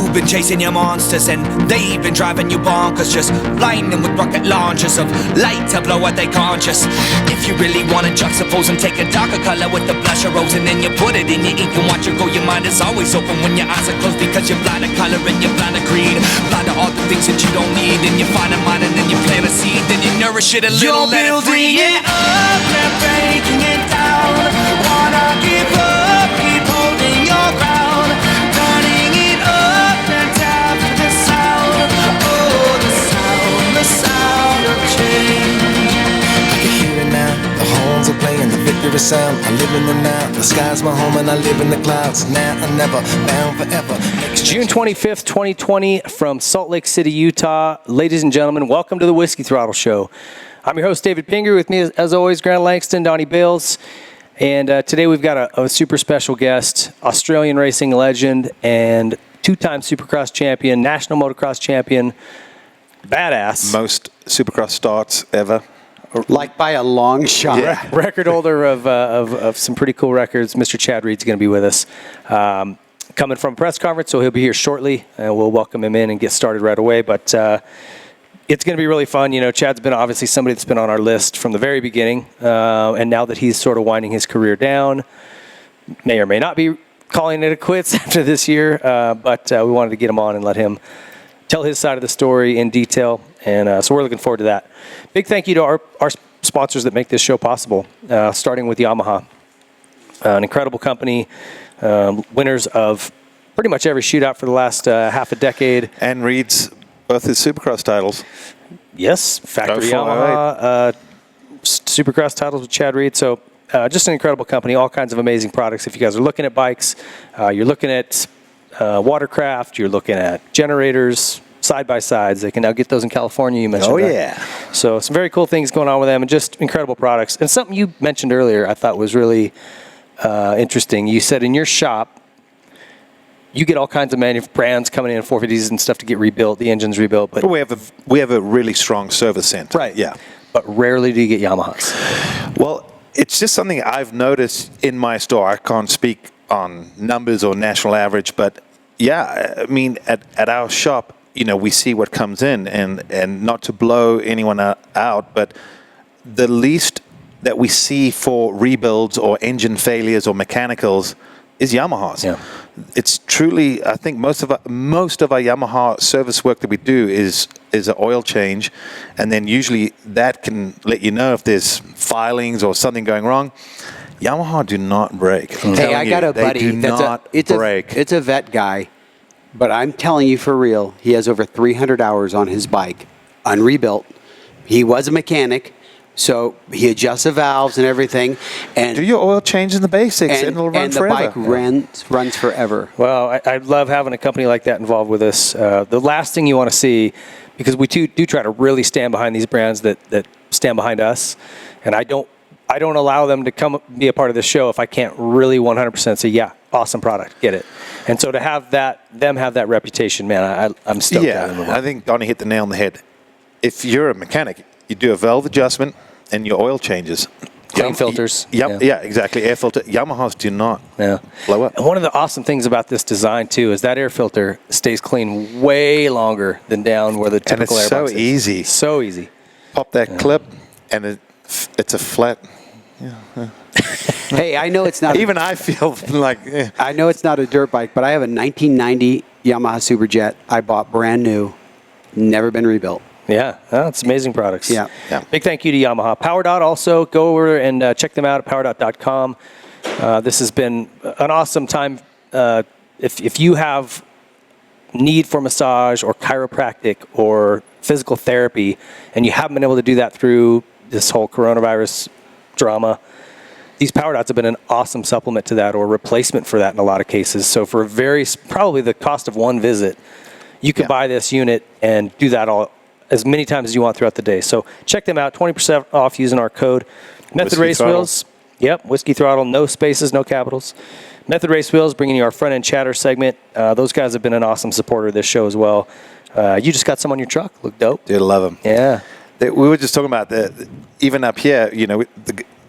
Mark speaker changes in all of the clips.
Speaker 1: You've been chasing your monsters and they've been driving you bonkers, just blinding with rocket launchers of light to blow out they conscious. If you really wanna juxtapose and take a darker color with the blush of rose, and then you put it in your ink and watch it go, your mind is always open when your eyes are closed, because you're blind to color and you're blind to greed, blind to all the things that you don't need. Then you find a mind and then you plant a seed, then you nourish it a little, let it free. You're building it up, they're breaking it down. Wanna give up, keep holding your ground, turning it up and down to the sound. Oh, the sound of change.
Speaker 2: I can hear it now, the horns are playing, the victory sound. I live in the now, the sky's my home and I live in the clouds. Now I never, bound forever.
Speaker 3: It's June 25th, 2020 from Salt Lake City, Utah. Ladies and gentlemen, welcome to the Whiskey Throttle Show. I'm your host, David Pinger. With me, as always, Grant Langston, Donnie Bales. And today we've got a super special guest, Australian racing legend and two-time Supercross champion, national motocross champion, badass.
Speaker 4: Most Supercross starts ever.
Speaker 5: Like by a long shot.
Speaker 3: Yeah. Record holder of some pretty cool records. Mr. Chad Reed's going to be with us. Coming from a press conference, so he'll be here shortly, and we'll welcome him in and get started right away. But it's going to be really fun. You know, Chad's been obviously somebody that's been on our list from the very beginning, and now that he's sort of winding his career down, may or may not be calling it a quits after this year, but we wanted to get him on and let him tell his side of the story in detail, and so we're looking forward to that. Big thank you to our sponsors that make this show possible, starting with Yamaha, an incredible company, winners of pretty much every shootout for the last half a decade.
Speaker 4: And Reed's both his Supercross titles.
Speaker 3: Yes, factory Yamaha, Supercross titles with Chad Reed. So just an incredible company, all kinds of amazing products. If you guys are looking at bikes, you're looking at watercraft, you're looking at generators, side-by-sides. They can now get those in California, you mentioned.
Speaker 4: Oh,
Speaker 3: that.
Speaker 4: yeah.
Speaker 3: So some very cool things going on with them, and just incredible products. And something you mentioned earlier I thought was really interesting. You said in your shop, you get all kinds of brands coming in, 450s and stuff to get rebuilt, the engine's rebuilt. But
Speaker 4: we have a really strong service center.
Speaker 3: Right.
Speaker 4: Yeah.
Speaker 3: But rarely do you get Yamahas.
Speaker 4: Well, it's just something I've noticed in my store. I can't speak on numbers or national average, but yeah, I mean, at our shop, you know, we see what comes in, and not to blow anyone out, but the least that we see for rebuilds or engine failures or mechanicals is Yamahas.
Speaker 3: Yeah.
Speaker 4: It's truly, I think most of our Yamaha service work that we do is an oil change, and then usually that can let you know if there's filings or something going wrong. Yamaha do not break.
Speaker 5: Hey, I got a buddy it's a vet guy, but I'm telling you for real, he has over 300 hours on his bike, unrebuilt. He was a mechanic, so he adjusts the valves and everything. And
Speaker 4: do your oil change in the basics, and it'll run forever.
Speaker 5: And the bike runs forever.
Speaker 3: Well, I love having a company like that involved with us. The last thing you want to see, because we do try to really stand behind these brands that stand behind us, and I don't allow them to come be a part of the show if I can't really 100% say, yeah, awesome product, get it. And so to have them have that reputation, man, I'm stoked.
Speaker 4: Yeah, I think Donnie hit the nail on the head. If you're a mechanic, you do a valve adjustment and your oil changes.
Speaker 3: Clean filters.
Speaker 4: Yeah, exactly. Air filter. Yamahas do not blow up.
Speaker 3: And one of the awesome things about this design, too, is that air filter stays clean way longer than down where the typical air box is.
Speaker 4: And it's so easy.
Speaker 3: So easy.
Speaker 4: Pop that clip, and it's a flat. Yeah.
Speaker 5: Hey, I know it's not.
Speaker 4: Even I feel like.
Speaker 5: I know it's not a dirt bike, but I have a 1990 Yamaha Superjet. I bought brand new, never been rebuilt.
Speaker 3: Yeah, it's amazing products.
Speaker 5: Yeah.
Speaker 3: Big thank you to Yamaha. PowerDot also, go over and check them out at powerdot.com. This has been an awesome time. If you have need for massage or chiropractic or physical therapy, and you haven't been able to do that through this whole coronavirus drama, these PowerDots have been an awesome supplement to that or replacement for that in a lot of cases. So for probably the cost of one visit, you can buy this unit and do that all as many times as you want throughout the day. So check them out, 20% off using our code. Method Race Wheels. Yep, Whiskey Throttle, no spaces, no capitals. Method Race Wheels, bringing you our front-end chatter segment. Those guys have been an awesome supporter of this show as well. You just got some on your truck. Look dope.
Speaker 4: Dude, I love them.
Speaker 3: Yeah.
Speaker 4: We were just talking about even up here, you know,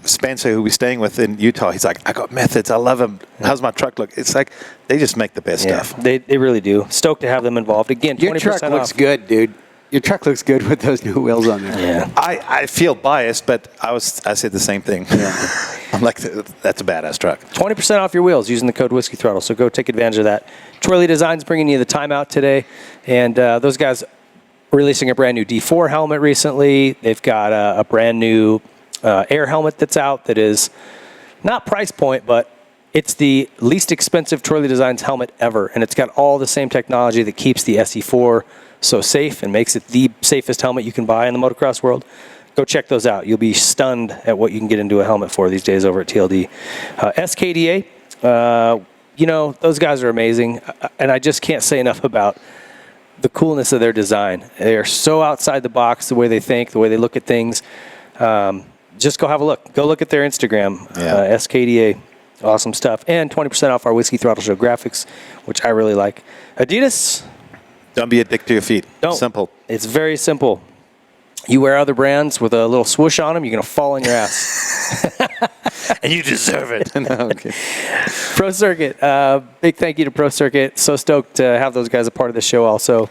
Speaker 4: Spencer, who we're staying with in Utah, he's like, I got methods. I love them. How's my truck look? It's like they just make the best stuff.
Speaker 3: They really do. Stoked to have them involved. Again, 20%
Speaker 5: Your truck looks good, dude. Your truck looks good with those new wheels on there.
Speaker 3: Yeah.
Speaker 4: I feel biased, but I said the same thing.
Speaker 5: Yeah.
Speaker 4: I'm like, that's a badass truck.
Speaker 3: 20% off your wheels using the code Whiskey Throttle. So go take advantage of that. Twirly Designs bringing you the timeout today, and those guys releasing a brand new D4 helmet recently. They've got a brand new air helmet that's out that is not price point, but it's the least expensive Twirly Designs helmet ever, and it's got all the same technology that keeps the SE4 so safe and makes it the safest helmet you can buy in the motocross world. Go check those out. You'll be stunned at what you can get into a helmet for these days over at TLD. SKDA, those guys are amazing, and I just can't say enough about the coolness of their design. They are so outside the box, the way they think, the way they look at things. Just go have a look. Go look at their Instagram, SKDA. Awesome stuff. And 20% off our Whiskey Throttle Show graphics, which I really like. Adidas.
Speaker 4: Don't be addicted to your feet.
Speaker 3: Don't.
Speaker 4: Simple.
Speaker 3: It's very simple. You wear other brands with a little swoosh on them, you're going to fall on your ass.
Speaker 4: And you deserve it. No, okay.
Speaker 3: Pro Circuit. Big thank you to Pro Circuit. So stoked to have those guys a part of the show also.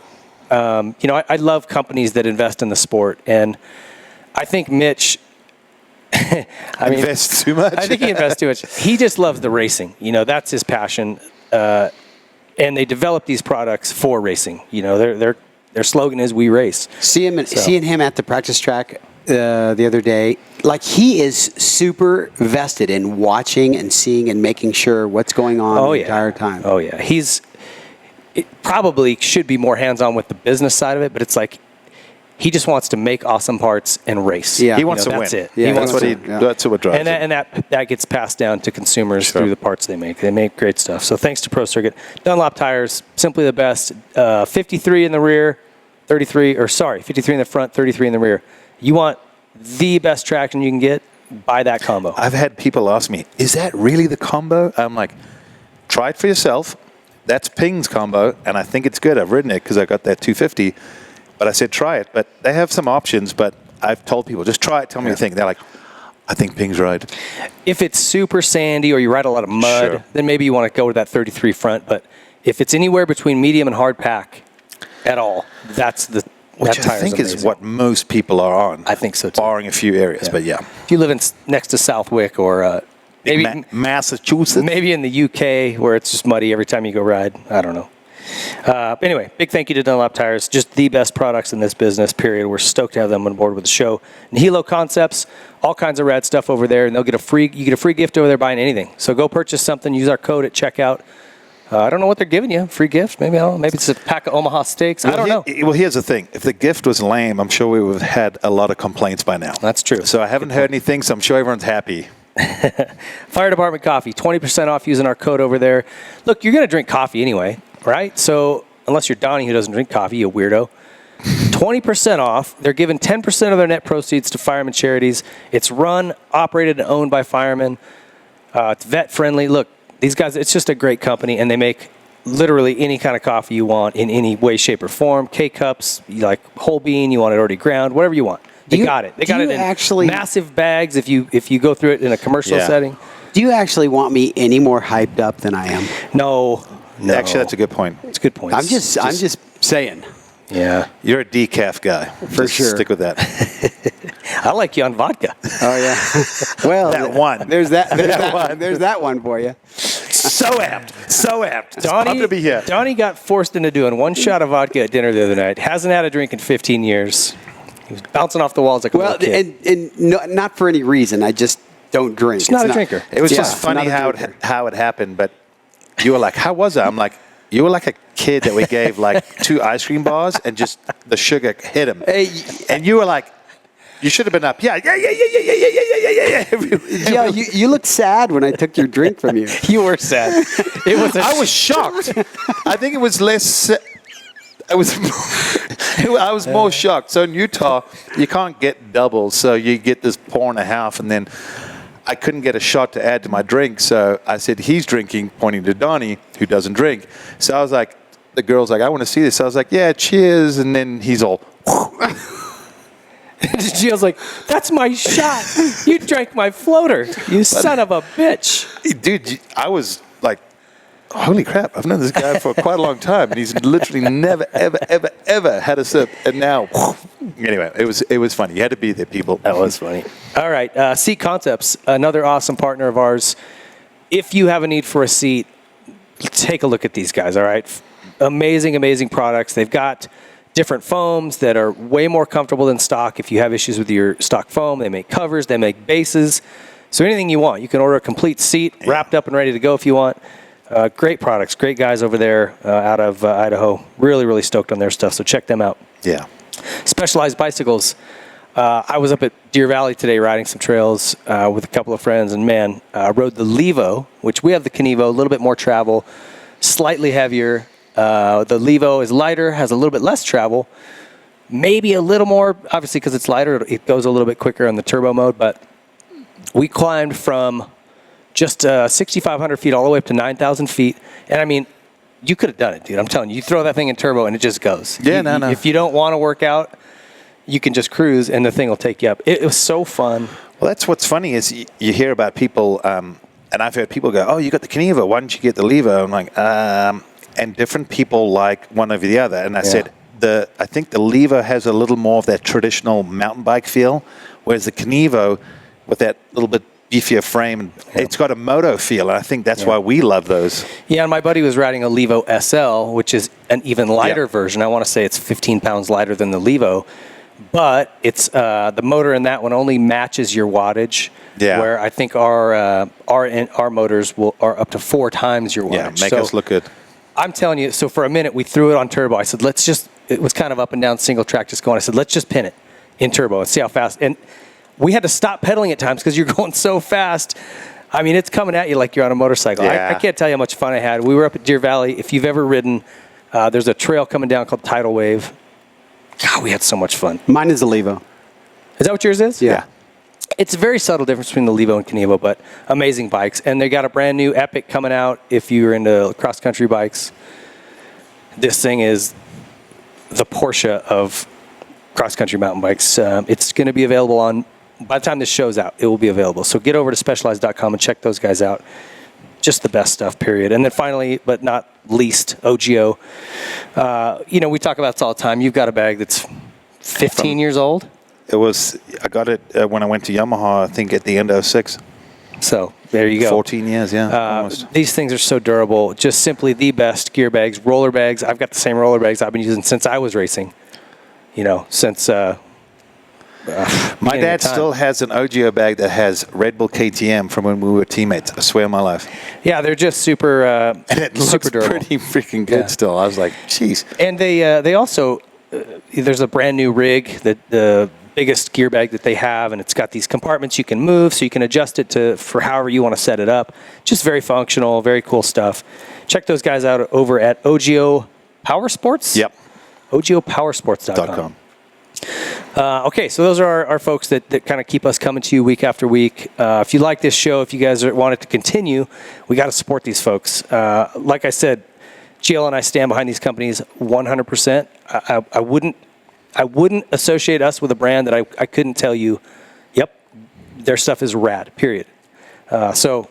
Speaker 3: I love companies that invest in the sport. And I think Mitch...
Speaker 4: Invests too much?
Speaker 3: I think he invests too much. He just loves the racing. That's his passion. And they develop these products for racing. Their slogan is "We race."
Speaker 5: Seeing him at the practice track the other day, like he is super vested in watching and seeing and making sure what's going on the entire time.
Speaker 3: Oh yeah, it probably should be more hands-on with the business side of it, but it's like he just wants to make awesome parts and race.
Speaker 5: Yeah,
Speaker 4: he wants to
Speaker 3: that's
Speaker 4: win.
Speaker 3: It.
Speaker 5: Yeah,
Speaker 4: That's what drives him.
Speaker 3: And that gets passed down to consumers through the parts they make. They make great stuff. So thanks to Pro Circuit. Dunlop tires, simply the best. 53 in the rear, 53 in the front, 33 in the rear. You want the best traction you can get, buy that combo.
Speaker 4: I've had people ask me, is that really the combo? I'm like, try it for yourself. That's Ping's combo, and I think it's good. I've ridden it because I got that 250. But I said, try it. But they have some options, but I've told people, just try it, tell me what you think. They're like, I think Ping's right.
Speaker 3: If it's super sandy or you ride a lot of mud, then maybe you want to go to that 33 front. But if it's anywhere between medium and hard pack at all, that's the
Speaker 4: Which I think is what most people are on.
Speaker 3: I think so, too.
Speaker 4: Barring a few areas, but yeah.
Speaker 3: If you live next to Southwick or maybe
Speaker 4: Massachusetts.
Speaker 3: Maybe in the UK where it's just muddy every time you go ride. I don't know. Anyway, big thank you to Dunlop Tires. Just the best products in this business, period. We're stoked to have them on board with the show. Nihilo Concepts, all kinds of rad stuff over there, and you get a free gift over there buying anything. So go purchase something, use our code at checkout. I don't know what they're giving you. Free gift? Maybe it's a pack of Omaha steaks. I don't know.
Speaker 4: Well, here's the thing. If the gift was lame, I'm sure we would have had a lot of complaints by now.
Speaker 3: That's true.
Speaker 4: So I haven't heard anything, so I'm sure everyone's happy.
Speaker 3: Fire Department Coffee, 20% off using our code over there. Look, you're going to drink coffee anyway, right? So unless you're Donnie who doesn't drink coffee, you weirdo. 20% off. They're giving 10% of their net proceeds to fireman charities. It's run, operated, and owned by firemen. It's vet friendly. Look, these guys, it's just a great company, and they make literally any kind of coffee you want in any way, shape, or form. K-cups, you like whole bean, you want it already ground, whatever you want. They got it. They got it in massive bags if you go through it in a commercial setting.
Speaker 5: Do you actually want me any more hyped up than I am?
Speaker 3: No.
Speaker 4: Actually, that's a good point.
Speaker 3: It's a good point.
Speaker 5: I'm just saying.
Speaker 3: Yeah.
Speaker 4: You're a decaf guy.
Speaker 5: For sure.
Speaker 4: Stick with that.
Speaker 3: I like you on vodka.
Speaker 5: Oh, yeah. Well,
Speaker 4: that one.
Speaker 5: There's that one for you.
Speaker 4: So apt. It's fun to be here.
Speaker 3: Donnie got forced into doing one shot of vodka at dinner the other night. Hasn't had a drink in 15 years. He was bouncing off the walls like a little kid.
Speaker 5: And not for any reason. I just don't drink.
Speaker 3: It's not a drinker.
Speaker 4: It was just funny how it happened, but you were like, how was it? I'm like, you were like a kid that we gave like 2 ice cream bars and just the sugar hit him. And you were like, you should have been up. Yeah.
Speaker 5: Yeah, you looked sad when I took your drink from you.
Speaker 3: You were sad.
Speaker 4: I was shocked. I think it was less. I was more shocked. So in Utah, you can't get doubles, so you get this pour and a half, and then I couldn't get a shot to add to my drink. So I said, he's drinking, pointing to Donnie, who doesn't drink. So I was like, the girl's like, I want to see this. So I was like, yeah, cheers. And then he's all.
Speaker 3: Gio's like, that's my shot. You drank my floater, you son of a bitch.
Speaker 4: Dude, I was like, holy crap, I've known this guy for quite a long time, and he's literally never, ever, ever, ever had a sip. And now, anyway, it was funny. You had to be there, people.
Speaker 3: That was funny. All right, Seat Concepts, another awesome partner of ours. If you have a need for a seat, take a look at these guys, all right? Amazing, amazing products. They've got different foams that are way more comfortable than stock. If you have issues with your stock foam, they make covers, they make bases. So anything you want. You can order a complete seat, wrapped up and ready to go if you want. Great products, great guys over there out of Idaho. Really, really stoked on their stuff, so check them out.
Speaker 4: Yeah.
Speaker 3: Specialized Bicycles. I was up at Deer Valley today riding some trails with a couple of friends, and man, I rode the Levo, which we have the Kenevo, a little bit more travel, slightly heavier. The Levo is lighter, has a little bit less travel, maybe a little more, obviously because it's lighter, it goes a little bit quicker in the turbo mode, but we climbed from just 6,500 feet all the way up to 9,000 feet, and I mean, you could have done it, dude. I'm telling you, you throw that thing in turbo and it just goes.
Speaker 4: Yeah, no.
Speaker 3: If you don't want to work out, you can just cruise and the thing will take you up. It was so fun.
Speaker 4: Well, that's what's funny is you hear about people, and I've heard people go, oh, you got the Kenevo, why didn't you get the Levo? I'm like, and different people like one over the other. And I said, I think the Levo has a little more of that traditional mountain bike feel, whereas the Kenevo, with that little bit beefier frame, it's got a moto feel, and I think that's why we love those. Yeah,
Speaker 3: and my buddy was riding a Levo SL, which is an even lighter version. I want to say it's 15 pounds lighter than the Levo. But it's the motor in that one only matches your wattage. Yeah. Where I think our motors are up to 4 times your wattage.
Speaker 4: Yeah, make us look good.
Speaker 3: I'm telling you. So for a minute we threw it on turbo. I said, it was kind of up and down single track just going. I said, let's just pin it in turbo and see how fast. And we had to stop pedaling at times because you're going so fast. I mean, it's coming at you like you're on a motorcycle. Yeah. I can't tell you how much fun I had. We were up at Deer Valley. If you've ever ridden, there's a trail coming down called Tidal Wave. God, we had so much fun.
Speaker 5: Mine is the Levo.
Speaker 3: Is that what yours is?
Speaker 5: Yeah.
Speaker 3: It's a very subtle difference between the Levo and Kenevo, but amazing bikes. And they got a brand new Epic coming out if you're into cross-country bikes. This thing is the Porsche of cross-country mountain bikes. It's going to be available by the time this show's out, it will be available. So get over to Specialized.com and check those guys out. Just the best stuff, period. And then finally, but not least, OGO. We talk about this all the time. You've got a bag that's 15 years old.
Speaker 4: I got it when I went to Yamaha, I think at the end of 06.
Speaker 3: So there you go.
Speaker 4: 14 years, yeah. Almost.
Speaker 3: These things are so durable. Just simply the best gear bags, roller bags. I've got the same roller bags I've been using since I was racing. Since
Speaker 4: my dad still has an OGO bag that has Red Bull KTM from when we were teammates. I swear on my life.
Speaker 3: Yeah, they're just super
Speaker 4: and it looks pretty freaking good still. I was like, jeez.
Speaker 3: And they also there's a brand new rig, the biggest gear bag that they have, and it's got these compartments you can move, so you can adjust it for however you want to set it up. Just very functional, very cool stuff. Check those guys out over at OGO Power Sports.
Speaker 4: Yep.
Speaker 3: OGOPowersports.com. Okay, so those are our folks that kind of keep us coming to you week after week. If you like this show, if you guys want it to continue, we got to support these folks. Like I said, GL and I stand behind these companies 100%. I wouldn't associate us with a brand that I couldn't tell you, yep, their stuff is rad, period. So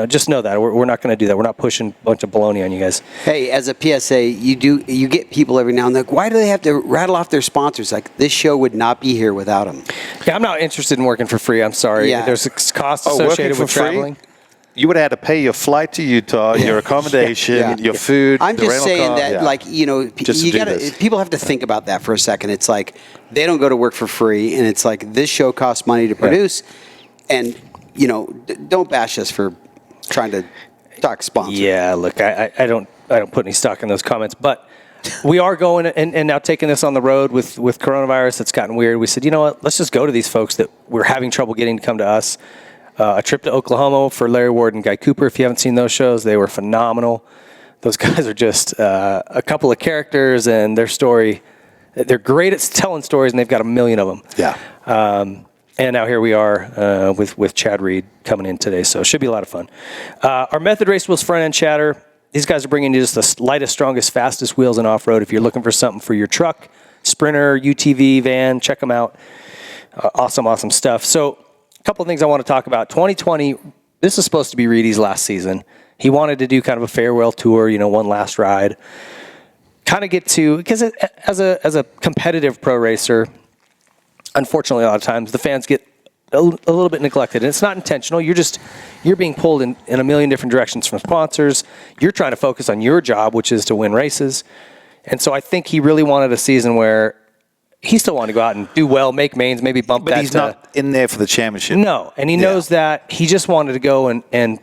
Speaker 3: just know that. We're not going to do that. We're not pushing a bunch of baloney on you guys.
Speaker 5: Hey, as a PSA, you get people every now and then, like, why do they have to rattle off their sponsors? Like, this show would not be here without them.
Speaker 3: Yeah, I'm not interested in working for free. I'm sorry. Yeah. There's costs associated with traveling.
Speaker 4: You would have had to pay your flight to Utah, your accommodation, your food.
Speaker 5: I'm just saying that, people have to think about that for a second. It's like they don't go to work for free, and it's like this show costs money to produce, and don't bash us for trying to talk sponsors.
Speaker 3: Yeah, look, I don't put any stock in those comments, but we are going and now taking this on the road with coronavirus. It's gotten weird. We said, you know what? Let's just go to these folks that we're having trouble getting to come to us. A trip to Oklahoma for Larry Ward and Guy Cooper. If you haven't seen those shows, they were phenomenal. Those guys are just a couple of characters, and their story, they're great at telling stories, and they've got a million of them.
Speaker 4: Yeah.
Speaker 3: And now here we are with Chad Reed coming in today, so it should be a lot of fun. Our Method Race Wheels front end chatter. These guys are bringing you just the lightest, strongest, fastest wheels in off-road. If you're looking for something for your truck, Sprinter, UTV, van, check them out. Awesome stuff. So a couple of things I want to talk about. 2020, this is supposed to be Reedy's last season. He wanted to do kind of a farewell tour, one last ride. Kind of get to, because as a competitive pro racer, unfortunately, a lot of times the fans get a little bit neglected, and it's not intentional. You're being pulled in a million different directions from sponsors. You're trying to focus on your job, which is to win races. And so I think he really wanted a season where he still wanted to go out and do well, make mains, maybe bump that.
Speaker 4: But he's not in there for the championship.
Speaker 3: No, and he knows that. He just wanted to go and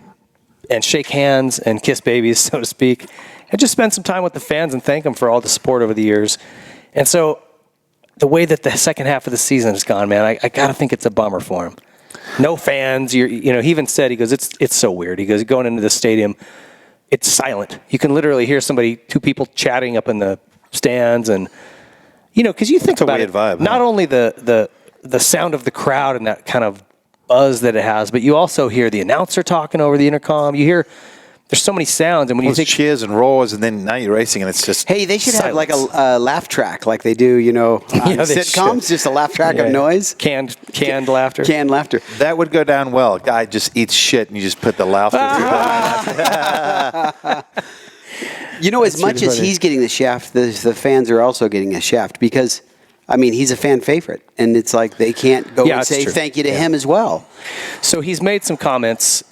Speaker 3: shake hands and kiss babies, so to speak, and just spend some time with the fans and thank them for all the support over the years. And so the way that the second half of the season has gone, man, I got to think it's a bummer for him. No fans. He even said, he goes, it's so weird. He goes, going into the stadium, it's silent. You can literally hear two people chatting up in the stands, and because you think about it,
Speaker 4: vibe,
Speaker 3: not only the sound of the crowd and that kind of buzz that it has, but you also hear the announcer talking over the intercom. You hear there's so many sounds, and when you think
Speaker 4: cheers and roars, and then now you're racing, and it's just
Speaker 5: hey, they should
Speaker 4: silence.
Speaker 5: have like a laugh track, like they do, on sitcoms, just a laugh track of noise,
Speaker 3: canned laughter,
Speaker 5: canned laughter.
Speaker 4: That would go down well. Guy just eats shit, and you just put the laughter.
Speaker 5: As much as he's getting the shaft, the fans are also getting a shaft because, he's a fan favorite, and it's like they can't go and say thank you to him as well.
Speaker 3: So he's made some comments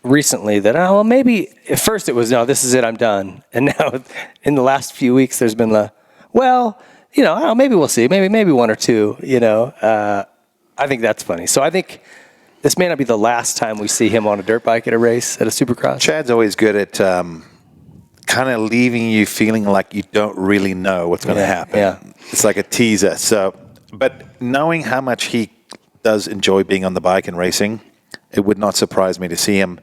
Speaker 3: recently that, maybe at first it was, no, this is it, I'm done. And now in the last few weeks, there's been maybe we'll see, maybe one or two, I think that's funny. So I think this may not be the last time we see him on a dirt bike at a race, at a Supercross.
Speaker 4: Chad's always good at kind of leaving you feeling like you don't really know what's going to happen.
Speaker 3: Yeah.
Speaker 4: It's like a teaser. So, but knowing how much he does enjoy being on the bike and racing, it would not surprise me to see him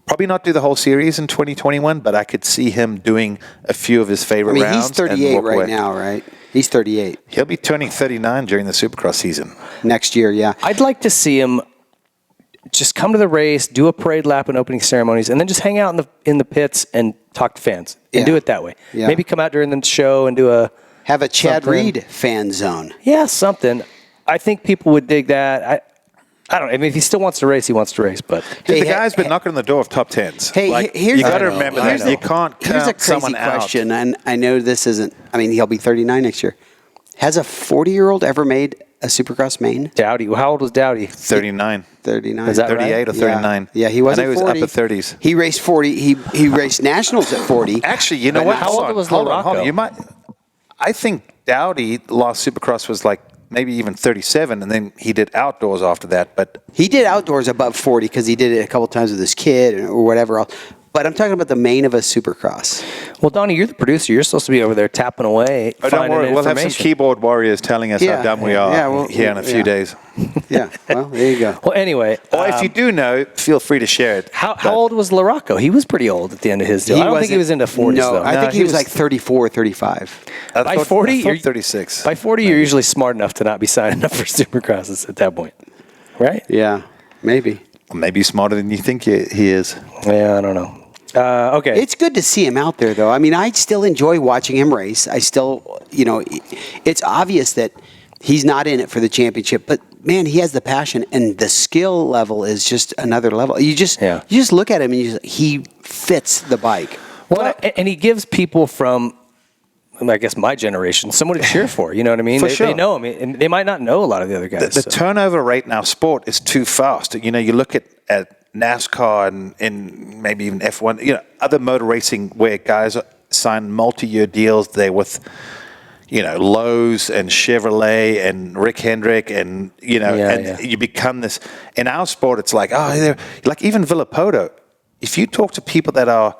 Speaker 4: probably not do the whole series in 2021, but I could see him doing a few of his favorite rounds.
Speaker 5: He's 38 right now, right? He's 38.
Speaker 4: He'll be turning 39 during the Supercross season.
Speaker 5: Next year, yeah.
Speaker 3: I'd like to see him just come to the race, do a parade lap and opening ceremonies, and then just hang out in the pits and talk to fans and do it that way. Yeah. Maybe come out during the show and do
Speaker 5: have a Chad Reed fan zone.
Speaker 3: Yeah, something. I think people would dig that. I don't know. If he still wants to race, he wants to race. But
Speaker 4: the guy's been knocking on the door of top tens.
Speaker 5: Hey,
Speaker 4: you got to remember that. You can't count someone out. Here's a crazy
Speaker 5: question, and I know this isn't. He'll be 39 next year. Has a 40-year-old ever made a Supercross main?
Speaker 3: Dowdy. How old was Dowdy?
Speaker 4: 39.
Speaker 5: 39.
Speaker 3: Is that
Speaker 4: 38
Speaker 3: right?
Speaker 4: or 39?
Speaker 5: Yeah, he wasn't 40.
Speaker 4: He was upper 30s.
Speaker 5: He raced 40. He raced nationals at 40.
Speaker 4: Actually, you know what?
Speaker 3: How old was Larocco?
Speaker 4: I think Dowdy last Supercross was like maybe even 37, and then he did outdoors after that. But
Speaker 5: he did outdoors above 40 because he did it a couple times with his kid or whatever else. But I'm talking about the main of a Supercross.
Speaker 3: Well, Donnie, you're the producer. You're supposed to be over there tapping away.
Speaker 4: Don't worry. We'll have some keyboard warriors telling us how dumb we are here in a few days.
Speaker 5: Yeah. Well, there you go.
Speaker 3: Well, anyway.
Speaker 4: Or if you do know, feel free to share it.
Speaker 3: How old was Larocco? He was pretty old at the end of his deal. I don't think he was into 40s, though.
Speaker 5: I think he was like 34, 35.
Speaker 3: By 40,
Speaker 4: you're 36.
Speaker 3: By 40, you're usually smart enough to not be signing up for Supercrosses at that point. Right?
Speaker 5: Yeah, maybe.
Speaker 4: Maybe smarter than you think he is.
Speaker 3: Yeah, I don't know. Okay.
Speaker 5: It's good to see him out there, though. I still enjoy watching him race. I still, it's obvious that he's not in it for the championship, but man, he has the passion, and the skill level is just another level. You just look at him, and he fits the bike.
Speaker 3: Well, and he gives people from, I guess, my generation, someone to cheer for. You know what I mean? They know him, and they might not know a lot of the other guys.
Speaker 4: The turnover rate in our sport is too fast. You look at NASCAR and maybe even F1, other motor racing where guys sign multi-year deals. They're with, Lowe's and Chevrolet and Rick Hendrick and, you become this. In our sport, it's like, like even Villapoto. If you talk to people that are,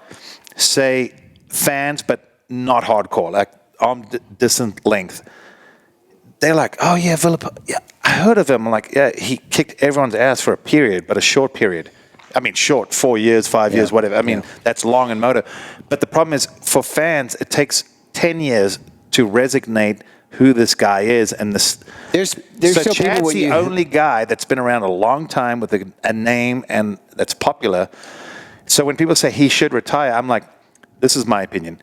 Speaker 4: say, fans but not hardcore, like arm distance length, they're like, oh yeah, Villapoto. Yeah, I heard of him. I'm like, yeah, he kicked everyone's ass for a period, but a short period. Short, 4 years, 5 years, whatever. That's long in motor. But the problem is, for fans, it takes 10 years to resonate who this guy is. And this.
Speaker 5: There's
Speaker 4: so Chad's the only guy that's been around a long time with a name and that's popular. So when people say he should retire, I'm like, this is my opinion.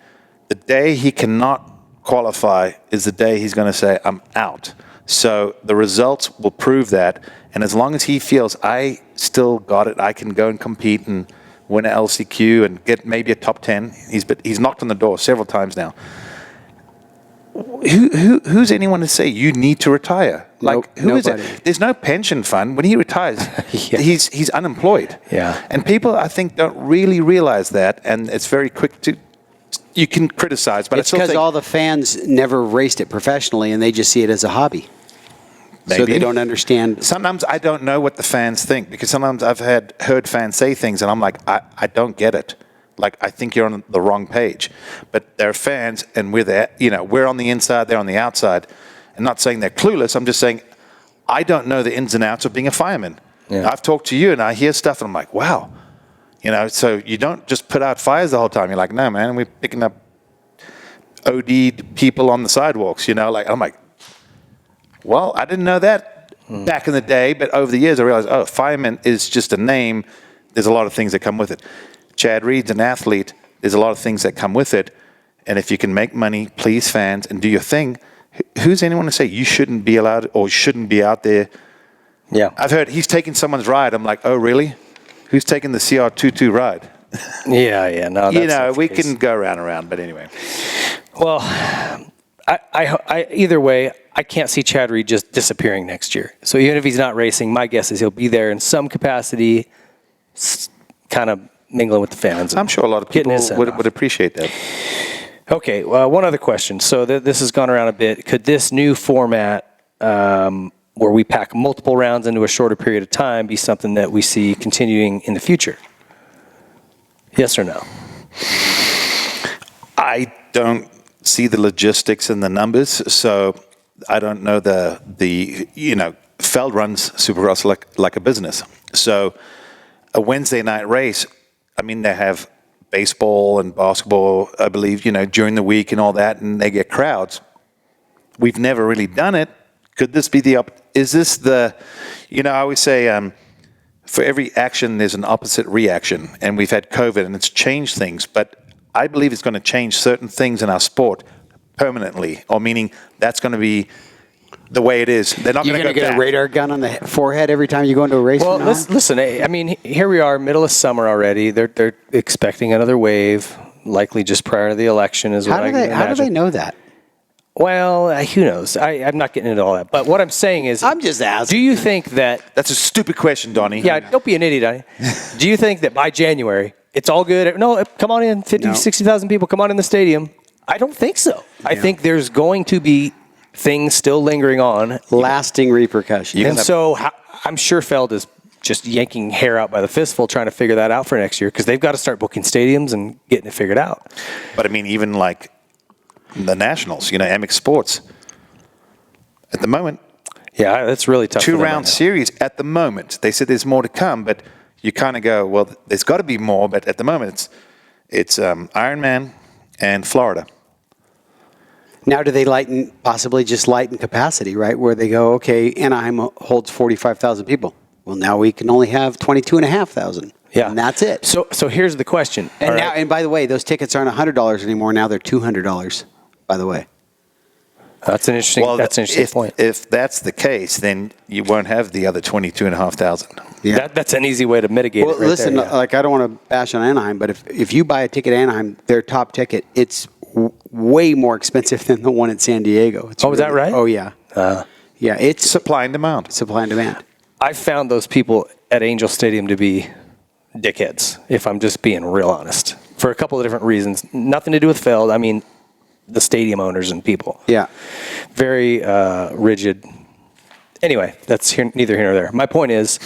Speaker 4: The day he cannot qualify is the day he's going to say, I'm out. So the results will prove that. And as long as he feels I still got it, I can go and compete and win an LCQ and get maybe a top 10. He's knocked on the door several times now. Who's anyone to say you need to retire? Like, who is it? There's no pension fund. When he retires, he's unemployed.
Speaker 3: Yeah.
Speaker 4: And people, I think, don't really realize that, and it's very quick to. You can criticize, but
Speaker 5: it's because all the fans never raced it professionally, and they just see it as a hobby. Maybe. So they don't understand.
Speaker 4: Sometimes I don't know what the fans think, because sometimes I've heard fans say things, and I'm like, I don't get it. Like, I think you're on the wrong page. But they're fans, and we're there. You know, we're on the inside, they're on the outside. I'm not saying they're clueless. I'm just saying I don't know the ins and outs of being a fireman. Yeah. I've talked to you, and I hear stuff, and I'm like, wow. You know, so you don't just put out fires the whole time. You're like, no, man, we're picking up OD'd people on the sidewalks. You know, like, I'm like, well, I didn't know that back in the day, but over the years I realized, oh, fireman is just a name. There's a lot of things that come with it. Chad Reed's an athlete. There's a lot of things that come with it. And if you can make money, please fans, and do your thing, who's anyone to say you shouldn't be allowed or shouldn't be out there?
Speaker 3: Yeah.
Speaker 4: I've heard he's taking someone's ride. I'm like, oh, really? Who's taking the CR22 ride?
Speaker 3: Yeah. No, that's
Speaker 4: you know, we can go around, but anyway.
Speaker 3: Well, I either way, I can't see Chad Reed just disappearing next year. So even if he's not racing, my guess is he'll be there in some capacity, kind of mingling with the fans.
Speaker 4: I'm sure a lot of people would appreciate that.
Speaker 3: Okay, well, one other question. So this has gone around a bit. Could this new format, where we pack multiple rounds into a shorter period of time, be something that we see continuing in the future? Yes or no? I
Speaker 4: don't see the logistics and the numbers, so I don't know the Feld runs Supercross like a business. So a Wednesday night race, I mean, they have baseball and basketball, I believe, during the week and all that, and they get crowds. We've never really done it. Could this be is this the, I always say, for every action, there's an opposite reaction, and we've had COVID, and it's changed things, but I believe it's going to change certain things in our sport permanently, or meaning that's going to be the way it is. They're not going to
Speaker 5: get a radar gun on the forehead every time you go into a race.
Speaker 3: Well, listen. I mean, here we are, middle of summer already. They're expecting another wave, likely just prior to the election. Is what I imagine.
Speaker 5: How do they know that?
Speaker 3: Well, who knows? I'm not getting into all that. But what I'm saying is,
Speaker 5: I'm just asking.
Speaker 3: Do you think that
Speaker 4: that's a stupid question, Donnie?
Speaker 3: Yeah, don't be an idiot, Donnie. Do you think that by January it's all good? No, come on in, 60,000 people. Come on in the stadium. I don't think so. Yeah. I think there's going to be things still lingering on.
Speaker 5: Lasting repercussions.
Speaker 3: And so I'm sure Feld is just yanking hair out by the fistful trying to figure that out for next year, because they've got to start booking stadiums and getting it figured out.
Speaker 4: But I mean, even like the Nationals, Amex Sports, at the moment.
Speaker 3: Yeah, that's really tough.
Speaker 4: 2-round series at the moment. They said there's more to come, but you kind of go, well, there's got to be more. But at the moment, it's Ironman and Florida.
Speaker 5: Now, do they possibly just lighten capacity, right? Where they go, okay, Anaheim holds 45,000 people. Well, now we can only have 22,500.
Speaker 3: Yeah.
Speaker 5: And that's it.
Speaker 3: So here's the question.
Speaker 5: And now, and by the way, those tickets aren't $100 anymore. Now they're $200, by the way.
Speaker 3: That's an interesting point.
Speaker 4: If that's the case, then you won't have the other 22,500.
Speaker 3: Yeah. That's an easy way to mitigate it. Well,
Speaker 5: listen,
Speaker 3: there, yeah.
Speaker 5: Like, I don't want to bash on Anaheim, but if you buy a ticket at Anaheim, their top ticket, it's way more expensive than the one in San Diego.
Speaker 3: Is that right?
Speaker 5: Oh, yeah. Yeah, it's
Speaker 4: supply and demand.
Speaker 5: Supply and demand.
Speaker 3: I found those people at Angel Stadium to be dickheads, if I'm just being real honest, for a couple of different reasons. Nothing to do with Feld. I mean, the stadium owners and people.
Speaker 5: Yeah.
Speaker 3: Very rigid. Anyway, that's neither here nor there. My point is,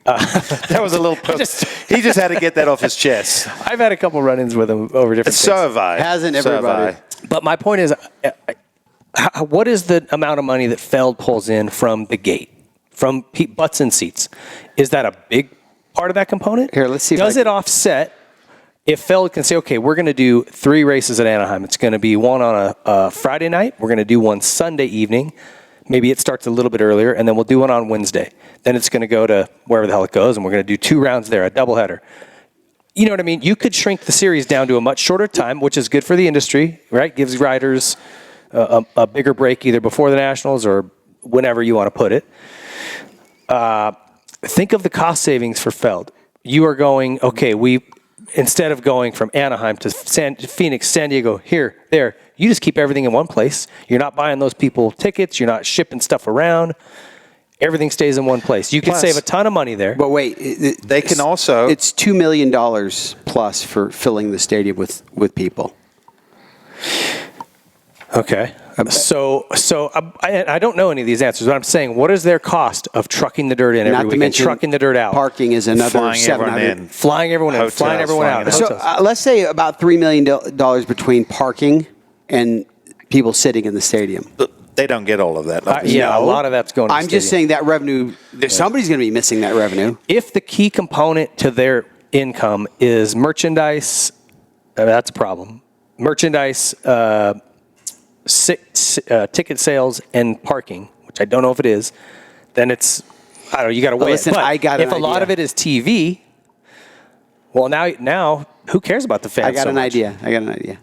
Speaker 4: that was a little he just had to get that off his chest.
Speaker 3: I've had a couple run-ins with him over different things.
Speaker 4: So have I.
Speaker 5: Hasn't everybody?
Speaker 3: But my point is, what is the amount of money that Feld pulls in from the gate, from butts and seats? Is that a big part of that component?
Speaker 5: Here, let's see.
Speaker 3: Does it offset if Feld can say, okay, we're going to do 3 races at Anaheim. It's going to be one on a Friday night. We're going to do one Sunday evening. Maybe it starts a little bit earlier, and then we'll do one on Wednesday. Then it's going to go to wherever the hell it goes, and we're going to do 2 rounds there, a doubleheader. You know what I mean? You could shrink the series down to a much shorter time, which is good for the industry, right? Gives riders a bigger break either before the Nationals or whenever you want to put it. Think of the cost savings for Feld. You are going, instead of going from Anaheim to Phoenix, San Diego, here, there, you just keep everything in one place. You're not buying those people tickets. You're not shipping stuff around. Everything stays in one place. You can save a ton of money there.
Speaker 5: But wait,
Speaker 4: they can also...
Speaker 5: It's $2 million plus for filling the stadium with people.
Speaker 3: Okay. So I don't know any of these answers, but I'm saying, what is their cost of trucking the dirt in every weekend, trucking the dirt out?
Speaker 5: Parking is another $700.
Speaker 3: Flying everyone in, flying everyone out.
Speaker 5: So let's say about $3 million between parking and people sitting in the stadium.
Speaker 4: They don't get all of that.
Speaker 3: A lot of that's going to the
Speaker 5: I'm just saying that revenue, somebody's going to be missing that revenue.
Speaker 3: If the key component to their income is merchandise, that's a problem. Merchandise, ticket sales, and parking, which I don't know if it is, then it's, I don't know, you got to weigh
Speaker 5: listen,
Speaker 3: it. But
Speaker 5: if
Speaker 3: a lot of it is TV, well, now who cares about the fans?
Speaker 5: I got an idea.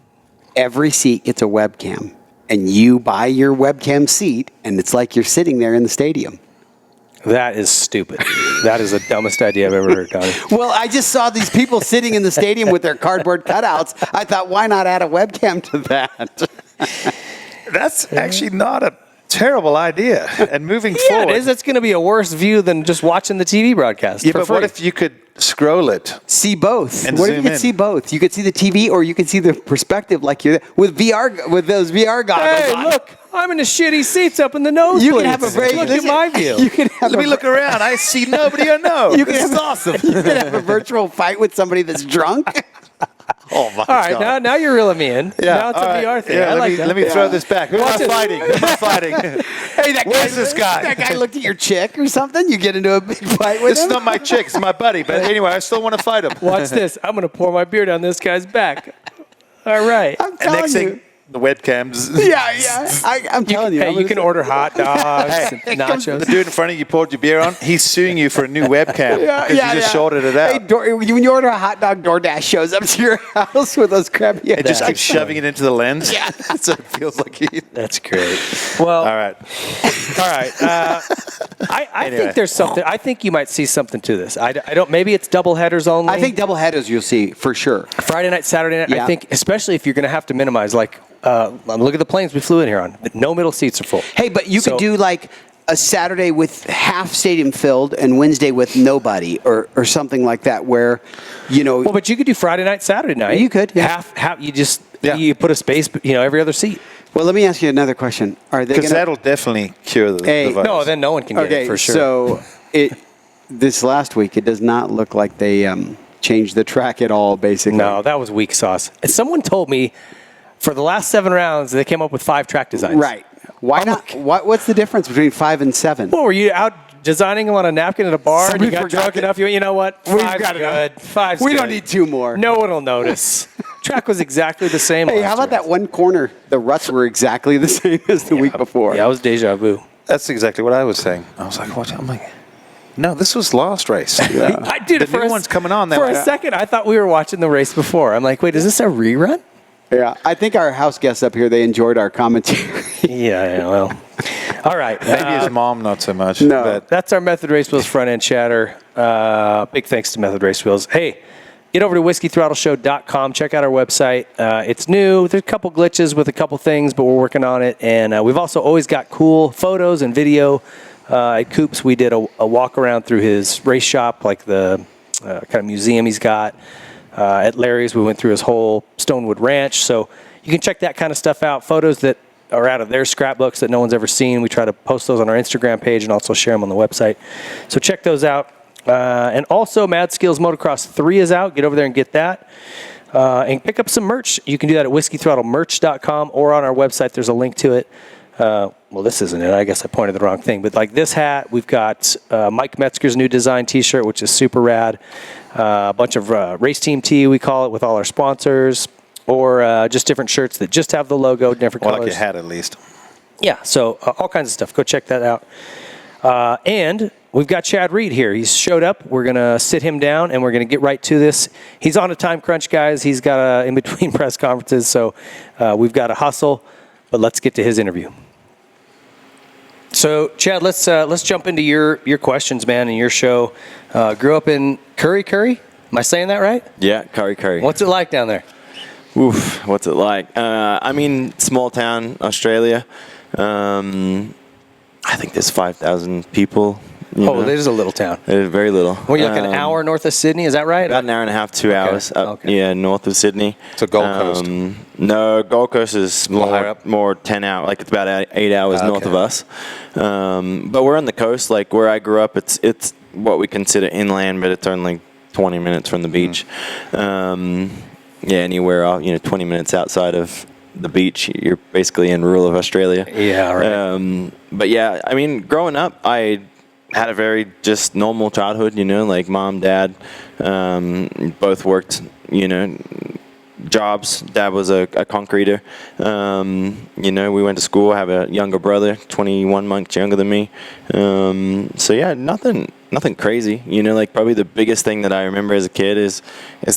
Speaker 5: Every seat gets a webcam, and you buy your webcam seat, and it's like you're sitting there in the stadium.
Speaker 3: That is stupid. That is the dumbest idea I've ever heard, Donnie.
Speaker 5: Well, I just saw these people sitting in the stadium with their cardboard cutouts. I thought, why not add a webcam to that?
Speaker 4: That's actually not a terrible idea. And moving forward...
Speaker 3: it is. It's going to be a worse view than just watching the TV broadcast.
Speaker 4: Yeah, but what if you could scroll it?
Speaker 5: See both.
Speaker 4: And
Speaker 5: what if you could
Speaker 4: in.
Speaker 5: see both? You could see the TV, or you could see the perspective like you're there with VR, with those VR goggles
Speaker 3: Hey,
Speaker 5: on.
Speaker 3: look, I'm in the shitty seats up in the nosebleeds.
Speaker 5: You can have a very...
Speaker 3: Look at my view.
Speaker 5: You can have
Speaker 4: Let me look around. I see nobody I know.
Speaker 5: You can
Speaker 4: This
Speaker 5: have
Speaker 4: is awesome.
Speaker 5: You can have a virtual fight with somebody that's drunk.
Speaker 4: Oh, my
Speaker 3: All right,
Speaker 4: God.
Speaker 3: now you're reeling me in.
Speaker 4: Yeah,
Speaker 3: Now it's a
Speaker 4: all right.
Speaker 3: VR thing.
Speaker 4: Yeah,
Speaker 3: I like that.
Speaker 4: let me throw this back. Who am I fighting? Who am I fighting?
Speaker 5: Hey, that
Speaker 4: Where's this guy?
Speaker 5: That guy looked at your chick or something. You get into a big fight with
Speaker 4: This is
Speaker 5: him.
Speaker 4: not my chick. It's my buddy. But anyway, I still want to fight him.
Speaker 3: Watch this. I'm going to pour my beer down this guy's back. All right.
Speaker 5: I'm
Speaker 4: And
Speaker 5: telling
Speaker 4: next
Speaker 5: you.
Speaker 4: thing, the webcams.
Speaker 5: Yeah. I'm telling you.
Speaker 3: Hey, you can order hot dogs
Speaker 4: Hey,
Speaker 3: and nachos.
Speaker 4: the dude in front of you poured your beer on. He's suing you for a new webcam because you just shorted it out.
Speaker 5: Hey, when you order a hot dog, DoorDash shows up to your house with those crappy.
Speaker 4: It just keeps shoving it into the lens.
Speaker 5: Yeah.
Speaker 4: So it feels like he...
Speaker 3: That's great. Well,
Speaker 4: All right.
Speaker 3: I
Speaker 4: Anyway.
Speaker 3: think there's something. I think you might see something to this. I don't. Maybe it's double headers only.
Speaker 5: I think double headers you'll see for sure.
Speaker 3: Friday night, Saturday night.
Speaker 5: Yeah.
Speaker 3: I think, especially if you're going to have to minimize, like, look at the planes we flew in here on. No middle seats are full.
Speaker 5: Hey, but you could do like a Saturday with half stadium filled and Wednesday with nobody, or something like that, where,
Speaker 3: Well, but you could do Friday night, Saturday night.
Speaker 5: You could, yeah.
Speaker 3: Half. You just you put a space, every other seat.
Speaker 5: Well, let me ask you another question. Are they
Speaker 4: Because
Speaker 5: gonna...
Speaker 4: that'll definitely cure the virus.
Speaker 3: No, then no one can get it for sure.
Speaker 5: So this last week, it does not look like they changed the track at all, basically.
Speaker 3: No, that was weak sauce. Someone told me for the last 7 rounds they came up with 5 track designs.
Speaker 5: Right. Why not? What's the difference between 5 and 7?
Speaker 3: Well, were you out designing them on a napkin at a bar and you got
Speaker 5: forgot
Speaker 3: drunk
Speaker 5: that-
Speaker 3: enough? You know what?
Speaker 5: We've
Speaker 3: Five's
Speaker 5: got
Speaker 3: good. Five's
Speaker 5: We
Speaker 3: good.
Speaker 5: don't need 2 more.
Speaker 3: No one will notice. Track was exactly the same.
Speaker 5: Hey,
Speaker 3: last
Speaker 5: how about
Speaker 3: year.
Speaker 5: that one corner? The ruts were exactly the same as the week before.
Speaker 3: Yeah, it was deja vu.
Speaker 4: That's exactly what I was saying. I was like, what? I'm like, no, this was last race.
Speaker 3: I did
Speaker 4: The new one's coming on.
Speaker 3: For a second, I thought we were watching the race before. I'm like, wait, is this a rerun?
Speaker 5: Yeah, I think our house guests up here, they enjoyed our commentary.
Speaker 3: Yeah, well. All right.
Speaker 4: Maybe his mom, not so much.
Speaker 5: No.
Speaker 4: But
Speaker 3: That's our Method Race Wheels front end chatter. Big thanks to Method Race Wheels. Hey, get over to whiskeythrottleshow.com. Check out our website. It's new. There's a couple glitches with a couple things, but we're working on it. And we've also always got cool photos and video. At Coops, we did a walk around through his race shop, like the kind of museum he's got. At Larry's, we went through his whole Stonewood Ranch. So you can check that kind of stuff out. Photos that are out of their scrapbooks that no one's ever seen. We try to post those on our Instagram page and also share them on the website. So check those out. And also, Mad Skills Motocross 3 is out. Get over there and get that. And pick up some merch. You can do that at whiskeythrottlemerch.com or on our website. There's a link to it. Well, this isn't it. I guess I pointed the wrong thing. But like this hat, we've got Mike Metzger's new design T-shirt, which is super rad. A bunch of race team tee, we call it, with all our sponsors. Or just different shirts that just have the logo, different
Speaker 4: well,
Speaker 3: colors.
Speaker 4: like a hat at least.
Speaker 3: Yeah, so all kinds of stuff. Go check that out. And we've got Chad Reed here. He's showed up. We're going to sit him down, and we're going to get right to this. He's on a time crunch, guys. He's got in-between press conferences, so we've got to hustle. But let's get to his interview. So, Chad, let's jump into your questions, man, and your show. Grew up in Curry. Am I saying that right?
Speaker 6: Yeah, Curry.
Speaker 3: What's it like down there?
Speaker 6: Oof, what's it like? I mean, small town, Australia. I think there's 5,000 people.
Speaker 3: There's a little town.
Speaker 6: There's very little.
Speaker 3: Well, you're like an hour north of Sydney, is that right?
Speaker 6: About an hour and a half, 2 hours up, north of Sydney.
Speaker 4: So Gold Coast.
Speaker 6: No, Gold Coast is more 10 hours, like it's about 8 hours north of us. But we're on the coast, like where I grew up, it's what we consider inland, but it's only 20 minutes from the beach. Anywhere, 20 minutes outside of the beach, you're basically in rural of Australia.
Speaker 3: Yeah, right.
Speaker 6: But yeah, I mean, growing up, I had a very just normal childhood, like mom, dad, both worked, jobs. Dad was a concreter. We went to school. I have a younger brother, 21 months younger than me. So yeah, nothing crazy. Like probably the biggest thing that I remember as a kid is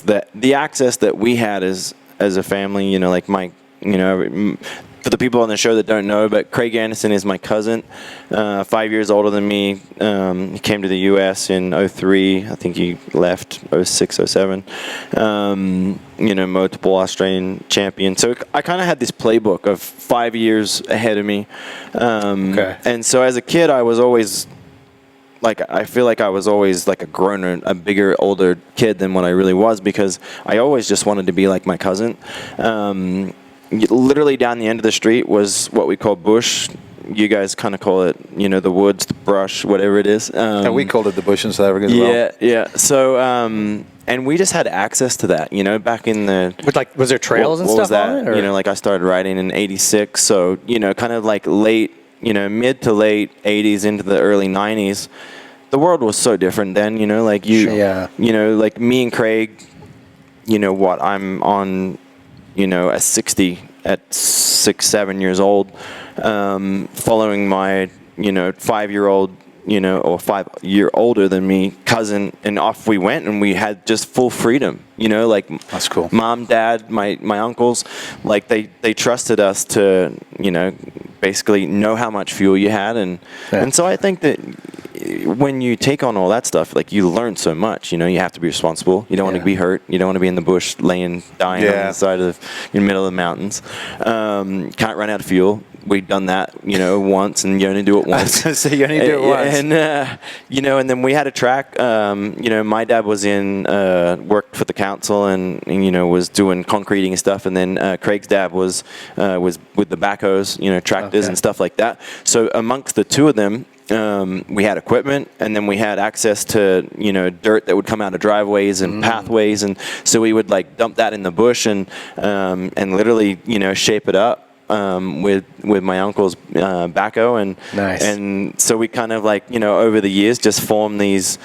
Speaker 6: that the access that we had as a family, like my, for the people on the show that don't know, but Craig Anderson is my cousin, 5 years older than me. He came to the U.S. in 2003. I think he left 2006, 2007. Multiple Australian champion. So I kind of had this playbook of 5 years ahead of me. And so as a kid, I was always I feel like I was always like a bigger, older kid than what I really was, because I always just wanted to be like my cousin. Literally down the end of the street was what we call bush. You guys kind of call it, the woods, the brush, whatever it is.
Speaker 4: And we called it the bush in South Africa as well.
Speaker 6: Yeah. So, and we just had access to that, back in the...
Speaker 3: Was there trails and stuff
Speaker 6: was that?
Speaker 3: on it?
Speaker 6: I started riding in 86, so, kind of like late, mid to late 80s into the early 90s. The world was so different then, like like me and Craig, I'm on... at 60, at 6, 7 years old, following my, 5-year-old, or 5 year older than me cousin, and off we went, and we had just full freedom,
Speaker 4: That's cool.
Speaker 6: Mom, dad, my uncles, like they trusted us to, basically know how much fuel you had, and so I think that when you take on all that stuff, like you learn so much. You have to be responsible. You don't want to be hurt. You don't want to be in the bush dying on the side of in the middle of the mountains. Can't run out of fuel. We'd done that, once, and you only do it once.
Speaker 4: So you only do it once.
Speaker 6: And and then we had a track. My dad was worked for the council and was doing concreting and stuff. And then Craig's dad was with the backhoes, tractors and stuff like that. So amongst the two of them, we had equipment, and then we had access to dirt that would come out of driveways and pathways, and so we would like dump that in the bush and literally shape it up with my uncle's backhoe, and so we kind of over the years just formed these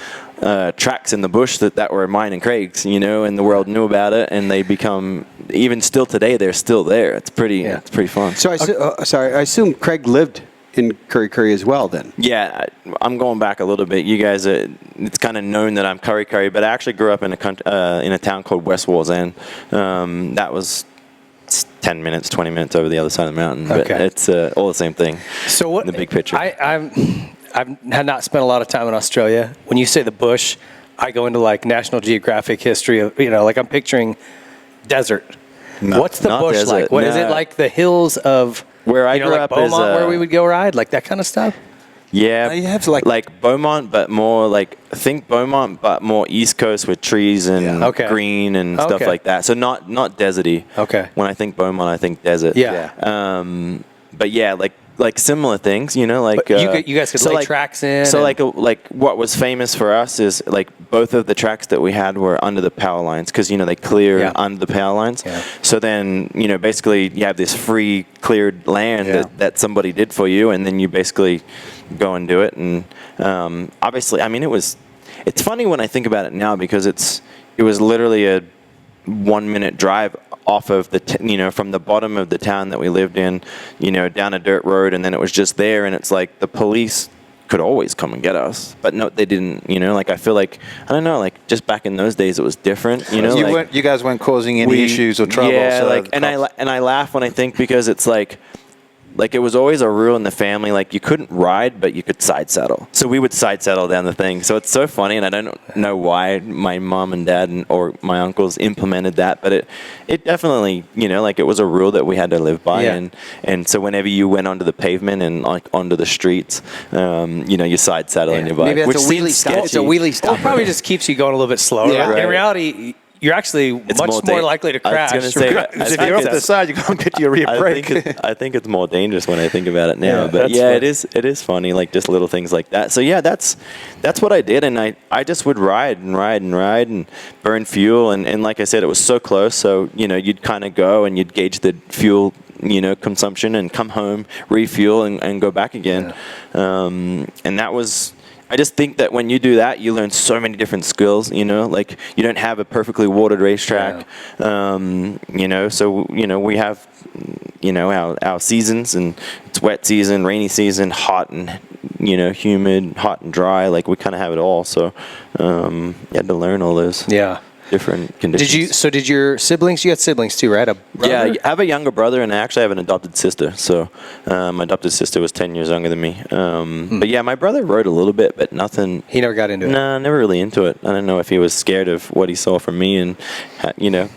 Speaker 6: tracks in the bush that were mine and Craig's, and the world knew about it, and they become, even still today, they're still there. It's pretty fun.
Speaker 5: So I assume Craig lived in Curry as well then.
Speaker 6: Yeah, I'm going back a little bit. You guys, it's kind of known that I'm Curry, but I actually grew up in a town called West Wallsend. That was 10 minutes, 20 minutes over the other side of the mountain. But it's all the same thing.
Speaker 3: So what?
Speaker 6: In the big picture.
Speaker 3: I've had not spent a lot of time in Australia. When you say the bush, I go into like National Geographic history of, I'm picturing desert. What's the bush desert, like? What is it like? The hills of
Speaker 6: where I grew
Speaker 3: like
Speaker 6: up
Speaker 3: Beaumont,
Speaker 6: is
Speaker 3: where we would go ride, like that kind of stuff.
Speaker 6: Yeah, you have like Beaumont, but more think Beaumont, but more East Coast with trees and green and stuff like that. So not deserty. Okay. When I think Beaumont, I think desert.
Speaker 3: Yeah.
Speaker 6: But yeah, like similar things, you
Speaker 3: guys could lay tracks in.
Speaker 6: So like what was famous for us is like both of the tracks that we had were under the power lines, because they clear under the power lines. Yeah. So then basically you have this free cleared land that somebody did for you, and then you basically go and do it. And obviously, I mean, it's funny when I think about it now, because it was literally a 1 minute drive off of from the bottom of the town that we lived in, down a dirt road, and then it was just there, and it's like the police could always come and get us, but no, they didn't. I feel like, I don't know, like just back in those days it was different.
Speaker 4: You guys weren't causing any issues or trouble.
Speaker 6: Yeah,
Speaker 4: so
Speaker 6: and I laugh when I think, because it's like Like, it was always a rule in the family, like, you couldn't ride, but you could side saddle. So we would side saddle down the thing. So it's so funny, and I don't know why my mom and dad or my uncles implemented that, but it definitely, you know, like, it was a rule that we had to live by.
Speaker 3: Yeah.
Speaker 6: And so whenever you went onto the pavement and, like, onto the streets, you know, you side saddle on your bike.
Speaker 5: Maybe that's
Speaker 6: which
Speaker 5: a wheelie
Speaker 6: seems
Speaker 5: stop.
Speaker 6: sketchy.
Speaker 5: It's a wheelie
Speaker 3: Well,
Speaker 5: stop.
Speaker 3: it probably just keeps you going a little bit slower.
Speaker 5: Yeah.
Speaker 3: Right? In
Speaker 6: Right.
Speaker 3: reality, you're actually much more likely to crash.
Speaker 6: I was gonna say,
Speaker 4: Because if you're off the side, you can't get your rear brake.
Speaker 6: I think it's more dangerous when I think about it now.
Speaker 3: Yeah,
Speaker 6: but
Speaker 3: that's
Speaker 6: yeah,
Speaker 3: fun.
Speaker 6: it is funny, like just little things like that. So yeah, that's what I did, and I just would ride and burn fuel, and like I said, it was so close. So you know, you'd kind of go and you'd gauge the fuel, you know, consumption, and come home, refuel, and go back again. And that was. I just think that when you do that, you learn so many different skills, you know, like you don't have a perfectly watered racetrack, you know, so, you know, we have, you know, our seasons, and it's wet season, rainy season, hot and, you know, humid, hot and dry, like we kind of have it all. So you had to learn all those different conditions.
Speaker 3: Did your siblings, you had siblings too, right? A brother?
Speaker 6: Yeah, I have a younger brother, and I actually have an adopted sister. So my adopted sister was 10 years younger than me. But yeah, my brother rode a little bit, but nothing.
Speaker 3: He never got into it?
Speaker 6: Nah, never really into it. I don't know if he was scared of what he saw from me, and you know,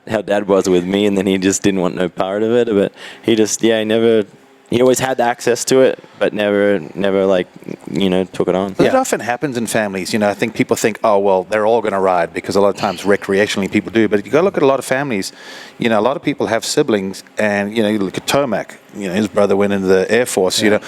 Speaker 6: how Dad was with me, and then he just didn't want no part of it. But he just, he never. He always had access to it, but never like, you know, took it on.
Speaker 4: It often happens in families. You know, I think people think, oh, well, they're all going to ride, because a lot of times recreationally people do. But you go look at a lot of families, you know, a lot of people have siblings, and, you know, you look at Tomac, you know, his brother went into the Air Force, you know.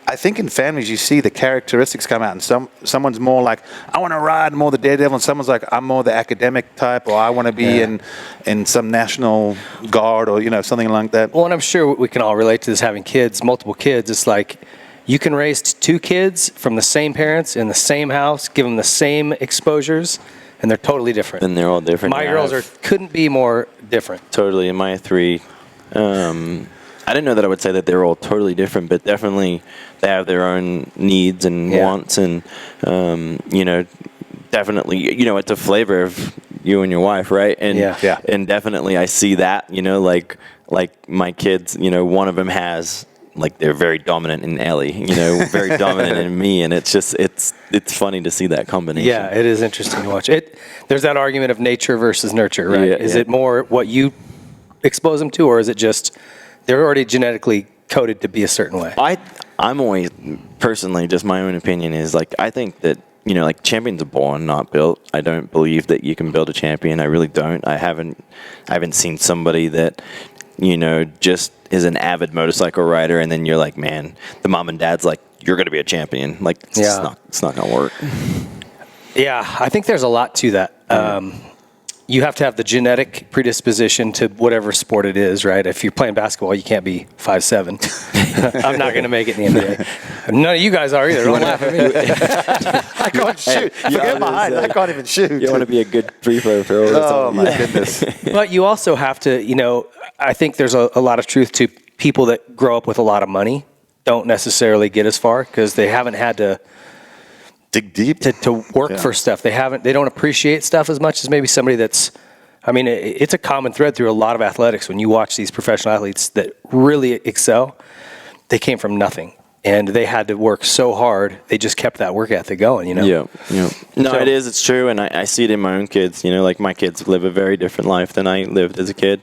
Speaker 4: I think in families you see the characteristics come out, and someone's more like, I want to ride more the daredevil, and someone's like, I'm more the academic type, or I want to be in some National Guard, or, you know, something like that.
Speaker 3: Well, and I'm sure we can all relate to this, having kids, multiple kids. It's like you can raise two kids from the same parents in the same house, give them the same exposures, and they're totally different.
Speaker 6: And they're all different.
Speaker 3: My girls couldn't be more different.
Speaker 6: Totally. And my three, I didn't know that I would say that they're all totally different, but definitely they have their own needs and wants, and you know, definitely, you know, it's a flavor of you and your wife, right? And and definitely I see that, you know, like my kids, you know, one of them has, like, they're very dominant in Ellie, you know, very dominant in me, and it's just it's funny to see that combination.
Speaker 3: Yeah, it is interesting to watch. There's that argument of nature versus nurture, right? Is it more what you expose them to, or is it just they're already genetically coded to be a certain way?
Speaker 6: I'm always, personally, just my own opinion is, like, I think that, you know, like, champions are born, not built. I don't believe that you can build a champion. I really don't. I haven't seen somebody that, you know, just is an avid motorcycle rider, and then you're like, man, the mom and dad's like, you're going to be a champion. Like, it's not going to work.
Speaker 3: Yeah, I think there's a lot to that. You have to have the genetic predisposition to whatever sport it is, right? If you're playing basketball, you can't be 5'7". I'm not going to make it in the NBA. None of you guys are either. Don't laugh at me.
Speaker 4: I can't shoot. Forget my height. I can't even shoot.
Speaker 6: You want to be a good free throw thrower.
Speaker 4: Oh, my goodness.
Speaker 3: But you also have to, you know, I think there's a lot of truth to people that grow up with a lot of money don't necessarily get as far because they haven't had to
Speaker 4: dig deep
Speaker 3: to work for stuff. They don't appreciate stuff as much as maybe somebody that's, I mean, it's a common thread through a lot of athletics. When you watch these professional athletes that really excel, they came from nothing. And they had to work so hard, they just kept that work ethic going, you know?
Speaker 6: Yeah. No, it's true, and I see it in my own kids. You know, like, my kids live a very different life than I lived as a kid.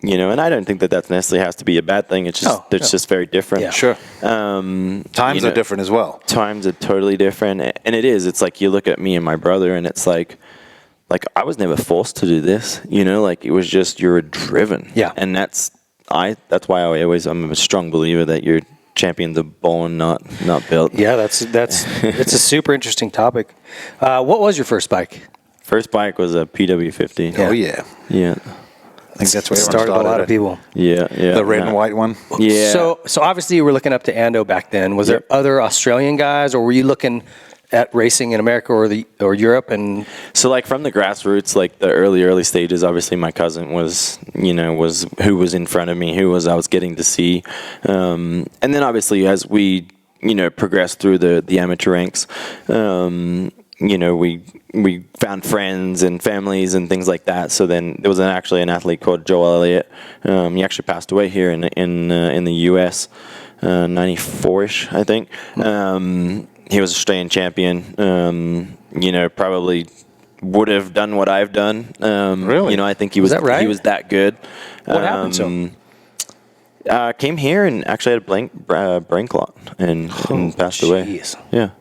Speaker 6: You know, and I don't think that necessarily has to be a bad thing. It's just just very different.
Speaker 3: Yeah.
Speaker 4: Sure. Times are different as well.
Speaker 6: Times are totally different, and it is. It's like you look at me and my brother, and it's like I was never forced to do this. You know, like, it was just you're driven.
Speaker 3: Yeah.
Speaker 6: And that's why I'm a strong believer that you're champions are born, not built.
Speaker 3: Yeah, that's it's a super interesting topic. What was your first bike?
Speaker 6: First bike was a PW50.
Speaker 4: Oh yeah.
Speaker 6: Yeah.
Speaker 4: I think that's where
Speaker 3: started a lot of people.
Speaker 6: Yeah.
Speaker 4: The red and white one.
Speaker 6: Yeah.
Speaker 3: So obviously you were looking up to Ando back then. Was there other Australian guys, or were you looking at racing in America or Europe? And
Speaker 6: so, like, from the grassroots, like the early stages, obviously my cousin was who was in front of me, I was getting to see, and then obviously as we progressed through the amateur ranks, we found friends and families and things like that. So then there was actually an athlete called Joel Elliott. He actually passed away here in the U.S. 94ish, I think. He was Australian champion. Probably would have done what I've done.
Speaker 4: Really?
Speaker 6: I think he was
Speaker 3: that right?
Speaker 6: He was that good.
Speaker 3: What happened to him?
Speaker 6: Came here and actually had a brain clot and passed away.
Speaker 3: Jeez.
Speaker 6: Yeah.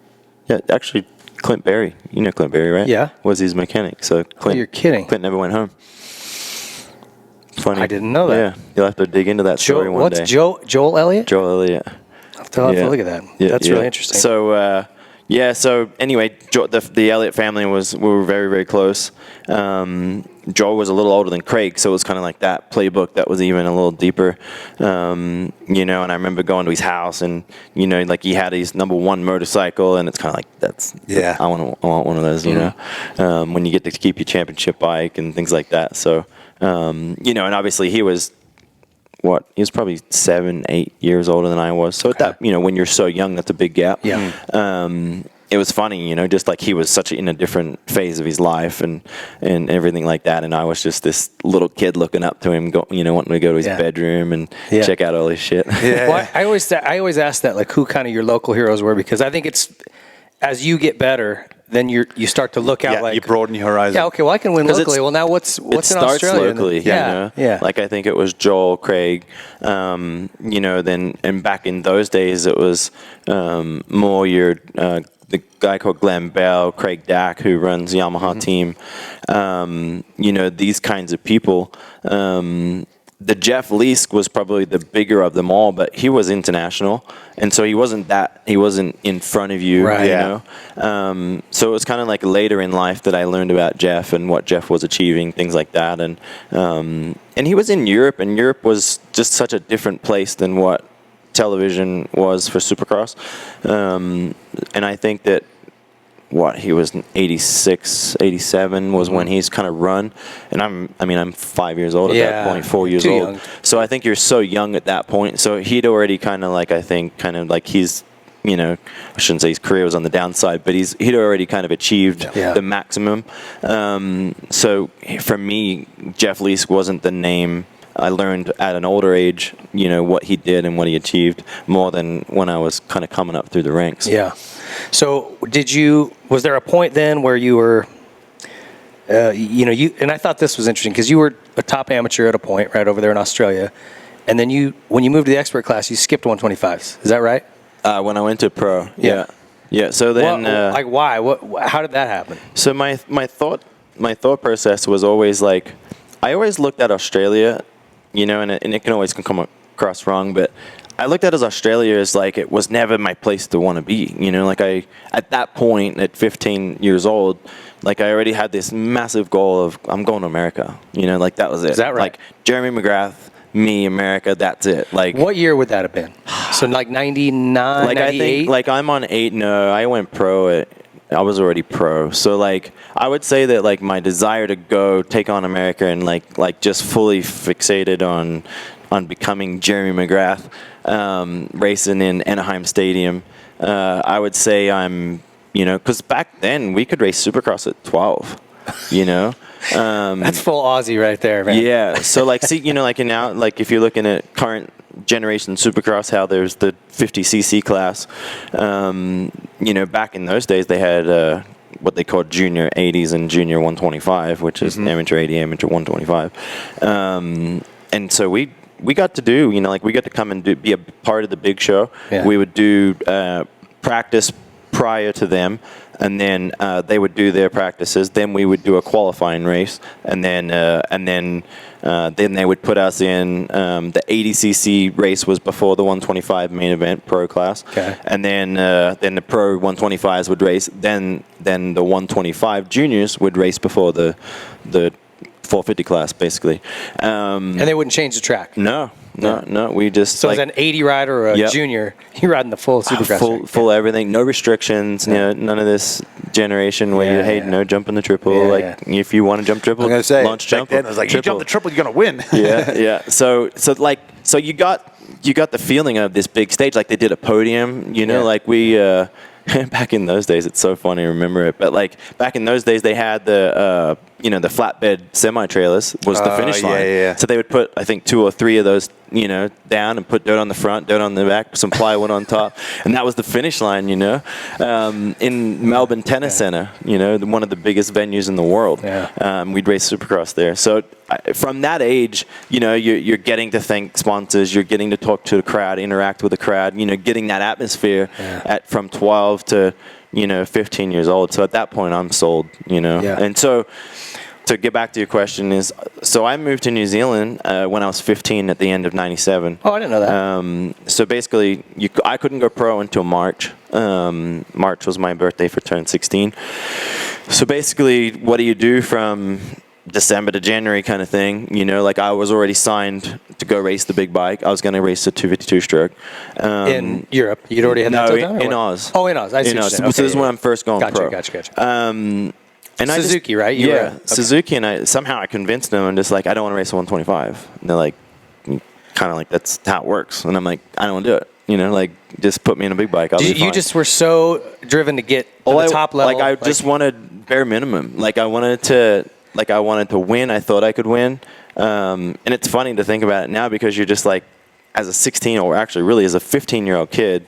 Speaker 6: Actually, Clint Berry. You know Clint Berry, right?
Speaker 3: Yeah.
Speaker 6: Was his mechanic. So Clint.
Speaker 3: You're kidding.
Speaker 6: Clint never went home. Funny.
Speaker 3: I didn't know that.
Speaker 6: Yeah. You'll have to dig into that story one day.
Speaker 3: What's Joel Elliott?
Speaker 6: Joel Elliott.
Speaker 3: I'll have to look at that.
Speaker 6: Yeah,
Speaker 3: That's really interesting.
Speaker 6: So, so anyway, the Elliott family we were very, very close. Joel was a little older than Craig, so it was kind of like that playbook that was even a little deeper. And I remember going to his house and, like he had his number one motorcycle, and it's kind of like, I want one of those, when you get to keep your championship bike and things like that. So, and obviously he was, he was probably 7-8 years older than I was. So at that, when you're so young, that's a big gap.
Speaker 3: Yeah.
Speaker 6: It was funny, just like he was in a different phase of his life and everything like that. And I was just this little kid looking up to him, wanting to go to his bedroom and check out all his shit.
Speaker 4: Yeah.
Speaker 3: Well, I always ask that, like, who kind of your local heroes were, because I think it's, as you get better, then you start to look out, like,
Speaker 4: you broaden your horizon.
Speaker 3: Yeah, okay, well, I can win locally. Well, now what's in Australia?
Speaker 6: It starts locally,
Speaker 3: yeah.
Speaker 6: Like, I think it was Joel, Craig, then, and back in those days, it was more the guy called Glenn Bell, Craig Dack, who runs Yamaha team, these kinds of people. The Jeff Leask was probably the bigger of them all, but he was international, and so he wasn't in front of you,
Speaker 3: right.
Speaker 6: So it was kind of like later in life that I learned about Jeff and what Jeff was achieving, things like that, and he was in Europe, and Europe was just such a different place than what television was for Supercross, and I think that he was 86, 87 was when he's kind of run, and I'm 5 years old at that point, 4 years
Speaker 3: too
Speaker 6: old.
Speaker 3: young.
Speaker 6: So I think you're so young at that point. So he'd already kind of like, I think, kind of like he's, I shouldn't say his career was on the downside, but he'd already kind of achieved the maximum. So for me, Jeff Leask wasn't the name. I learned at an older age, what he did and what he achieved more than when I was kind of coming up through the ranks.
Speaker 3: Yeah. So was there a point then where you were, and I thought this was interesting because you were a top amateur at a point right over there in Australia. And then when you moved to the expert class, you skipped 125s. Is that right?
Speaker 6: When I went to pro. Yeah. So then,
Speaker 3: why? How did that happen?
Speaker 6: So my thought process was always like, I always looked at Australia, and it can always come across wrong, but I looked at it as Australia as like it was never my place to want to be. Like at that point at 15 years old, like I already had this massive goal of I'm going to America. Like that was it.
Speaker 3: Is that right?
Speaker 6: Like Jeremy McGrath, me, America, that's it. Like
Speaker 3: what year would that have been? So like 99,
Speaker 6: like
Speaker 3: 98?
Speaker 6: I think like I'm on 8. No, I went pro I was already pro. So like I would say that like my desire to go take on America and like just fully fixated on becoming Jeremy McGrath, racing in Anaheim Stadium. I would say I'm, because back then we could race Supercross at 12, That's
Speaker 3: full Aussie right there, man.
Speaker 6: Yeah. So like, see, like now, like if you're looking at current generation Supercross, how there's the 50cc class, back in those days they had what they called junior 80s and junior 125, which is amateur 80, amateur 125. And so we got to do, we got to come and be a part of the big show. Yeah. We would do practice prior to them, and then they would do their practices. Then we would do a qualifying race, and then they would put us in. The 80cc race was before the 125 main event pro class, and then the pro 125s would race. Then the 125 juniors would race before the 450 class, basically.
Speaker 3: And they wouldn't change the track?
Speaker 6: No. We just...
Speaker 3: So as an 80 rider or a junior, you're riding the full Supercross.
Speaker 6: Full everything. No restrictions. None of this generation where you jump in the triple. If you want to jump triple,
Speaker 4: I'm gonna say,
Speaker 6: launch jump.
Speaker 4: Then it was like, you jump the triple, you're going to win.
Speaker 6: Yeah. So you got the feeling of this big stage, like they did a podium, like we back in those days, it's so funny to remember it. But like back in those days, they had the the flatbed semi trailers was the finish line.
Speaker 4: Yeah.
Speaker 6: So they would put, I think, 2 or 3 of those down and put dirt on the front, dirt on the back, some plywood on top, and that was the finish line. In Melbourne Tennis Centre, one of the biggest venues in the world.
Speaker 3: Yeah.
Speaker 6: We'd race Supercross there. So from that age, you're getting to thank sponsors, you're getting to talk to the crowd, interact with the crowd, getting that atmosphere from 12 to 15 years old. So at that point, I'm sold. And so to get back to your question so I moved to New Zealand when I was 15 at the end of '97.
Speaker 3: Oh, I didn't know that.
Speaker 6: So basically, I couldn't go pro until March. March was my birthday for turn 16. So basically, what do you do from December to January kind of thing? Like I was already signed to go race the big bike. I was going to race the 252 stroke.
Speaker 3: In Europe? You'd already had that done?
Speaker 6: In Oz.
Speaker 3: Oh, in Oz. I see what you're saying.
Speaker 6: So this is when I'm first going pro.
Speaker 3: Gotcha.
Speaker 6: And
Speaker 3: Suzuki, right?
Speaker 6: Suzuki, and I convinced them. I'm just like, I don't want to race a 125. And they're like, kind of like, that's how it works. And I'm like, I don't want to do it. Like, just put me in a big bike.
Speaker 3: You just were so driven to get to the top level.
Speaker 6: Like, I just wanted bare minimum. Like, I wanted to win. I thought I could win. And it's funny to think about it now because you're just like, as a 16, or actually really as a 15-year-old kid,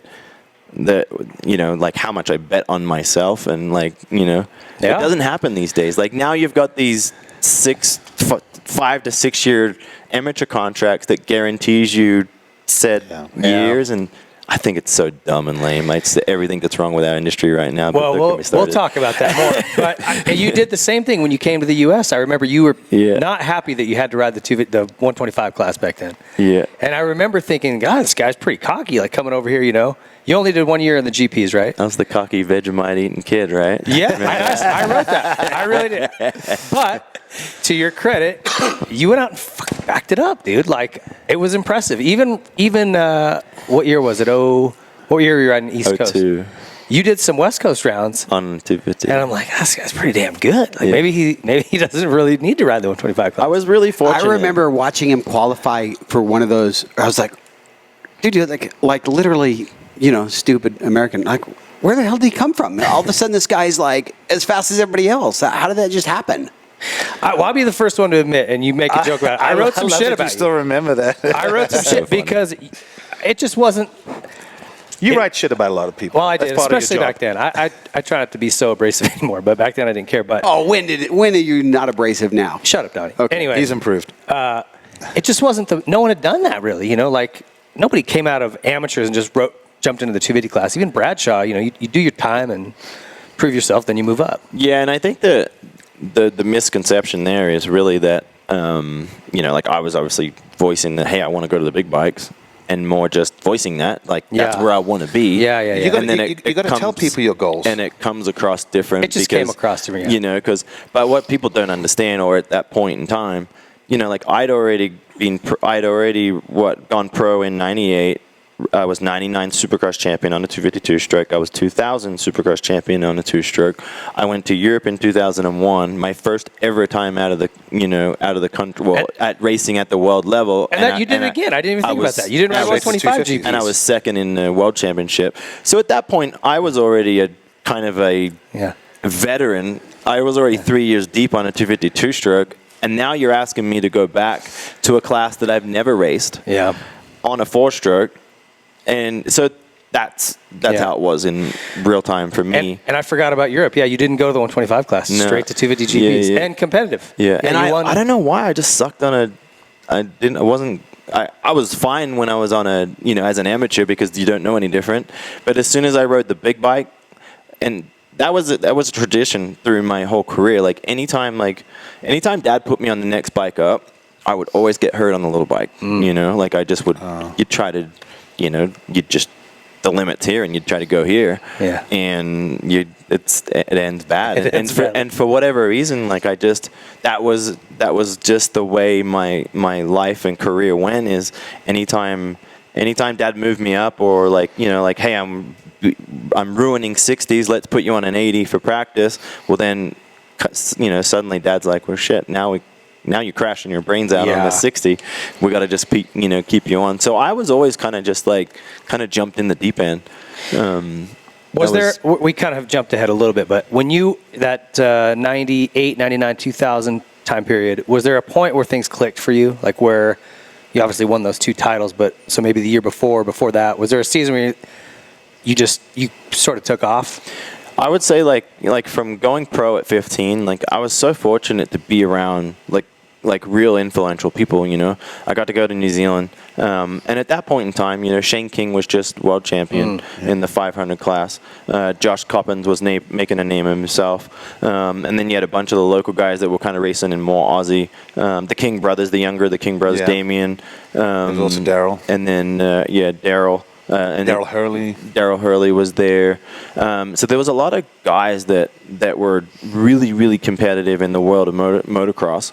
Speaker 6: that like how much I bet on myself, and like it doesn't happen these days. Like now you've got these 5 to 6 year amateur contracts that guarantees you said years, and I think it's so dumb and lame. It's everything that's wrong with our industry right now.
Speaker 3: Well, we'll talk about that more. But you did the same thing when you came to the U.S. I remember you were not happy that you had to ride the 125 class back then.
Speaker 6: Yeah.
Speaker 3: And I remember thinking, God, this guy's pretty cocky, like coming over here, You only did 1 year in the GPs, right?
Speaker 6: I was the cocky Vegemite eating kid, right?
Speaker 3: Yeah, I wrote that. I really did. But to your credit, you went out and fucking backed it up, dude. Like, it was impressive. Even what year was it? What year were you riding East Coast?
Speaker 6: 02.
Speaker 3: You did some West Coast rounds.
Speaker 6: On 250.
Speaker 3: And I'm like, this guy's pretty damn good. Like, maybe he doesn't really need to ride the 125 class.
Speaker 6: I was really fortunate.
Speaker 5: I remember watching him qualify for one of those. I was like, dude, like literally, stupid American. Like, where the hell did he come from? All of a sudden, this guy's like as fast as everybody else. How did that just happen?
Speaker 3: I'll be the first one to admit, and you make a joke about it. I wrote some shit about you.
Speaker 4: Still remember that?
Speaker 3: I wrote some shit because it just wasn't.
Speaker 4: You write shit about a lot of people.
Speaker 3: Well, I did, especially back then. I try not to be so abrasive anymore, but back then I didn't care. But
Speaker 5: when are you not abrasive now?
Speaker 3: Shut up, Donnie.
Speaker 5: Okay.
Speaker 3: Anyway,
Speaker 4: he's improved.
Speaker 3: It just wasn't no one had done that really. Like nobody came out of amateurs and just jumped into the 250 class. Even Bradshaw, you do your time and prove yourself, then you move up.
Speaker 6: Yeah, and I think the misconception there is really that like I was obviously voicing that, hey, I want to go to the big bikes, and more just voicing that, like that's where I want to be.
Speaker 3: Yeah.
Speaker 4: You got to tell people your goals,
Speaker 6: and it comes across different.
Speaker 3: It just came across different.
Speaker 6: But what people don't understand, or at that point in time, like I'd already gone pro in '98. I was 99 Supercross champion on a 252 stroke. I was 2000 Supercross champion on a 2-stroke. I went to Europe in 2001. My first ever time out of the country, at racing at the world level.
Speaker 3: And you did it again. I didn't even think about that. You didn't ride 125 GPs.
Speaker 6: And I was second in the world championship. So at that point, I was already a kind of a veteran. I was already 3 years deep on a 252 stroke. And now you're asking me to go back to a class that I've never raced on a 4-stroke. And so that's how it was in real time for me.
Speaker 3: And I forgot about Europe. Yeah, you didn't go to the 125 class. No. Straight to 250 GPs and competitive.
Speaker 6: Yeah, and I don't know why I just sucked on I was fine when I was on as an amateur because you don't know any different. But as soon as I rode the big bike, and that was a tradition through my whole career. Like anytime Dad put me on the next bike up, I would always get hurt on the little bike. Like I just would. You'd try to. You just the limits here, and you try to go here, and it ends bad. And for whatever reason, like that was just the way my life and career went. Is anytime Dad moved me up, or hey, I'm ruining 60s. Let's put you on an 80 for practice. Well, then suddenly Dad's like, well, shit, now you're crashing your brains out on the 60. We got to just keep you on. So I was always kind of jumped in the deep end.
Speaker 3: We kind of have jumped ahead a little bit, but when that 98, 99, 2000 time period, was there a point where things clicked for you? Like where you obviously won those 2 titles, but so maybe the year before that, was there a season where you sort of took off?
Speaker 6: I would say like from going pro at 15, like I was so fortunate to be around like real influential people, you know. I got to go to New Zealand. And at that point in time, you know, Shane King was just world champion in the 500 class. Josh Coppins was making a name of himself. And then you had a bunch of the local guys that were kind of racing in more Aussie. The King brothers, the King brothers, Damien.
Speaker 4: There's also Daryl.
Speaker 6: And then, Daryl. And
Speaker 4: Daryl Hurley.
Speaker 6: Daryl Hurley was there. So there was a lot of guys that were really, really competitive in the world of motocross.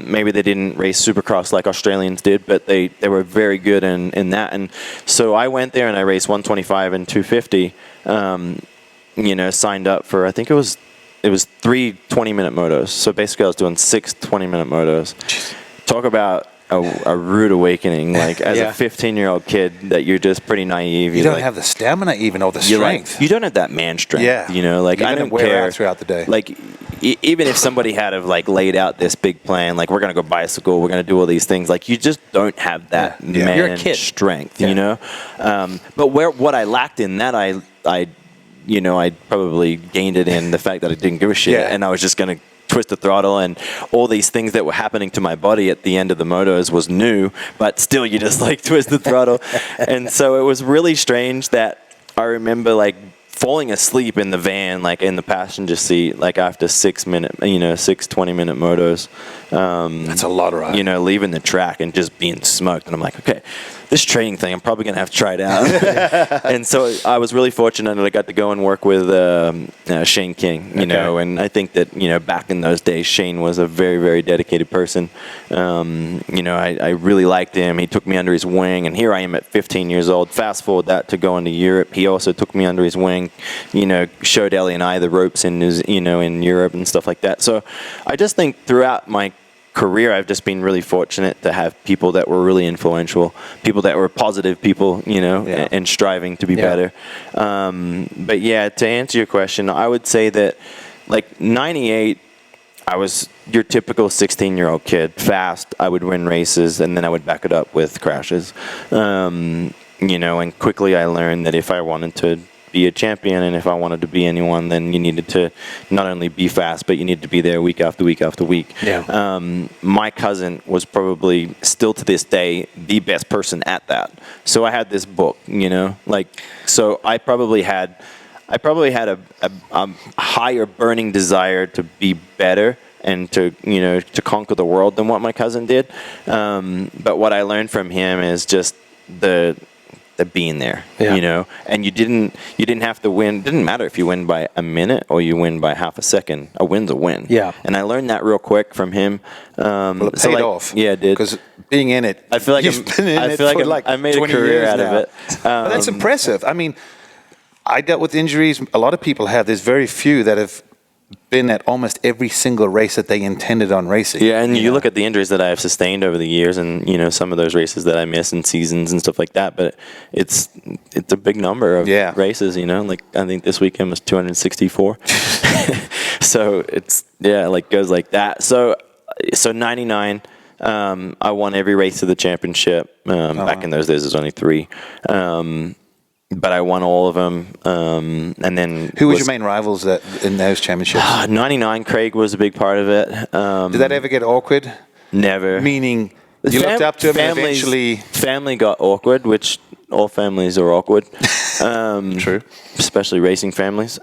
Speaker 6: Maybe they didn't race Supercross like Australians did, but they were very good in that. And so I went there and I raced 125 and 250. You know, signed up for, I think it was 3 20-minute motos. So basically I was doing 6 20-minute motos. Jeez. Talk about a rude awakening, like as a 15-year-old kid, that you're just pretty naive.
Speaker 4: You don't have the stamina even, or the strength.
Speaker 6: You don't have that man strength.
Speaker 4: Yeah.
Speaker 6: You know, like I don't care
Speaker 4: throughout the day.
Speaker 6: Like even if somebody had have like laid out this big plan, like we're gonna go bicycle, we're gonna do all these things, like you just don't have that man
Speaker 3: You're a kid.
Speaker 6: strength. You know, but what I lacked in that, I probably gained it in the fact that I didn't give a shit, and I was just gonna twist the throttle, and all these things that were happening to my body at the end of the motos was new, but still you just like twist the throttle. And so it was really strange that I remember like falling asleep in the van, like in the passenger seat, like after 6 20-minute motos.
Speaker 4: That's a lot, right?
Speaker 6: You know, leaving the track and just being smoked. And I'm like, okay, this training thing, I'm probably going to have to try it out. And so I was really fortunate that I got to go and work with Shane King, you know, and I think that, you know, back in those days, Shane was a very, very dedicated person. You know, I really liked him. He took me under his wing, and here I am at 15 years old. Fast forward that to going to Europe. He also took me under his wing, you know, showed Ellie and I the ropes in Europe and stuff like that. So I just think throughout my career, I've just been really fortunate to have people that were really influential, people that were positive people, you know, and striving to be better. But yeah, to answer your question, I would say that like 98, I was your typical 16-year-old kid, fast. I would win races, and then I would back it up with crashes. You know, and quickly I learned that if I wanted to be a champion, and if I wanted to be anyone, then you needed to not only be fast, but you needed to be there week after week after week. My cousin was probably still to this day the best person at that. So I had this book, you know, like, so I probably had a higher burning desire to be better and to, you know, to conquer the world than what my cousin did. But what I learned from him is just the being there, you know, and you didn't have to win. It didn't matter if you win by a minute or you win by half a second. A win's a win. Yeah. And I learned that real quick from him.
Speaker 4: Well, it paid off.
Speaker 6: Yeah, it did.
Speaker 4: Because being in it,
Speaker 6: I feel like I made a career out of it.
Speaker 4: Well, that's impressive. I mean, I dealt with injuries. A lot of people have. There's very few that have been at almost every single race that they intended on racing.
Speaker 6: Yeah, and you look at the injuries that I have sustained over the years, and you know, some of those races that I miss in seasons and stuff like that. But it's a big number of races. You know, like I think this weekend was 264. So it's like goes like that. So 99. I won every race of the championship. Back in those days, there's only 3. But I won all of them, and then
Speaker 4: who was your main rivals in those championships?
Speaker 6: 99, Craig was a big part of it.
Speaker 4: Did that ever get awkward?
Speaker 6: Never.
Speaker 4: Meaning you looked up to him and eventually
Speaker 6: family got awkward, which all families are awkward.
Speaker 4: True,
Speaker 6: especially racing families.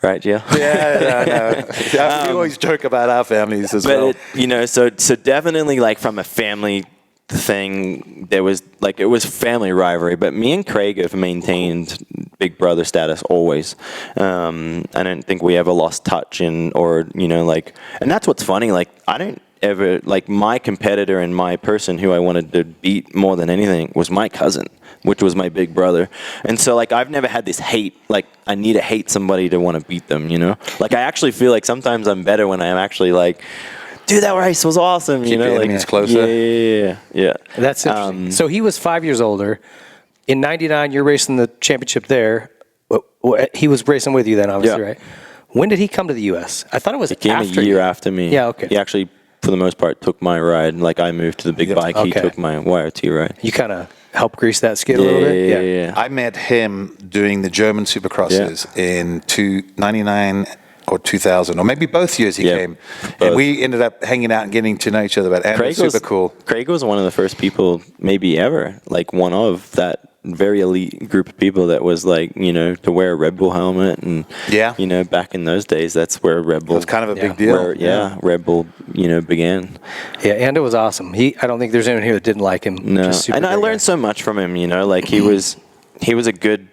Speaker 6: Right, Jill?
Speaker 4: Yeah, I know. We always joke about our families as well.
Speaker 6: But, you know, so definitely like from a family thing, there was like, it was family rivalry, but me and Craig have maintained big brother status always. I don't think we ever lost touch or, you know, like, and that's what's funny. Like, I don't ever, like, my competitor and my person who I wanted to beat more than anything was my cousin, which was my big brother. And so, like, I've never had this hate, like, I need to hate somebody to want to beat them, you know? Like, I actually feel like sometimes I'm better when I'm actually like, dude, that race was awesome.
Speaker 4: Keep
Speaker 6: you know,
Speaker 4: your enemies closer.
Speaker 6: Yeah.
Speaker 3: That's interesting. So he was 5 years older. in '99, you're racing the championship there. He was racing with you then, obviously, right? When did he come to the U.S.? I thought it was
Speaker 6: came
Speaker 3: after
Speaker 6: a year
Speaker 3: you.
Speaker 6: after me.
Speaker 3: Yeah, okay.
Speaker 6: He actually, for the most part, took my ride. Like, I moved to the big bike. He took my YOT ride.
Speaker 3: You kind of helped grease that skid a little bit?
Speaker 6: Yeah.
Speaker 4: I met him doing the German Supercrosses in 99 or 2000, or maybe both years he came.
Speaker 6: Both.
Speaker 4: And we ended up hanging out and getting to know each other. But Craig was super cool.
Speaker 6: Craig was one of the first people, maybe ever, like one of that very elite group of people that was like, you know, to wear a Red Bull helmet. And, you know, back in those days, that's where Red Bull...
Speaker 4: It was kind of a big deal.
Speaker 6: Red Bull, you know, began.
Speaker 3: Yeah, and it was awesome. I don't think there's anyone here that didn't like him.
Speaker 6: No, and I learned so much from him, you know, like he was a good...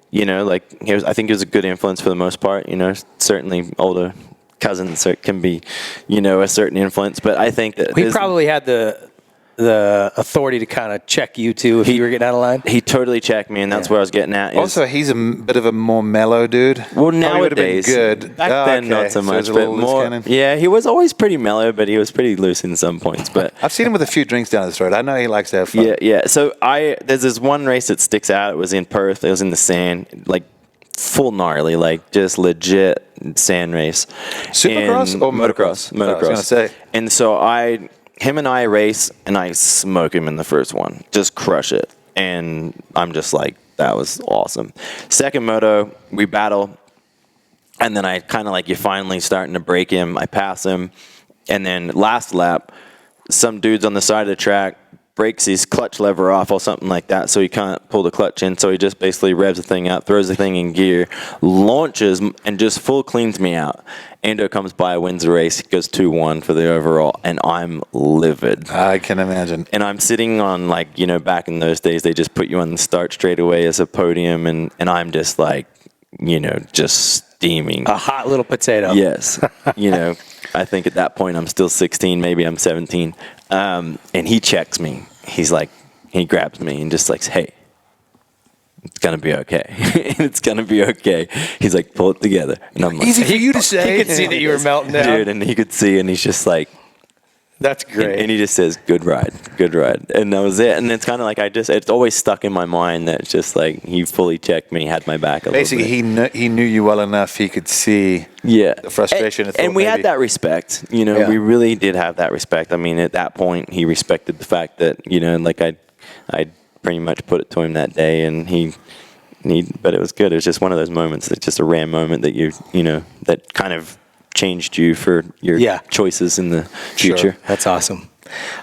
Speaker 6: You know, like I think he was a good influence for the most part. You know, certainly older cousins can be, you know, a certain influence. But I think that
Speaker 3: he probably had the authority to kind of check you too if you were getting out of line.
Speaker 6: He totally checked me, and that's where I was getting at.
Speaker 4: Also, he's a bit of a more mellow dude.
Speaker 6: Well, nowadays,
Speaker 4: good.
Speaker 6: Back then, not so much, but more. Yeah, he was always pretty mellow, but he was pretty loose in some points. But
Speaker 4: I've seen him with a few drinks down the road. I know he likes to have fun.
Speaker 6: Yeah. So there's this one race that sticks out. It was in Perth. It was in the sand, like full gnarly, like just legit sand race.
Speaker 4: Supercross or
Speaker 6: motocross? Motocross.
Speaker 4: I was gonna say.
Speaker 6: And so him and I race, and I smoke him in the first one, just crush it. And I'm just like, that was awesome. Second moto, we battle, and then I kind of like, you're finally starting to break him. I pass him, and then last lap, some dude's on the side of the track, breaks his clutch lever off or something like that, so he can't pull the clutch in, so he just basically revs the thing out, throws the thing in gear, launches, and just full cleans me out. Ando comes by, wins the race, goes 2-1 for the overall, and I'm livid.
Speaker 4: I can imagine.
Speaker 6: And I'm sitting on, like, you know, back in those days, they just put you on the start straight away as a podium, and I'm just like, you know, just steaming.
Speaker 3: A hot little potato.
Speaker 6: Yes. You know, I think at that point I'm still 16, maybe I'm 17. And he checks me. He's like, he grabs me and just like, hey, it's going to be okay. It's going to be okay. He's like, pull it together. And I'm like,
Speaker 4: easy for you to say.
Speaker 3: He could see that you were melting down.
Speaker 6: Dude, and he could see, and he's just like,
Speaker 3: that's great.
Speaker 6: And he just says, good ride. And that was it. And it's kind of like, it's always stuck in my mind that it's just like, he fully checked me, had my back a
Speaker 4: Basically,
Speaker 6: little bit.
Speaker 4: he knew you well enough, he could see the frustration.
Speaker 6: And we had that respect. You know, we really did have that respect. I mean, at that point, he respected the fact that, you know, like I pretty much put it to him that day, and but it was good. It was just one of those moments, that's just a rare moment that you know, that kind of changed you for your choices in the future.
Speaker 3: Sure. That's awesome.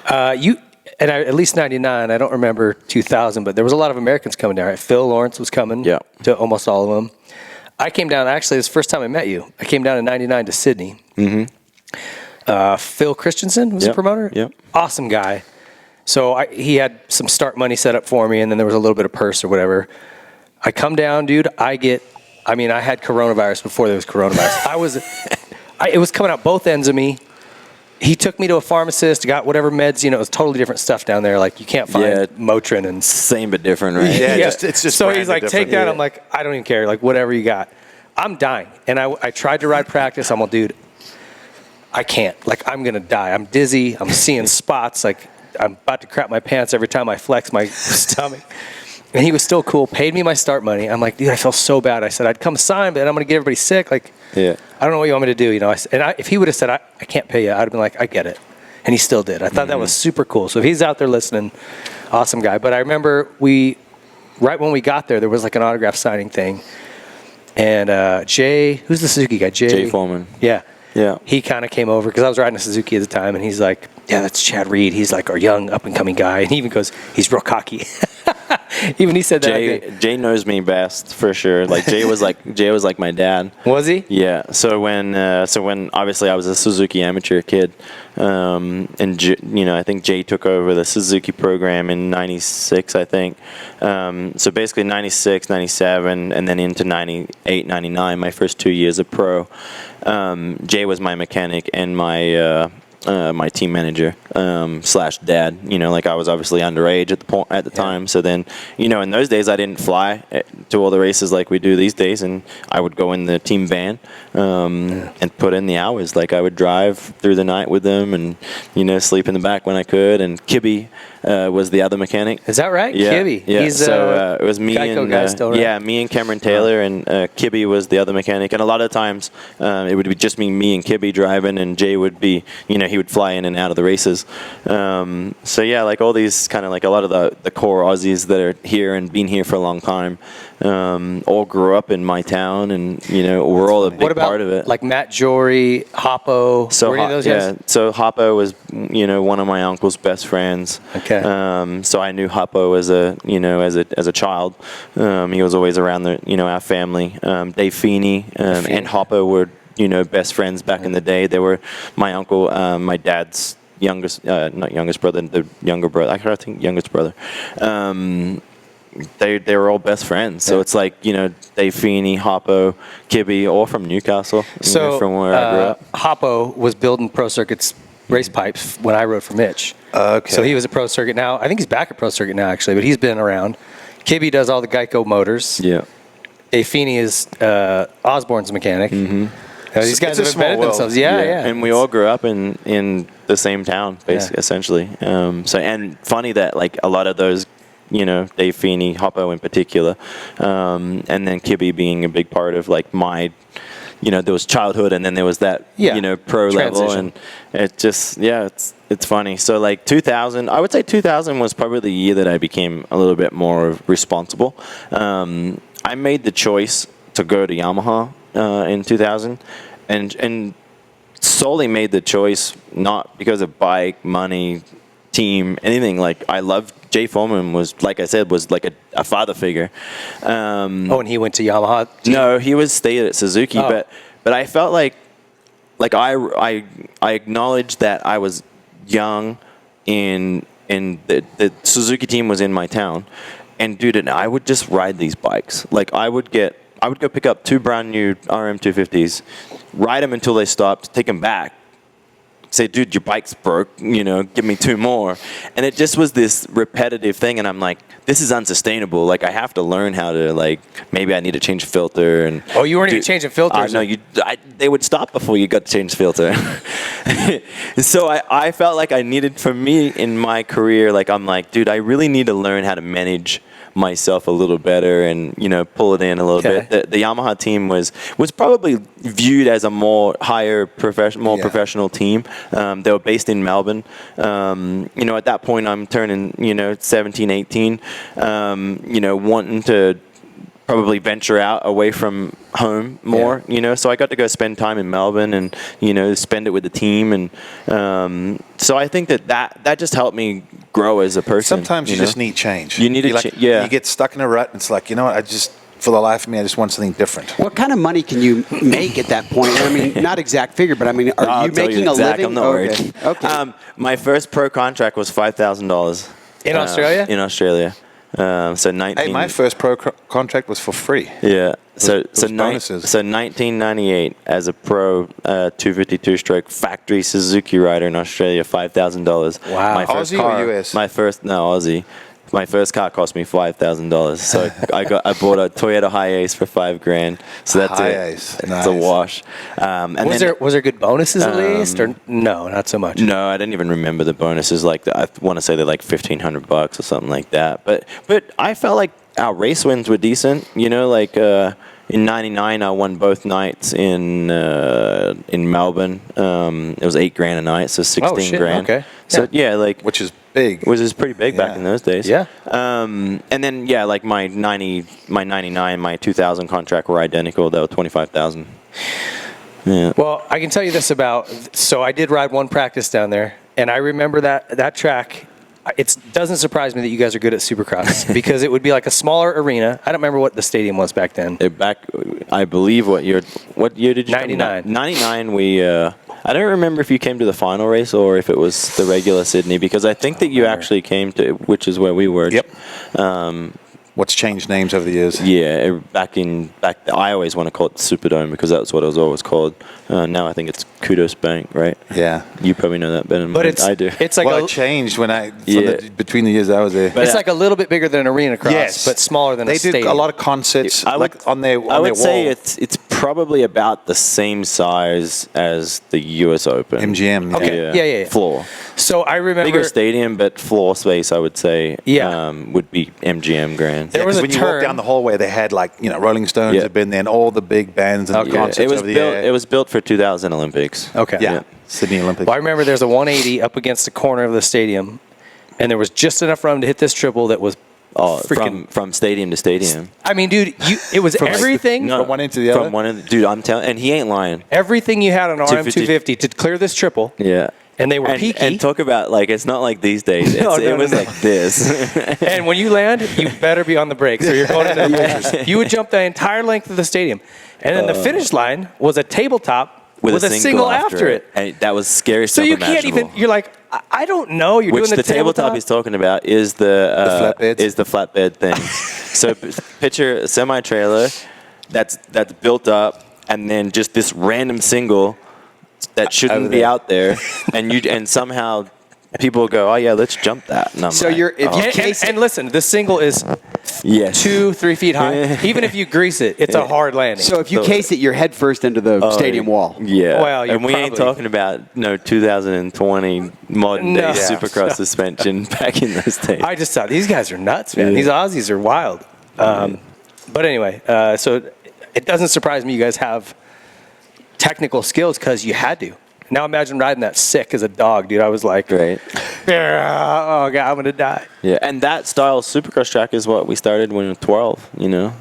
Speaker 3: At least 99, I don't remember 2000, but there was a lot of Americans coming down, right? Phil Lawrence was coming to almost all of them. I came down, actually, it's the first time I met you. I came down in 99 to Sydney. Mm-hmm. Phil Christensen was the promoter. Yep. Awesome guy. So he had some start money set up for me, and then there was a little bit of purse or whatever. I come down, dude, I had coronavirus before there was coronavirus. It was coming out both ends of me. He took me to a pharmacist, got whatever meds, you know, it was totally different stuff down there. Like, you can't find Motrin and...
Speaker 6: Same but different, right?
Speaker 4: It's just
Speaker 3: so he's like, take that. I'm like, I don't even care. Like, whatever you got. I'm dying. And I tried to ride practice. I'm like, dude, I can't. Like, I'm going to die. I'm dizzy. I'm seeing spots. Like, I'm about to crap my pants every time I flex my stomach. And he was still cool, paid me my start money. I'm like, dude, I feel so bad. I said, I'd come sign, but then I'm going to get everybody sick. Like, I don't know what you want me to do. You know, if he would have said, I can't pay you, I'd have been like, I get it. And he still did. I thought that was super cool. So if he's out there listening, awesome guy. But I remember right when we got there was like an autograph signing thing. And Jay, who's the Suzuki guy?
Speaker 6: Jay Foreman.
Speaker 3: Yeah.
Speaker 6: Yeah.
Speaker 3: He kind of came over because I was riding a Suzuki at the time, and he's like, yeah, that's Chad Reed. He's like our young up-and-coming guy. And he even goes, he's real cocky. Even he said that.
Speaker 6: Jay knows me best for sure. Like Jay was like my dad.
Speaker 3: Was he?
Speaker 6: Yeah. So when obviously I was a Suzuki amateur kid, and you know, I think Jay took over the Suzuki program in '96, I think. So basically '96, '97, and then into '98, '99, my first 2 years of pro. Jay was my mechanic and my my team manager slash dad. You know, like I was obviously underage at the time. So then, you know, in those days I didn't fly to all the races like we do these days, and I would go in the team van and put in the hours. Like I would drive through the night with them, and you know, sleep in the back when I could. And Kibby was the other mechanic.
Speaker 3: Is that right?
Speaker 6: Yeah,
Speaker 3: Kibby.
Speaker 6: yeah.
Speaker 3: He's
Speaker 6: So it was me
Speaker 3: Geico
Speaker 6: and
Speaker 3: guy still, right?
Speaker 6: yeah, me and Cameron Taylor, and Kibby was the other mechanic. And a lot of times it would be just me and Kibby driving, and Jay would be, you know, he would fly in and out of the races. So yeah, like all these kind of like a lot of the core Aussies that are here and been here for a long time, all grew up in my town, and you know, we're all a big part of it.
Speaker 3: Like Matt Jory, Hoppo?
Speaker 6: So
Speaker 3: were any of those guys?
Speaker 6: yeah, so Hoppo was, you know, one of my uncle's best friends.
Speaker 3: Okay.
Speaker 6: So I knew Hoppo as a child. He was always around our family. Dave Feeney and Hoppo were, you know, best friends back in the day. They were my uncle, my dad's not youngest brother, the younger brother. I think youngest brother. They were all best friends. So it's like, you know, Dave Feeney, Hoppo, Kibby, all from Newcastle.
Speaker 3: So
Speaker 6: from where I grew up.
Speaker 3: Hoppo was building pro circuits race pipes when I rode for Mitch.
Speaker 4: Okay.
Speaker 3: So he was a pro circuit now. I think he's back at pro circuit now, actually, but he's been around. Kibby does all the Geico motors.
Speaker 6: Yeah.
Speaker 3: Dave Feeney is Osborne's mechanic. Mm-hmm. These guys have embedded themselves. Yeah.
Speaker 6: And we all grew up in the same town, basically, essentially. So, and funny that like a lot of those, you know, Dave Feeney, Hoppo in particular, and then Kibby being a big part of like my, you know, there was childhood, and then there was that, you know, pro level, and it just, it's funny. So like 2000, I would say 2000 was probably the year that I became a little bit more responsible. I made the choice to go to Yamaha in 2000, and solely made the choice not because of bike, money, team, anything. Like I loved Jay Foreman, was, like I said, was like a father figure.
Speaker 3: And he went to Yamaha?
Speaker 6: No, he was stayed at Suzuki, but I felt like I acknowledged that I was young, and the Suzuki team was in my town, and dude, and I would just ride these bikes. Like I would go pick up 2 brand new RM250s, ride them until they stopped, take them back, say, dude, your bike's broke, you know, give me 2 more. And it just was this repetitive thing, and I'm like, this is unsustainable. Like I have to learn how to, like, maybe I need to change a filter. And
Speaker 3: you weren't even changing filters?
Speaker 6: No, they would stop before you got to change the filter. So I felt like I needed, for me in my career, like I'm like, dude, I really need to learn how to manage myself a little better, and you know, pull it in a little bit. The Yamaha team was probably viewed as a more professional team. They were based in Melbourne. You know, at that point I'm turning, you know, 17, 18, you know, wanting to probably venture out away from home more, you know, so I got to go spend time in Melbourne, and you know, spend it with the team, and so I think that just helped me grow as a person.
Speaker 4: Sometimes you just need change.
Speaker 6: You need to
Speaker 4: you get stuck in a rut, and it's like, you know what, for the life of me, I just want something different.
Speaker 5: What kind of money can you make at that point? I mean, not exact figure, but I mean, are you making a living?
Speaker 6: I'm not worried.
Speaker 5: Okay.
Speaker 6: My first pro contract was $5,000
Speaker 3: in Australia.
Speaker 6: In Australia. So 19.
Speaker 4: Hey, my first pro contract was for free.
Speaker 6: Yeah. So
Speaker 4: bonuses.
Speaker 6: So 1998 as a pro 252 stroke factory Suzuki rider in Australia, $5,000.
Speaker 3: Wow.
Speaker 6: My first
Speaker 4: Aussie
Speaker 6: car,
Speaker 4: or US?
Speaker 6: Aussie. My first car cost me $5,000. So I bought a Toyota Hi-Ace for $5,000. So that's
Speaker 4: Hi-Ace.
Speaker 6: It's
Speaker 4: Nice.
Speaker 6: a wash. And
Speaker 3: Was there good bonuses at least, or no, not so much?
Speaker 6: No, I didn't even remember the bonuses. Like I want to say they're like $1,500 or something like that. But I felt like our race wins were decent. You know, like in '99, I won both nights in Melbourne. It was $8,000 a night, so $16,000.
Speaker 3: Okay.
Speaker 6: So yeah, like
Speaker 4: Which is big.
Speaker 6: which is pretty big back in those days.
Speaker 3: Yeah.
Speaker 6: And then like my 99, my 2000 contract were identical. That was $25,000. Yeah.
Speaker 3: Well, I can tell you this so I did ride one practice down there, and I remember that track. It doesn't surprise me that you guys are good at Supercross because it would be like a smaller arena. I don't remember what the stadium was back then.
Speaker 6: I believe what year did you
Speaker 3: 99.
Speaker 6: 99 we I don't remember if you came to the final race or if it was the regular Sydney, because I think that you actually came to, which is where we were.
Speaker 4: Yep. what's changed names over the years.
Speaker 6: Yeah, I always want to call it Superdome because that's what it was always called. Now I think it's Kudos Bank, right?
Speaker 4: Yeah.
Speaker 6: You probably know that better than I do.
Speaker 3: It's like
Speaker 4: it changed between the years I was there.
Speaker 3: But it's like a little bit bigger than an arena cross, but smaller than a stadium.
Speaker 4: They do a lot of concerts on their wall.
Speaker 6: I would say it's probably about the same size as the US Open.
Speaker 4: MGM.
Speaker 3: Okay. Yeah.
Speaker 6: Floor.
Speaker 3: So I remember
Speaker 6: bigger stadium, but floor space, I would say, would be MGM Grand.
Speaker 3: There was
Speaker 4: when you walk down the hallway, they had Rolling Stones had been there, and all the big bands and concerts over the air.
Speaker 6: It was built for 2000 Olympics.
Speaker 3: Okay.
Speaker 4: Yeah. Sydney Olympics.
Speaker 3: Well, I remember there's a 180 up against the corner of the stadium, and there was just enough room to hit this triple that was freaking
Speaker 6: from stadium to stadium.
Speaker 3: I mean, dude, it was everything
Speaker 4: from one end to the other.
Speaker 6: From one end, dude, I'm telling, and he ain't lying.
Speaker 3: Everything you had on RM250 to clear this triple.
Speaker 6: Yeah.
Speaker 3: And they were peaky.
Speaker 6: And talk about, it's not like these days. It was like this.
Speaker 3: And when you land, you better be on the brakes or you're going into the pictures. You would jump the entire length of the stadium. And then the finish line was a tabletop with a single after it.
Speaker 6: And that was scary
Speaker 3: so
Speaker 6: stuff
Speaker 3: you can't even, you're like, I don't know. You're doing the
Speaker 6: tabletop he's talking about is the flatbed thing. So picture a semi-trailer that's built up and then just this random single that shouldn't be out there, and somehow people go, oh yeah, let's jump that. And
Speaker 3: so and listen, this single is 2-3 feet high. Even if you grease it, it's a hard landing.
Speaker 5: So if you case it, you're head first into the stadium wall.
Speaker 6: Yeah.
Speaker 3: Well,
Speaker 6: and we ain't talking about 2020 modern day Supercross suspension back in those days.
Speaker 3: I just thought these guys are nuts, man. These Aussies are wild. But anyway, so it doesn't surprise me you guys have technical skills because you had to. Now imagine riding that sick as a dog, dude. I was like,
Speaker 6: right.
Speaker 3: Oh, God, I'm going to die.
Speaker 6: Yeah, and that style of Supercross track is what we started when we were 12,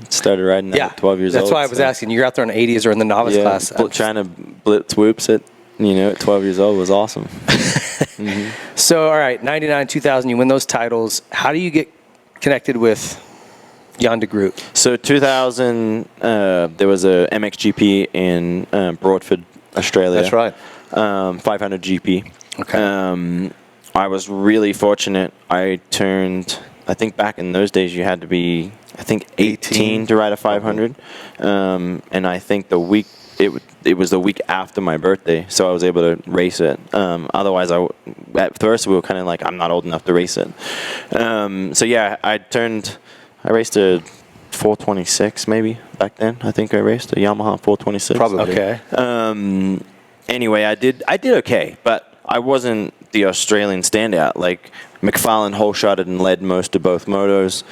Speaker 6: Started riding that at 12 years old.
Speaker 3: That's why I was asking. You're out there in the 80s or in the novice class.
Speaker 6: Trying to blitz whoops at 12 years old was awesome. Mm-hmm.
Speaker 3: So, all right, 99, 2000, you win those titles. How do you get connected with Jan de Groot?
Speaker 6: So 2000, there was a MXGP in Broadford, Australia.
Speaker 4: That's right.
Speaker 6: 500 GP.
Speaker 3: Okay.
Speaker 6: I was really fortunate. I think back in those days you had to be, 18 to ride a 500. And I think it was the week after my birthday, so I was able to race it. Otherwise, at first we were kind of like, I'm not old enough to race it. So yeah, I raced a 426 maybe back then. I think I raced a Yamaha 426.
Speaker 3: Probably. Okay.
Speaker 6: Anyway, I did okay, but I wasn't the Australian standout. Like McFarlane whole-shotted and led most of both motos.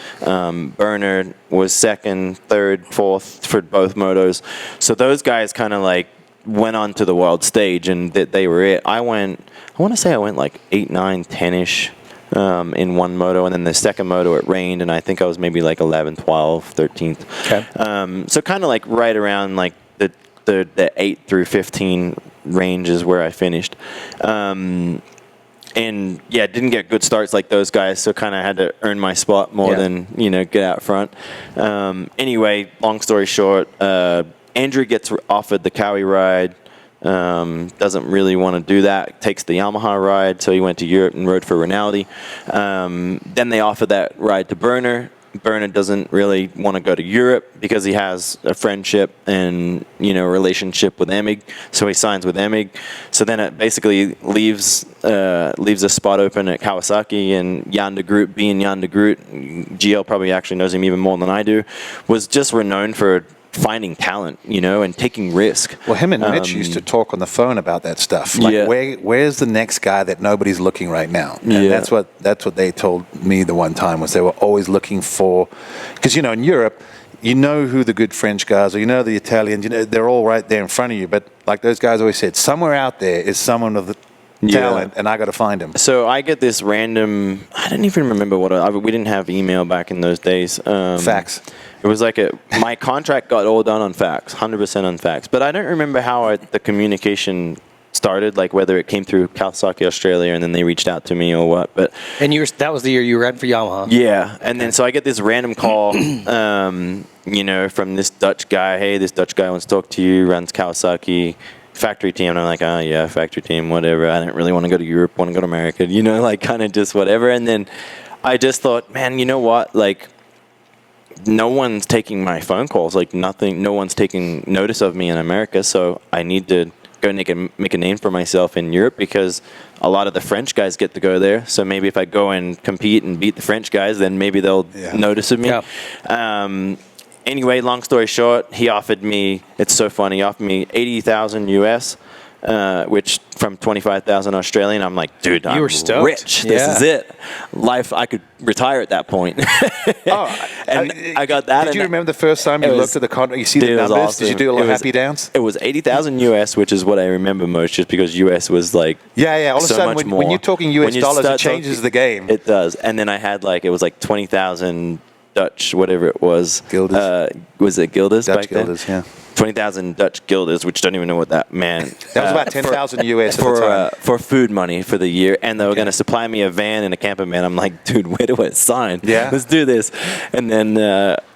Speaker 6: Bernard was second, third, fourth for both motos. So those guys kind of went on to the world stage, and they were it. I want to say I went 8, 9, 10-ish. In one moto, and then the second moto it rained, and I think I was maybe 11, 12, 13th.
Speaker 3: Okay.
Speaker 6: So kind of right around the 8 through 15 range is where I finished. And yeah, didn't get good starts like those guys, so kind of had to earn my spot more than get out front. Anyway, long story short, Andrew gets offered the Cowie ride. Doesn't really want to do that. Takes the Yamaha ride, so he went to Europe and rode for Rinaldi. Then they offered that ride to Berner. Berner doesn't really want to go to Europe because he has a friendship and relationship with Emig, so he signs with Emig. So then it basically leaves a spot open at Kawasaki, and Jan de Groot, being Jan de Groot, GL probably actually knows him even more than I do, was just renowned for finding talent, and taking risk.
Speaker 4: Well, him and Mitch used to talk on the phone about that stuff. Where's the next guy that nobody's looking right now? And that's what they told me the one time, was they were always looking for, because in Europe, who the good French guys are, the Italians, they're all right there in front of you. But like those guys always said, somewhere out there is someone of the talent, and I got to find him.
Speaker 6: So I get this random, I don't even remember we didn't have email back in those days.
Speaker 4: Fax.
Speaker 6: It was my contract got all done on fax, 100% on fax. But I don't remember how the communication started, whether it came through Kawasaki Australia and then they reached out to me or what. But
Speaker 3: that was the year you ran for Yamaha.
Speaker 6: Yeah, and then so I get this random call, from this Dutch guy. Hey, this Dutch guy wants to talk to you, runs Kawasaki factory team. And I'm like, oh yeah, factory team, whatever. I didn't really want to go to Europe, want to go to America, kind of just whatever. And then I just thought, man, you know what, no one's taking my phone calls. Like nothing. No one's taking notice of me in America. So I need to go make a name for myself in Europe because a lot of the French guys get to go there. So maybe if I go and compete and beat the French guys, then maybe they'll notice of me. Yeah. Anyway, long story short, he offered me. It's so funny. He offered me 80,000 US. Which from 25,000 Australian, I'm like, dude, I'm rich. This is it. Life, I could retire at that point. I got that.
Speaker 4: Did you remember the first time you looked at the contract? You see the numbers? Awesome. Did you do a little happy dance?
Speaker 6: It was 80,000 US, which is what I remember most, just because US was like
Speaker 4: all of a sudden when you're talking US dollars, it changes the game.
Speaker 6: It does. And then I had it was like 20,000 Dutch, whatever it was.
Speaker 4: Guilders.
Speaker 6: Was it Guilders
Speaker 4: Dutch
Speaker 6: back then?
Speaker 4: Guilders, yeah.
Speaker 6: 20,000 Dutch guilders, which don't even know what that meant.
Speaker 4: That was about 10,000 US at the time.
Speaker 6: For food money for the year, and they were going to supply me a van and a camper van. I'm like, dude, where do I sign?
Speaker 4: Yeah.
Speaker 6: Let's do this. And then,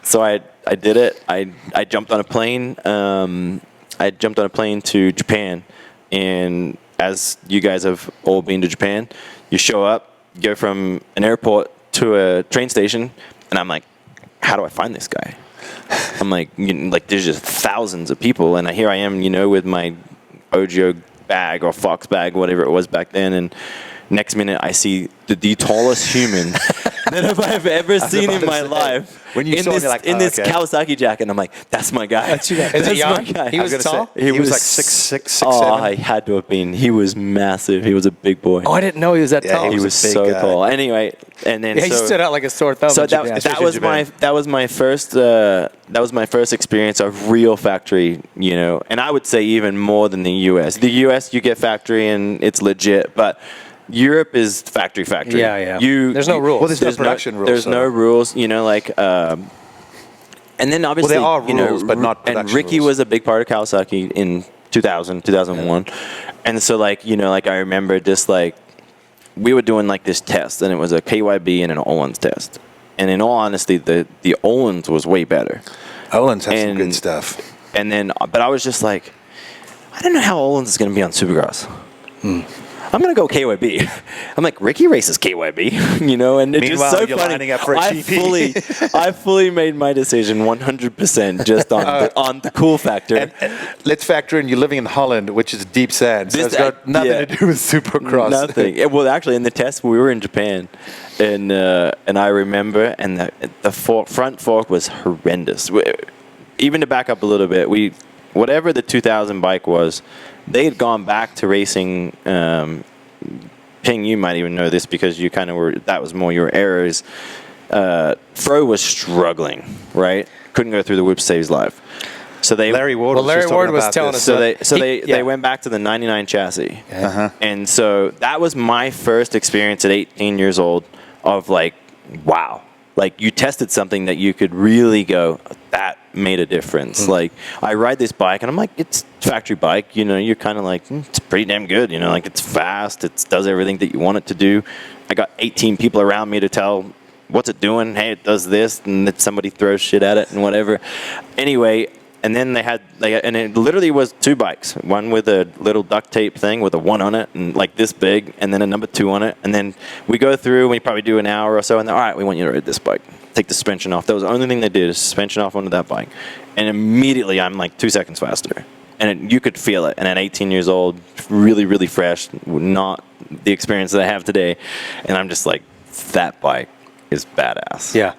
Speaker 6: so I did it. I jumped on a plane. I jumped on a plane to Japan, and as you guys have all been to Japan, you show up, go from an airport to a train station, and I'm like, how do I find this guy? I'm like, there's just thousands of people, and here I am, with my Ogio bag or Fox bag, whatever it was back then, and next minute I see the tallest human that I've ever seen in my life.
Speaker 4: When you saw him, you're like,
Speaker 6: in this Kawasaki jacket, and I'm like, that's my guy.
Speaker 3: That's your guy. Is it young? He was tall?
Speaker 4: He was like 6'6", 6'7".
Speaker 6: Oh, he had to have been. He was massive. He was a big boy.
Speaker 3: Oh, I didn't know he was that tall.
Speaker 6: He was so tall. Anyway, and then
Speaker 3: he stood out like a sore thumb.
Speaker 6: So that was my first experience of real factory, and I would say even more than the U.S. The U.S. you get factory and it's legit, but Europe is factory.
Speaker 3: Yeah. There's no rules.
Speaker 4: Well, there's no production rules.
Speaker 6: There's no rules, and then obviously,
Speaker 4: there are rules, but not production
Speaker 6: and Ricky
Speaker 4: rules.
Speaker 6: was a big part of Kawasaki in 2001. And so I remember just we were doing this test, and it was a KYB and an Olin's test. And in all honesty, the Olin's was way better.
Speaker 4: Olin's has some good stuff.
Speaker 6: And then, but I was just like, I don't know how Olin's is going to be on Supercross. I'm going to go KYB. I'm like, Ricky races KYB, and it's just so
Speaker 4: you're
Speaker 6: funny.
Speaker 4: Lining up for a GP.
Speaker 6: I fully made my decision 100% just on the cool factor.
Speaker 4: And let's factor in you're living in Holland, which is deep sand. So it's got nothing to do with Supercross.
Speaker 6: Nothing. Well, actually, in the test, we were in Japan, and I remember, and the front fork was horrendous. Even to back up a little bit, whatever the 2000 bike was, they had gone back to racing. Ping, you might even know this because you kind of were. That was more your errors. Fro was struggling, right? Couldn't go through the whip to save his life. So
Speaker 4: Larry Ward was
Speaker 6: telling us. So they went back to the 99 chassis, and so that was my first experience at 18 years old of wow. You tested something that you could really go, that made a difference. I ride this bike, and I'm like, it's a factory bike. You're kind of it's pretty damn good. It's fast. It does everything that you want it to do. I got 18 people around me to tell, what's it doing? Hey, it does this, and then somebody throws shit at it and whatever. Anyway, and then and it literally was two bikes. One with a little duct tape thing with a 1 on it, and this big, and then a number 2 on it. And then we go through, and we probably do an hour or so, and they're, all right, we want you to ride this bike. Take the suspension off. That was the only thing they did, is suspension off onto that bike. And immediately, I'm 2 seconds faster. And you could feel it. And at 18 years old, really, really fresh, not the experience that I have today. And I'm just that bike is badass.
Speaker 3: Yeah.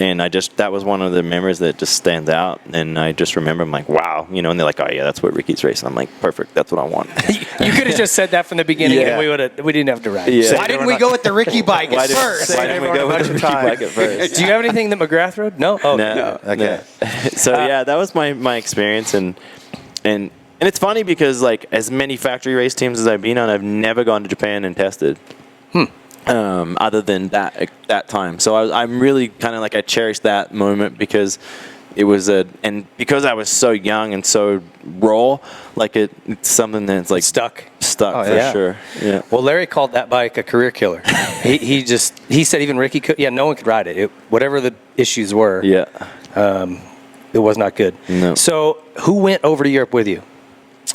Speaker 6: And that was one of the memories that just stands out. And I just remember, I'm like, wow. And they're like, oh, yeah, that's what Ricky's racing. I'm like, perfect. That's what I want.
Speaker 3: You could have just said that from the beginning, and we didn't have to ride.
Speaker 6: Yeah.
Speaker 5: Why didn't we go with the Ricky bike at first?
Speaker 6: Why didn't we go with the Ricky bike at first?
Speaker 3: Do you have anything that McGrath rode? No? Oh,
Speaker 6: no. Okay.
Speaker 4: No.
Speaker 6: So, that was my experience. And it's funny because, as many factory race teams as I've been on, I've never gone to Japan and tested. Other than that time. So I'm really kind of I cherished that moment because it was and because I was so young and so raw, it's something that's
Speaker 3: stuck
Speaker 6: for sure. Yeah.
Speaker 3: Well, Larry called that bike a career killer. he said even Ricky could. Yeah, no one could ride it. Whatever the issues were.
Speaker 6: Yeah.
Speaker 3: It was not good.
Speaker 6: No.
Speaker 3: So who went over to Europe with you?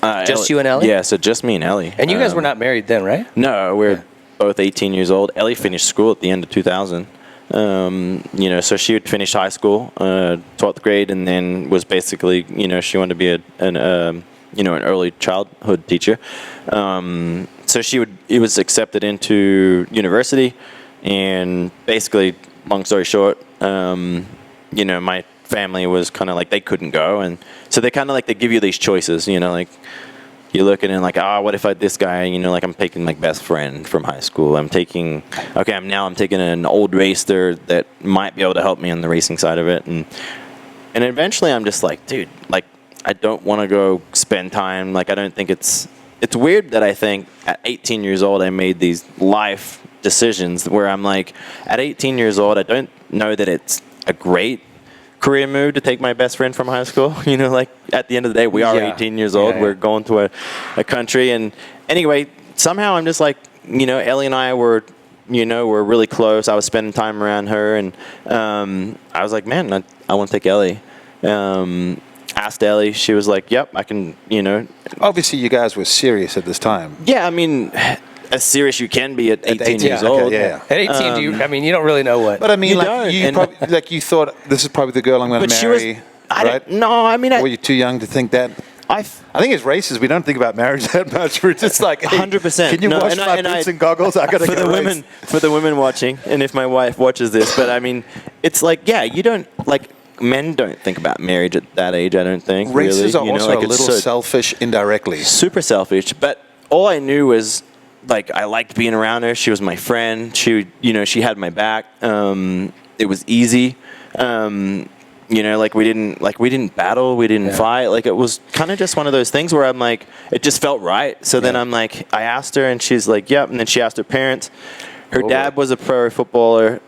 Speaker 3: Just you and Ellie?
Speaker 6: Yeah. So just me and Ellie.
Speaker 3: And you guys were not married then, right?
Speaker 6: No, we're both 18 years old. Ellie finished school at the end of 2000. You know, so she had finished high school, 12th grade, and then was basically, you know, she wanted to be an early childhood teacher. So it was accepted into university, and basically, long story short, you know, my family was kind of like, they couldn't go, and so they kind of like, they give you these choices, you know, like, you're looking and like, what if this guy, you know, like I'm taking my best friend from high school. I'm taking an old racer that might be able to help me on the racing side of it. And eventually I'm just like, dude, like, I don't want to go spend time. Like, I don't think it's weird that I think at 18 years old, I made these life decisions where I'm like, at 18 years old, I don't know that it's a great career move to take my best friend from high school. You know, like, at the end of the day, we are 18 years old. We're going to a country. And anyway, somehow I'm just like, you know, Ellie and I were really close. I was spending time around her, and I was like, man, I want to take Ellie. Asked Ellie. She was like, yep, I can, you know.
Speaker 4: Obviously, you guys were serious at this time.
Speaker 6: Yeah, I mean, as serious you can be at 18 years old.
Speaker 3: Yeah. At 18, you don't really know what.
Speaker 4: But I mean, you thought, this is probably the girl I'm going to marry, right? Were you too young to think that? I think as racers, we don't think about marriage that much. We're just like, hey,
Speaker 6: 100%.
Speaker 4: Can you wash my boots and goggles? I got to go
Speaker 6: for the women watching, and if my wife watches this, but I mean, it's like, yeah, you don't, like, men don't think about marriage at that age, I don't think.
Speaker 4: Racers
Speaker 6: really.
Speaker 4: are also a little selfish indirectly.
Speaker 6: Super selfish, but all I knew was, like, I liked being around her. She was my friend. She had my back. It was easy. You know, like, we didn't battle, we didn't fight. Like, it was kind of just one of those things where I'm like, it just felt right. So then I'm like, I asked her, and she's like, yep. And then she asked her parents. Her dad was a pro footballer,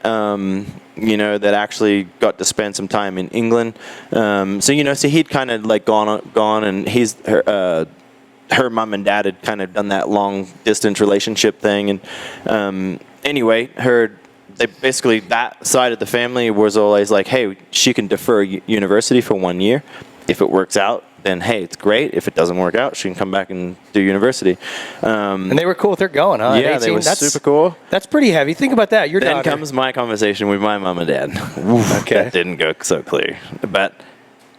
Speaker 6: you know, that actually got to spend some time in England. So, you know, so he'd kind of like gone, and her mom and dad had kind of done that long distance relationship thing. And anyway, basically that side of the family was always like, hey, she can defer university for 1 year. If it works out, then hey, it's great. If it doesn't work out, she can come back and do university.
Speaker 3: And they were cool with her going, huh?
Speaker 6: Yeah, they were super cool.
Speaker 3: That's pretty heavy. Think about that.
Speaker 6: Then comes my conversation with my mom and dad. Okay. That didn't go so clear. But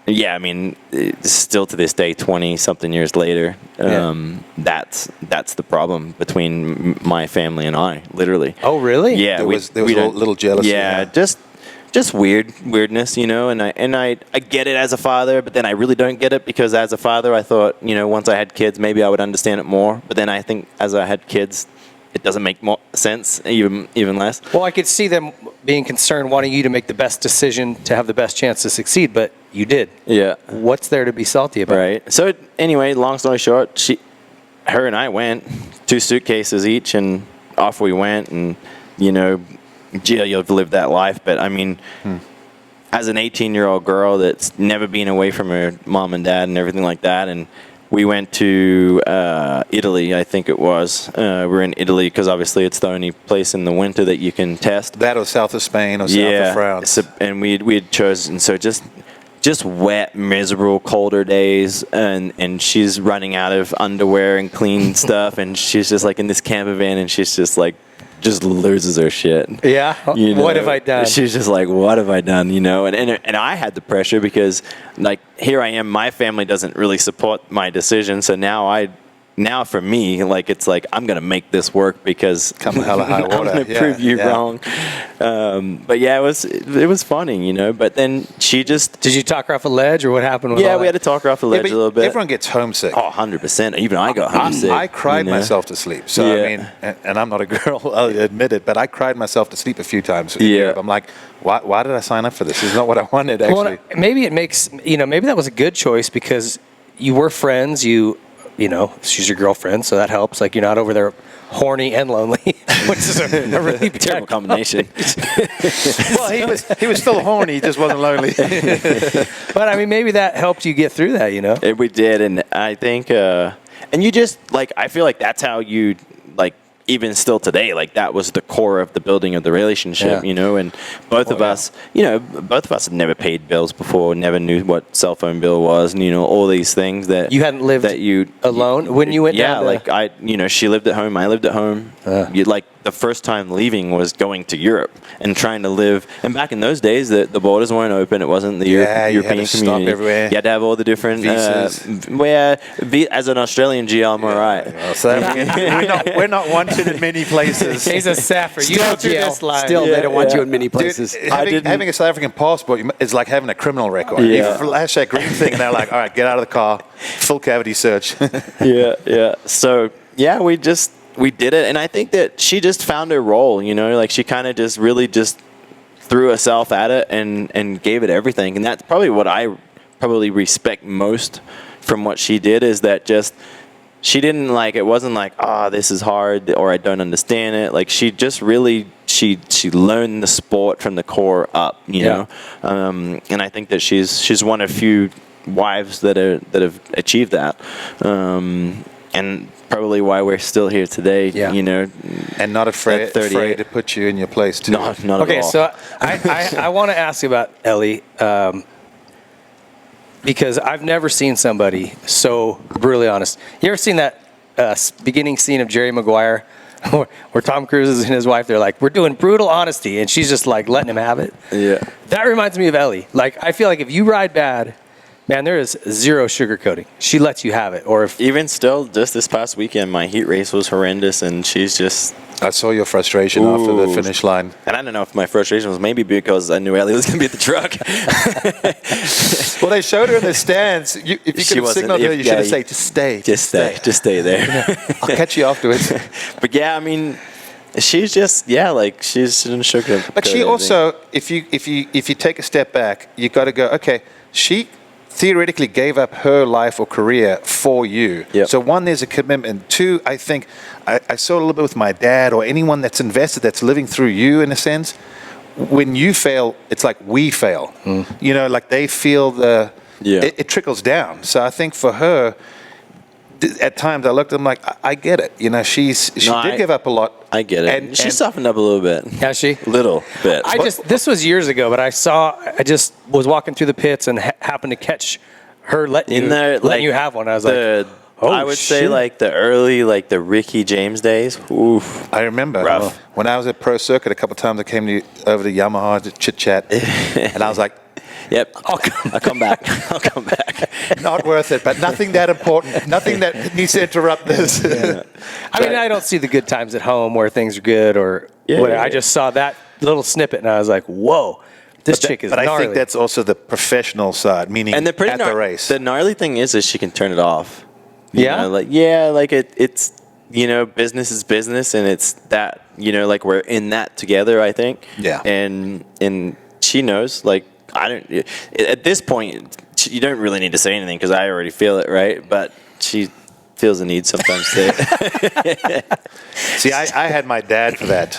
Speaker 6: yeah, I mean, still to this day, 20-something years later, that's the problem between my family and I, literally.
Speaker 3: Oh, really?
Speaker 6: Yeah.
Speaker 4: There was a little jealousy.
Speaker 6: Yeah, just weirdness, you know, and I get it as a father, but then I really don't get it, because as a father, I thought, you know, once I had kids, maybe I would understand it more. But then I think as I had kids, it doesn't make more sense, even less.
Speaker 3: Well, I could see them being concerned, wanting you to make the best decision to have the best chance to succeed, but you did.
Speaker 6: Yeah.
Speaker 3: What's there to be salty about?
Speaker 6: Right. So anyway, long story short, her and I went, 2 suitcases each, and off we went, and, you know, yeah, you've lived that life. But I mean, as an 18-year-old girl that's never been away from her mom and dad and everything like that, and we went to Italy, I think it was. We're in Italy because obviously it's the only place in the winter that you can test.
Speaker 4: That or south of Spain or south of France.
Speaker 6: So, and we had chosen, so just wet, miserable, colder days, and she's running out of underwear and clean stuff, and she's just like in this camper van, and she's just like, just loses her shit.
Speaker 3: Yeah.
Speaker 6: You know?
Speaker 3: What have I done?
Speaker 6: She's just like, what have I done? You know, and I had the pressure because, like, here I am, my family doesn't really support my decision, so now for me, like, it's like, I'm going to make this work because
Speaker 4: come the hell of high water.
Speaker 6: I'm going to prove you wrong. But yeah, it was funny, you know, but then she just...
Speaker 3: Did you talk her off a ledge, or what happened with
Speaker 6: we had to talk her off a ledge a little bit.
Speaker 4: Everyone gets homesick.
Speaker 6: Oh, 100%. Even I got homesick.
Speaker 4: I cried myself to sleep. So, I mean, and I'm not a girl, I'll admit it, but I cried myself to sleep a few times. I'm like, why did I sign up for this? This is not what I wanted, actually.
Speaker 3: Well, maybe it makes, maybe that was a good choice because you were friends, you know, she's your girlfriend, so that helps. Like, you're not over there horny and lonely, which is a really
Speaker 6: terrible combination.
Speaker 4: Well, he was still horny, he just wasn't lonely.
Speaker 3: But I mean, maybe that helped you get through that, you know?
Speaker 6: We did, and I think, and you just, like, I feel like that's how you, like, even still today, like, that was the core of the building of the relationship, you know, and both of us had never paid bills before, never knew what cell phone bill was, and, you know, all these things that...
Speaker 3: You hadn't lived alone when you went down?
Speaker 6: Yeah, like, she lived at home, I lived at home. Like, the first time leaving was going to Europe and trying to live. And back in those days, the borders weren't open. It wasn't the European
Speaker 4: you had to stop
Speaker 6: community.
Speaker 4: everywhere.
Speaker 6: You had to have all the different
Speaker 4: visas.
Speaker 6: As an Australian GL, I'm all right.
Speaker 4: Well, so we're not wanted in many places.
Speaker 3: He's a Saffer. You don't do this line.
Speaker 5: Still, they don't want you in many places.
Speaker 4: Dude, having a South African passport is like having a criminal record.
Speaker 6: Yeah.
Speaker 4: You flash that green thing, and they're like, "All right, get out of the car, full cavity search."
Speaker 6: Yeah. So yeah, we did it, and I think that she just found her role. Like she kind of just really just threw herself at it and gave it everything, and that's probably what I probably respect most from what she did is that just. She didn't it wasn't like, this is hard or I don't understand it. Like she just really, she learned the sport from the core up, you know? And I think that she's one of few wives that have achieved that. And probably why we're still here today,
Speaker 4: And not afraid to put you in your place too.
Speaker 6: Not at all.
Speaker 3: Okay, so I want to ask you about Ellie. Because I've never seen somebody so brutally honest. You ever seen that beginning scene of Jerry Maguire where Tom Cruise and his wife, they're like, we're doing brutal honesty, and she's just like letting him have it?
Speaker 6: Yeah.
Speaker 3: That reminds me of Ellie. Like, I feel like if you ride bad, man, there is zero sugarcoating. She lets you have it. Or if
Speaker 6: even still, just this past weekend, my heat race was horrendous, and she's just...
Speaker 4: I saw your frustration after the finish line.
Speaker 6: And I don't know if my frustration was maybe because I knew Ellie was going to be at the truck.
Speaker 4: Well, they showed her in the stands. If you could have signaled her, you should have said, just stay.
Speaker 6: Just stay there.
Speaker 4: I'll catch you afterwards.
Speaker 6: But yeah, I mean, she's just, she's in sugar.
Speaker 4: But she also, if you take a step back, you got to go, okay, she theoretically gave up her life or career for you.
Speaker 6: Yep.
Speaker 4: So one, there's a commitment. Two, I think I saw it a little bit with my dad or anyone that's invested, that's living through you in a sense. When you fail, it's like we fail. Like they feel it trickles down. So I think for her, at times I looked at them like, I get it. She did give up a lot.
Speaker 6: I get it. And she softened up a little bit.
Speaker 3: Has she?
Speaker 6: Little bit.
Speaker 3: This was years ago, but I just was walking through the pits and happened to catch her letting you have one. I was
Speaker 6: I would say the early, the Ricky James days. Oof.
Speaker 4: I remember
Speaker 6: rough.
Speaker 4: When I was at Pro Circuit a couple of times, I came over to Yamaha to chit chat, and I was like,
Speaker 6: yep, I'll come back. I'll come back.
Speaker 4: Not worth it, but nothing that important. Nothing that needs to interrupt this.
Speaker 3: Yeah. I mean, I don't see the good times at home where things are good or whatever. I just saw that little snippet and I was like, whoa, this chick is gnarly.
Speaker 4: But I think that's also the professional side, meaning at the race.
Speaker 6: The gnarly thing is she can turn it off.
Speaker 3: Yeah?
Speaker 6: It's, business is business, and it's that, we're in that together, I think.
Speaker 4: Yeah.
Speaker 6: And she knows, at this point, you don't really need to say anything because I already feel it, right? But she feels the need sometimes to.
Speaker 4: See, I had my dad for that.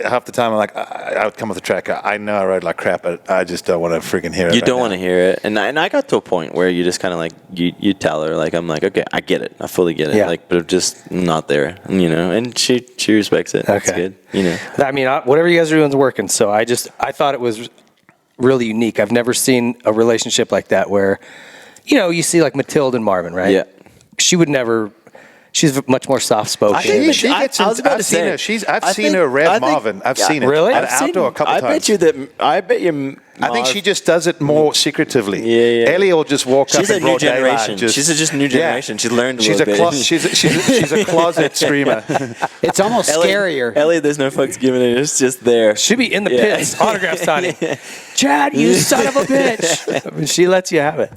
Speaker 4: Half the time, I would come off the track. I know I rode like crap, but I just don't want to freaking hear it.
Speaker 6: You don't want to hear it, and I got to a point where you just kind of you tell her I'm like, okay, I get it, I fully get it, but I'm just not there, and she respects it. That's good,
Speaker 3: I mean, whatever you guys are doing is working. So I thought it was really unique. I've never seen a relationship like that where, you see like Matilda and Marvin, right?
Speaker 6: Yeah.
Speaker 3: She would never. She's much more soft-spoken.
Speaker 4: I've seen her rev Marvin. I've seen it.
Speaker 3: Really?
Speaker 4: At outdoor a couple times.
Speaker 6: I bet you.
Speaker 4: I think she just does it more secretively.
Speaker 6: Yeah.
Speaker 4: Ellie will just walk up.
Speaker 6: She's a new generation. She's just new generation. She's learned a little bit.
Speaker 4: She's a closet screamer.
Speaker 5: It's almost scarier.
Speaker 6: Ellie, there's no fucks given it. It's just there.
Speaker 3: She'd be in the pits, autograph signing. Chad, you son of a bitch. I mean, she lets you have it.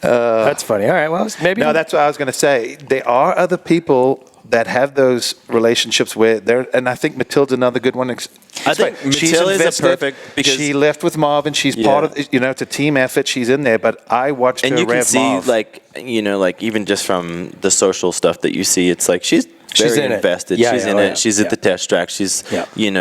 Speaker 3: That's funny. All right, well, maybe.
Speaker 4: No, that's what I was going to say. There are other people that have those relationships where and I think Matilda's another good one.
Speaker 6: I think Matilda is a perfect because
Speaker 4: she left with Marvin. She's part of, it's a team effort. She's in there, but I watched her rev Marv.
Speaker 6: And you can see, even just from the social stuff that you see, it's like she's very invested.
Speaker 3: Yeah,
Speaker 6: she's in it. She's at the test track. She's,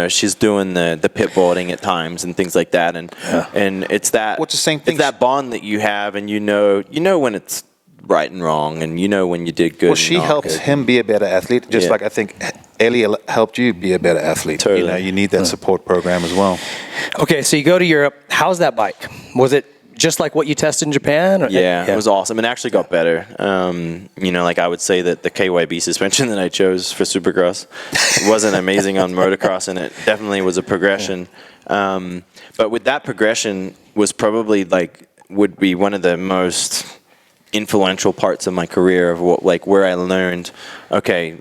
Speaker 6: she's doing the pit boarding at times and things like that. And it's that.
Speaker 4: What's the same thing?
Speaker 6: It's that bond that you have, and you know when it's right and wrong, and when you did good.
Speaker 4: Well, she helped him be a better athlete, just like I think Ellie helped you be a better athlete.
Speaker 6: Totally.
Speaker 4: You need that support program as well.
Speaker 3: Okay, so you go to Europe. How's that bike? Was it just like what you tested in Japan?
Speaker 6: Yeah, it was awesome. It actually got better. Like I would say that the KYB suspension that I chose for Supercross wasn't amazing on motocross, and it definitely was a progression. But with that progression was probably would be one of the most influential parts of my career of where I learned, okay,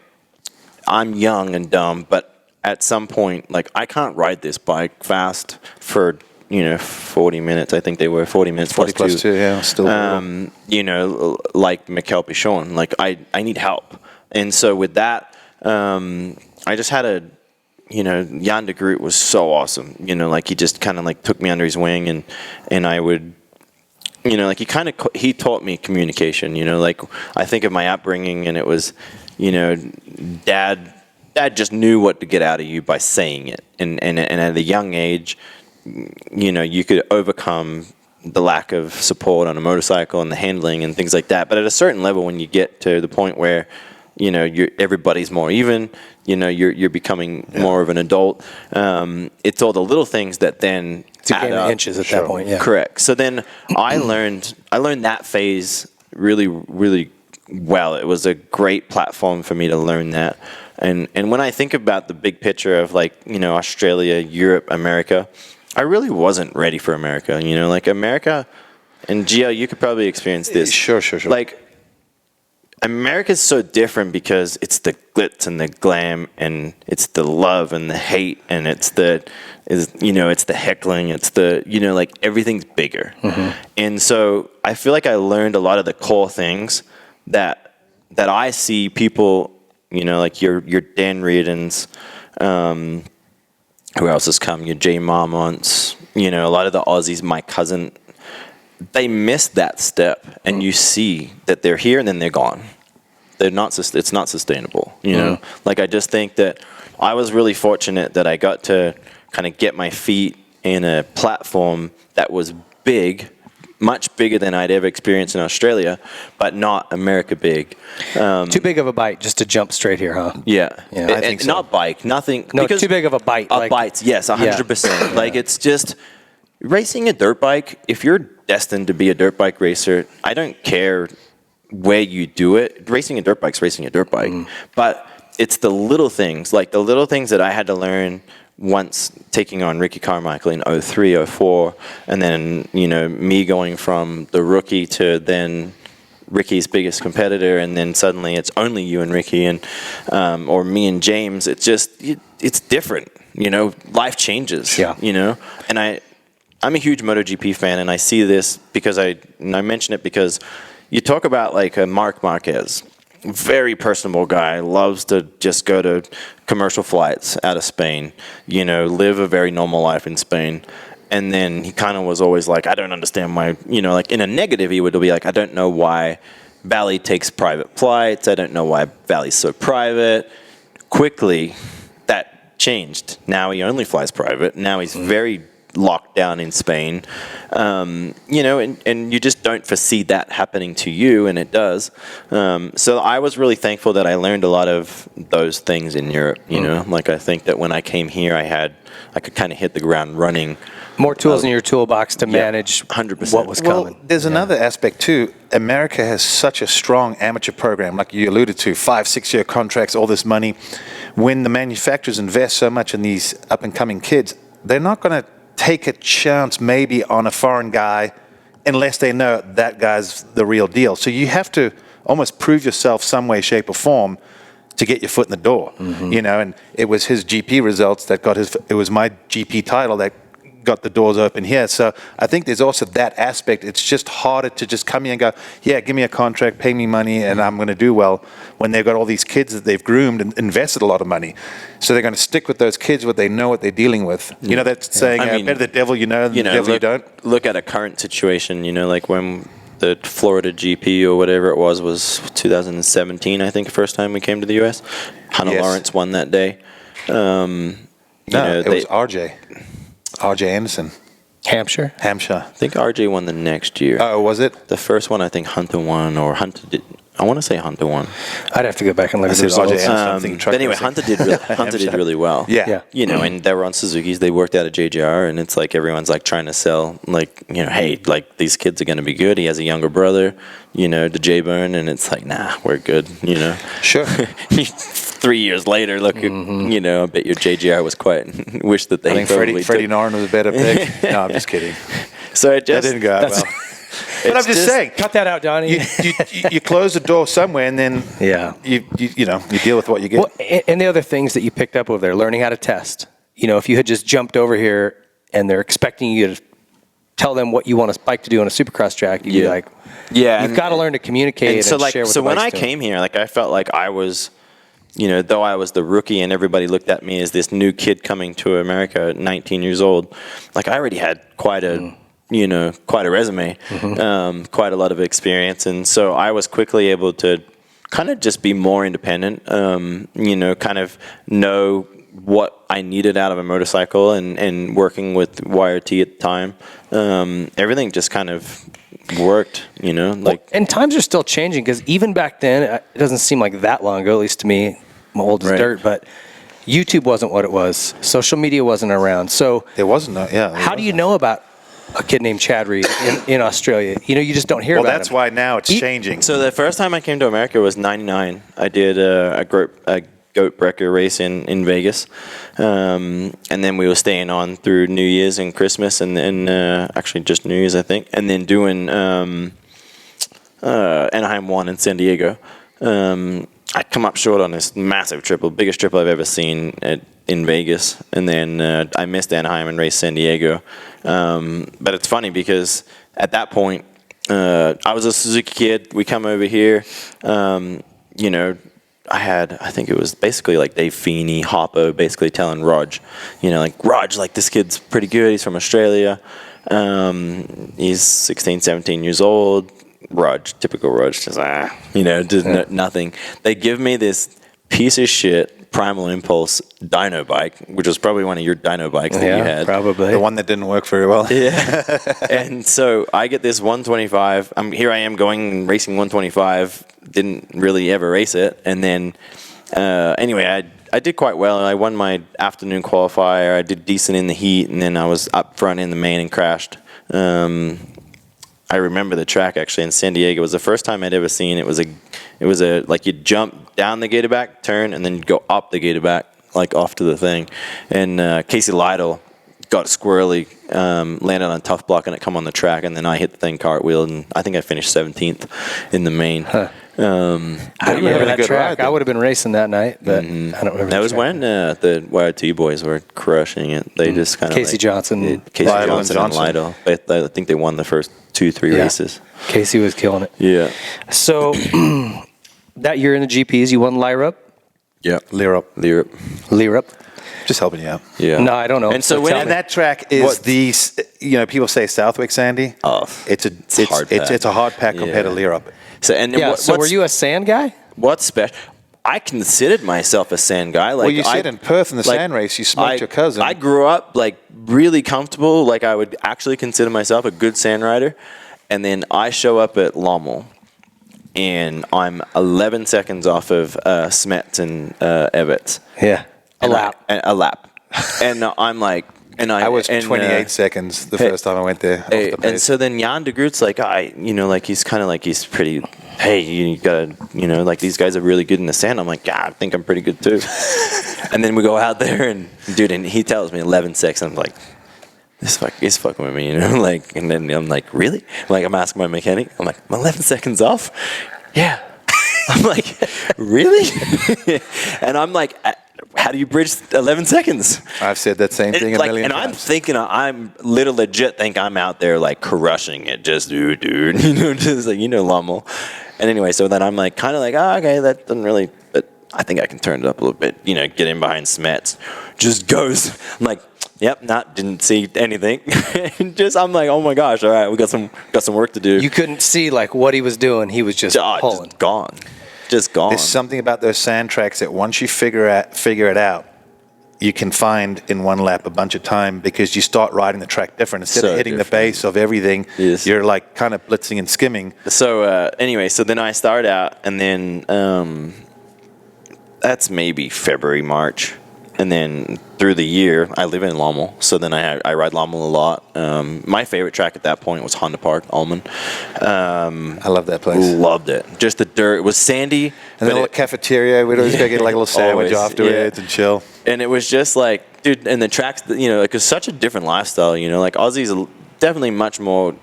Speaker 6: I'm young and dumb, but at some point, I can't ride this bike fast for 40 minutes. I think they were 40 minutes
Speaker 4: 40 plus two, yeah, still.
Speaker 6: Like Mikel Pichon, I need help. And so with that, I just had Jan de Groot was so awesome. He just kind of took me under his wing, and I would, he taught me communication. I think of my upbringing, and it was, Dad just knew what to get out of you by saying it, and at a young age, you could overcome the lack of support on a motorcycle and the handling and things like that. But at a certain level, when you get to the point where, everybody's more even, you're becoming more of an adult. It's all the little things that then add up.
Speaker 3: Inches at that point, yeah.
Speaker 6: Correct. So then I learned that phase really, really well. It was a great platform for me to learn that. And when I think about the big picture of Australia, Europe, America, I really wasn't ready for America. America, and Gio, you could probably experience this.
Speaker 4: Sure.
Speaker 6: America's so different because it's the glitz and the glam, and it's the love and the hate, and it's the heckling, it's the everything's bigger. Mm-hmm. And so I feel like I learned a lot of the core things that I see people, your Dan Reardons, who else has come? Your Jay Marmonts, a lot of the Aussies, my cousin, they miss that step, and you see that they're here and then they're gone. They're not. It's not sustainable. I just think that I was really fortunate that I got to kind of get my feet in a platform that was big, much bigger than I'd ever experienced in Australia, but not America big.
Speaker 3: Too big of a bite just to jump straight here, huh?
Speaker 6: Yeah.
Speaker 3: I think so.
Speaker 6: Not bike, nothing.
Speaker 3: No, too big of a bite.
Speaker 6: Bites, yes, 100%. Yeah. It's just racing a dirt bike. If you're destined to be a dirt bike racer, I don't care where you do it. Racing a dirt bike's racing a dirt bike. But it's the little things, the little things that I had to learn once taking on Ricky Carmichael in 03, 04, and then, me going from the rookie to then Ricky's biggest competitor, and then suddenly it's only you and Ricky, and or me and James. It's just, it's different, life changes, and I'm a huge MotoGP fan, and I see this because I mention it because you talk about a Marc Marquez, very personable guy, loves to just go to commercial flights out of Spain, live a very normal life in Spain. And then he kind of was always I don't understand why, in a negative, he would be I don't know why Valley takes private flights. I don't know why Valley's so private. Quickly, that changed. Now he only flies private. Now he's very locked down in Spain, and you just don't foresee that happening to you, and it does. So I was really thankful that I learned a lot of those things in Europe. I think that when I came here, I could kind of hit the ground running.
Speaker 3: More tools in your toolbox to manage
Speaker 6: 100%.
Speaker 3: what was coming.
Speaker 4: Well, there's another aspect too. America has such a strong amateur program, like you alluded to, 5-6 year contracts, all this money. When the manufacturers invest so much in these up and coming kids, they're not going to take a chance maybe on a foreign guy unless they know that guy's the real deal. So you have to almost prove yourself some way, shape, or form to get your foot in the door. And it was his GP results that got it was my GP title that got the doors open here. So I think there's also that aspect. It's just harder to just come here and go, yeah, give me a contract, pay me money, and I'm going to do well, when they've got all these kids that they've groomed and invested a lot of money. So they're going to stick with those kids, what they know, what they're dealing with. That saying, better the devil you know than the devil you don't.
Speaker 6: Look at a current situation, when the Florida GP or whatever it was 2017, I think, the first time we came to the U.S. Hunter Lawrence won that day.
Speaker 4: It was RJ Anderson.
Speaker 3: Hampshire.
Speaker 6: I think RJ won the next year.
Speaker 4: Oh, was it?
Speaker 6: The first one, I think Hunter won, or Hunter did. I want to say Hunter won.
Speaker 3: I'd have to go back and look at the
Speaker 4: said RJ
Speaker 3: results.
Speaker 4: something, truck
Speaker 6: But anyway,
Speaker 4: racing.
Speaker 6: Hunter did really well.
Speaker 4: Yeah.
Speaker 6: You know, and they were on Suzuki's. They worked out at JGR, and it's like everyone's like trying to sell, like, you know, hey, like these kids are going to be good. He has a younger brother, you know, the J-Bone, and it's like, nah, we're good, you know.
Speaker 4: Sure.
Speaker 6: 3 years later, look, you know, I bet your JGR was quite, wish that they
Speaker 4: I think
Speaker 6: probably
Speaker 4: Freddie
Speaker 6: took-
Speaker 4: Norrin was a better pick. No, I'm just kidding.
Speaker 6: So it
Speaker 4: That
Speaker 6: just
Speaker 4: didn't go out well. But I'm just saying,
Speaker 3: Cut that out, Donnie.
Speaker 4: you close the door somewhere, and then
Speaker 3: Yeah.
Speaker 4: you deal with what you get.
Speaker 3: Well, and the other things that you picked up over there, learning how to test. You know, if you had just jumped over here and they're expecting you to tell them what you want a bike to do on a Supercross track, you'd be like,
Speaker 6: yeah,
Speaker 3: you've
Speaker 6: and-
Speaker 3: got to learn to communicate and,
Speaker 6: so like
Speaker 3: share what
Speaker 6: so
Speaker 3: the
Speaker 6: when
Speaker 3: bike's
Speaker 6: I
Speaker 3: doing.
Speaker 6: came here, like I felt like I was, you know, though I was the rookie and everybody looked at me as this new kid coming to America at 19 years old, like I already had quite a quite a resume, quite a lot of experience, and so I was quickly able to kind of just be more independent, you know, kind of know what I needed out of a motorcycle, and working with YRT at the time, everything just kind of worked, you know, like.
Speaker 3: And times are still changing, because even back then, it doesn't seem like that long ago, at least to me. I'm old as
Speaker 6: Right.
Speaker 3: dirt, but YouTube wasn't what it was. Social media wasn't around. So
Speaker 4: There wasn't,
Speaker 3: how do you know about a kid named Chad Reed in Australia? You know, you just don't hear
Speaker 4: Well,
Speaker 3: about
Speaker 4: that's
Speaker 3: him.
Speaker 4: why now it's changing.
Speaker 6: So the first time I came to America was '99. I did a goat breaker race in Vegas, and then we were staying on through New Year's and Christmas, and then actually just New Year's, I think, and then doing Anaheim 1 in San Diego. I come up short on this massive triple, biggest triple I've ever seen in Vegas, and then I missed Anaheim and raced San Diego. But it's funny because at that point, I was a Suzuki kid. We come over here, you know, I think it was basically like Dave Feeney, Hoppo, basically telling Rog, you know, like, Rog, like, this kid's pretty good. He's from Australia. He's 16, 17 years old. Rog, typical Rog, just, you know, did nothing. They give me this piece of shit Primal Impulse dyno bike, which was probably one of your dyno bikes that you had.
Speaker 3: Probably.
Speaker 4: The one that didn't work very well.
Speaker 6: Yeah. And so I get this 125. Here I am going and racing 125. Didn't really ever race it. And then, anyway, I did quite well. I won my afternoon qualifier. I did decent in the heat, and then I was up front in the main and crashed. I remember the track actually in San Diego. It was the first time I'd ever seen it. Was a like you'd jump down the gator back, turn, and then you'd go up the gator back, like off to the thing. And Casey Lytle got squirrely, landed on a tough block, and it come on the track, and then I hit the thing cartwheel, and I think I finished 17th in the main.
Speaker 3: I don't remember that track. I would have been racing that night, but I don't remember.
Speaker 6: That was when the YRT boys were crushing it. They just kind of
Speaker 3: Casey Johnson,
Speaker 6: Casey
Speaker 4: Lytle
Speaker 6: Johnson,
Speaker 4: and
Speaker 6: and Lytle. I think they won the first 2-3 races.
Speaker 3: Casey was killing it.
Speaker 6: Yeah.
Speaker 3: So that year in the GPs, you won Lyrup.
Speaker 6: Yeah.
Speaker 4: Lyrup.
Speaker 3: Lyrup.
Speaker 4: Just helping you out.
Speaker 6: Yeah.
Speaker 3: No, I don't know.
Speaker 6: And so
Speaker 3: So
Speaker 6: when
Speaker 3: tell
Speaker 4: And
Speaker 3: me.
Speaker 4: that track is people say Southwick Sandy.
Speaker 6: Oh,
Speaker 4: it's
Speaker 6: a hard pack.
Speaker 4: It's a hard pack compared to
Speaker 6: Yeah.
Speaker 4: Lyrup.
Speaker 3: So were you a sand guy?
Speaker 6: What's special? I considered myself a sand guy. Like,
Speaker 4: Well, you said in Perth in the sand race, you smoked your cousin.
Speaker 6: I grew up like really comfortable. Like, I would actually consider myself a good sand rider. And then I show up at Lommel, and I'm 11 seconds off of Smets and Evans.
Speaker 3: Yeah. A lap.
Speaker 6: A lap. And I'm like, and
Speaker 4: I was 28 seconds the first time I went there. Off the
Speaker 6: And
Speaker 4: pace.
Speaker 6: so then Jan de Groot's like, he's kind of like, he's pretty, hey, you gotta, like, these guys are really good in the sand. I'm like, I think I'm pretty good too. And then we go out there, and dude, and he tells me 11 seconds. I'm like, he's fucking with me, like, and then I'm like, really? Like, I'm asking my mechanic, I'm like, I'm 11 seconds off? Yeah. I'm like, really? And I'm like, how do you bridge 11 seconds?
Speaker 4: I've said that same thing a million times.
Speaker 6: And I'm thinking, I'm legit think I'm out there like crushing it, just dude, just like, Lommel. And anyway, so then I'm like, kind of like, okay, that doesn't really, but I think I can turn it up a little bit, get in behind Smets. Just goes. I'm like, yep, didn't see anything. And I'm like, oh my gosh, all right, we got some work to do.
Speaker 3: You couldn't see like what he was doing. He was just pulling.
Speaker 6: Just gone. Just gone.
Speaker 4: There's something about those sand tracks that once you figure it out, you can find in one lap a bunch of time because you start riding the track different. Instead of hitting the base of everything, you're like kind of blitzing and skimming.
Speaker 6: So anyway, so then I start out, and then that's maybe February, March. And then through the year, I live in Lommel, so then I ride Lommel a lot. My favorite track at that point was Honda Park, Ulm.
Speaker 4: I love that place.
Speaker 6: Loved it. Just the dirt. It was sandy.
Speaker 4: And the little cafeteria, we'd always go get like a little sandwich afterwards and chill.
Speaker 6: And it was just like, dude, and the tracks, you know, like it's such a different lifestyle, you know, like Aussies are definitely much more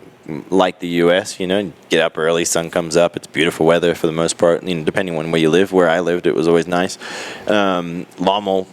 Speaker 6: like the US, you know, you get up early, sun comes up, it's beautiful weather for the most part, you know, depending on where you live. Where I lived, it was always nice. Lommel,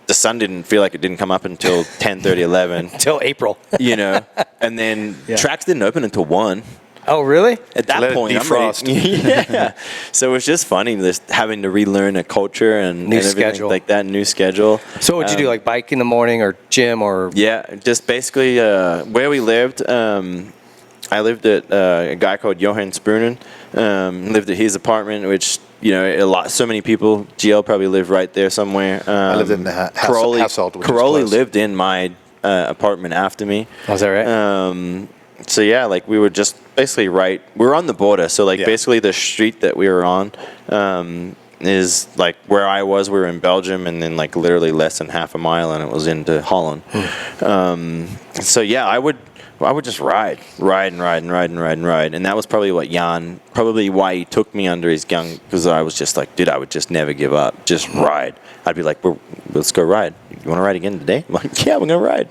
Speaker 6: the sun didn't feel like it didn't come up until 10:30, 11.
Speaker 3: Until April.
Speaker 6: You know, and then tracks didn't open until 1.
Speaker 3: Oh, really?
Speaker 6: At that point,
Speaker 4: defrost.
Speaker 6: Yeah. So it was just funny, just having to relearn a culture and
Speaker 3: New
Speaker 6: everything
Speaker 3: schedule.
Speaker 6: like that, new schedule.
Speaker 3: So what'd you do, like bike in the morning or gym or?
Speaker 6: Yeah, just basically where we lived. I lived at a guy called Johan Sprunen. Lived at his apartment, which, you know, so many people, GL probably lived right there somewhere.
Speaker 4: I lived in the household.
Speaker 6: Caroli lived in my apartment after me.
Speaker 3: Oh, is that right?
Speaker 6: So yeah, like we were just basically we were on the border. So like basically the street that we were on is like where I was. We were in Belgium, and then like literally less than half a mile, and it was into Holland. So yeah, I would just ride, and that was probably why he took me under his gun, because I was just like, dude, I would just never give up, just ride. I'd be like, let's go ride. You want to ride again today? I'm like, yeah, we're gonna ride.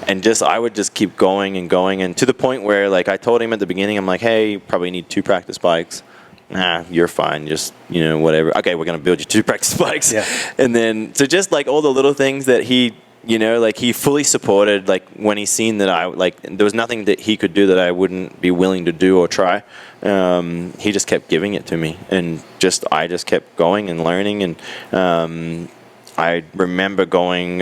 Speaker 6: And I would just keep going, and to the point where, like, I told him at the beginning, I'm like, hey, you probably need 2 practice bikes. Nah, you're fine. Just, you know, whatever. Okay, we're gonna build you 2 practice bikes. Yeah. And then so just like all the little things that he. You know, like he fully supported, like when he seen that there was nothing that he could do that I wouldn't be willing to do or try. He just kept giving it to me, and I just kept going and learning. And I remember going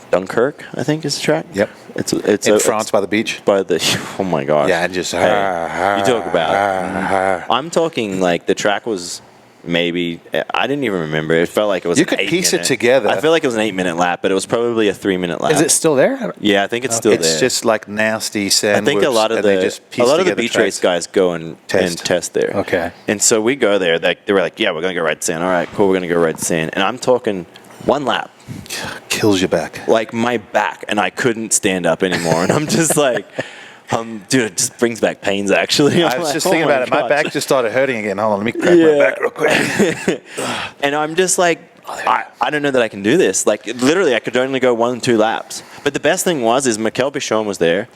Speaker 6: Dunkirk, I think is the track.
Speaker 4: Yep. It's in France by the beach.
Speaker 6: Oh my gosh.
Speaker 4: Yeah, and just
Speaker 6: you talk about. I'm talking like the track was. Maybe I didn't even remember. It felt like it was.
Speaker 4: You could piece it together.
Speaker 6: I feel like it was an 8-minute lap, but it was probably a 3-minute lap.
Speaker 3: Is it still there?
Speaker 6: Yeah, I think it's still there.
Speaker 4: It's just like nasty sand.
Speaker 6: I think a lot of the beach race guys go and test there.
Speaker 3: Okay.
Speaker 6: And so we go there. They were like, "Yeah, we're gonna go ride sand. All right, cool. We're gonna go ride sand." And I'm talking 1 lap.
Speaker 4: Kills your back.
Speaker 6: Like my back, and I couldn't stand up anymore. And I'm just like. Dude, it just brings back pains, actually.
Speaker 4: I was just thinking about it. My back just started hurting again. Hold on, let me crack my back real quick.
Speaker 6: And I'm just like, I don't know that I can do this. Like, literally, I could only go 1 2 laps. But the best thing is Mikel Bichon was there,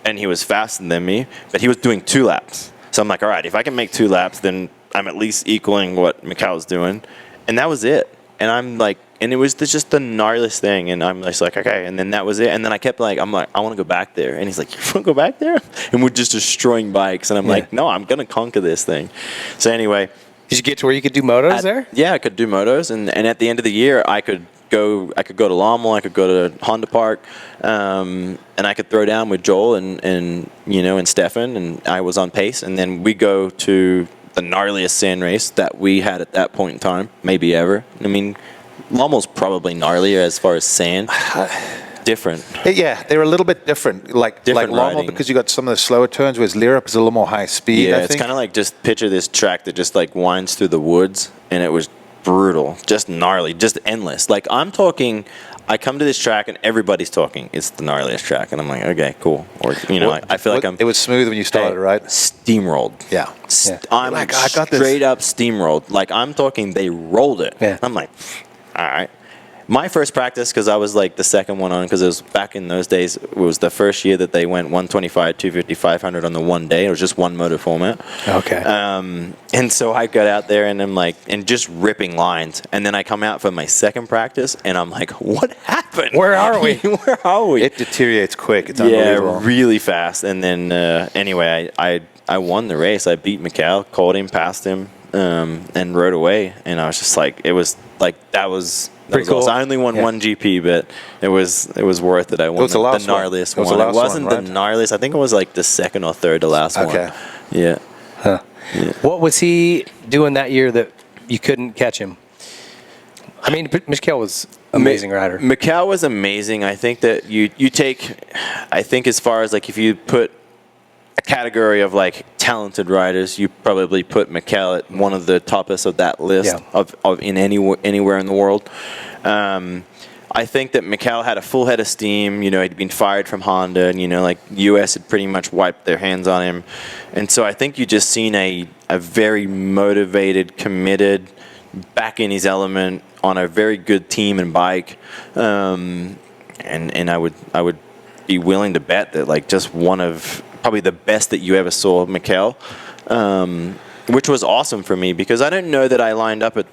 Speaker 6: and he was faster than me, but he was doing 2 laps. So I'm like, all right, if I can make 2 laps, then I'm at least equaling what Mikel was doing. And that was it. And I'm like, and it was just the gnarliest thing. And I'm just like, okay. And then that was it. And then I kept like, I'm like, I want to go back there. And he's like, you want to go back there? And we're just destroying bikes. And I'm like, no, I'm going to conquer this thing. So anyway.
Speaker 3: Did you get to where you could do motos there?
Speaker 6: Yeah, I could do motos. And at the end of the year, I could go to Lommel, I could go to Honda Park, and I could throw down with Joel and you know, and Stefan. And I was on pace. And then we go to the gnarliest sand race that we had at that point in time, maybe ever. I mean, Lommel's probably gnarlier as far as sand. Different.
Speaker 4: Yeah, they're a little bit different. Like Lommel,
Speaker 6: riding.
Speaker 4: because you got some of the slower turns, whereas Lirop is a little more high speed.
Speaker 6: Yeah,
Speaker 4: I
Speaker 6: it's
Speaker 4: think.
Speaker 6: kind of like just picture this track that just like winds through the woods, and it was brutal, just gnarly, just endless. Like I'm talking, I come to this track and everybody's talking. It's the gnarliest track, and I'm like, okay, cool. Or you know, I feel like I'm.
Speaker 4: It was smooth when you started, right?
Speaker 6: Steamrolled.
Speaker 4: Yeah.
Speaker 6: I'm
Speaker 4: like, I got
Speaker 6: straight up steamrolled. Like I'm talking, they rolled it.
Speaker 3: Yeah.
Speaker 6: I'm like, all right. My first practice, because I was like the second one on, because it was back in those days, it was the first year that they went 125, 250, 500 on the one day. It was just one motor format.
Speaker 3: Okay.
Speaker 6: And so I got out there and I'm like, and just ripping lines. And then I come out for my second practice and I'm like, what happened?
Speaker 3: Where are we?
Speaker 6: Where are we?
Speaker 4: It deteriorates quick. It's unbelievable.
Speaker 6: Yeah, really fast. And then anyway, I won the race. I beat Mikel, called him, passed him, and rode away. And I was just like, it was like, that was pretty cool. Awesome. I only won one GP, but it was worth it. I won the gnarliest one. It wasn't the gnarliest. I think it was like the second or third to last one.
Speaker 4: Okay.
Speaker 6: Yeah.
Speaker 3: Huh. Yeah. What was he doing that year that you couldn't catch him? I mean, Mikhail was amazing rider.
Speaker 6: Mikhail was amazing. I think that you take, I think as far as like if you put a category of like talented riders, you probably put Mikhail at one of the toppest of that list of in anywhere in the world. I think that Mikhail had a full head of steam. You know, he'd been fired from Honda, and, you know, like US had pretty much wiped their hands on him. And so I think you just seen a very motivated, committed, back in his element on a very good team and bike. And I would be willing to bet that like just one of probably the best that you ever saw Mikhail, which was awesome for me because I don't know that I lined up at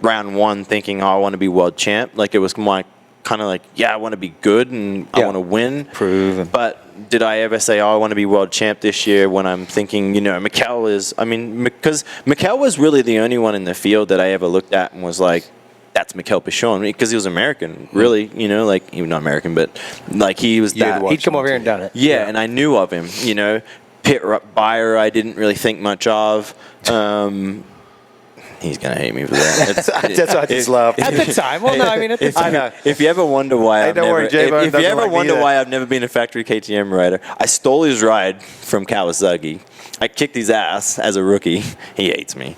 Speaker 6: round one thinking, oh, I want to be world champ. Like it was my kind of like, yeah, I want to be good and I want to win.
Speaker 4: Prove.
Speaker 6: But did I ever say, oh, I want to be world champ this year when I'm thinking, you know, Mikhail is, I mean, because Mikhail was really the only one in the field that I ever looked at and was like, that's Mikhail Pichon, because he was American, really, you know, like, even not American, but like he was that.
Speaker 3: He'd come over here and done it.
Speaker 6: Yeah, and I knew of him, you know. Pit buyer, I didn't really think much of. He's going to hate me for that.
Speaker 4: That's what I just laughed.
Speaker 3: At the time. Well, no, I mean, at the time.
Speaker 4: I know.
Speaker 6: If you ever wonder why
Speaker 4: Hey, don't worry, J-Bone
Speaker 6: if you
Speaker 4: doesn't
Speaker 6: ever
Speaker 4: like me
Speaker 6: wonder
Speaker 4: either.
Speaker 6: why I've never been a factory KTM rider, I stole his ride from Kawasaki. I kicked his ass as a rookie. He hates me.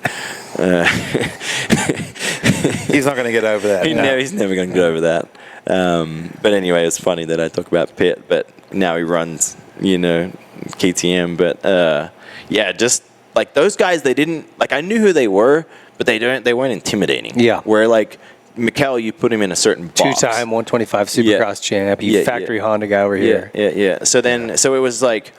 Speaker 4: He's not going to get over that.
Speaker 6: He's never going to get over that. But anyway, it's funny that I talk about Pitt, but now he runs, you know, KTM. But yeah, just like those guys, they didn't like. I knew who they were, but they weren't intimidating.
Speaker 3: Yeah.
Speaker 6: Where like Mikhail, you put him in a certain box.
Speaker 3: 2-time 125 Supercross champ. Factory Honda guy over here.
Speaker 6: Yeah. So it was like,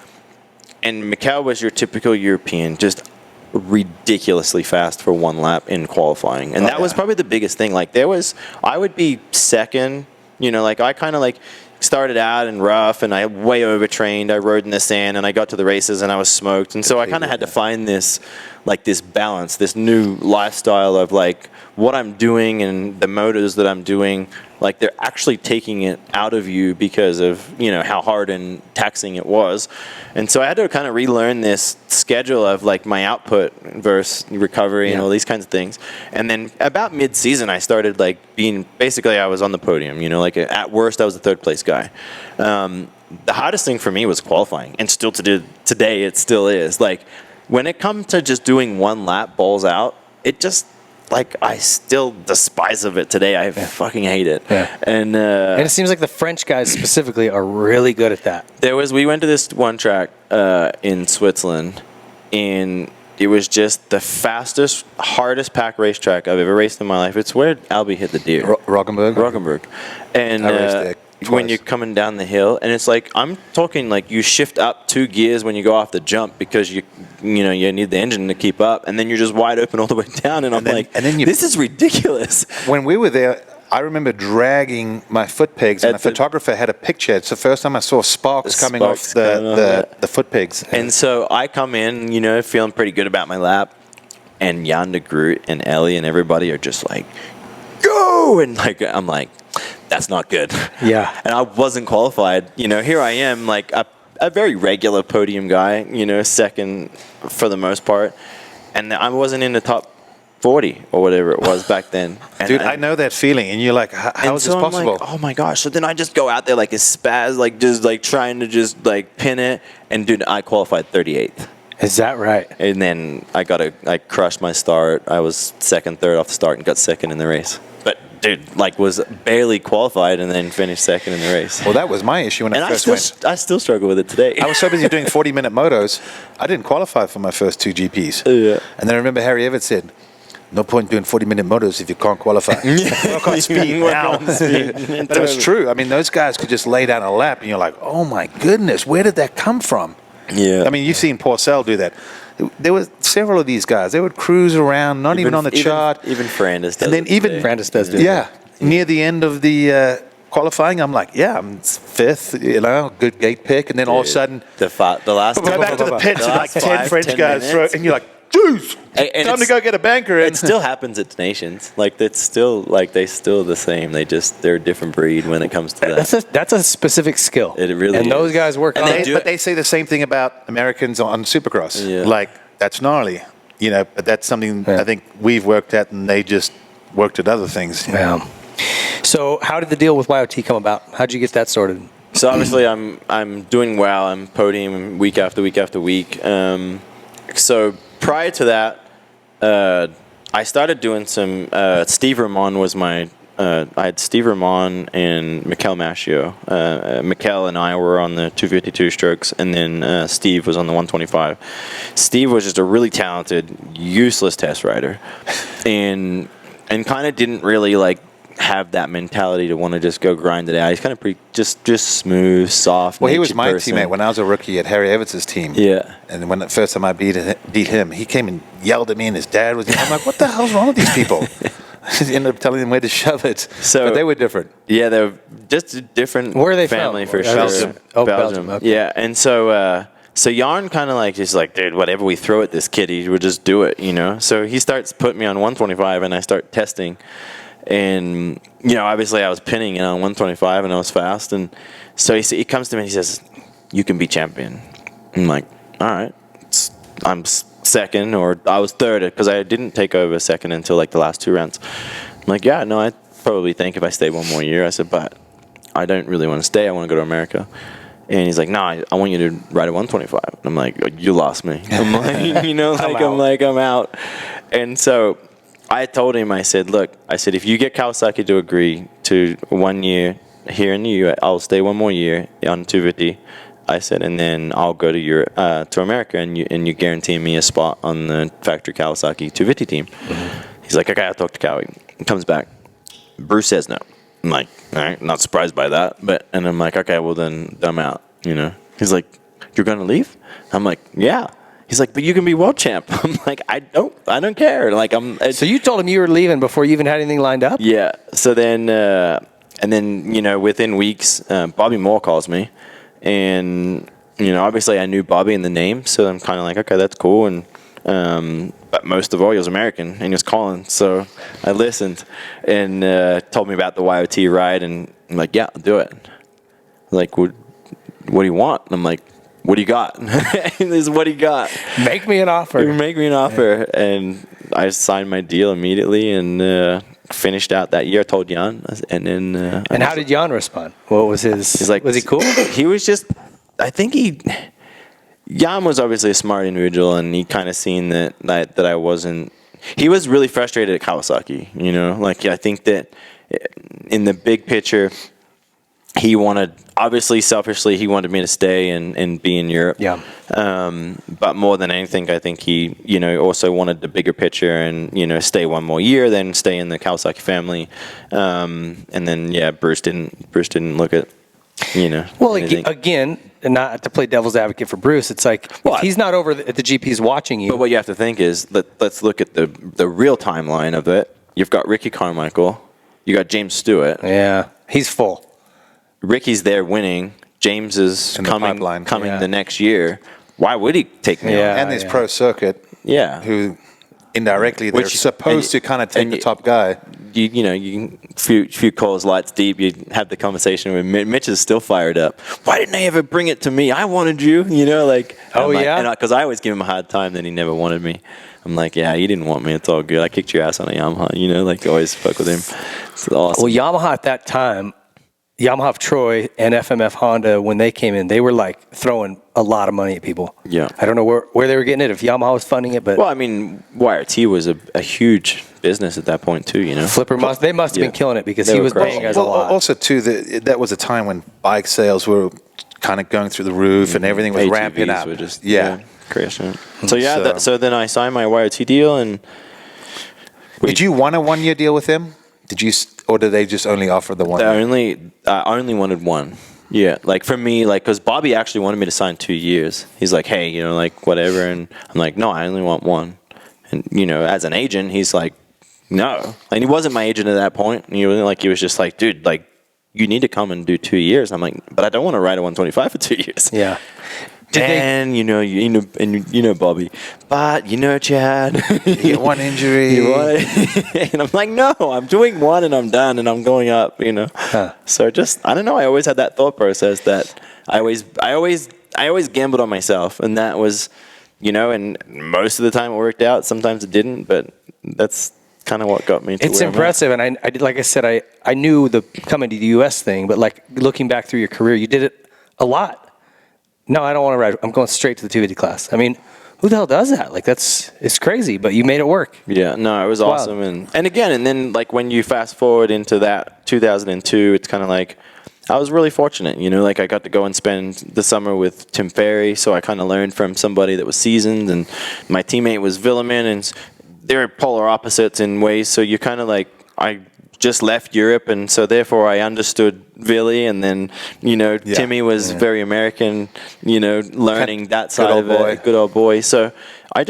Speaker 6: and Mikhail was your typical European, just ridiculously fast for one lap in qualifying, and that was probably the biggest thing. Like I would be second, you know, like I kind of like started out in rough and I way overtrained. I rode in the sand and I got to the races and I was smoked, and so I kind of had to find this balance, this new lifestyle of like what I'm doing and the motors that I'm doing, like they're actually taking it out of you because of, you know, how hard and taxing it was. And so I had to kind of relearn this schedule of like my output versus recovery and all these kinds of things. And then about mid-season, I started like basically I was on the podium, you know, like at worst I was the third place guy. The hardest thing for me was qualifying, and still today it still is. Like when it comes to just doing one lap balls out, it just, like, I still despise of it today. I fucking hate it.
Speaker 3: Yeah.
Speaker 6: And
Speaker 3: it seems like the French guys specifically are really good at that.
Speaker 6: We went to this one track in Switzerland, and it was just the fastest, hardest pack racetrack I've ever raced in my life. It's where Albie hit the deer.
Speaker 4: Roggenburg.
Speaker 6: And
Speaker 4: I raced there
Speaker 6: when
Speaker 4: twice.
Speaker 6: you're coming down the hill, and it's like, I'm talking like you shift up 2 gears when you go off the jump because you need the engine to keep up, and then you're just wide open all the way down, and I'm like, this is ridiculous.
Speaker 4: When we were there, I remember dragging my foot pegs, and the photographer had a picture. It's the first time I saw sparks coming off the foot pegs.
Speaker 6: And so I come in, you know, feeling pretty good about my lap, and Jan de Groot and Ellie and everybody are just like, go! And like, I'm like, that's not good.
Speaker 3: Yeah.
Speaker 6: And I wasn't qualified. You know, here I am, like a very regular podium guy, you know, second for the most part. And I wasn't in the top 40 or whatever it was back then. And
Speaker 4: Dude, I know that feeling. And you're like, how is this
Speaker 6: I'm
Speaker 4: possible?
Speaker 6: like, oh my gosh. So then I just go out there like a spaz, like just like trying to just like pin it. And dude, I qualified 38th.
Speaker 3: Is that right?
Speaker 6: And then I crushed my start. I was second, third off the start and got second in the race. But dude, like was barely qualified and then finished second in the race.
Speaker 4: Well, that was my issue when I first went.
Speaker 6: I still struggle with it today.
Speaker 4: I was so busy doing 40-minute motos, I didn't qualify for my first 2 GPs.
Speaker 6: Yeah.
Speaker 4: And then I remember Harry Everett said, no point doing 40-minute motos if you can't qualify. Work on speed now. But it was true. I mean, those guys could just lay down a lap, and you're like, oh my goodness, where did that come from?
Speaker 6: Yeah.
Speaker 4: I mean, you've seen Porcel do that. There were several of these guys. They would cruise around, not even on the chart.
Speaker 6: Even Ferrandis does.
Speaker 4: And then even
Speaker 3: Ferrandis does do it.
Speaker 4: Yeah. Near the end of the qualifying, I'm like, yeah, I'm 5th, you know, good gate pick. And then all of a sudden,
Speaker 6: the last
Speaker 4: go back to the pits and like 10 French
Speaker 6: 10
Speaker 4: guys throw,
Speaker 6: minutes.
Speaker 4: and you're like, jeez,
Speaker 6: And
Speaker 4: time to go get a banker.
Speaker 6: It still happens at Nations. Like it's still like they're still the same. They're a different breed when it comes to that.
Speaker 3: That's a specific skill.
Speaker 6: It really
Speaker 3: and
Speaker 6: is.
Speaker 3: those guys work on it.
Speaker 4: But they say the same thing about Americans on Supercross.
Speaker 6: Yeah.
Speaker 4: Like, that's gnarly, you know, but that's something I think we've worked at, and they just worked at other things.
Speaker 3: Yeah. So how did the deal with YOT come about? How'd you get that sorted?
Speaker 6: So obviously I'm doing well. I'm podium week after week after week. So prior to that, I started doing some. Steve Ramon was my. I had Steve Ramon and Mikel Maschio. Mikel and I were on the 252 strokes, and then Steve was on the 125. Steve was just a really talented, useless test rider, and kind of didn't really like have that mentality to want to just go grind it out. He's kind of pretty just smooth, soft.
Speaker 4: Well, he was my
Speaker 6: person.
Speaker 4: teammate when I was a rookie at Harry Everts' team.
Speaker 6: Yeah.
Speaker 4: And when the first time I beat him, he came and yelled at me, and his dad was. I'm like, what the hell's wrong with these people? He ended up telling them where to shove it. But they were different.
Speaker 6: Yeah, they're just a different
Speaker 3: Where are they
Speaker 6: family
Speaker 3: from?
Speaker 6: for sure.
Speaker 3: Belgium. Oh, Belgium. Okay.
Speaker 6: Yeah, and so Jan kind of like just like, dude, whatever we throw at this kid, he would just do it, you know. So he starts putting me on 125, and I start testing. And, you know, obviously I was pinning it on 125 and I was fast. And so he comes to me and he says, you can be champion. I'm like, all right. I'm second, or I was third because I didn't take over second until like the last 2 rounds. I'm like, yeah, no, I probably think if I stay one more year. I said, but I don't really want to stay. I want to go to America. And he's like, no, I want you to ride a 125. I'm like, you lost me. I'm like, you know, I'm out. And so I told him, I said, look, if you get Kawasaki to agree to 1 year here in the U.S., I'll stay 1 more year on 250. I said, and then I'll go to Europe, to America, and you guarantee me a spot on the factory Kawasaki 250 team. Mm-hmm. He's like, okay, I'll talk to Cowie. He comes back. Bruce says no. I'm like, all right, not surprised by that. And I'm like, okay, well then I'm out, you know. He's like, you're going to leave? I'm like, yeah. He's like, but you can be world champ. I'm like, I don't care. Like
Speaker 3: So you told him you were leaving before you even had anything lined up?
Speaker 6: Yeah. So then, and then, you know, within weeks, Bobby Moore calls me. And, you know, obviously I knew Bobby in the name, so I'm kind of like, okay, that's cool. And but most of all, he was American, and he was calling. So I listened and told me about the YOT ride, and I'm like, yeah, I'll do it. Like, what do you want? And I'm like, what do you got? This is what he got.
Speaker 3: Make me an offer.
Speaker 6: Make me an offer. And I signed my deal immediately and finished out that year. I told Jan. And then.
Speaker 3: And how did Jan respond? What was his.
Speaker 6: He's like,
Speaker 3: was he cool?
Speaker 6: He was just. I think Jan was obviously a smart individual, and he kind of seen that I wasn't. He was really frustrated at Kawasaki, you know? Like, I think that in the big picture, he wanted, obviously, selfishly, he wanted me to stay and be in Europe.
Speaker 3: Yeah.
Speaker 6: But more than anything, I think he, you know, also wanted the bigger picture and, you know, stay 1 more year, then stay in the Kawasaki family. And then, yeah, Bruce didn't look at, you know.
Speaker 3: Well, again, and not to play devil's advocate for Bruce, it's like, if he's not over at the GPs watching you.
Speaker 6: But what you have to think is, let's look at the real timeline of it. You've got Ricky Carmichael. You got James Stewart.
Speaker 3: Yeah, he's full.
Speaker 6: Ricky's there winning. James is coming the next year. Why would he take me on?
Speaker 4: And this pro circuit, who indirectly they're supposed to kind of take the top guy.
Speaker 6: You know, you few calls lights deep. You have the conversation with Mitch. Mitch is still fired up. Why didn't they ever bring it to me? I wanted you. You know, like because I always give him a hard time that he never wanted me. I'm like, yeah, you didn't want me. It's all good. I kicked your ass on a Yamaha. You know, like always fuck with him. It's awesome.
Speaker 3: Well, Yamaha at that time. Yamaha of Troy and FMF Honda, when they came in, they were like throwing a lot of money at people.
Speaker 6: Yeah.
Speaker 3: I don't know where they were getting it, if Yamaha was funding it, but.
Speaker 6: Well, I mean, YRT was a huge business at that point, too, you know.
Speaker 3: Flipper they must have been killing it because he was paying guys a lot.
Speaker 4: Also, too, that was a time when bike sales were kind of going through the roof and everything was ramping up.
Speaker 6: Were just, crashing. So then I signed my YRT deal and.
Speaker 4: Did you want a 1 year deal with him? Or did they just only offer the 1 year?
Speaker 6: I only wanted one. Yeah, like for me, like, because Bobby actually wanted me to sign 2 years. He's like, hey, you know, like, whatever. And I'm like, no, I only want one. And, you know, as an agent, he's like, no. And he wasn't my agent at that point. And he was just like, dude, like, you need to come and do 2 years. I'm like, but I don't want to ride a 125 for 2 years.
Speaker 3: Yeah.
Speaker 6: You know Bobby, but you know Chad,
Speaker 4: you get one injury,
Speaker 6: and I'm like, no, I'm doing one and I'm done and I'm going up, you know. So just I don't know. I always had that thought process that I always gambled on myself, and that was, you know, and most of the time it worked out. Sometimes it didn't, but that's kind of what got me to
Speaker 3: It's
Speaker 6: where I'm at.
Speaker 3: impressive, and I did, like I said, I knew the coming to the U.S. thing, but like looking back through your career, you did it a lot. No, I don't want to ride. I'm going straight to the 250 class. I mean, who the hell does that? Like it's crazy, but you made it work.
Speaker 6: Yeah, no, it was
Speaker 3: Wow.
Speaker 6: awesome, and again, and then like when you fast forward into that 2002, it's kind of like I was really fortunate, you know, like I got to go and spend the summer with Tim Ferry, so I kind of learned from somebody that was seasoned, and my teammate was Villeman, and they're polar opposites in ways, so you kind of like, I just left Europe, and so therefore I understood Villy, and then, you know, Timmy was very American, you know, learning that side of it, good old boy, so I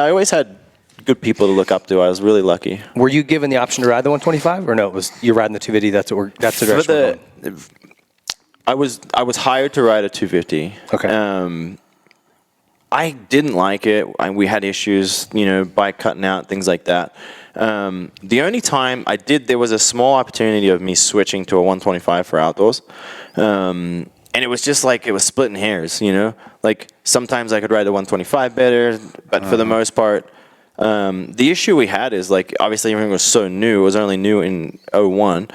Speaker 6: always had good people to look up to. I was really lucky.
Speaker 3: Were you given the option to ride the 125, or no? It was you're riding the 250. That's the direction. we're going?
Speaker 6: I was hired to ride a 250.
Speaker 3: Okay.
Speaker 6: I didn't like it. We had issues, you know, bike cutting out, things like that. The only time I did, there was a small opportunity of me switching to a 125 for outdoors. And it was just like, it was splitting hairs, you know? Like, sometimes I could ride the 125 better, but for the most part, the issue we had is, like, obviously everything was so new. It was only new in 01.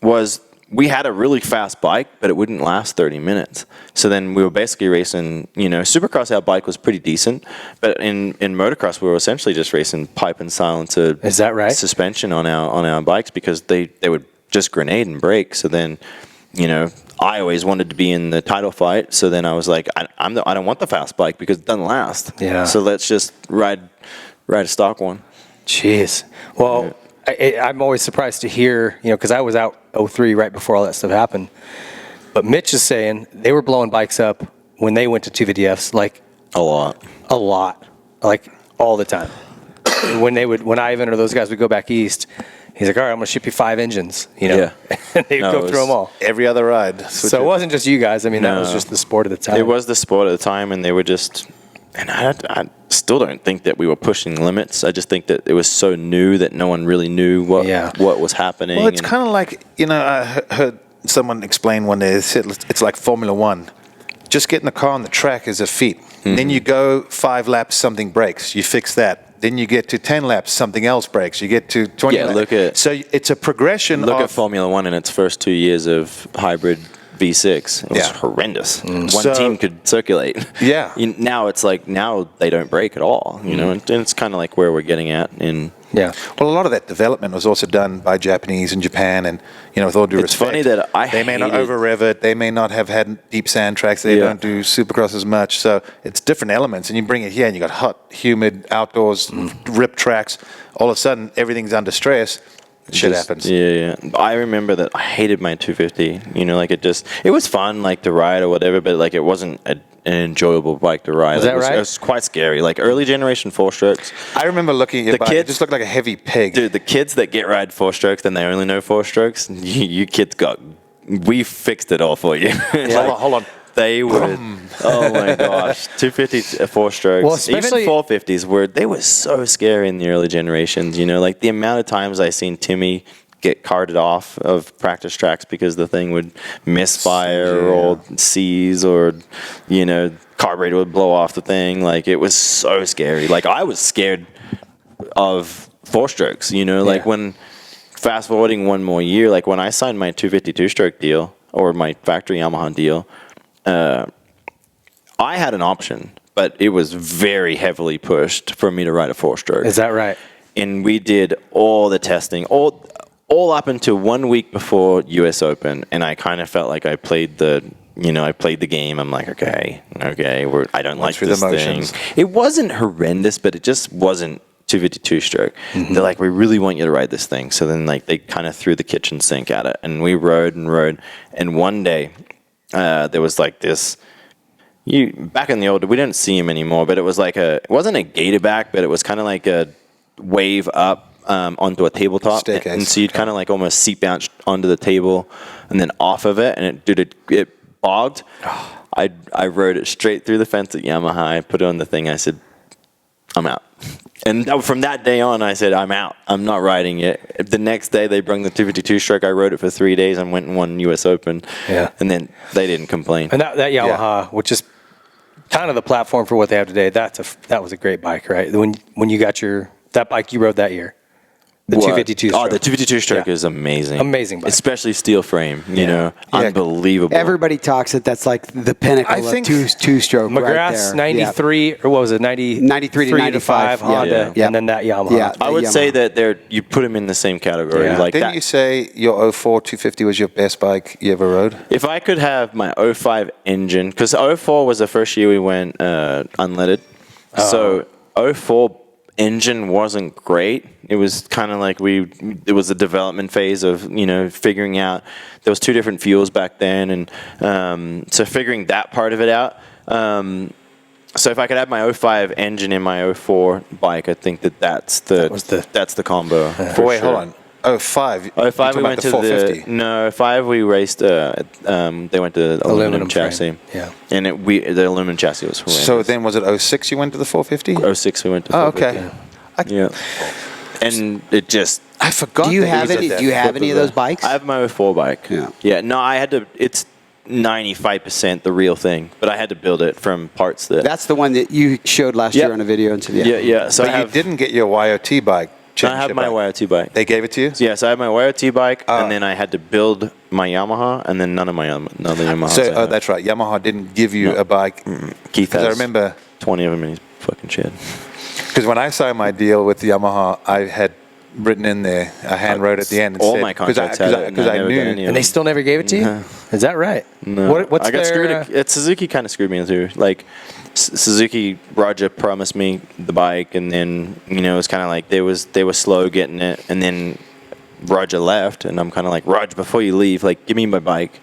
Speaker 6: Was we had a really fast bike, but it wouldn't last 30 minutes. So then we were basically racing, you know, Supercross, our bike was pretty decent, but in motocross, we were essentially just racing pipe and silencer.
Speaker 3: Is that right?
Speaker 6: Suspension on our bikes, because they would just grenade and break. So then, you know, I always wanted to be in the title fight. So then I was like, I don't want the fast bike because it doesn't last.
Speaker 3: Yeah.
Speaker 6: So let's just ride a stock one.
Speaker 3: Jeez. Well, I'm always surprised to hear, you know, because I was out 03 right before all that stuff happened. But Mitch is saying they were blowing bikes up when they went to 250Fs, like
Speaker 6: a lot,
Speaker 3: like all the time. when Ivan or those guys would go back east, he's like, all right, I'm going to ship you 5 engines, you know. Yeah. And they'd go through them all.
Speaker 4: Every other ride.
Speaker 3: So it wasn't just you guys. I mean, that was just the sport at the time.
Speaker 6: It was the sport at the time, and they were just, and I still don't think that we were pushing limits. I just think that it was so new that no one really knew what was happening.
Speaker 4: Well, it's kind of like, you know, I heard someone explain one day, they said it's like Formula One. Just getting the car on the track is a feat. Then you go 5 laps, something breaks. You fix that. Then you get to 10 laps, something else breaks. You get to 20 laps. So it's a progression
Speaker 6: Look at Formula One in its first 2 years of hybrid V6. It was horrendous. One team could circulate.
Speaker 4: Yeah.
Speaker 6: Now it's like, now they don't break at all, you know, and it's kind of like where we're getting at in.
Speaker 3: Yeah.
Speaker 4: Well, a lot of that development was also done by Japanese in Japan, and, you know, with all due respect.
Speaker 6: It's funny that
Speaker 4: they may not over-rev it. They may not have had deep sand tracks. They don't do Supercross as much. So it's different elements. And you bring it here, and you got hot, humid, outdoors, rip tracks. All of a sudden, everything's under stress. Shit happens.
Speaker 6: Yeah. I remember that I hated my 250. You know, like it was fun, like to ride or whatever, but like it wasn't an enjoyable bike to ride.
Speaker 3: Was that right?
Speaker 6: It was quite scary. Like early generation 4-strokes.
Speaker 4: I remember looking at your bike. It just looked like a heavy pig.
Speaker 6: Dude, the kids that ride 4-strokes and they only know 4-strokes, you kids we fixed it all for you.
Speaker 4: Hold on.
Speaker 6: They would. Oh my gosh, 250 4-strokes.
Speaker 3: Well, especially
Speaker 6: even 450s they were so scary in the early generations. You know, like the amount of times I seen Timmy get carted off of practice tracks because the thing would misfire or seize, or, you know, carburetor would blow off the thing. Like, it was so scary. Like, I was scared of 4-strokes. You know, like when fast forwarding one more year, like when I signed my 252-stroke deal or my factory Yamaha deal. I had an option, but it was very heavily pushed for me to ride a 4-stroke.
Speaker 3: Is that right?
Speaker 6: And we did all the testing, all up until 1 week before US Open, and I kind of felt like I played the game. I'm like, okay, I don't like this thing. It wasn't horrendous, but it just wasn't 252-stroke. They're like, we really want you to ride this thing. So then, like, they kind of threw the kitchen sink at it, and we rode, and one day. There was like this. Back in the old, we didn't see him anymore, but it was like it wasn't a gator back, but it was kind of like a wave up onto a tabletop, and so you'd kind of like almost seat bounce onto the table, and then off of it, and it bogged. I rode it straight through the fence at Yamaha. I put it on the thing. I said, I'm out. And from that day on, I said, I'm out. I'm not riding it. The next day, they brought the 252-stroke. I rode it for 3 days and went and won US Open. Yeah. And then they didn't complain.
Speaker 3: And that Yamaha, which is kind of the platform for what they have today, that was a great bike, right? When you got that bike you rode that year. The 252 stroke.
Speaker 6: Oh, the 252 stroke
Speaker 3: Yeah.
Speaker 6: is amazing.
Speaker 3: Amazing bike.
Speaker 6: Especially steel frame, you know. Unbelievable.
Speaker 5: Everybody talks that that's like the pinnacle
Speaker 4: I
Speaker 5: of
Speaker 4: think
Speaker 5: two-stroke right
Speaker 3: McGrath's
Speaker 5: there.
Speaker 3: 93, or what was it,
Speaker 5: 93 to 95,
Speaker 3: Honda,
Speaker 5: yeah.
Speaker 3: and then that Yamaha.
Speaker 5: Yeah.
Speaker 6: I would
Speaker 5: Yamaha.
Speaker 6: say that you put them in the same category.
Speaker 3: Yeah.
Speaker 6: Like
Speaker 4: Didn't
Speaker 6: that.
Speaker 4: you say your 04 250 was your best bike you ever rode?
Speaker 6: If I could have my 05 engine, because 04 was the first year we went unleaded. So 04 engine wasn't great. It was kind of like it was a development phase of, you know, figuring out, there was two different fuels back then. And so figuring that part of it out. So if I could have my 05 engine in my 04 bike, I think that's the combo.
Speaker 4: But wait, hold on. 05.
Speaker 6: 05 we went to
Speaker 4: 450.
Speaker 6: no 05 we raced they went to aluminum chassis.
Speaker 3: frame. Yeah.
Speaker 6: And the aluminum chassis was horrendous.
Speaker 4: So then was it 06 you went to the 450?
Speaker 6: 06 we went to
Speaker 4: Oh,
Speaker 6: 450.
Speaker 4: okay.
Speaker 6: Yeah. And it just
Speaker 4: I forgot.
Speaker 5: Do you
Speaker 4: that
Speaker 5: have
Speaker 4: was
Speaker 5: any?
Speaker 4: at
Speaker 5: Do you
Speaker 4: that
Speaker 5: have
Speaker 4: flip
Speaker 5: any of
Speaker 4: the-
Speaker 5: those bikes?
Speaker 6: I have my 04 bike.
Speaker 5: Yeah.
Speaker 6: Yeah. No, I had to. It's 95% the real thing, but I had to build it from parts that.
Speaker 5: That's the one that you showed last
Speaker 6: Yep.
Speaker 5: year on a video and said,
Speaker 6: Yeah. So
Speaker 4: But
Speaker 6: I
Speaker 4: you didn't get your YOT bike.
Speaker 6: I have my YOT bike.
Speaker 4: They gave it to you?
Speaker 6: Yes, I have my YOT bike, and then I had to build my Yamaha, and then none of the Yamahas.
Speaker 4: So,
Speaker 6: I have.
Speaker 4: that's right. Yamaha didn't give you
Speaker 6: No.
Speaker 4: a bike.
Speaker 6: Keith
Speaker 4: Because
Speaker 6: has
Speaker 4: I remember,
Speaker 6: 20 of them in his fucking shed.
Speaker 4: because when I signed my deal with Yamaha, I had written in there, I hand wrote at the end. And
Speaker 6: All
Speaker 4: said,
Speaker 6: my contracts had it, and
Speaker 4: Because
Speaker 6: I
Speaker 4: I
Speaker 6: never got any
Speaker 4: knew.
Speaker 6: of
Speaker 3: And they
Speaker 6: them.
Speaker 3: still never gave it to you? Is that right?
Speaker 6: No.
Speaker 3: What's
Speaker 6: I got
Speaker 3: their,
Speaker 6: screwed. Suzuki kind of screwed me too. Like Suzuki, Roger promised me the bike, and then it was kind of like they were slow getting it, and then Roger left, and I'm kind of like, Roger, before you leave, like, give me my bike.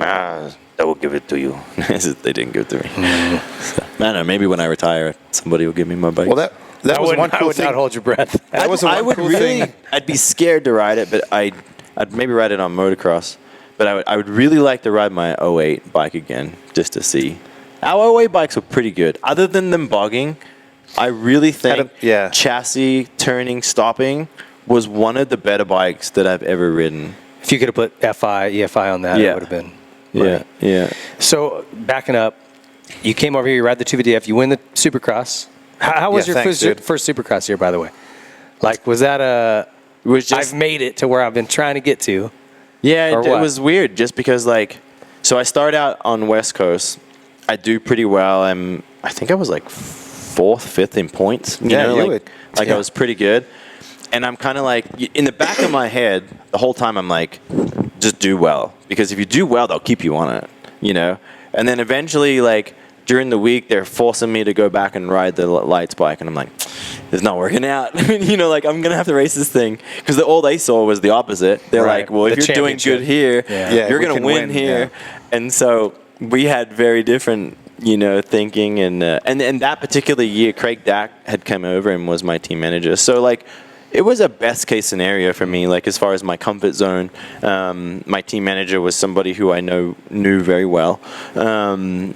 Speaker 6: I will give it to you. They didn't give it to me. So, I don't know. Maybe when I retire, somebody will give me my bike.
Speaker 4: Well, that was one
Speaker 3: I
Speaker 4: cool
Speaker 3: would
Speaker 4: thing.
Speaker 3: not hold your breath.
Speaker 4: That was
Speaker 6: I
Speaker 4: one
Speaker 6: would
Speaker 4: cool
Speaker 6: really.
Speaker 4: thing.
Speaker 6: I'd be scared to ride it, but I'd maybe ride it on motocross. But I would really like to ride my 08 bike again, just to see. Our 08 bikes were pretty good. Other than them bogging, I really think
Speaker 4: yeah.
Speaker 6: chassis, turning, stopping was one of the better bikes that I've ever ridden.
Speaker 3: If you could have put EFI on that, it
Speaker 6: Yeah.
Speaker 3: would have been.
Speaker 6: Yeah,
Speaker 3: right.
Speaker 6: yeah.
Speaker 3: So, backing up, you came over here, you ride the 250F, you win the Supercross. How was
Speaker 4: Yeah,
Speaker 3: your
Speaker 4: thanks, dude.
Speaker 3: first Supercross here, by the way? Like, was that
Speaker 6: It was just
Speaker 3: I've made it to where I've been trying to get to.
Speaker 6: Yeah,
Speaker 3: Or
Speaker 6: it
Speaker 3: what?
Speaker 6: was weird just because, like, so I start out on West Coast. I do pretty well. I think I was like 4th, 5th in points. You
Speaker 4: Yeah,
Speaker 6: know,
Speaker 4: you
Speaker 6: like,
Speaker 4: would.
Speaker 6: like
Speaker 4: Yeah.
Speaker 6: I was pretty good. And I'm kind of like, in the back of my head, the whole time I'm like, just do well. Because if you do well, they'll keep you on it, you know? And then eventually, like, during the week, they're forcing me to go back and ride the lights bike. And I'm like, it's not working out. Like, I'm going to have to race this thing. Because all they saw was the opposite. They're
Speaker 3: Right.
Speaker 6: like, well, if
Speaker 3: The
Speaker 6: you're doing
Speaker 3: championship.
Speaker 6: good here,
Speaker 3: Yeah.
Speaker 6: you're
Speaker 4: we
Speaker 6: going to
Speaker 4: can
Speaker 6: win here.
Speaker 4: yeah.
Speaker 6: And so we had very different, thinking. And that particular year, Craig Dack had come over and was my team manager. So, like, it was a best case scenario for me, like, as far as my comfort zone. My team manager was somebody who I knew very well, and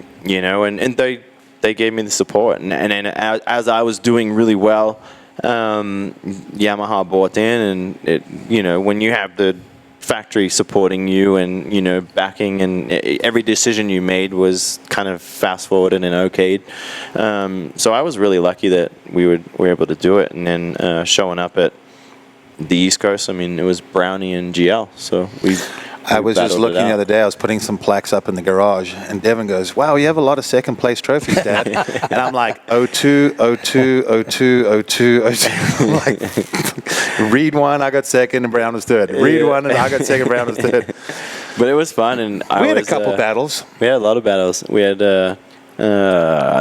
Speaker 6: they gave me the support. And then as I was doing really well, Yamaha bought in, and it, when you have the factory supporting you and backing, and every decision you made was kind of fast forwarded and okayed. So I was really lucky that we were able to do it. And then showing up at the East Coast, I mean, it was Brownie and GL. So
Speaker 4: I was just
Speaker 6: battled it
Speaker 4: looking the
Speaker 6: out.
Speaker 4: other day. I was putting some plaques up in the garage, and Devin goes, "Wow, you have a lot of second place trophies, Dad." And I'm like, 02, 02, 02, 02, 02. I'm like, read one, I got second, and Brown was third. Read one, and I got second, Brown was third.
Speaker 6: But it was fun, and
Speaker 4: We had a couple battles.
Speaker 6: We had a lot of battles. We had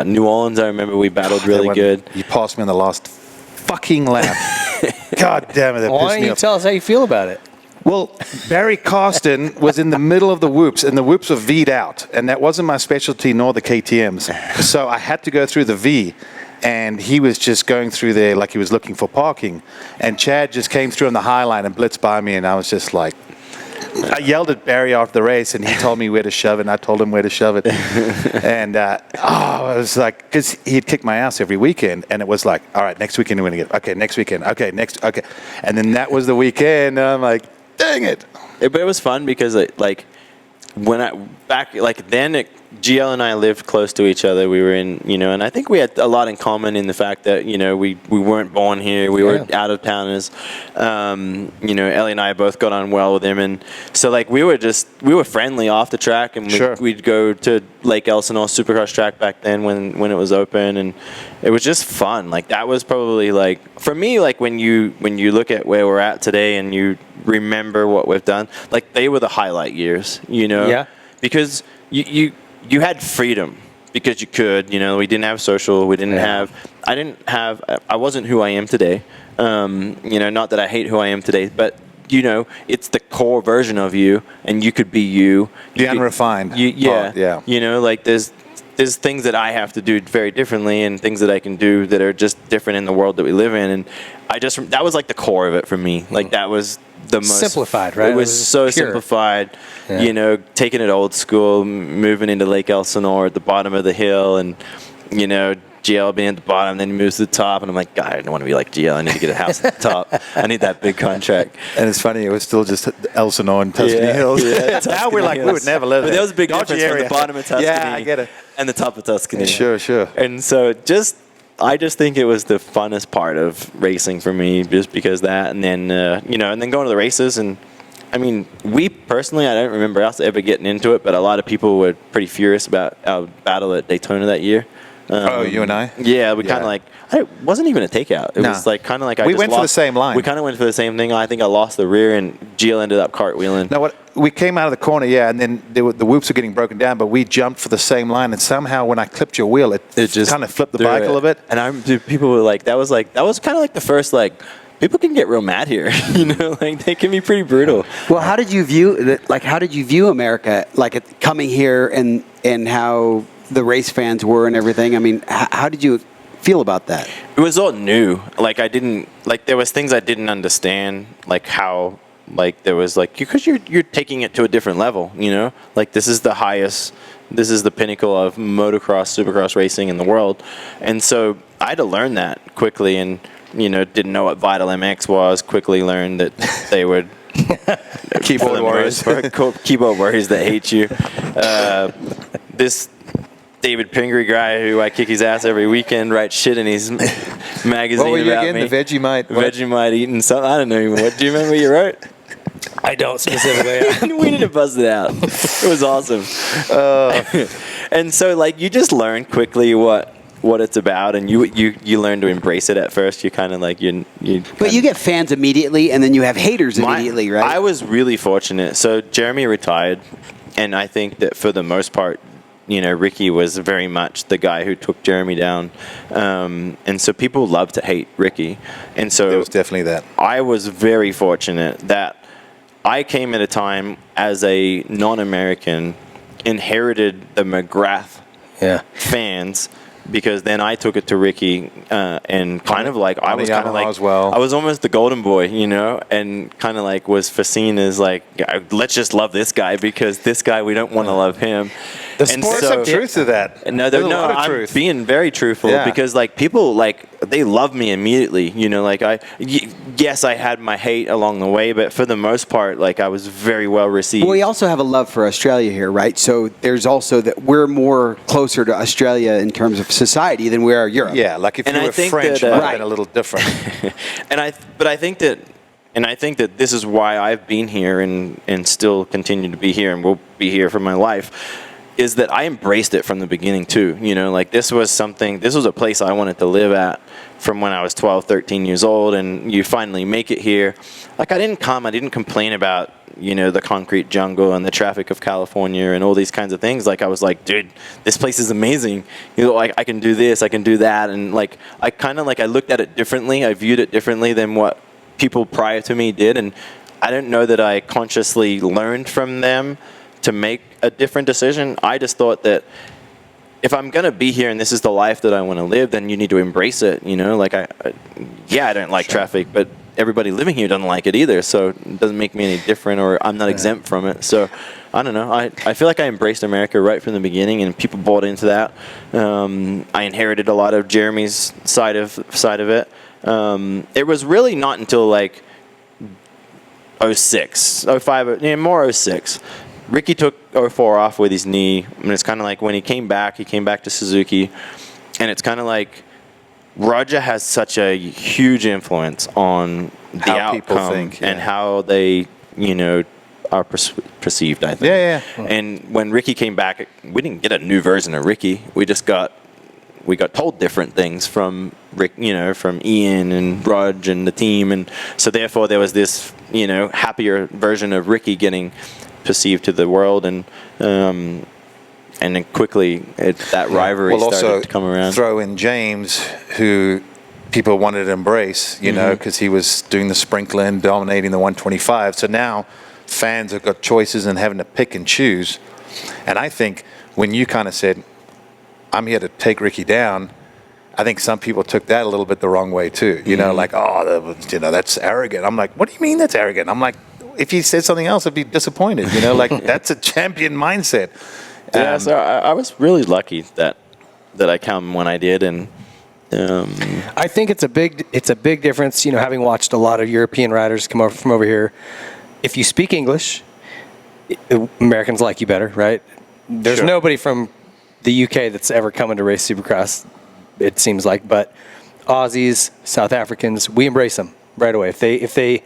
Speaker 6: New Orleans. I remember we battled really
Speaker 4: When
Speaker 6: good.
Speaker 4: You passed me on the last fucking lap. God damn it, that
Speaker 3: Why
Speaker 4: pissed
Speaker 3: don't
Speaker 4: me
Speaker 3: you
Speaker 4: off.
Speaker 3: tell us how you feel about it?
Speaker 4: Well, Barry Carsten was in the middle of the whoops, and the whoops were V'd out, and that wasn't my specialty nor the KTM's. So I had to go through the V, and he was just going through there like he was looking for parking. And Chad just came through on the high line and blitzed by me, and I was just like, I yelled at Barry after the race, and he told me where to shove it, and I told him where to shove it. And I was like, because he'd kick my ass every weekend, and it was like, all right, next weekend we're going to get, okay, next weekend, okay, next, okay. And then that was the weekend, and I'm like, dang it.
Speaker 6: But it was fun because, like, when I back, like, then GL and I lived close to each other. We were in, and I think we had a lot in common in the fact that, we weren't born here. We were out of towners. Ellie and I both got on well with him. And so, like, we were friendly off the track. And we'd go to Lake Elsinore Supercross track back then when it was open. And it was just fun. Like, that was probably, like, for me, like, when you look at where we're at today and you remember what we've done, like, they were the highlight years,
Speaker 3: Yeah.
Speaker 6: Because you had freedom because you could, we didn't have social, I wasn't who I am today. Not that I hate who I am today, but it's the core version of you and you could be you.
Speaker 4: The unrefined.
Speaker 6: Like there's things that I have to do very differently and things that I can do that are just different in the world that we live in. And that was like the core of it for me. Like that was the most
Speaker 3: simplified, right?
Speaker 6: It was so pure. Simplified, taking it old school, moving into Lake Elsinore at the bottom of the hill and, GL being at the bottom, then he moves to the top, and I'm like, God, I don't want to be like GL. I need to get a house at the top. I need that big contract.
Speaker 4: And it's funny, it was still just Elsinore and Tuscany Hills.
Speaker 6: Yeah,
Speaker 4: now we're like, we would never live there.
Speaker 6: But there was a big difference from the bottom of Tuscany
Speaker 4: I get it.
Speaker 6: and the top of Tuscany.
Speaker 4: Sure.
Speaker 6: And so I just think it was the funnest part of racing for me, just because that, and then, and then going to the races. And I mean, we personally, I don't remember us ever getting into it, but a lot of people were pretty furious about our battle at Daytona that year.
Speaker 4: You and I?
Speaker 6: Yeah, we kind of like, it wasn't even a takeout. It was like kind of like
Speaker 4: we went for the same line.
Speaker 6: We kind of went for the same thing. I think I lost the rear and Gio ended up cartwheeling.
Speaker 4: No, we came out of the corner, and then the whoops were getting broken down, but we jumped for the same line, and somehow when I clipped your wheel, it just kind of flipped the bike a little bit.
Speaker 6: And people were like, that was kind of like the first, like, people can get real mad here, like they can be pretty brutal.
Speaker 5: Well, how did you view America, like coming here and how the race fans were and everything? I mean, how did you feel about that?
Speaker 6: It was all new. Like there was things I didn't understand, like how, like there was like, because you're taking it to a different level, like this is the pinnacle of motocross, supercross racing in the world. And so I had to learn that quickly and, didn't know what Vital MX was, quickly learned that they would
Speaker 4: keyboard warriors
Speaker 6: that hate you. This David Pingree guy who I kick his ass every weekend writes shit in his magazine
Speaker 4: what were you
Speaker 6: about
Speaker 4: again?
Speaker 6: me.
Speaker 4: The Vegemite?
Speaker 6: Vegemite eating something. I don't know even what. Do you remember what you wrote?
Speaker 3: I don't specifically.
Speaker 6: We need to buzz it out. It was awesome. And so, like, you just learn quickly what it's about, and you learn to embrace it at first. You kind of like you.
Speaker 5: But you get fans immediately, and then you have haters immediately, right?
Speaker 6: I was really fortunate. So Jeremy retired, and I think that for the most part, Ricky was very much the guy who took Jeremy down. And so people love to hate Ricky. And so
Speaker 4: there was definitely that.
Speaker 6: I was very fortunate that I came at a time as a non-American, inherited the McGrath fans, because then I took it to Ricky and kind of like I was kind of like I was almost the golden boy, and kind of like was seen as like, let's just love this guy because this guy, we don't want to love him.
Speaker 4: There's some truth to that.
Speaker 6: No, I'm being very truthful because like people like they love me immediately. Like yes, I had my hate along the way, but for the most part, like I was very well received.
Speaker 5: Well, we also have a love for Australia here, right? So there's also that we're more closer to Australia in terms of society than we are Europe.
Speaker 4: Yeah, like if you were French, it might have been a little different.
Speaker 6: I think that this is why I've been here and still continue to be here and will be here for my life, is that I embraced it from the beginning too. Like this was a place I wanted to live at from when I was 12, 13 years old, and you finally make it here. Like I didn't complain about, the concrete jungle and the traffic of California and all these kinds of things. Like I was like, dude, this place is amazing. Like I can do this, I can do that. And like, I kind of like, I looked at it differently. I viewed it differently than what people prior to me did. And I don't know that I consciously learned from them to make a different decision. I just thought that if I'm going to be here and this is the life that I want to live, then you need to embrace it. Like I don't like traffic, but everybody living here doesn't like it either. So it doesn't make me any different, or I'm not exempt from it. So I don't know. I feel like I embraced America right from the beginning, and people bought into that. I inherited a lot of Jeremy's side of it. It was really not until like 06, 05, more 06. Ricky took 04 off with his knee, and it's kind of like when he came back to Suzuki, and it's kind of like Roger has such a huge influence on the
Speaker 4: How people
Speaker 6: outcome
Speaker 4: think,
Speaker 6: and how they, are perceived, I think.
Speaker 4: Yeah.
Speaker 6: And when Ricky came back, we didn't get a new version of Ricky. We got told different things from Rick, from Ian and Rog and the team, and so therefore there was this, happier version of Ricky getting perceived to the world, and then quickly that rivalry started to come around.
Speaker 4: Throw in James, who people wanted to embrace, because he was doing the sprinkler and dominating the 125. So now fans have got choices and having to pick and choose. And I think when you kind of said, I'm here to take Ricky down, I think some people took that a little bit the wrong way too. Like, that's arrogant. I'm like, what do you mean that's arrogant? I'm like, if he said something else, I'd be disappointed. Like that's a champion mindset.
Speaker 6: Yeah, so I was really lucky that I come when I did, and
Speaker 3: I think it's a big difference. Having watched a lot of European riders come over from over here, if you speak English, Americans like you better, right? There's nobody from the UK that's ever coming to race Supercross, it seems like, but Aussies, South Africans, we embrace them right away. If they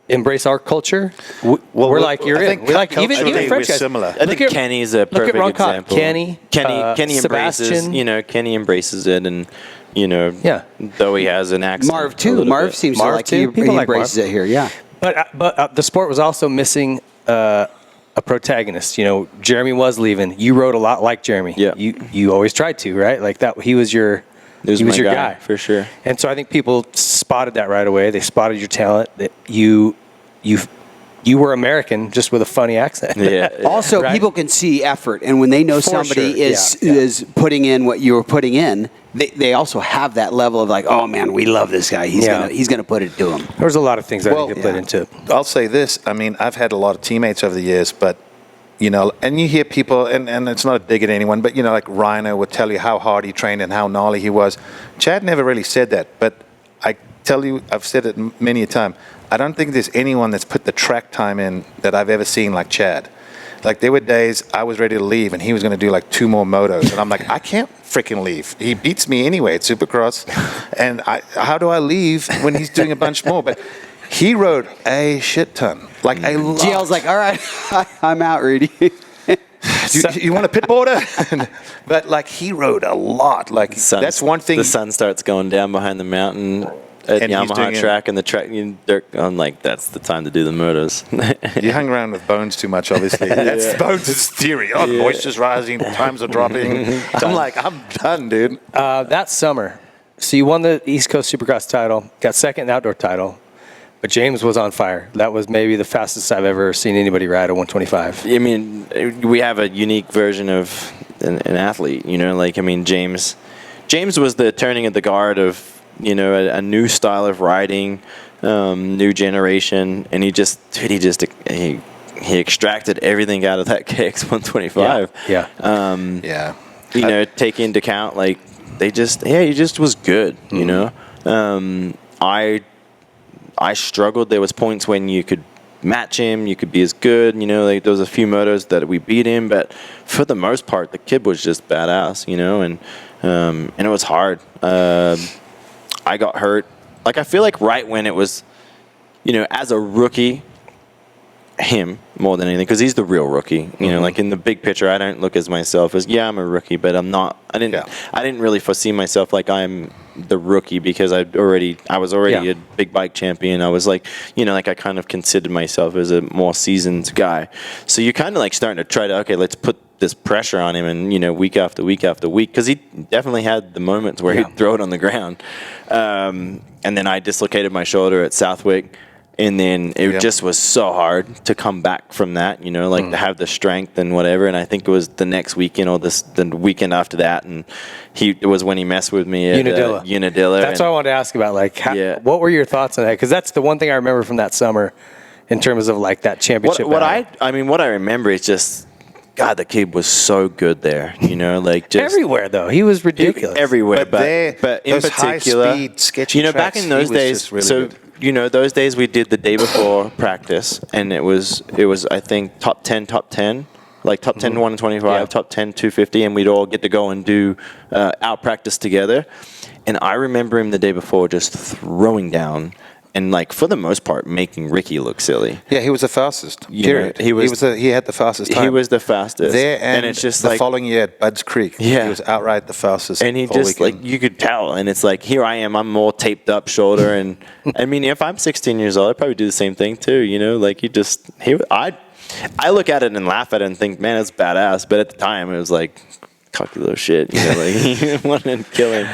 Speaker 3: embrace our culture, we're like, you're in. We're like, even French guys.
Speaker 4: Similar.
Speaker 6: I think Kenny's a perfect example.
Speaker 3: Kenny
Speaker 6: embraces, Kenny embraces it, and though he has an accent.
Speaker 5: Marv too. Marv seems to like he embraces it here. Yeah.
Speaker 3: But the sport was also missing a protagonist. Jeremy was leaving. You rode a lot like Jeremy.
Speaker 6: Yeah.
Speaker 3: You always tried to, right? Like that. He was your guy
Speaker 6: for sure.
Speaker 3: And so I think people spotted that right away. They spotted your talent. That you were American, just with a funny accent.
Speaker 6: Yeah.
Speaker 5: Also,
Speaker 3: right?
Speaker 5: people can see effort, and when they know somebody is putting in what you were putting in, they also have that level of like, oh man, we love this guy. He's gonna put it to him.
Speaker 3: There's a lot of things that I could put into.
Speaker 4: I'll say this. I mean, I've had a lot of teammates over the years, but and you hear people, and it's not a dig at anyone, but like Rhino would tell you how hard he trained and how gnarly he was. Chad never really said that, but I tell you, I've said it many a time. I don't think there's anyone that's put the track time in that I've ever seen like Chad. Like there were days I was ready to leave and he was going to do like 2 more motos, and I'm like, I can't freaking leave. He beats me anyway at Supercross, and how do I leave when he's doing a bunch more? But he rode a shit ton, like a lot.
Speaker 5: GL's like, all right, I'm out, Rudy.
Speaker 4: You want a pit border? But like he rode a lot. Like that's one thing.
Speaker 6: The sun starts going down behind the mountain at Yamaha track, and the track. I'm like, that's the time to do the motos.
Speaker 4: You hung around with Bones too much, obviously. That's Bones' theory. Oh, the moisture's rising, times are dropping. I'm like, I'm done, dude.
Speaker 3: That summer, so you won the East Coast Supercross title, got second in the outdoor title. But James was on fire. That was maybe the fastest I've ever seen anybody ride a 125.
Speaker 6: I mean, we have a unique version of an athlete, James was the turning of the guard of, a new style of riding, new generation, and he extracted everything out of that KX 125.
Speaker 3: Yeah.
Speaker 6: Take into account, he just was good, I struggled. There was points when you could match him, you could be as good. There was a few motos that we beat him, but for the most part, the kid was just badass. And it was hard. I got hurt. I feel like right when it was, as a rookie, him more than anything, because he's the real rookie. In the big picture, I don't look as myself as I'm a rookie, but I'm not. I didn't really foresee myself like I'm the rookie, because I was already a big bike champion. I was I kind of considered myself as a more seasoned guy. So you're kind of starting to try to, let's put this pressure on him, and week after week after week, because he definitely had the moments where he'd throw it on the ground. And then I dislocated my shoulder at Southwick. And then it just was so hard to come back from that, to have the strength and whatever. And I think it was the next weekend or the weekend after that. And it was when he messed with me at Unadilla.
Speaker 3: That's what I wanted to ask about. What were your thoughts on that? Because that's the one thing I remember from that summer in terms of that championship.
Speaker 6: What I remember is just, God, the kid was so good there, just
Speaker 3: everywhere though. He was ridiculous
Speaker 6: everywhere. But in
Speaker 4: those
Speaker 6: particular,
Speaker 4: high-speed, sketchy
Speaker 6: back in those days,
Speaker 4: really good.
Speaker 6: those days we did the day before practice, and it was I think top 10, like top 10 125, top 10 250, and we'd all get to go and do our practice together. And I remember him the day before just throwing down. And like for the most part, making Ricky look silly.
Speaker 4: Yeah, he was the fastest. Period. He had the fastest time.
Speaker 6: He was the fastest.
Speaker 4: There, and
Speaker 6: it's just
Speaker 4: the following year at Budds Creek, he was outright the fastest.
Speaker 6: And he just like you could tell. And it's like here I am. I'm more taped up shoulder. And I mean, if I'm 16 years old, I'd probably do the same thing too. Like I look at it and laugh at it and think, man, it's badass. But at the time, it was like cocky little shit. Like he wanted to kill him.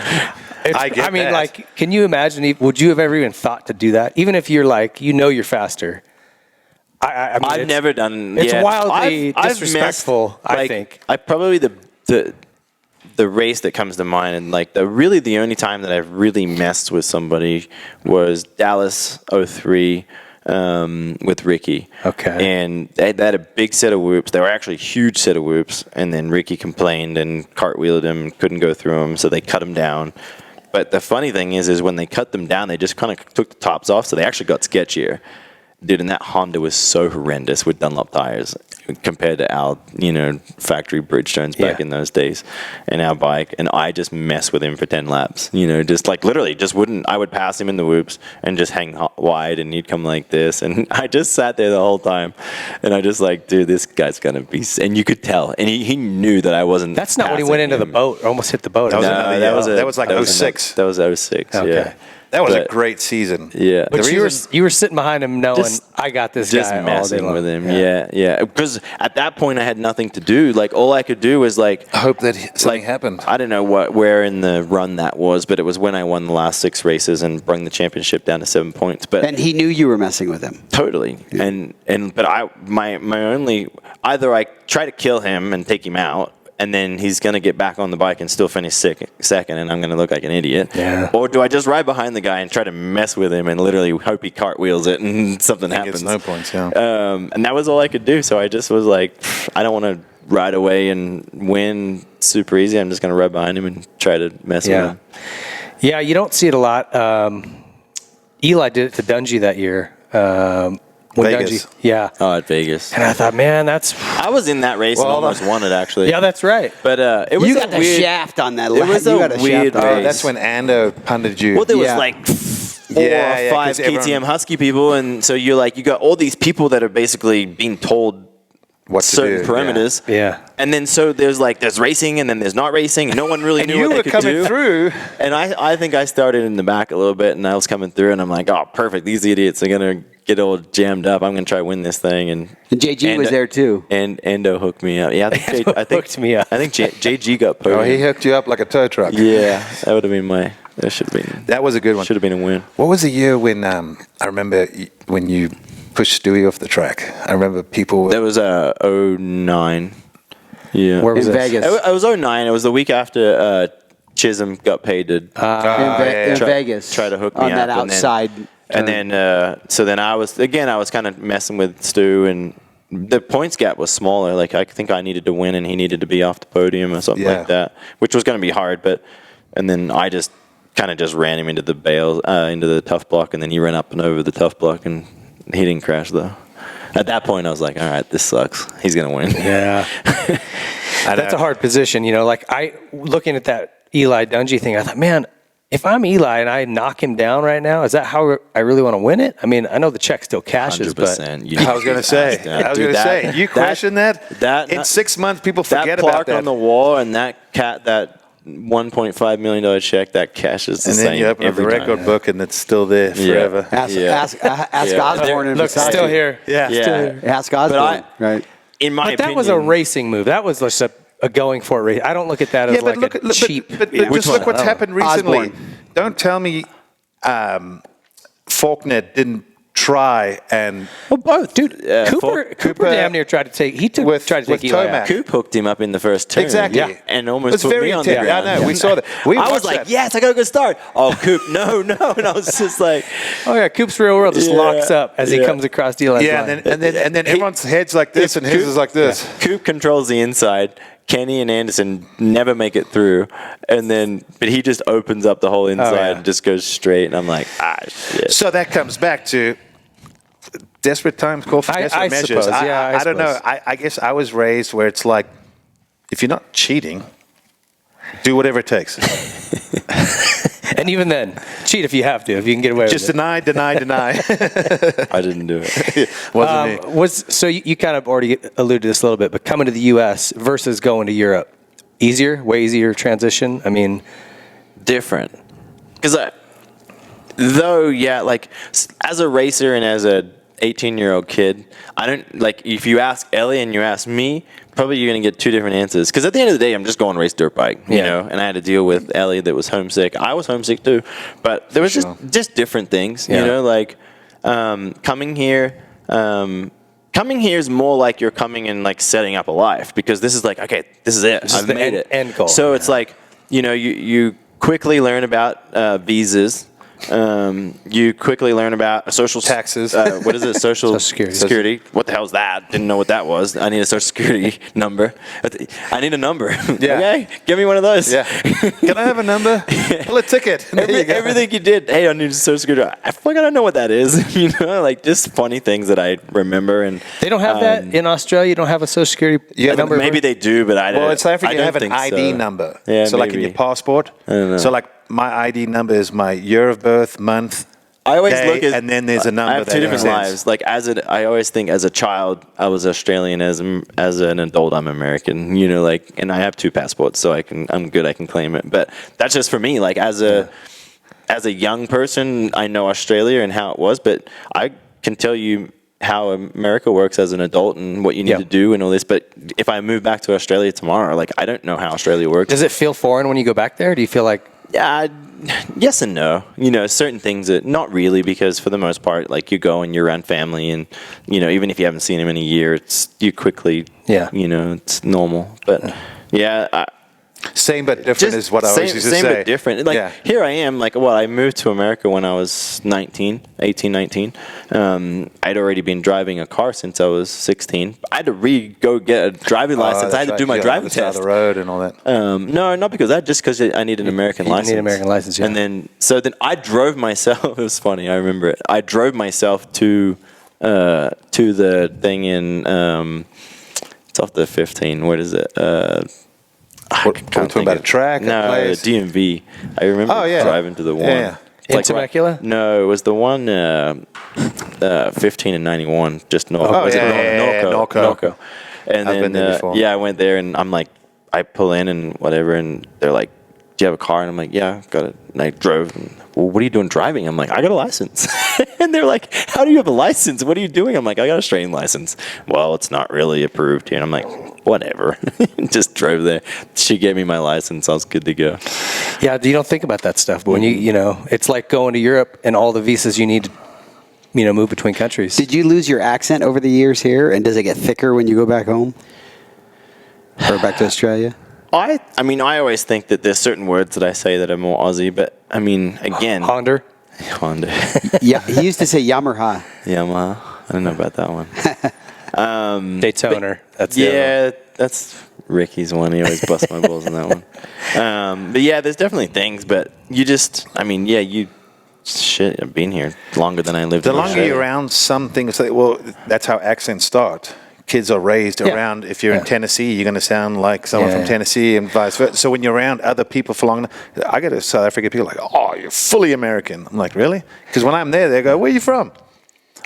Speaker 3: I mean, like, can you imagine? Would you have ever even thought to do that? Even if you're like, you're faster. I mean,
Speaker 6: I've never done.
Speaker 3: It's wildly disrespectful. I think.
Speaker 6: I probably the race that comes to mind, and like the only time that I've really messed with somebody was Dallas 03 with Ricky.
Speaker 3: Okay.
Speaker 6: And they had a big set of whoops. They were actually a huge set of whoops, and then Ricky complained and cartwheeled him and couldn't go through them, so they cut him down. But the funny thing is when they cut them down, they just kind of took the tops off, so they actually got sketchier. Dude, and that Honda was so horrendous with Dunlop tires compared to our, factory Bridgestones back in those days, and our bike. And I just messed with him for 10 laps, just like literally just wouldn't. I would pass him in the whoops and just hang wide, and he'd come like this, and I just sat there the whole time, and I just like, dude, this guy's gonna be. And you could tell, and he knew that I wasn't.
Speaker 3: That's not when he went into the boat, or almost hit the boat.
Speaker 4: That was like 06.
Speaker 6: That was 06.
Speaker 3: Okay.
Speaker 6: Yeah.
Speaker 4: That was a great season.
Speaker 6: Yeah.
Speaker 3: But you were sitting behind him knowing, I got this guy all day
Speaker 6: messing
Speaker 3: long.
Speaker 6: with him. Yeah. Because at that point, I had nothing to do. Like, all I could do was, like...
Speaker 4: I hope that something happened.
Speaker 6: I don't know where in the run that was, but it was when I won the last 6 races and brought the championship down to 7 points. But
Speaker 5: and he knew you were messing with him.
Speaker 6: Totally. Yeah. But my only... Either I try to kill him and take him out, and then he's going to get back on the bike and still finish second, and I'm going to look like an idiot.
Speaker 3: Yeah.
Speaker 6: Or do I just ride behind the guy and try to mess with him and literally hope he cartwheels it and something happens?
Speaker 4: Gets no points, yeah.
Speaker 6: And that was all I could do, so I just was like, I don't want to ride away and win super easy. I'm just going to ride behind him and try to mess with him.
Speaker 3: Yeah, you don't see it a lot. Eli did it to Dungey that year.
Speaker 4: Vegas.
Speaker 6: At Vegas.
Speaker 3: And I thought, man,
Speaker 6: I was in that race and almost won it, actually.
Speaker 3: Yeah, that's right.
Speaker 6: But it was
Speaker 5: you got the shaft on that.
Speaker 6: It was a weird race.
Speaker 4: That's when Ando punted you.
Speaker 6: Well, there was like 4 or 5 KTM Husky people, and so you got all these people that are basically being told
Speaker 4: what
Speaker 6: certain parameters.
Speaker 3: Yeah.
Speaker 6: And then so there's racing, and then there's not racing, and no one really knew what they could do.
Speaker 4: You were coming through.
Speaker 6: And I think I started in the back a little bit, and I was coming through, and I'm like, oh, perfect. These idiots are going to get all jammed up. I'm going to try to win this thing. And
Speaker 5: JG was there too.
Speaker 6: And Endo hooked me up. Yeah, I think
Speaker 3: hooked me up.
Speaker 6: I think JG got podium.
Speaker 4: Oh, he hooked you up like a tow truck.
Speaker 6: Yeah, that would have been that should have been.
Speaker 4: That was a good one.
Speaker 6: Should have been a win.
Speaker 4: What was the year when I remember when you pushed Stewie off the track? I remember people.
Speaker 6: That was 09. Yeah.
Speaker 3: Where was
Speaker 5: in
Speaker 3: this?
Speaker 5: Vegas?
Speaker 6: It was 09. It was the week after Chisholm got paid to
Speaker 5: in Vegas.
Speaker 6: Try to hook me
Speaker 5: on
Speaker 6: up
Speaker 5: that outside.
Speaker 6: And then, so then I was kind of messing with Stu, and the points gap was smaller. Like, I think I needed to win and he needed to be off the podium or something like that, which was going to be hard. And then I just kind of just ran him into the into the tough block, and then he ran up and over the tough block, and he didn't crash though. At that point, I was like, all right, this sucks. He's going to win.
Speaker 3: Yeah. That's a hard position. Looking at that Eli Dungey thing, I thought, man, if I'm Eli and I knock him down right now, is that how I really want to win it? I mean, I know the check still cashes,
Speaker 6: 100%.
Speaker 3: but
Speaker 4: I was going to say, you question that? In 6 months, people forget about that.
Speaker 6: That plaque on the wall and that $1.5 million check, that cashes the same.
Speaker 4: And then you open up the record book and it's still there forever.
Speaker 5: Ask Osborne.
Speaker 3: Look, still here.
Speaker 4: Yeah.
Speaker 3: Still here.
Speaker 5: Ask Osborne. Right.
Speaker 6: In my opinion,
Speaker 3: that was a racing move. That was just a going for it race. I don't look at that as cheap.
Speaker 4: But just look what's happened recently. Don't tell me Faulkner didn't try and...
Speaker 3: Well, both. Dude, Cooper damn near tried to take... tried to take Eli out.
Speaker 6: Coop hooked him up in the first turn.
Speaker 4: Exactly.
Speaker 6: Yeah. And almost put me on the ground.
Speaker 4: I know. We saw that.
Speaker 6: I was like, yes, I got a good start. Oh, Coop, no. And I was just like...
Speaker 3: Oh, yeah. Coop's real world just locks up as he comes across Eli's line.
Speaker 4: And then everyone's head's like this and his is like this.
Speaker 6: Coop controls the inside. Kenny and Anderson never make it through, but he just opens up the whole inside and just goes straight, and I'm like, shit.
Speaker 4: So that comes back to desperate times call for desperate measures.
Speaker 3: Suppose,
Speaker 4: I don't know. I guess I was raised where it's like, if you're not cheating, do whatever it takes.
Speaker 3: And even then, cheat if you have to, if you can get away with it.
Speaker 4: Just deny.
Speaker 6: I didn't do it.
Speaker 4: Wasn't me.
Speaker 3: So you kind of already alluded to this a little bit, but coming to the U.S. versus going to Europe, way easier transition? I mean,
Speaker 6: different. Because like as a racer and as a 18-year-old kid, I don't like if you ask Ellie and you ask me, probably you're gonna get two different answers. Because at the end of the day, I'm just going to race dirt bike, you know. And I had to deal with Ellie that was homesick. I was homesick too, but there was just different things, you know. Like coming here is more like you're coming and like setting up a life, because this is like, okay, this is it. I've made it.
Speaker 3: End goal.
Speaker 6: So it's like, you know, you quickly learn about visas. You quickly learn about social
Speaker 4: taxes.
Speaker 6: What is it? Social security. What the hell is that? Didn't know what that was. I need a social security number. I need a number.
Speaker 4: Yeah.
Speaker 6: Okay, give me one of those.
Speaker 4: Yeah. Can I have a number? Pull a ticket.
Speaker 6: Everything you did. Hey, I need a social security. I fucking don't know what that is. You know, like just funny things that I remember. And
Speaker 3: they don't have that in Australia. You don't have a social security
Speaker 6: number. Maybe they do, but I don't.
Speaker 4: Well, in South Africa, you have an ID
Speaker 6: so.
Speaker 4: number.
Speaker 6: Yeah,
Speaker 4: so like in your passport.
Speaker 6: I don't know.
Speaker 4: So like my ID number is my year of birth, month.
Speaker 6: I always
Speaker 4: day,
Speaker 6: look at,
Speaker 4: and then there's a number.
Speaker 6: I have two different lives. Like I always think as a child I was Australian. As an adult I'm American. You know, like, and I have two passports, so I'm good. I can claim it. But that's just for me. Like as a young person, I know Australia and how it was, but I can tell you how America works as an adult and what you need to do and all this. But if I move back to Australia tomorrow, like I don't know how Australia works.
Speaker 3: Does it feel foreign when you go back there? Do you feel like?
Speaker 6: Yeah, yes and no. You know, certain things that not really, because for the most part, like you go and you're around family, and you know, even if you haven't seen them in a year, you quickly, you know, it's normal. But yeah.
Speaker 4: Same but different is what I always used to say.
Speaker 6: Same but different. Like here I am, like, well, I moved to America when I was 19. I'd already been driving a car since I was 16. I had to go get a driving license. I had to do my driving test.
Speaker 4: On the road and all that.
Speaker 6: No, not because of that, just because I need an American license.
Speaker 3: You need an American license, yeah.
Speaker 6: And then I drove myself. It was funny. I remember it. I drove myself to the thing in it's off the 15. What is it?
Speaker 4: Talking about a track?
Speaker 6: No, DMV. I remember driving to the one.
Speaker 4: Yeah.
Speaker 3: In Temecula?
Speaker 6: No, it was the one 15 and 91, just north.
Speaker 4: Norco.
Speaker 6: And
Speaker 4: I've been there before.
Speaker 6: I went there, and I'm like, I pull in and whatever, and they're like, do you have a car? And I'm like, yeah, I've got it. And I drove. And, well, what are you doing driving? I'm like, I got a license. And they're like, how do you have a license? What are you doing? I'm like, I got a Australian license. Well, it's not really approved here. And I'm like, whatever. Just drove there. She gave me my license. I was good to go.
Speaker 3: Yeah, you don't think about that stuff. But when you know, it's like going to Europe and all the visas you need to, you know, move between countries.
Speaker 5: Did you lose your accent over the years here? And does it get thicker when you go back home? Or back to Australia?
Speaker 6: I mean, I always think that there's certain words that I say that are more Aussie, but I mean, again,
Speaker 3: Honda.
Speaker 5: Yeah, he used to say Yamaha.
Speaker 6: Yamaha. I don't know about that one.
Speaker 3: Daytona.
Speaker 6: That's Ricky's one. He always busts my balls on that one. But yeah, there's definitely things, but you just, I mean, I've been here longer than I lived.
Speaker 4: The longer you're around some things, well, that's how accents start. Kids are raised around. If you're in Tennessee, you're going to sound like someone from Tennessee, and vice versa. So when you're around other people for long, I go to South Africa, people are like, oh, you're fully American. I'm like, really? Because when I'm there, they go, where are you from?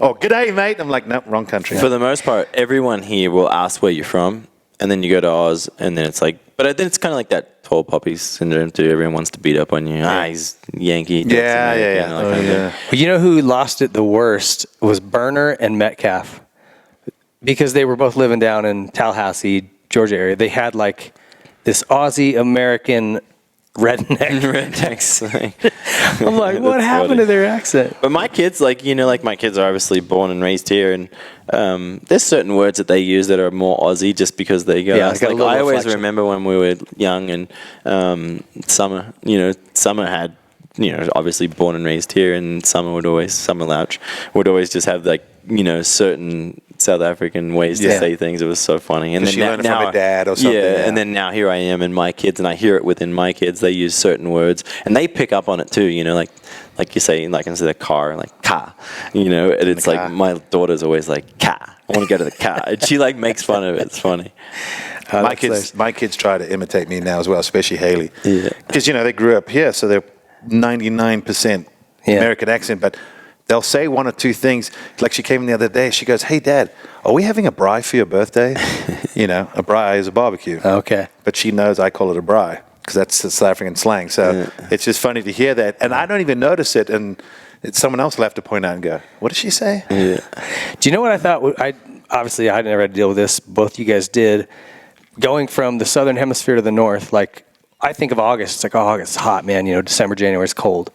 Speaker 4: Oh, g'day, mate. I'm like, no, wrong country.
Speaker 6: For the most part, everyone here will ask where you're from, and then you go to Oz, and then it's like, but then it's kind of like that tall puppies syndrome too. Everyone wants to beat up on you. He's Yankee.
Speaker 3: Well, you know who lost it the worst was Burner and Metcalf. Because they were both living down in Tallahassee, Georgia area. They had like this Aussie American rednecks. I'm like, what happened to their accent?
Speaker 6: But my kids, my kids are obviously born and raised here, and there's certain words that they use that are more Aussie just because they go. I always remember when we were young, and Summer had, obviously born and raised here, and Summer Louch would always just have certain South African ways to say things. It was so funny. And then
Speaker 4: she learned it from her dad or something.
Speaker 6: Yeah, and then now here I am in my kids, and I hear it within my kids. They use certain words, and they pick up on it too. You know, like you say, like instead of car, like car. You know, and it's like my daughter's always like car. I want to go to the car, and she like makes fun of it. It's funny.
Speaker 4: My kids try to imitate me now as well, especially Haley. Yeah, because you know they grew up here, so they're 99% American accent, but they'll say one or two things. Like she came in the other day, she goes, "Hey, Dad, are we having a braai for your birthday?" You know, a braai is a barbecue.
Speaker 3: Okay.
Speaker 4: But she knows I call it a braai because that's the South African slang. So it's just funny to hear that. And I don't even notice it. And someone else will have to point out and go, "What did she say?"
Speaker 3: Yeah. Do you know what I thought? Obviously, I never had to deal with this. Both you guys did. Going from the southern hemisphere to the north, like I think of August. It's like, oh, August is hot, man. You know, December, January is cold.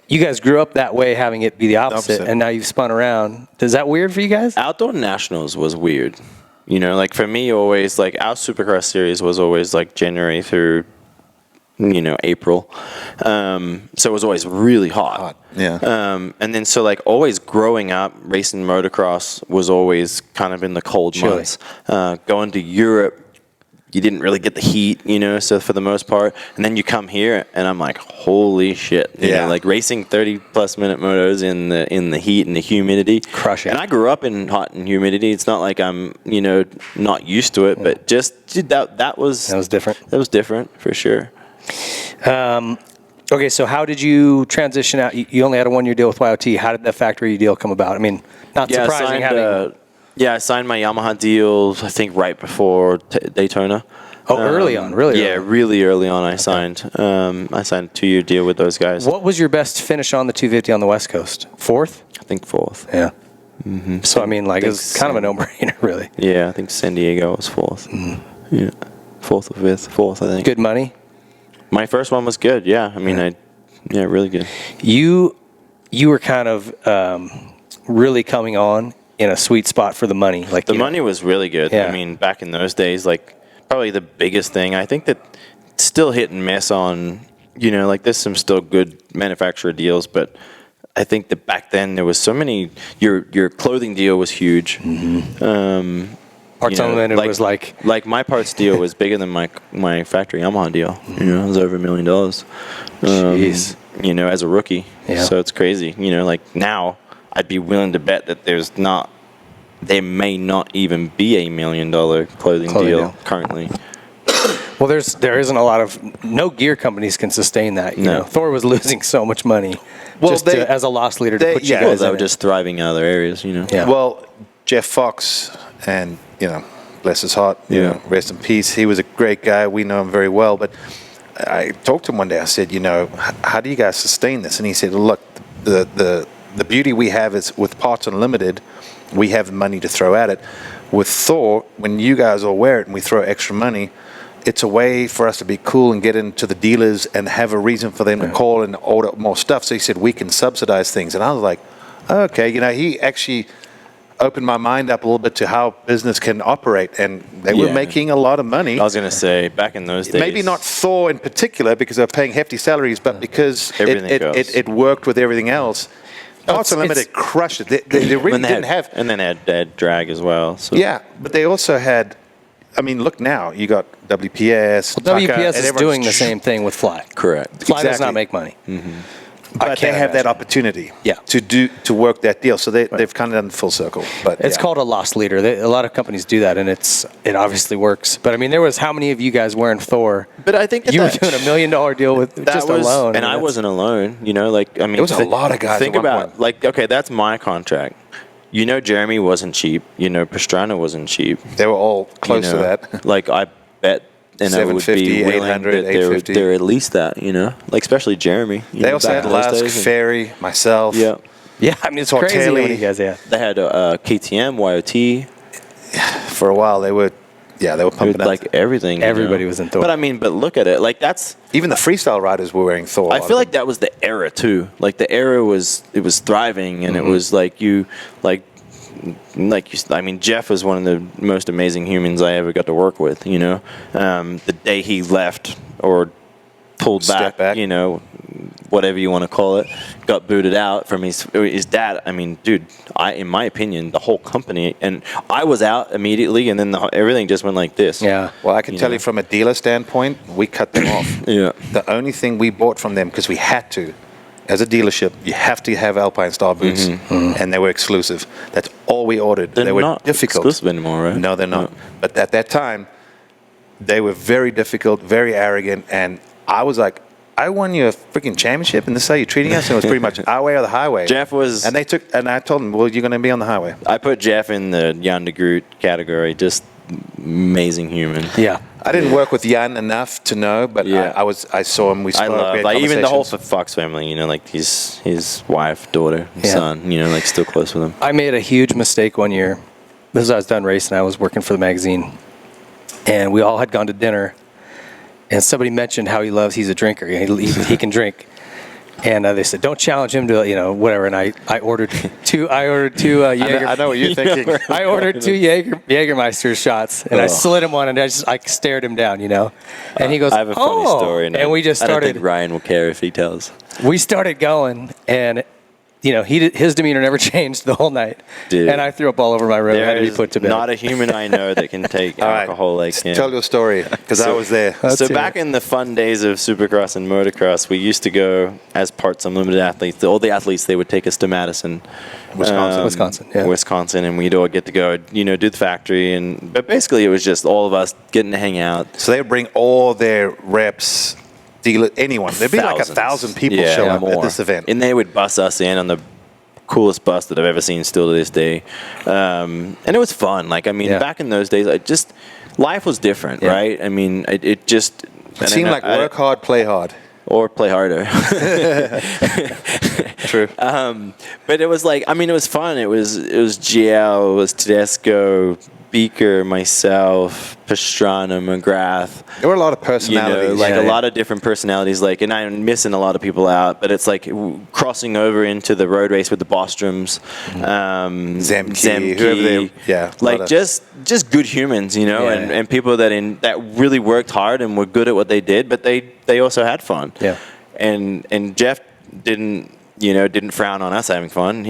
Speaker 3: You guys grew up that way, having it be the opposite, and now you've spun around. Is that weird for you guys?
Speaker 6: Outdoor Nationals was weird. You know, like for me, always, like our Supercross series was always like January through, you know, April. So it was always really hot.
Speaker 4: Yeah.
Speaker 6: And then so like always growing up, racing motocross was always kind of in the cold months. Going to Europe, you didn't really get the heat, you know, so for the most part. And then you come here, and I'm like, holy shit. You know, like racing 30-plus minute motos in the heat and the humidity.
Speaker 3: Crush it.
Speaker 6: And I grew up in hot and humidity. It's not like I'm, you know, not used to it, but just that was
Speaker 3: different.
Speaker 6: That was different, for sure.
Speaker 3: Okay, so how did you transition out? You only had a one-year deal with YOT. How did that factory deal come about? I mean, not surprising having...
Speaker 6: I signed my Yamaha deal, I think, right before Daytona.
Speaker 3: Oh, early on, really?
Speaker 6: Yeah, really early on I signed. I signed a 2-year deal with those guys.
Speaker 3: What was your best finish on the 250 on the West Coast? Fourth?
Speaker 6: I think fourth.
Speaker 3: Yeah. Mm-hmm. So, I mean, like, it was kind of a no-brainer, really.
Speaker 6: Yeah, I think San Diego was fourth. Yeah, fourth or fifth. Fourth, I think.
Speaker 3: Good money?
Speaker 6: My first one was good, yeah. I mean, really good.
Speaker 3: You were kind of really coming on in a sweet spot for the money. Like
Speaker 6: the money was really good. Yeah. I mean, back in those days, like probably the biggest thing, I think that still hit and miss on, you know, like there's some still good manufacturer deals, but I think that back then there was so many, your clothing deal was huge. Mm-hmm.
Speaker 3: Parts Unlimited was like
Speaker 6: my parts deal was bigger than my factory Yamaha deal. You know, it was over $1 million.
Speaker 3: Jeez.
Speaker 6: You know, as a rookie.
Speaker 3: Yeah.
Speaker 6: So it's crazy. You know, like now I'd be willing to bet that there may not even be $1 million clothing deal currently.
Speaker 3: Well, there isn't a lot of, no gear companies can sustain that. You know, Thor was losing so much money as a loss leader to put you guys
Speaker 6: they were just thriving in other areas, you know.
Speaker 3: Yeah.
Speaker 4: Well, Jeff Fox, and, you know, bless his heart, you know, rest in peace. He was a great guy. We know him very well. But I talked to him one day. I said, you know, how do you guys sustain this? And he said, look, the beauty we have is with Parts Unlimited, we have money to throw at it. With Thor, when you guys all wear it and we throw extra money, it's a way for us to be cool and get into the dealers and have a reason for them to call and order more stuff. So he said, we can subsidize things. And I was like, okay. You know, he actually opened my mind up a little bit to how business can operate. And they were making a lot of money.
Speaker 6: I was going to say, back in those days.
Speaker 4: Maybe not Thor in particular because they're paying hefty salaries, but because it worked with everything else. Parts Unlimited crushed it. They really didn't have...
Speaker 6: And then they had drag as well. So.
Speaker 4: Yeah, but they also had... I mean, look now. You got WPS.
Speaker 3: Well, WPS is doing the same thing with Fly.
Speaker 6: Correct.
Speaker 3: Fly does not make money.
Speaker 6: Mm-hmm.
Speaker 4: But they have that opportunity to work that deal. So they've kind of done full circle. But
Speaker 3: it's called a loss leader. A lot of companies do that, and it obviously works. But I mean, there was how many of you guys wearing Thor?
Speaker 6: But I think
Speaker 3: you were doing $1 million deal with just alone.
Speaker 6: And I wasn't alone. You know, like I mean,
Speaker 4: it was a lot of guys.
Speaker 6: Think about like, okay, that's my contract. You know, Jeremy wasn't cheap. You know, Pastrana wasn't cheap.
Speaker 4: They were all close to that.
Speaker 6: Like I bet. And I would be willing 800, that they're at least that, you know, like especially Jeremy.
Speaker 4: They also had Lask, Ferry, myself.
Speaker 3: Yeah, I mean it's crazy how many guys. Yeah,
Speaker 6: they had KTM, YOT.
Speaker 4: For a while, they were pumping up
Speaker 6: like everything.
Speaker 3: Everybody was in Thor.
Speaker 6: But look at it. Like that's
Speaker 4: even the freestyle riders were wearing Thor.
Speaker 6: I feel like that was the era too. Like the era was thriving, and it was like I mean, Jeff was one of the most amazing humans I ever got to work with, you know. The day he left or pulled back, you know, whatever you want to call it, got booted out from his dad. I mean, dude, in my opinion, the whole company, and I was out immediately, and then everything just went like this.
Speaker 3: Yeah.
Speaker 4: Well, I can tell you from a dealer standpoint, we cut them off.
Speaker 6: Yeah.
Speaker 4: The only thing we bought from them, because we had to, as a dealership, you have to have Alpine Star boots, and they were exclusive. That's all we ordered.
Speaker 6: They're
Speaker 4: they were
Speaker 6: not
Speaker 4: difficult.
Speaker 6: exclusive anymore, right?
Speaker 4: No, they're not.
Speaker 6: No.
Speaker 4: But at that time, they were very difficult, very arrogant, and I was like, I won you a freaking championship, and this is how you're treating us? And it was pretty much our way or the highway.
Speaker 6: Jeff was...
Speaker 4: And I told him, well, you're going to be on the highway.
Speaker 6: I put Jeff in the Jan de Groot category, just amazing human.
Speaker 3: Yeah.
Speaker 4: I didn't work with Jan enough to know, but I saw him. We spoke.
Speaker 6: I love,
Speaker 4: we had
Speaker 6: like, even the whole
Speaker 4: conversations.
Speaker 6: Fox family, you know, like his wife, daughter, son, you know, like still close with him.
Speaker 3: I made a huge mistake one year. This is I was done racing. I was working for the magazine, and we all had gone to dinner, and somebody mentioned how he's a drinker. He can drink. And they said, "Don't challenge him to, whatever." And I ordered two. Jaeger.
Speaker 4: I know what you're thinking.
Speaker 3: I ordered two Jägermeister shots, and I slid him one, and I stared him down, And he goes,
Speaker 6: I have a funny story.
Speaker 3: And we just started.
Speaker 6: I don't think Ryan will care if he tells.
Speaker 3: We started going, and his demeanor never changed the whole night.
Speaker 6: Dude.
Speaker 3: And I threw up all over my room. I had to be put to bed.
Speaker 6: Not a human I know that can take alcohol like him.
Speaker 4: Tell your story, because I was there.
Speaker 6: So back in the fun days of Supercross and motocross, we used to go as parts unlimited athletes. All the athletes, they would take us to Madison, Wisconsin, and we'd all get to go, do the factory. But basically, it was just all of us getting to hang out.
Speaker 4: So they would bring all their reps, dealer, anyone. There'd be like 1,000 people show up at this event.
Speaker 6: And they would bus us in on the coolest bus that I've ever seen still to this day. And it was fun. Back in those days, life was different, right? I mean, it just...
Speaker 4: It seemed like work hard, play hard.
Speaker 6: Or play harder.
Speaker 4: True.
Speaker 6: But it was it was fun. It was GL, it was Tedesco, Beaker, myself, Pastrana, McGrath.
Speaker 4: There were a lot of personalities.
Speaker 6: A lot of different personalities. And I'm missing a lot of people out, but it's crossing over into the road race with the Bostroms,
Speaker 4: Zemke, whoever they,
Speaker 6: just good humans, and people that really worked hard and were good at what they did, but they also had fun.
Speaker 3: Yeah.
Speaker 6: And Jeff didn't frown on us having fun.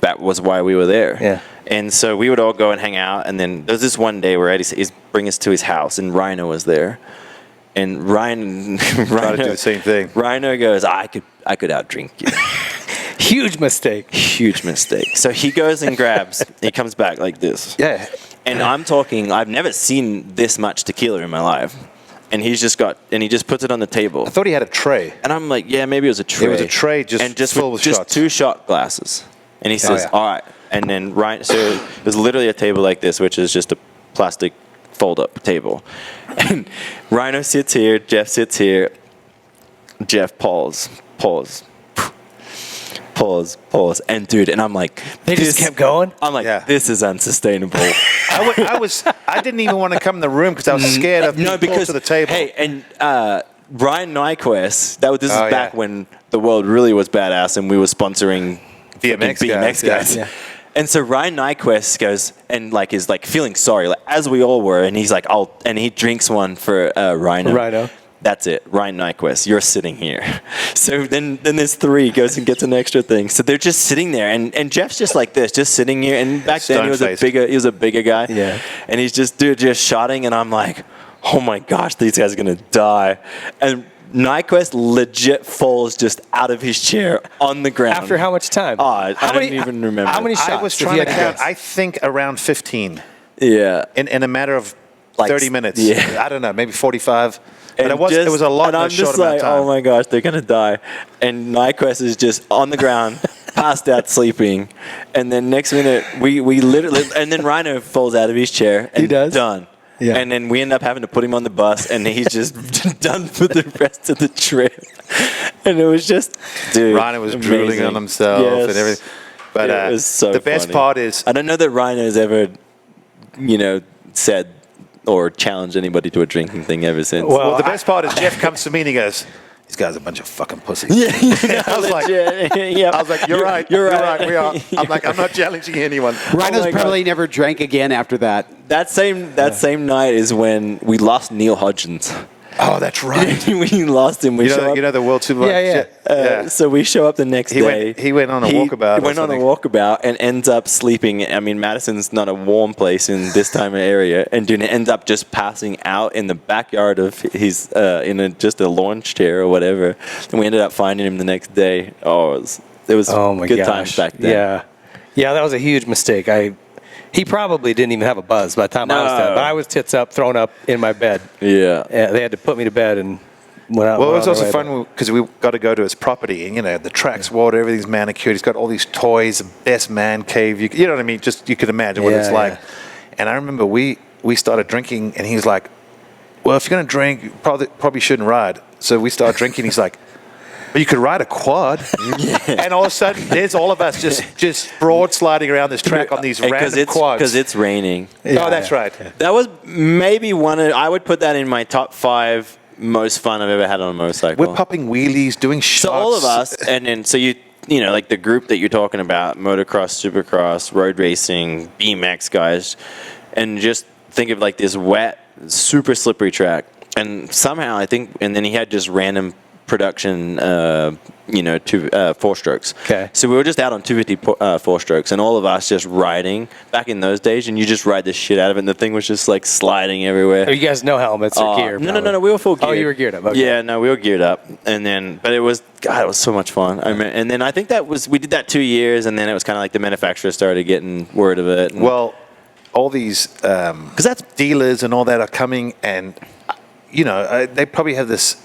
Speaker 6: That was why we were there.
Speaker 3: Yeah.
Speaker 6: And so we would all go and hang out. And then there was this one day where Eddie bring us to his house, and Rhino was there. And Rhino
Speaker 4: tried to do the same thing.
Speaker 6: Rhino goes, I could outdrink you.
Speaker 3: Huge mistake.
Speaker 6: Huge mistake. So he goes and grabs. He comes back like this.
Speaker 4: Yeah.
Speaker 6: And I'm talking. I've never seen this much tequila in my life. And he just puts it on the table.
Speaker 4: I thought he had a tray.
Speaker 6: And I'm like, yeah, maybe it was a tray.
Speaker 4: It was a tray just full with shots.
Speaker 6: 2 shot glasses. And he says, all right. And then so it was literally a table like this, which is just a plastic fold-up table. And Rhino sits here, Jeff sits here. Jeff pause. And dude, and I'm like,
Speaker 3: they just kept going?
Speaker 6: I'm like, this is unsustainable.
Speaker 4: I didn't even want to come in the room because I was scared of being pulled to the table.
Speaker 6: Hey, and Ryan Nyquist, this is back when the world really was badass and we were sponsoring BMX guys. Yeah. And so Ryan Nyquist goes and is feeling sorry, as we all were, and he's like, and he drinks one for Rhino. That's it, Ryan Nyquist, you're sitting here. So then there's 3, goes and gets an extra thing. So they're just sitting there, and Jeff's just like this, just sitting here. And back then he was a bigger guy.
Speaker 3: Yeah.
Speaker 6: And he's just shotting, and I'm like, oh my gosh, these guys are gonna die. And Nyquist legit falls just out of his chair on the ground.
Speaker 3: After how much time?
Speaker 6: I don't even remember.
Speaker 3: How many shots?
Speaker 4: I was trying to count. I think around 15.
Speaker 6: Yeah.
Speaker 4: In a matter of 30 minutes.
Speaker 6: Yeah.
Speaker 4: I don't know, maybe 45. But
Speaker 6: And
Speaker 4: it was a lot
Speaker 6: and
Speaker 4: in a
Speaker 6: I'm
Speaker 4: short
Speaker 6: just
Speaker 4: amount of time.
Speaker 6: oh my gosh, they're gonna die. And Nyquist is just on the ground, passed out sleeping. And then next minute, we literally, and then Rhino falls out of his chair. And
Speaker 3: He does?
Speaker 6: Done.
Speaker 3: Yeah.
Speaker 6: And then we end up having to put him on the bus, and he's just done for the rest of the trip. And it was just, dude,
Speaker 4: Rhino was drooling on himself and everything. But
Speaker 6: it was so
Speaker 4: the best
Speaker 6: funny.
Speaker 4: part is,
Speaker 6: I don't know that Rhino's ever, said or challenged anybody to a drinking thing ever since.
Speaker 4: well, the best part is Jeff comes to me and he goes, these guys are a bunch of fucking pussies. I was like, you're right. We are. I'm like, I'm not challenging anyone.
Speaker 5: Rhino's probably never drank again after that.
Speaker 6: That same night is when we lost Neil Hodgins.
Speaker 4: Oh, that's right.
Speaker 6: We lost him. We
Speaker 4: You know the World Superbike?
Speaker 3: Yeah.
Speaker 6: So we show up the next day.
Speaker 4: He went on a walkabout.
Speaker 6: He went on a walkabout and ends up sleeping. I mean, Madison's not a warm place in this time of area, and ends up just passing out in the backyard of his just a launch chair or whatever. And we ended up finding him the next day. Oh, it was good times back then.
Speaker 3: Yeah, that was a huge mistake. He probably didn't even have a buzz by the time I was done. But I was tits up, thrown up in my bed.
Speaker 6: Yeah.
Speaker 3: They had to put me to bed and went out.
Speaker 4: Well, it was also fun because we got to go to his property, and the track's water, everything's manicured. He's got all these toys, the best man cave. You know what I mean? Just you could imagine what it's like. And I remember we started drinking, and he's like, "Well, if you're gonna drink, you probably shouldn't ride." So we started drinking. He's like, "But you could ride a quad." And all of a sudden, there's all of us just broad sliding around this track on these random quads.
Speaker 6: Because it's raining.
Speaker 4: Oh, that's right.
Speaker 6: That was maybe I would put that in my top 5 most fun I've ever had on a motorcycle.
Speaker 4: We're popping wheelies, doing shots.
Speaker 6: So all of us, and then so you like the group that you're talking about, motocross, supercross, road racing, BMX guys, and just think of like this wet, super slippery track. And somehow I think, and then he had just random production, 4-strokes.
Speaker 3: Okay.
Speaker 6: So we were just out on 250 4-strokes, and all of us just riding back in those days, and you just ride the shit out of it, and the thing was just like sliding everywhere.
Speaker 3: Oh, you guys no helmets or gear?
Speaker 6: No, we were full gear.
Speaker 3: Oh, you were geared up. Okay.
Speaker 6: Yeah, no, we were geared up, and then, but it was so much fun. I mean, and then I think we did that 2 years, and then it was kind of like the manufacturer started getting word of it.
Speaker 4: Well, all these because that's dealers and all that are coming, and they probably have this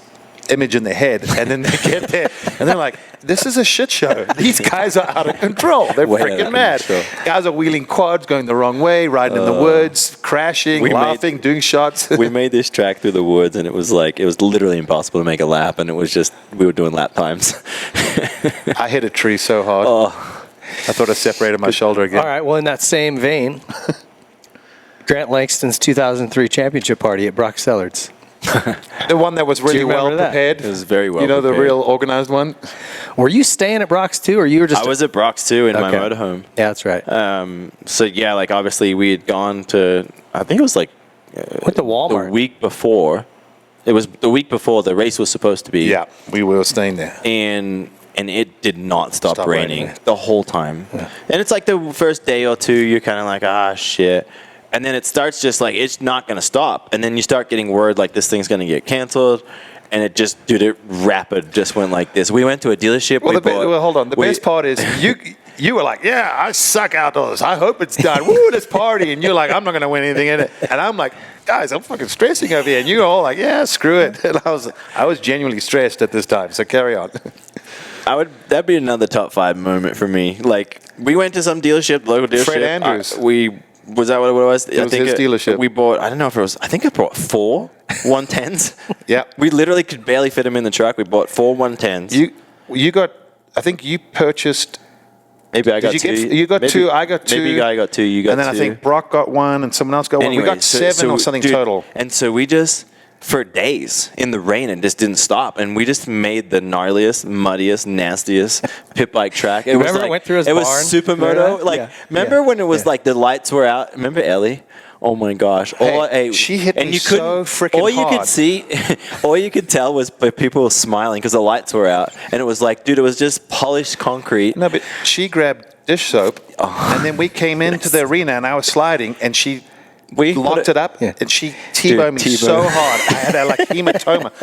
Speaker 4: image in their head, and then they get there and they're like, this is a shit show. These guys are out of control. They're freaking mad. Guys are wheeling quads, going the wrong way, riding in the woods, crashing, laughing, doing shots.
Speaker 6: We made this track through the woods, and it was literally impossible to make a lap, and it was just, we were doing lap times.
Speaker 4: I hit a tree so hard. I thought I separated my shoulder again.
Speaker 3: All right, well, in that same vein, Grant Langston's 2003 championship party at Brock Sellards.
Speaker 4: The one that was really well prepared.
Speaker 6: It was very well
Speaker 4: the
Speaker 6: prepared.
Speaker 4: real organized one.
Speaker 3: Were you staying at Brock's too, or you were just?
Speaker 6: I was at Brock's too in my motorhome.
Speaker 3: Yeah, that's right.
Speaker 6: So yeah, like obviously we had gone to, I think it was like
Speaker 3: went to Walmart
Speaker 6: the week before. It was the week before the race was supposed to be.
Speaker 4: Yeah, we were staying there.
Speaker 6: And it did not stop raining the whole time. Yeah. And it's like the first day or two, you're kind of like, shit. And then it starts just like, it's not going to stop. And then you start getting word like this thing's going to get canceled. And it just, rapid just went like this. We went to a dealership.
Speaker 4: Well, hold on. The best part is you were like, yeah, I suck outdoors. I hope it's done. Woo, this party. And you're like, I'm not going to win anything in it. And I'm like, guys, I'm fucking stressing over here. And you're all like, yeah, screw it. And I was genuinely stressed at this time. So carry on.
Speaker 6: That'd be another top 5 moment for me. Like, we went to some dealership, local dealership.
Speaker 4: Fred Andrews.
Speaker 6: Was that what it was?
Speaker 4: It was his dealership.
Speaker 6: We bought, I don't know if it was, I think I brought 4 110s.
Speaker 4: Yeah.
Speaker 6: We literally could barely fit them in the truck. We bought 4 110s.
Speaker 4: You got, I think you purchased.
Speaker 6: Maybe I got 2.
Speaker 4: You got 2, I got 2.
Speaker 6: Maybe I got 2, you got 2.
Speaker 4: And then I think Brock got 1 and someone else got 1. We got 7 or something total.
Speaker 6: And so we just, for days in the rain, it just didn't stop. And we just made the gnarliest, muddiest, nastiest pit bike track. It
Speaker 3: remember it went through his barn?
Speaker 6: It was supermoto. Remember when it was like the lights were out? Remember Ellie? Oh my gosh!
Speaker 4: She hit me so freaking hard.
Speaker 6: All you could see, all you could tell was people were smiling because the lights were out, and it was like, dude, it was just polished concrete.
Speaker 4: No, but she grabbed dish soap, and then we came into the arena, and I was sliding, and she locked it up, and she T-boned me so hard. I had like hematoma.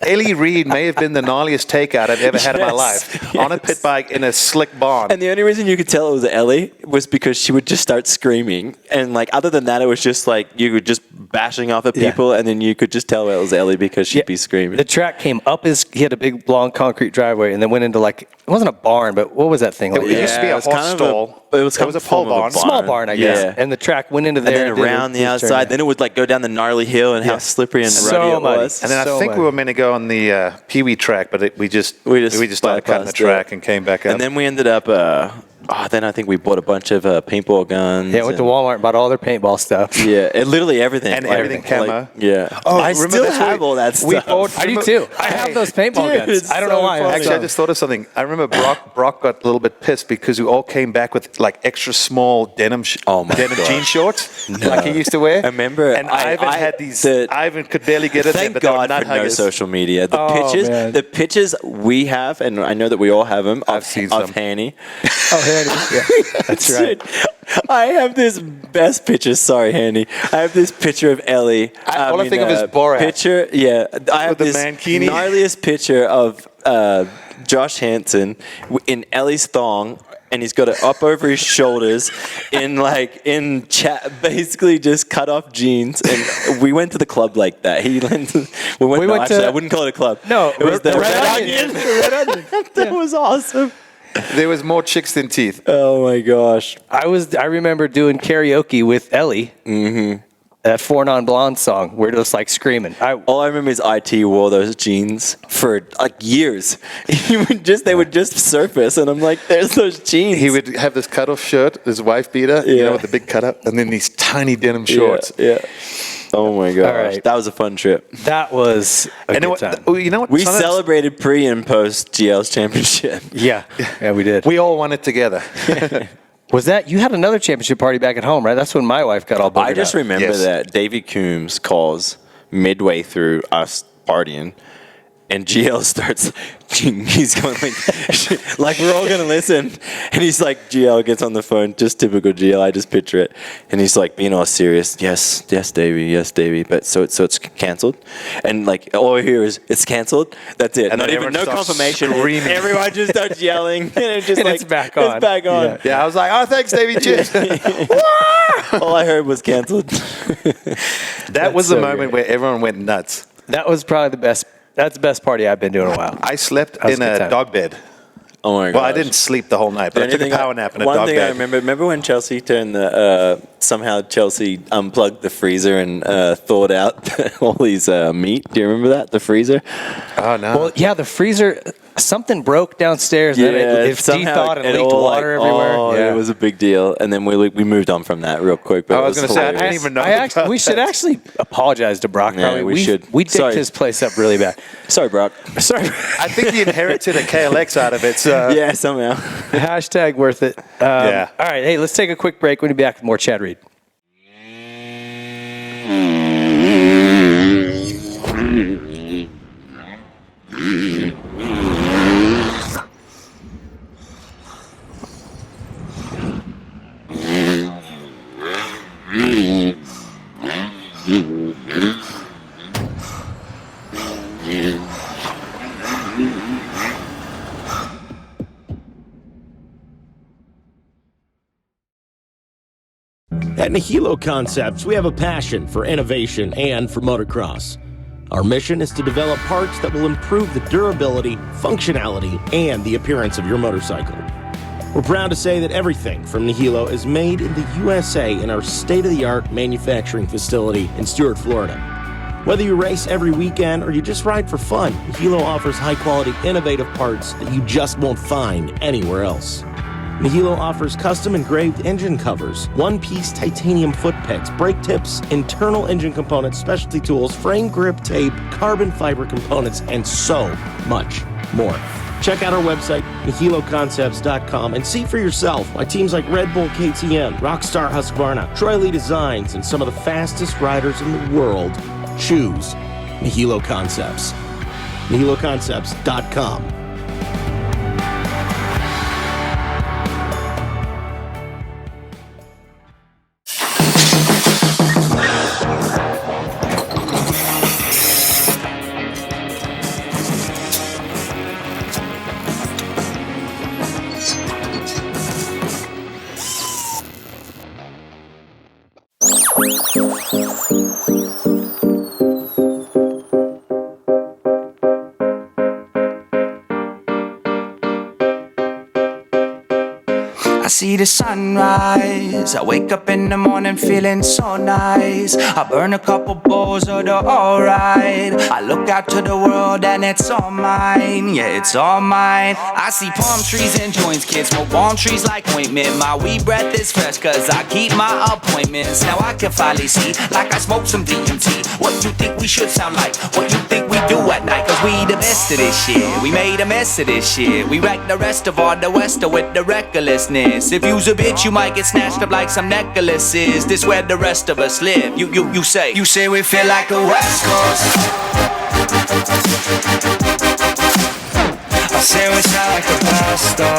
Speaker 4: Ellie Reed may have been the gnarliest takeout I've ever had in my life on a pit bike in a slick barn.
Speaker 6: And the only reason you could tell it was Ellie was because she would just start screaming. And like other than that, it was just like you were just bashing off at people, and then you could just tell it was Ellie because she'd be screaming.
Speaker 3: The track came up he had a big long concrete driveway, and then went into like, it wasn't a barn, but what was that thing?
Speaker 4: It used to be a horse stall.
Speaker 6: It was
Speaker 4: a pole barn.
Speaker 3: Small barn, I guess.
Speaker 6: Yeah.
Speaker 3: And the track went into there.
Speaker 6: And then around the outside. Then it would like go down the gnarly hill, and how slippery and ruddy it was.
Speaker 4: And then I think we were meant to go on the Pee Wee track, but we just started cutting the track and came back up.
Speaker 6: And then we ended up Then I think we bought a bunch of paintball guns.
Speaker 3: Yeah, went to Walmart and bought all their paintball stuff.
Speaker 6: Yeah, and literally everything.
Speaker 4: And everything camo.
Speaker 6: Like, yeah.
Speaker 4: Oh,
Speaker 6: I
Speaker 4: remember
Speaker 6: still
Speaker 4: that's
Speaker 6: have all that stuff.
Speaker 3: I do too. I have those paintball
Speaker 6: Dude,
Speaker 3: guns.
Speaker 6: it's
Speaker 3: I don't know
Speaker 6: so
Speaker 3: why.
Speaker 6: funny.
Speaker 4: Actually, I just thought of something. I remember Brock got a little bit pissed because we all came back with like extra small denim jean shorts, like he used to wear.
Speaker 6: I remember,
Speaker 4: and Ivan had these. Ivan could barely get it.
Speaker 6: Thank
Speaker 4: but they were
Speaker 6: God
Speaker 4: nut
Speaker 6: for no
Speaker 4: huggers.
Speaker 6: social media.
Speaker 3: Man.
Speaker 6: The pictures we have, and I know that we all have them.
Speaker 4: I've seen
Speaker 6: of
Speaker 4: some.
Speaker 6: Hanny.
Speaker 3: Oh, Hanny. Yeah, that's right.
Speaker 6: Dude, I have this best picture. Sorry, Hanny. I have this picture of Ellie.
Speaker 4: All I think of is Borat.
Speaker 6: Picture. Yeah, I have
Speaker 4: the
Speaker 6: this
Speaker 4: mankini.
Speaker 6: gnarliest picture of Josh Hansen in Ellie's thong. And he's got it up over his shoulders basically just cut off jeans. And we went to the club like that. I wouldn't call it a club.
Speaker 3: No,
Speaker 6: it was the
Speaker 3: Red Onion.
Speaker 6: Red Onion. That was awesome.
Speaker 4: There was more chicks than teeth.
Speaker 6: Oh my gosh.
Speaker 3: I remember doing karaoke with Ellie. Mm-hmm. That Four Non Blonde song. We're just like screaming.
Speaker 6: All I remember is IT wore those jeans for like years. They would just surface, and I'm like, "There's those jeans."
Speaker 4: He would have this cutoff shirt, his wife beater, with the big cutout, and then these tiny denim shorts.
Speaker 6: Yeah. Oh my gosh.
Speaker 3: All right.
Speaker 6: That was a fun trip.
Speaker 3: That was a good time.
Speaker 4: You know what?
Speaker 6: We
Speaker 4: Sometimes
Speaker 6: celebrated pre and post GL's championship.
Speaker 3: Yeah, we did.
Speaker 4: we all won it together.
Speaker 3: Was that you had another championship party back at home, right? That's when my wife got all boogered
Speaker 6: I just
Speaker 3: out.
Speaker 6: remember that Davey Coombs calls midway through us partying, and GL starts, he's going like we're all going to listen. And he's like, GL gets on the phone, just typical GL, I just picture it. And he's like being all serious, yes, Davey. But so it's canceled. And like all I hear is, it's canceled. That's it.
Speaker 4: And
Speaker 6: Not
Speaker 4: then
Speaker 6: even, no
Speaker 4: everyone starts
Speaker 6: confirmation.
Speaker 4: screaming.
Speaker 6: Everyone just starts yelling. And it's just
Speaker 3: And
Speaker 6: like,
Speaker 3: it's back on.
Speaker 6: It's back on.
Speaker 4: Yeah, I was like, oh, thanks, Davey. Cheers.
Speaker 6: All I heard was canceled.
Speaker 4: That was the moment where everyone went nuts.
Speaker 3: That was probably the best. That's the best party I've been doing in a while.
Speaker 4: I slept
Speaker 3: was
Speaker 4: in
Speaker 3: a good
Speaker 4: a
Speaker 3: time.
Speaker 4: dog bed.
Speaker 6: Oh my god!
Speaker 4: Well, I didn't sleep the whole night, but I took a power nap in a dog
Speaker 6: One thing I
Speaker 4: bed.
Speaker 6: remember when Chelsea turned somehow Chelsea unplugged the freezer and thawed out all these meat. Do you remember that? The freezer?
Speaker 4: Oh, no.
Speaker 3: Well, yeah, the freezer. Something broke downstairs. And then it thawed and leaked water everywhere.
Speaker 6: Oh,
Speaker 3: yeah.
Speaker 6: it was a big deal. And then we moved on from that real quick. But
Speaker 4: I was going to say, I
Speaker 6: hilarious.
Speaker 4: didn't even know.
Speaker 3: We should actually apologize to Brock.
Speaker 6: Yeah,
Speaker 3: probably.
Speaker 6: we should.
Speaker 3: We dicked
Speaker 6: Sorry.
Speaker 3: his place up really bad.
Speaker 6: Sorry, Brock.
Speaker 3: Sorry.
Speaker 4: I think he inherited a KLX out of it. So.
Speaker 6: Yeah, somehow.
Speaker 3: Hashtag worth it.
Speaker 4: Yeah.
Speaker 3: All right. Hey, let's take a quick break. We'll be back with more Chad Reed.
Speaker 7: At Nihilo Concepts, we have a passion for innovation and for motocross. Our mission is to develop parts that will improve the durability, functionality, and the appearance of your motorcycle. We're proud to say that everything from Nihilo is made in the USA in our state-of-the-art manufacturing facility in Stuart, Florida. Whether you race every weekend or you just ride for fun, Nihilo offers high-quality, innovative parts that you just won't find anywhere else. Nihilo offers custom engraved engine covers, one-piece titanium foot pegs, brake tips, internal engine components, specialty tools, frame grip tape, carbon fiber components, and so much more. Check out our website, NihiloConcepts.com, and see for yourself why teams like Red Bull KTM, Rockstar Husqvarna, Troy Lee Designs, and some of the fastest riders in the world choose Nihilo Concepts. NihiloConcepts.com.
Speaker 1: see the sunrise. I wake up in the morning feeling so nice. I burn a couple bowls of the alright. I look out to the world and it's all mine. Yeah, it's all mine. I see palm trees and joints, kids smoke palm trees like ointment. My weed breath is fresh cause I keep my appointments. Now I can finally see, like I smoke some DMT. What you think we should sound like? What you think we do at night? Cause we the best of this shit. We made a mess of this shit. We wreck the rest of all the West with the recklessness. If you's a bitch, you might get snatched up like some necklaces. This where the rest of us live. You say we feel like the West Coast. I say we sound like the pasta.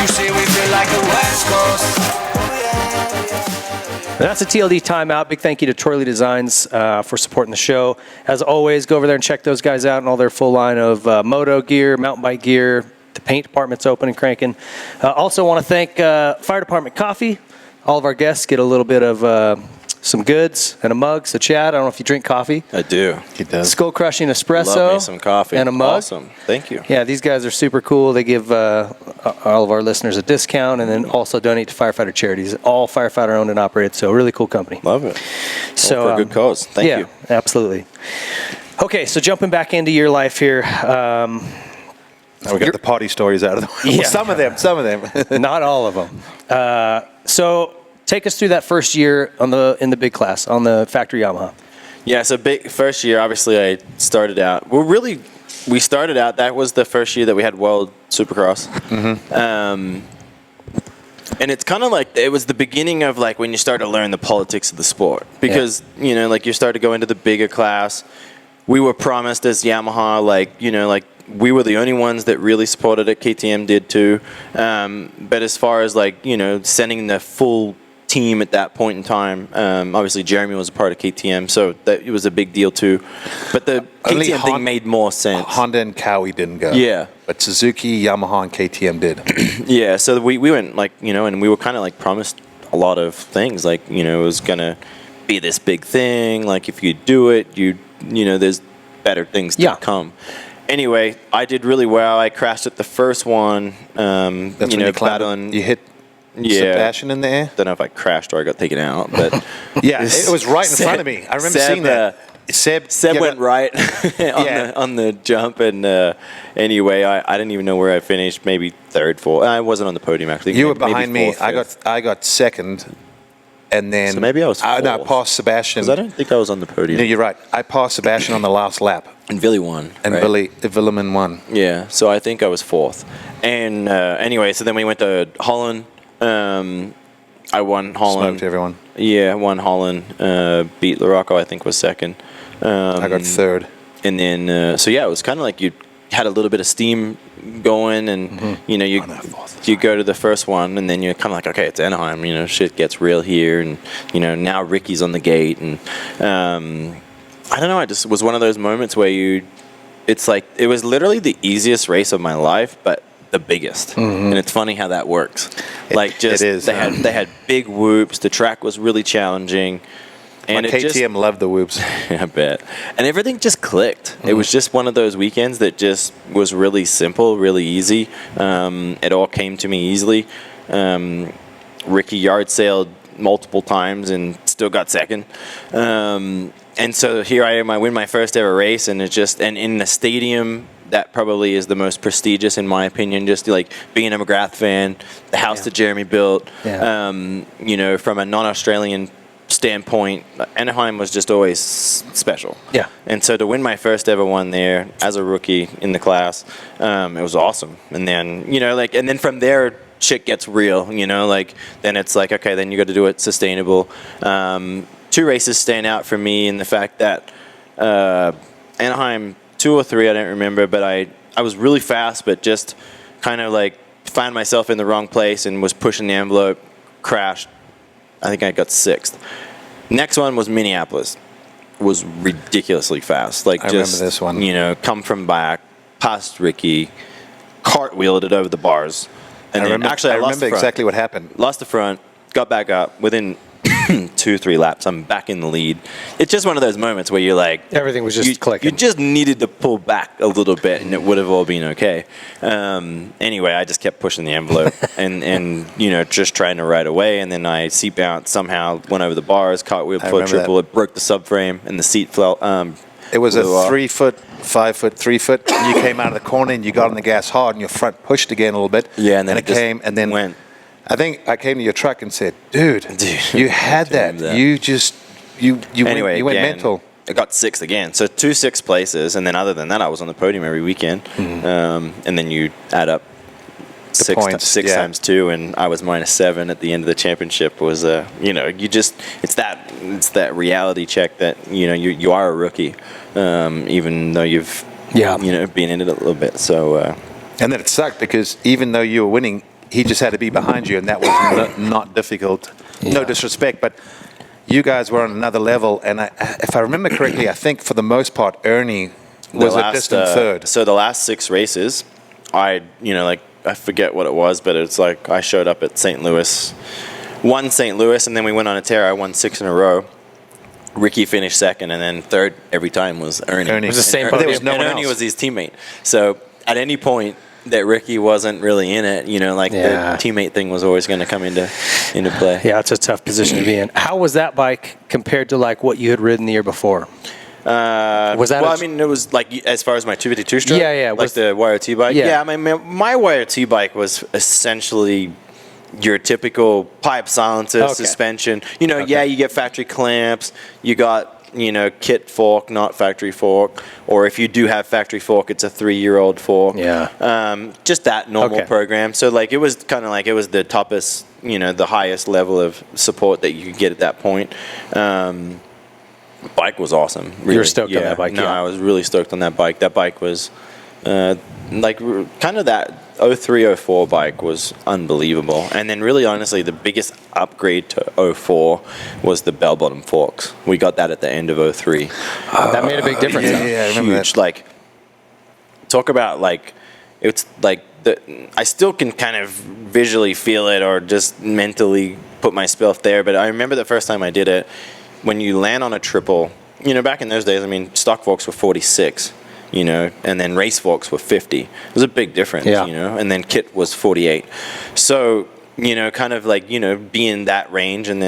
Speaker 1: You say we feel like the West Coast.
Speaker 3: That's a TLD timeout. Big thank you to Troy Lee Designs for supporting the show. As always, go over there and check those guys out and all their full line of moto gear, mountain bike gear. The paint department's open and cranking. Also want to thank Fire Department Coffee. All of our guests get a little bit of some goods and a mug. So Chad, I don't know if you drink coffee.
Speaker 6: I do.
Speaker 4: He does.
Speaker 3: Skull Crushing Espresso.
Speaker 6: Love me some coffee.
Speaker 3: And a mug.
Speaker 6: Awesome. Thank you.
Speaker 3: Yeah, these guys are super cool. They give all of our listeners a discount and then also donate to firefighter charities. All firefighter owned and operated, so a really cool company.
Speaker 6: Love it.
Speaker 3: So
Speaker 6: for a good cause. Thank you.
Speaker 3: Yeah, absolutely. Okay, so jumping back into your life here.
Speaker 4: Now we got the party stories out of the way.
Speaker 3: Yeah.
Speaker 4: Some of them.
Speaker 3: Not all of them. So take us through that first year in the big class on the factory Yamaha.
Speaker 6: Yeah, so first year, obviously I started out. We started out, that was the first year that we had World Supercross. Mm-hmm. And it's kind of like, it was the beginning of like when you start to learn the politics of the sport. Because, you know, like you start to go into the bigger class. We were promised as Yamaha, like, you know, like we were the only ones that really supported it. KTM did too. But as far as like, you know, sending the full team at that point in time, obviously Jeremy was a part of KTM, so that it was a big deal too. But the KTM thing made more sense.
Speaker 4: Honda and Cowie didn't go.
Speaker 6: Yeah.
Speaker 4: But Suzuki, Yamaha, and KTM did.
Speaker 6: Yeah, so we went like, you know, and we were kind of like promised a lot of things. Like, you know, it was going to be this big thing. Like if you do it, you know, there's better things to come. Anyway, I did really well. I crashed at the first one.
Speaker 4: That's when you battling. You hit Sebastian in the air?
Speaker 6: Don't know if I crashed or I got taken out, but
Speaker 4: yeah, it was right in front of me. I remember seeing that. Seb
Speaker 6: went right on the jump, and anyway, I didn't even know where I finished. Maybe third, fourth. I wasn't on the podium actually.
Speaker 4: You were behind me. I got second, and then
Speaker 6: so maybe I was fourth.
Speaker 4: No, I passed Sebastian.
Speaker 6: Because I don't think I was on the podium.
Speaker 4: No, you're right. I passed Sebastian on the last lap.
Speaker 6: And Billy won.
Speaker 4: And
Speaker 6: right?
Speaker 4: Villeman won.
Speaker 6: Yeah, so I think I was fourth. And anyway, so then we went to Holland. I won Holland.
Speaker 4: Smoked everyone.
Speaker 6: Yeah, won Holland. Beat LaRocco, I think, was second.
Speaker 4: I got third.
Speaker 6: And then, so yeah, it was kind of like you had a little bit of steam going, and you know, you go to the first one, and then you're kind of like, okay, it's Anaheim. You know, shit gets real here, and you know, now Ricky's on the gate, and I don't know. I just was one of those moments where it's like it was literally the easiest race of my life, but the biggest. And it's funny how that works. Like just
Speaker 4: it is,
Speaker 6: they had big whoops. The track was really challenging. And
Speaker 4: KTM loved the whoops.
Speaker 6: I bet. And everything just clicked. It was just one of those weekends that just was really simple, really easy. It all came to me easily. Ricky yard sailed multiple times and still got second. And so here I am, I win my first ever race, and it's just, and in the stadium, that probably is the most prestigious in my opinion, just like being a McGrath fan, the house that Jeremy built, you know, from a non-Australian standpoint, Anaheim was just always special. Yeah. And so to win my first ever one there as a rookie in the class, it was awesome. And then, you know, like, and then from there, shit gets real, you know, like, then it's like, okay, then you got to do it sustainable. Two races stand out for me in the fact that Anaheim 2 or 3, I don't remember, but I was really fast, but just kind of like found myself in the wrong place and was pushing the envelope, crashed. I think I got 6th. Next one was Minneapolis. Was ridiculously fast. Like,
Speaker 4: I remember this one.
Speaker 6: You know, come from back, past Ricky, cartwheeled it over the bars. And
Speaker 4: I remember
Speaker 6: actually, I lost the front.
Speaker 4: exactly what happened.
Speaker 6: Lost the front, got back up within 2-3 laps, I'm back in the lead. It's just one of those moments where you're like,
Speaker 3: everything was just clicking.
Speaker 6: You just needed to pull back a little bit, and it would have all been okay. Anyway, I just kept pushing the envelope and just trying to ride away. And then I seat bounced, somehow went over the bars, cartwheel, foot triple. It broke the subframe, and the seat fell.
Speaker 4: It was a 3 foot, 5 foot, 3 foot. And you came out of the corner and you got on the gas hard, and your front pushed again a little bit.
Speaker 6: Yeah, and then
Speaker 4: it came, and then
Speaker 6: went.
Speaker 4: I think I came to your truck and said, "Dude, you had that. You just you
Speaker 6: anyway,
Speaker 4: went mental."
Speaker 6: I got 6th again, so 2 6th places, and then other than that, I was on the podium every weekend. And then you add up six times 2, and I was -7 at the end of the championship. Was it's that reality check that you are a rookie, even though you've been in it a little bit. So
Speaker 4: and then it sucked because even though you were winning, he just had to be behind you, and that was not difficult. No disrespect, but you guys were on another level. And if I remember correctly, I think for the most part, Ernie was a distant third.
Speaker 6: So the last 6 races, I forget what it was, but it's like I showed up at St. Louis, won St. Louis, and then we went on a tear. I won 6 in a row. Ricky finished 2nd, and then 3rd every time was Ernie.
Speaker 3: It was the same.
Speaker 4: But there was no one
Speaker 6: Ernie
Speaker 4: else.
Speaker 6: was his teammate. So at any point that Ricky wasn't really in it, the teammate thing was always going to come into play.
Speaker 3: Yeah, it's a tough position to be in. How was that bike compared to like what you had ridden the year before? Was that?
Speaker 6: Well, it was like as far as my 252 stroke.
Speaker 3: Yeah.
Speaker 6: Like the YOT bike.
Speaker 3: Yeah.
Speaker 6: My YOT bike was essentially your typical pipe silencer, suspension. You get factory clamps. You got kit fork, not factory fork. Or if you do have factory fork, it's a 3-year-old fork.
Speaker 3: Yeah.
Speaker 6: Just that normal program. So like it was kind of like it was the toppest, the highest level of support that you could get at that point. Bike was awesome. Really.
Speaker 3: You were stoked on that bike.
Speaker 6: No, I was really stoked on that bike. That bike was kind of that 03-04 bike was unbelievable. And then really honestly, the biggest upgrade to 04 was the bell bottom forks. We got that at the end of 03.
Speaker 3: That made a big difference.
Speaker 4: Yeah, I remember
Speaker 6: huge.
Speaker 4: that.
Speaker 6: Like, talk about like, it's like I still can kind of visually feel it or just mentally put myself there. But I remember the first time I did it, when you land on a triple, back in those days, stock forks were 46, and then race forks were 50. It was a big difference, and then kit was 48. So, kind of like, be in that range, and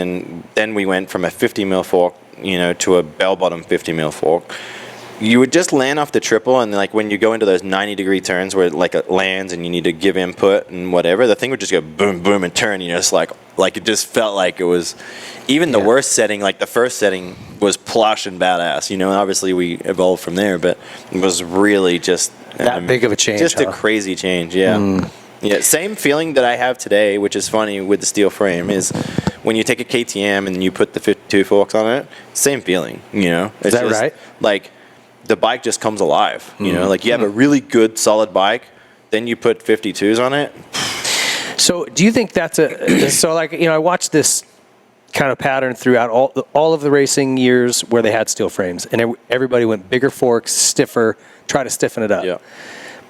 Speaker 6: then we went from a 50 mil fork, to a bell bottom 50 mil fork. You would just land off the triple, and like when you go into those 90-degree turns where like it lands and you need to give input and whatever, the thing would just go boom, boom, and turn. Just like it just felt like it was even the worst setting. Like the first setting was plush and badass. And obviously we evolved from there, but it was really just
Speaker 3: that big of a change.
Speaker 6: Just a crazy change. Yeah. Yeah. Same feeling that I have today, which is funny with the steel frame, is when you take a KTM and you put the 52 forks on it. Same feeling. It's
Speaker 3: is that
Speaker 6: just,
Speaker 3: right?
Speaker 6: Like. The bike just comes alive, like you have a really good solid bike, then you put 52s on it.
Speaker 3: So do you think that's I watched this kind of pattern throughout all of the racing years where they had steel frames, and everybody went bigger forks, stiffer, try to stiffen it up.
Speaker 6: Yeah.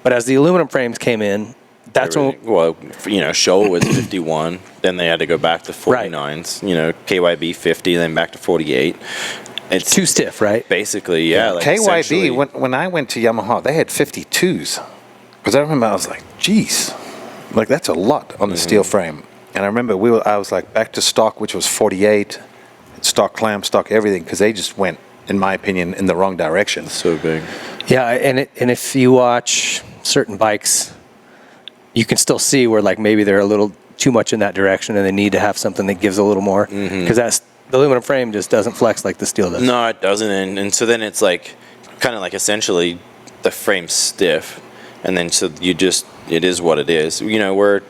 Speaker 3: But as the aluminum frames came in, that's when
Speaker 6: Shoal was 51, then they had to go back to 49s. KYB 50, then back to 48. It's
Speaker 3: too stiff, right?
Speaker 6: Basically, yeah. Like
Speaker 4: KYB, when I went to Yamaha, they had 52s. Because I remember I was like, geez, like that's a lot on the steel frame. And I remember I was like back to stock, which was 48, stock clamp, stock everything, because they just went, in my opinion, in the wrong direction.
Speaker 6: So big.
Speaker 3: Yeah, and if you watch certain bikes, you can still see where like maybe they're a little too much in that direction, and they need to have something that gives a little more, because the aluminum frame just doesn't flex like the steel does.
Speaker 6: No, it doesn't. And so then it's like, kind of like essentially the frame's stiff. And then so it is what it is. We're,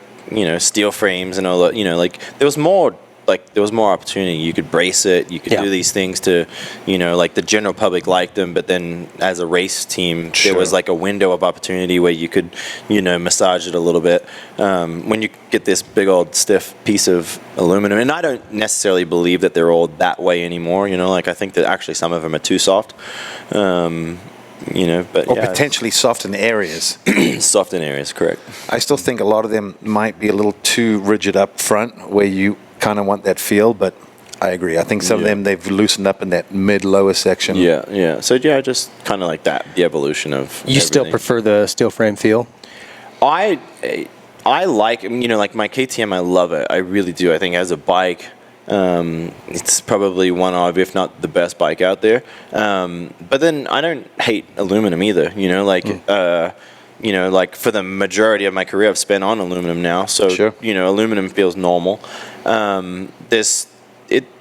Speaker 6: steel frames and all that, like there was more opportunity. You could brace it. You could do these things to, like the general public liked them. But then as a race team, there was like a window of opportunity where you could, massage it a little bit. When you get this big old stiff piece of aluminum, and I don't necessarily believe that they're all that way anymore. Like I think that actually some of them are too soft. But
Speaker 4: potentially soft in areas.
Speaker 6: Soft in areas, correct.
Speaker 4: I still think a lot of them might be a little too rigid up front, where you kind of want that feel, but I agree. I think some of them, they've loosened up in that mid-lower section.
Speaker 6: Yeah. So, yeah, just kind of like that, the evolution of
Speaker 3: You still prefer the steel frame feel?
Speaker 6: I like, like my KTM, I love it. I really do. I think as a bike, it's probably one of, if not the best bike out there. But then I don't hate aluminum either, like for the majority of my career, I've spent on aluminum now. So, aluminum feels normal.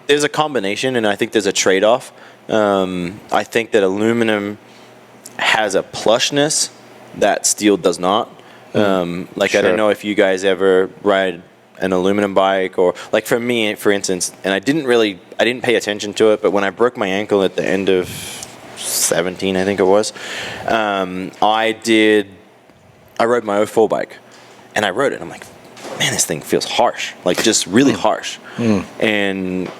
Speaker 6: There's a combination, and I think there's a trade-off. I think that aluminum has a plushness that steel does not. I don't know if you guys ever ride an aluminum bike, or like for me, for instance, and I didn't pay attention to it, but when I broke my ankle at the end of 17, I think it was, I rode my 04 bike, and I rode it. I'm like, man, this thing feels harsh, like just really harsh. And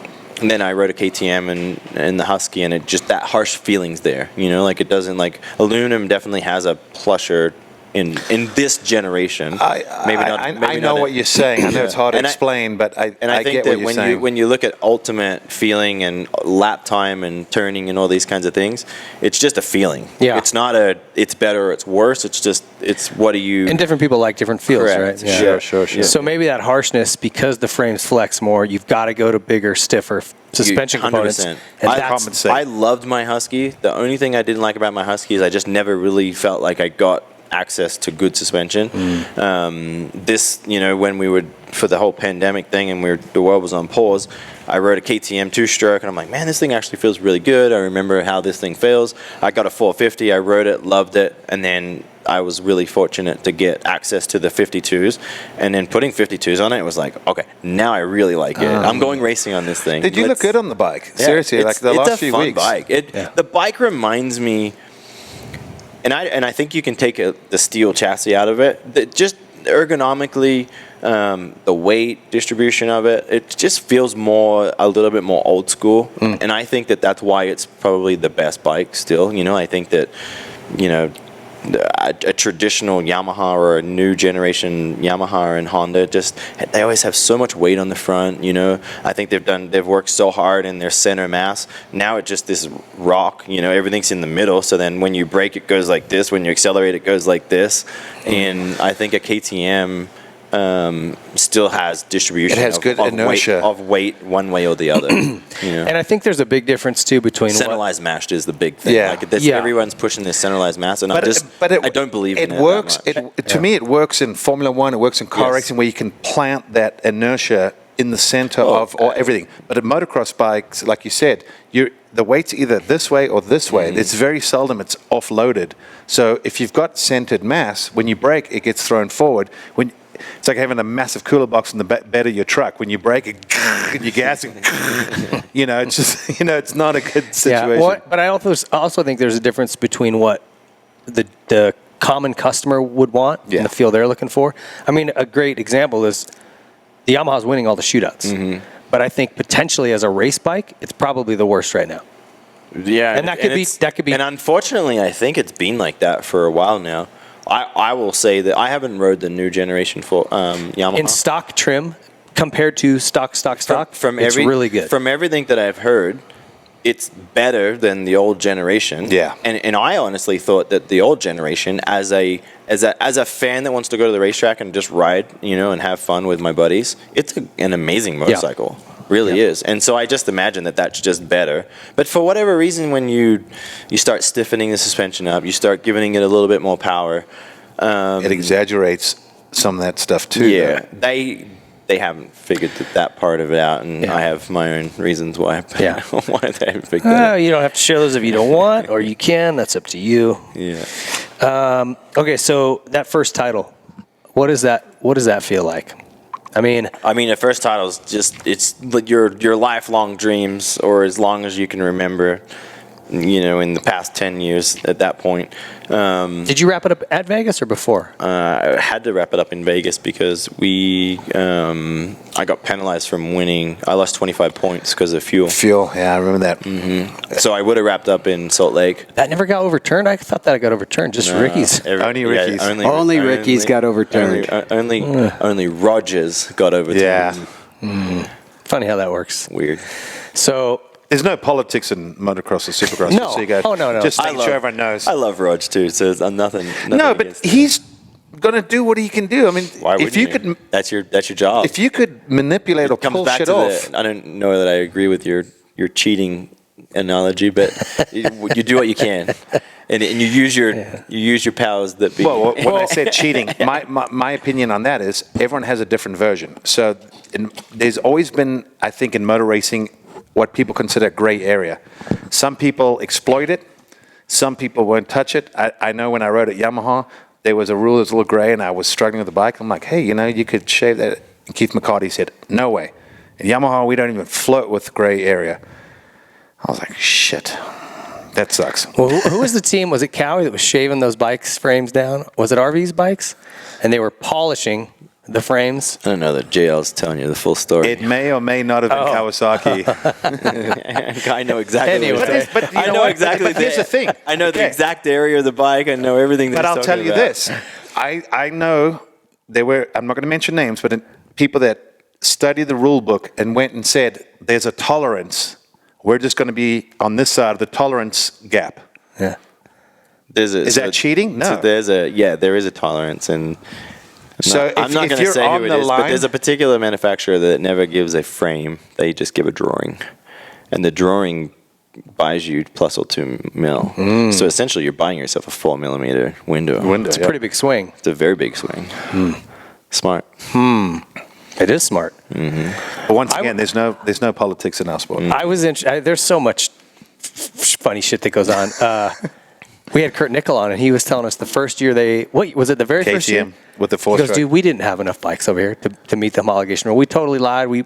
Speaker 6: then I rode a KTM and the Husky, and it just, that harsh feeling's there, like it doesn't, like aluminum definitely has a plusher in this generation.
Speaker 4: I know what you're saying. I know it's hard to explain, but I
Speaker 6: think
Speaker 4: get
Speaker 6: that
Speaker 4: what you're saying.
Speaker 6: when you look at ultimate feeling and lap time and turning and all these kinds of things, it's just a feeling.
Speaker 3: Yeah.
Speaker 6: It's not it's better or it's worse. It's what do you...
Speaker 3: And different people like different feels,
Speaker 6: Correct.
Speaker 3: right? Yeah.
Speaker 6: Sure.
Speaker 3: So maybe that harshness, because the frames flex more, you've got to go to bigger, stiffer suspension components.
Speaker 6: 100%.
Speaker 3: And
Speaker 6: I loved my Husky. The only thing I didn't like about my Husky is I just never really felt like I got access to good suspension. When we would, for the whole pandemic thing and the world was on pause, I rode a KTM 2-stroke, and I'm like, man, this thing actually feels really good. I remember how this thing feels. I got a 450, I rode it, loved it, and then I was really fortunate to get access to the 52s, and then putting 52s on it was like, okay, now I really like it. I'm going racing on this thing.
Speaker 4: Did you look good on the bike? Seriously, like the last few weeks.
Speaker 6: It's a fun bike. The bike reminds me, and I think you can take the steel chassis out of it. Just ergonomically, the weight distribution of it, it just feels a little bit more old school. And I think that that's why it's probably the best bike still. I think that, a traditional Yamaha or a new generation Yamaha and Honda, they always have so much weight on the front. I think they've worked so hard in their center mass. Now it's just this rock, everything's in the middle. So then when you brake, it goes like this. When you accelerate, it goes like this. And I think a KTM still has distribution.
Speaker 4: It has good inertia
Speaker 6: of weight one way or the other.
Speaker 3: And I think there's a big difference too between
Speaker 6: centralized mass is the big thing.
Speaker 4: Yeah.
Speaker 6: Everyone's pushing this centralized mass, and I don't believe
Speaker 4: it
Speaker 6: in
Speaker 4: works.
Speaker 6: It that much.
Speaker 4: To me, it works in Formula One. It works in car racing, where you can plant that inertia in the center of everything. But at motocross bikes, like you said, the weight's either this way or this way. It's very seldom it's offloaded. So if you've got centered mass, when you brake, it gets thrown forward. It's like having a massive cooler box in the bed of your truck. When you brake, you're gassing. It's just, it's not a good situation.
Speaker 3: Yeah, but I also think there's a difference between what the common customer would want and the feel they're looking for. I mean, a great example is the Yamaha's winning all the shootouts. But I think potentially as a race bike, it's probably the worst right now.
Speaker 6: Yeah,
Speaker 3: and that could be.
Speaker 6: And unfortunately, I think it's been like that for a while now. I will say that I haven't rode the new generation for Yamaha.
Speaker 3: In stock trim, compared to stock, it's really good.
Speaker 6: From everything that I've heard, it's better than the old generation.
Speaker 4: Yeah.
Speaker 6: And I honestly thought that the old generation, as a fan that wants to go to the racetrack and just ride, and have fun with my buddies, it's an amazing motorcycle. Yeah. Really is. And so I just imagine that that's just better. But for whatever reason, when you start stiffening the suspension up, you start giving it a little bit more power.
Speaker 4: It exaggerags some of that stuff too.
Speaker 6: Yeah. They haven't figured that part of it out, and I have my own reasons why they haven't figured it out.
Speaker 3: You don't have to share those if you don't want, or you can. That's up to you.
Speaker 6: Yeah.
Speaker 3: Okay, so that first title, what does that feel like? I mean,
Speaker 6: the first title is it's your lifelong dreams, or as long as you can remember, in the past 10 years at that point.
Speaker 3: Did you wrap it up at Vegas or before?
Speaker 6: I had to wrap it up in Vegas because I got penalized from winning. I lost 25 points because of fuel.
Speaker 4: Yeah, I remember that.
Speaker 6: Mm-hmm. So I would have wrapped up in Salt Lake.
Speaker 3: That never got overturned? I thought that got overturned. Just Ricky's.
Speaker 4: Only Ricky's.
Speaker 5: Only Ricky's got overturned.
Speaker 6: Only Rogers got overturned.
Speaker 4: Yeah.
Speaker 3: Funny how that works.
Speaker 6: Weird.
Speaker 3: So
Speaker 4: There's no politics in motocross or supercross.
Speaker 3: No.
Speaker 4: So you go,
Speaker 3: Oh, no.
Speaker 4: Just make sure everyone knows.
Speaker 6: I love Rog too, so I'm nothing
Speaker 4: No, but
Speaker 6: against him.
Speaker 4: he's going to do what he can do. I mean,
Speaker 6: Why
Speaker 4: if you could,
Speaker 6: that's your job.
Speaker 4: if you could manipulate or
Speaker 6: Comes
Speaker 4: pull
Speaker 6: back
Speaker 4: shit
Speaker 6: to
Speaker 4: off.
Speaker 6: I don't know that I agree with your cheating analogy, but you do what you can, and you use your powers that be.
Speaker 4: Well, when I said cheating, my opinion on that is everyone has a different version. So there's always been, I think, in motor racing, what people consider gray area. Some people exploit it. Some people won't touch it. I know when I rode at Yamaha, there was a rule that's a little gray, and I was struggling with the bike. I'm like, hey, you could shave that. And Keith McCarty said, no way. In Yamaha, we don't even float with gray area. I was like, shit, that sucks.
Speaker 3: Well, who was the team? Was it Cowie that was shaving those bikes frames down? Was it RV's bikes? And they were polishing the frames.
Speaker 6: I don't know that JL's telling you the full story.
Speaker 4: It may or may not have been Kawasaki.
Speaker 6: I know exactly.
Speaker 3: Anyway.
Speaker 6: what it is.
Speaker 4: But you
Speaker 6: I
Speaker 4: know
Speaker 6: know
Speaker 4: what?
Speaker 6: exactly.
Speaker 4: But here's the thing.
Speaker 6: I know the
Speaker 4: Okay.
Speaker 6: exact area of the bike. I know everything. That
Speaker 4: But
Speaker 6: he's
Speaker 4: I'll tell
Speaker 6: talking
Speaker 4: you
Speaker 6: about.
Speaker 4: this. I know there were, I'm not going to mention names, but people that studied the rule book and went and said, there's a tolerance. We're just going to be on this side of the tolerance gap.
Speaker 3: Yeah.
Speaker 6: Is
Speaker 4: that cheating? No.
Speaker 6: So there is a tolerance, and
Speaker 4: So
Speaker 6: I'm not
Speaker 4: if
Speaker 6: going to
Speaker 4: you're
Speaker 6: say
Speaker 4: on
Speaker 6: who it
Speaker 4: the
Speaker 6: is, but
Speaker 4: line-
Speaker 6: there's a particular manufacturer that never gives a frame. They just give a drawing, and the drawing buys you plus or 2 mil. So essentially, you're buying yourself a 4 millimeter window.
Speaker 3: It's a pretty big swing.
Speaker 6: It's a very big swing. Smart.
Speaker 3: It is smart.
Speaker 4: But once again, there's no politics in our sport.
Speaker 3: I was there's so much funny shit that goes on. We had Kurt Nickel on, and he was telling us the first year was it the very first year?
Speaker 4: KTM with the
Speaker 3: He
Speaker 4: four
Speaker 3: goes,
Speaker 4: stroke.
Speaker 3: dude, we didn't have enough bikes over here to meet the homologation rule. We totally lied. We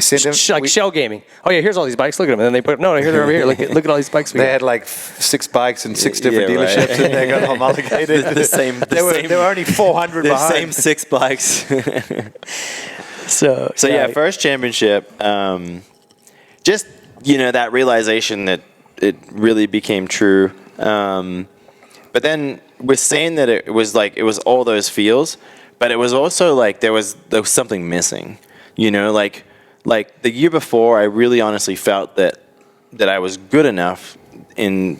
Speaker 4: sent them-
Speaker 3: like shell gaming. Oh yeah, here's all these bikes. Look at them. And then they put here they're over here. Look at all these bikes.
Speaker 4: They had like 6 bikes and 6 different
Speaker 6: Yeah, right.
Speaker 4: dealerships, and they got homologated. There were only 400
Speaker 6: The
Speaker 4: behind.
Speaker 6: same 6 bikes.
Speaker 3: So
Speaker 6: yeah, first championship. Just that realization that it really became true. But then with saying that it was all those feels, but it was also like there was something missing. Like the year before, I really honestly felt that I was good enough in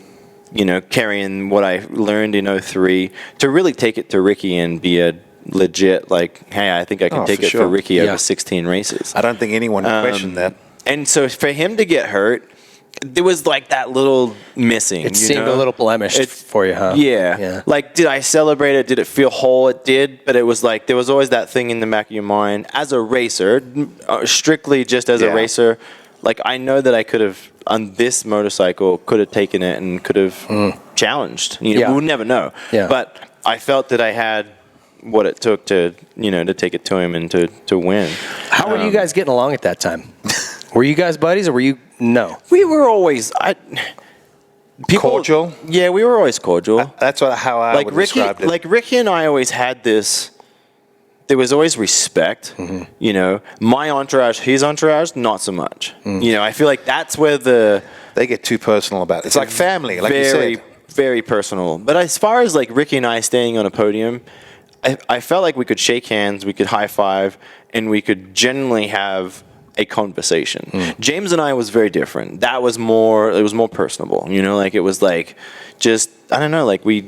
Speaker 6: carrying what I learned in 03 to really take it to Ricky and be a legit hey, I think I can take
Speaker 4: for
Speaker 6: it
Speaker 4: sure.
Speaker 6: for Ricky
Speaker 3: Yeah.
Speaker 6: over 16 races.
Speaker 4: I don't think anyone questioned that.
Speaker 6: And so for him to get hurt, there was that little missing.
Speaker 3: it seemed a little blemished for you, huh?
Speaker 6: Yeah. Did I celebrate it? Did it feel whole? It did, but it was there was always that thing in the back of your mind as a racer, strictly just as a
Speaker 4: Yeah.
Speaker 6: racer. I know that I could have on this motorcycle could have taken it and could have challenged.
Speaker 3: Yeah.
Speaker 6: We would never know.
Speaker 3: Yeah.
Speaker 6: But I felt that I had what it took to to take it to him and to win.
Speaker 3: How were you guys getting along at that time? Were you guys buddies, or were you no?
Speaker 6: We were always
Speaker 4: Cordial?
Speaker 6: Yeah, we were always cordial.
Speaker 4: That's how I would
Speaker 6: Ricky,
Speaker 4: describe it.
Speaker 6: Ricky and I always had this. There was always respect. My entourage, his entourage, not so much. I feel like that's where
Speaker 4: They get too personal about it. It's like family, like you
Speaker 6: very,
Speaker 4: said.
Speaker 6: very personal. But as far as Ricky and I staying on a podium, I felt like we could shake hands, we could high five, and we could genuinely have a conversation. James and I was very different. It was more personable. It was just, I don't know, we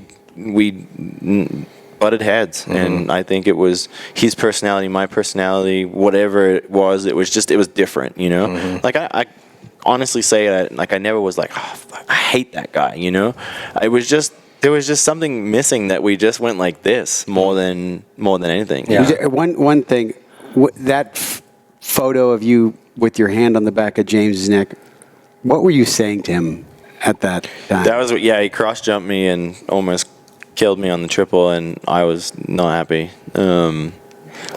Speaker 6: butted heads. And I think it was his personality, my personality, whatever it was different, I honestly say that, I never was I hate that guy, It was just, there was just something missing that we just went like this more than anything.
Speaker 3: Yeah.
Speaker 5: One thing, that photo of you with your hand on the back of James's neck, what were you saying to him at that time?
Speaker 6: That was he cross jumped me and almost killed me on the triple, and I was not happy.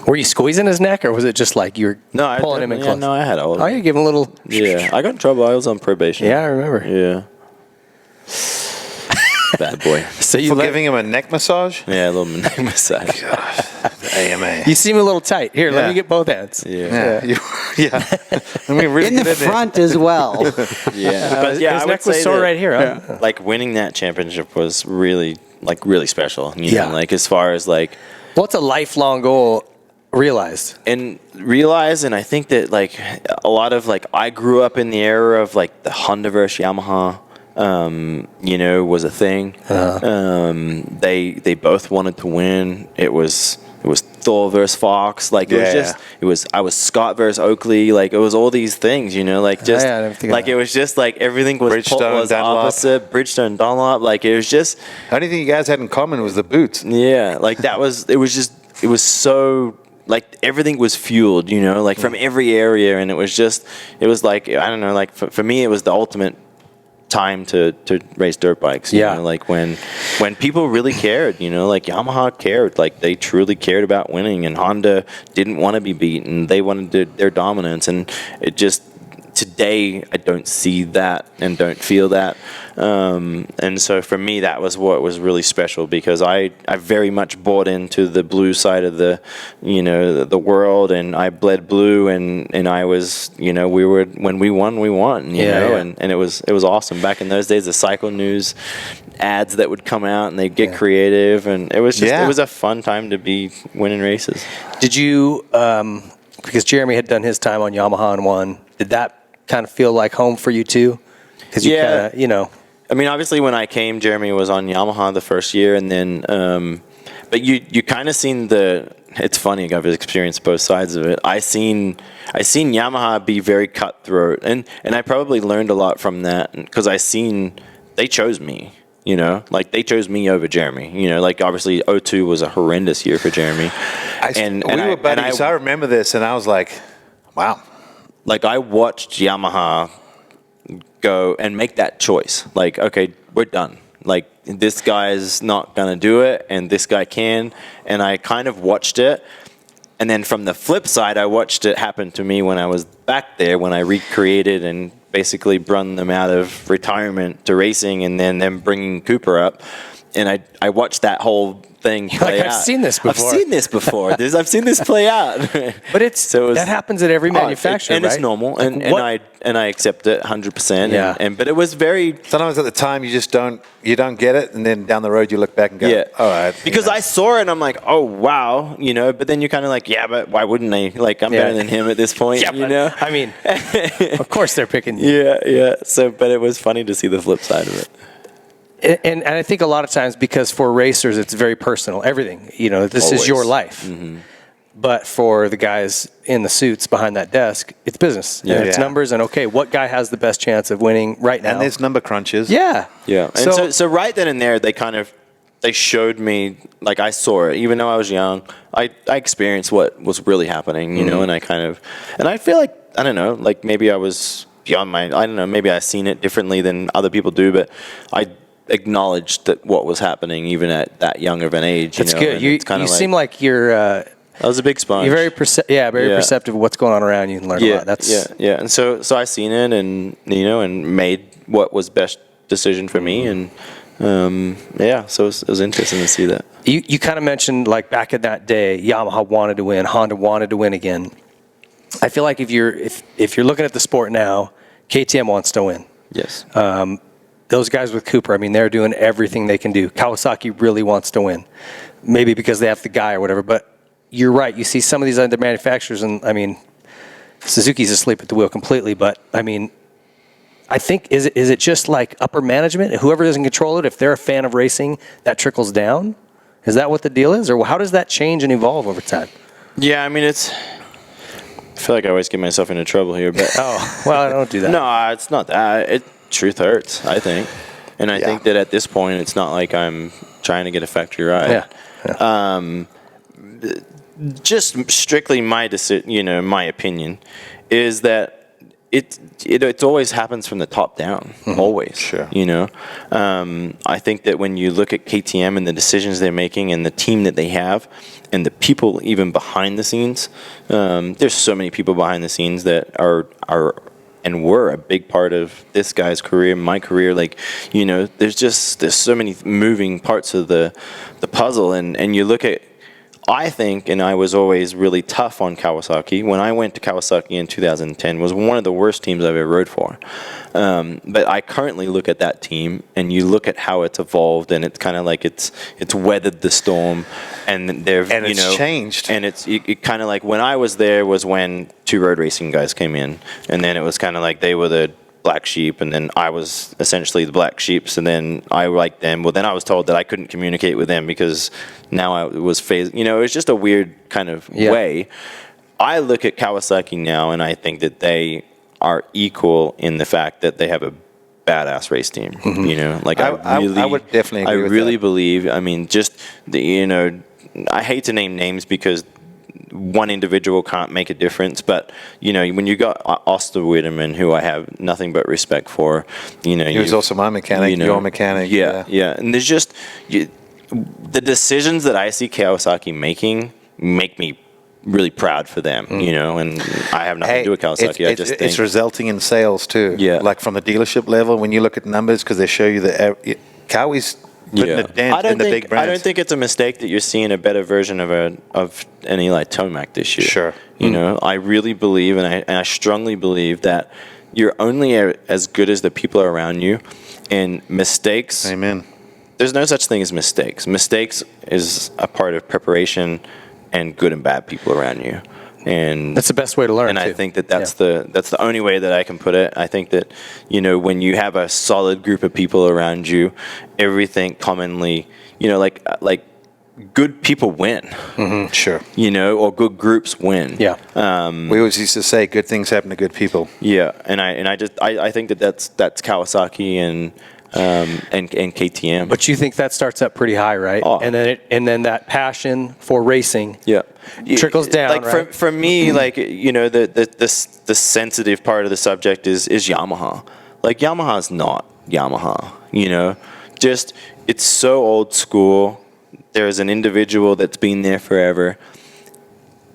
Speaker 3: Were you squeezing his neck, or was it just you were pulling him in close?
Speaker 6: No, I had all of
Speaker 3: Oh,
Speaker 6: it.
Speaker 3: you gave him a little.
Speaker 6: Yeah, I got in trouble. I was on probation.
Speaker 3: Yeah, I remember.
Speaker 6: Yeah. Bad boy.
Speaker 3: So
Speaker 4: For giving him a neck massage?
Speaker 6: Yeah, a little neck massage.
Speaker 4: AMA.
Speaker 3: You seem a little tight. Here, let
Speaker 4: Yeah.
Speaker 3: me get both hands.
Speaker 6: Yeah.
Speaker 4: Yeah. I mean, really
Speaker 5: in the
Speaker 4: get there.
Speaker 5: front as well.
Speaker 6: Yeah. But yeah,
Speaker 3: his
Speaker 6: I would
Speaker 3: neck was
Speaker 6: say
Speaker 3: sore
Speaker 6: that,
Speaker 3: right here. Huh?
Speaker 6: winning that championship was really, really special. You know,
Speaker 3: Yeah.
Speaker 6: as far as
Speaker 3: Well, it's a lifelong goal. realized.
Speaker 6: And I think that like a lot of like I grew up in the era of like the Honda versus Yamaha, was a thing. They both wanted to win. It was Thor versus Fox. Like I was Scott versus Oakley. Like it was all these things, like just like it was just like everything was opposite. Bridgestone, Dunlop. Like it was just.
Speaker 4: The only thing you guys had in common was the boots.
Speaker 6: Yeah, like that was. It was so. Like everything was fueled, like from every area, and it was like I don't know, like for me it was the ultimate time to race dirt bikes. You know, like when people really cared, like Yamaha cared, like they truly cared about winning, and Honda didn't want to be beaten. They wanted their dominance, and it just today I don't see that and don't feel that. And so for me, that was what was really special, because I very much bought into the blue side of the world, and I bled blue, and I was, when we won, and it was awesome. Back in those days, the Cycle News ads that would come out and they'd get creative, and it was just, it was a fun time to be winning races.
Speaker 3: Did you, because Jeremy had done his time on Yamaha and won, did that kind of feel like home for you too? Because you kind of,
Speaker 6: I mean, obviously when I came, Jeremy was on Yamaha the first year, and then, but you kind of seen it's funny, I've experienced both sides of it. I seen Yamaha be very cutthroat, and I probably learned a lot from that, because they chose me. Like they chose me over Jeremy. Like obviously 2002 was a horrendous year for Jeremy.
Speaker 4: We were buddies, so I remember this, and I was like, wow.
Speaker 6: Like I watched Yamaha go and make that choice. Like, okay, we're done. Like this guy's not gonna do it, and this guy can. And I kind of watched it. And then from the flip side, I watched it happen to me when I was back there, when I recreated and basically brung them out of retirement to racing, and then them bringing Cooper up. And I watched that whole thing play out.
Speaker 3: I've seen this before.
Speaker 6: I've seen this play out.
Speaker 3: But that happens at every manufacturer,
Speaker 6: and
Speaker 3: right?
Speaker 6: It's normal, and I accept it 100%.
Speaker 3: Yeah.
Speaker 6: But it was very.
Speaker 4: Sometimes at the time you just don't get it, and then down the road you look back and go, all right.
Speaker 6: Because I saw it and I'm like, oh wow, But then you're kind of like, yeah, but why wouldn't I? Like I'm better than him at this point,
Speaker 3: I mean, of course they're picking you.
Speaker 6: Yeah. So, but it was funny to see the flip side of it.
Speaker 3: And I think a lot of times, because for racers it's very personal, everything, this is your life. Mm-hmm. But for the guys in the suits behind that desk, it's business. And it's numbers, and okay, what guy has the best chance of winning right now?
Speaker 4: And there's number crunches.
Speaker 3: Yeah.
Speaker 6: And so right then and there, they showed me, like I saw it, even though I was young, I experienced what was really happening, and I feel like, I don't know, like maybe I was beyond I don't know, maybe I've seen it differently than other people do, but I acknowledged that what was happening even at that young of an age.
Speaker 3: That's good. You seem like you're.
Speaker 6: I was a big sponge.
Speaker 3: You're very perceptive of what's going on around you and learn a lot. That's
Speaker 6: And so I seen it, and and made what was best decision for me, and so it was interesting to see that.
Speaker 3: You kind of mentioned, like, back in that day, Yamaha wanted to win, Honda wanted to win again. I feel like if you're looking at the sport now, KTM wants to win.
Speaker 6: Yes.
Speaker 3: Those guys with Cooper, I mean, they're doing everything they can do. Kawasaki really wants to win, maybe because they have the guy or whatever. But you're right. You see some of these other manufacturers, and I mean, Suzuki's asleep at the wheel completely. But I mean, I think is it just like upper management? Whoever doesn't control it, if they're a fan of racing, that trickles down. Is that what the deal is, or how does that change and evolve over time?
Speaker 6: Yeah, I mean, I feel like I always get myself into trouble here, but
Speaker 3: I don't do that.
Speaker 6: No, it's not that. Truth hurts, I think, and I think that at this point, it's not like I'm trying to get a factory ride. Just strictly my decision, my opinion, is that it always happens from the top down, always.
Speaker 4: Sure.
Speaker 6: I think that when you look at KTM and the decisions they're making and the team that they have and the people even behind the scenes, there's so many people behind the scenes that are and were a big part of this guy's career, my career. Like, there's so many moving parts of the puzzle, and you look at I think, and I was always really tough on Kawasaki. When I went to Kawasaki in 2010, was one of the worst teams I've ever rode for. But I currently look at that team, and you look at how it's evolved, and it's kind of like it's weathered the storm, and it's
Speaker 4: changed.
Speaker 6: And it kind of like when I was there was when two road racing guys came in, and then it was kind of like they were the black sheep, and then I was essentially the black sheep, and then I liked them. Well, then I was told that I couldn't communicate with them because now I was phased. It was just a weird kind of way. I look at Kawasaki now, and I think that they are equal in the fact that they have a badass race team.
Speaker 4: I would definitely agree
Speaker 6: I
Speaker 4: with
Speaker 6: really
Speaker 4: that.
Speaker 6: believe. I mean, just I hate to name names because one individual can't make a difference, but when you got Oster Widerman, who I have nothing but respect for,
Speaker 4: he was also my mechanic, your mechanic.
Speaker 6: Yeah, and there's just the decisions that I see Kawasaki making make me really proud for them, and I have nothing to do with Kawasaki. I just think
Speaker 4: it's resulting in sales too.
Speaker 6: Yeah,
Speaker 4: like from the dealership level, when you look at numbers, because they show you that Kawi's putting a dent in the big brands.
Speaker 6: I don't think it's a mistake that you're seeing a better version of an Eli Tomac this year.
Speaker 4: Sure.
Speaker 6: I really believe, and I strongly believe that you're only as good as the people around you, and mistakes.
Speaker 4: Amen.
Speaker 6: There's no such thing as mistakes. Mistakes is a part of preparation and good and bad people around you. And
Speaker 3: that's the best way to learn.
Speaker 6: And
Speaker 3: too.
Speaker 6: I think that's the only way that I can put it. I think that when you have a solid group of people around you, everything commonly, like good people win.
Speaker 4: Mm-hmm. Sure.
Speaker 6: Or good groups win.
Speaker 3: Yeah.
Speaker 4: We always used to say good things happen to good people.
Speaker 6: Yeah, and I think that's Kawasaki and KTM.
Speaker 3: But you think that starts up pretty high, right?
Speaker 6: Oh.
Speaker 3: And then that passion for racing trickles down.
Speaker 6: Like
Speaker 3: right?
Speaker 6: for me, like the sensitive part of the subject is Yamaha. Like Yamaha's not Yamaha. Just it's so old school. There's an individual that's been there forever.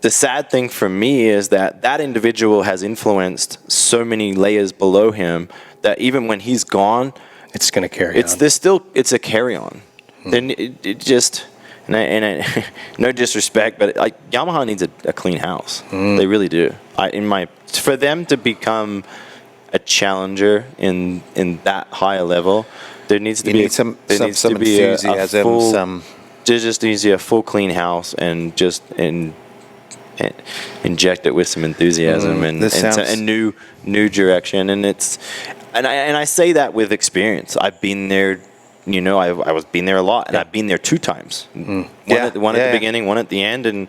Speaker 6: The sad thing for me is that individual has influenced so many layers below him that even when he's gone,
Speaker 3: it's going to carry on.
Speaker 6: It's a carry on. Then it just, no disrespect, but like Yamaha needs a clean house. They really do. For them to become a challenger in that higher level, there needs to be
Speaker 4: some enthusiasm.
Speaker 6: There just needs to be a full clean house and just inject it with some enthusiasm and a new direction. And I say that with experience. I've been there, I was been there a lot, and I've been there 2 times. One at the beginning, one at the end, and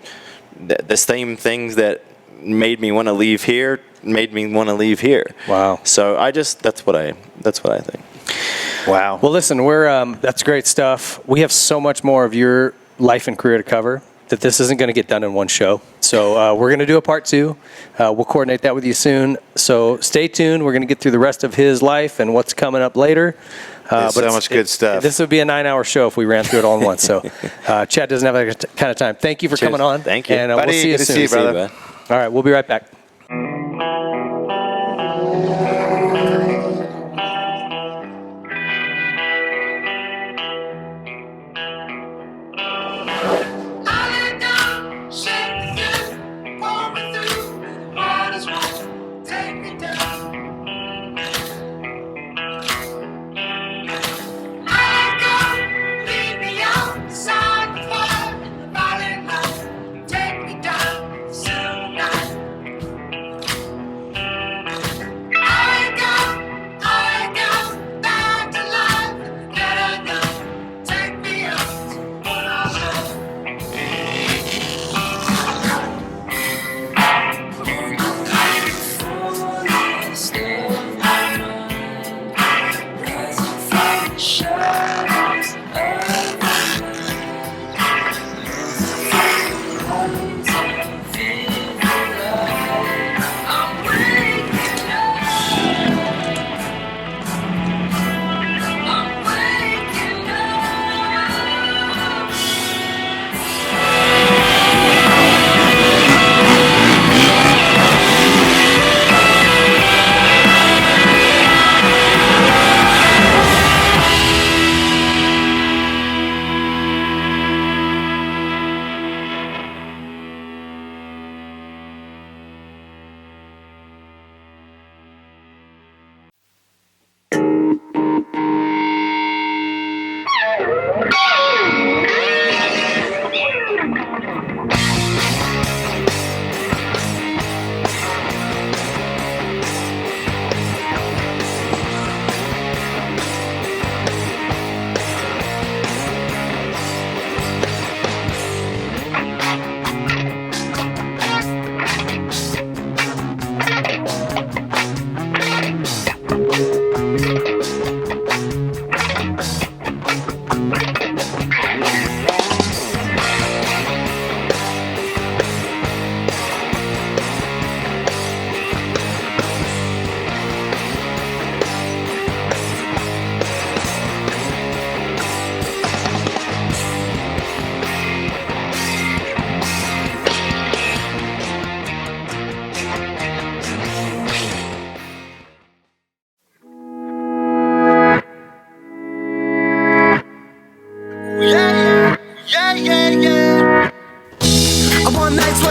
Speaker 6: the same things that made me want to leave here made me want to leave here.
Speaker 3: Wow.
Speaker 6: So that's what I think.
Speaker 4: Wow.
Speaker 3: Well, listen, that's great stuff. We have so much more of your life and career to cover that this isn't going to get done in one show. So we're going to do a part 2. We'll coordinate that with you soon. So stay tuned. We're going to get through the rest of his life and what's coming up later.
Speaker 4: But so much good stuff.
Speaker 3: This would be a 9-hour show if we ran through it all in one. So Chad doesn't have that kind of time. Thank you for coming on.
Speaker 6: Thank you.
Speaker 3: And
Speaker 4: Buddy,
Speaker 3: we'll see you
Speaker 4: good to
Speaker 3: soon.
Speaker 4: see you, brother.
Speaker 3: All right, we'll be right back.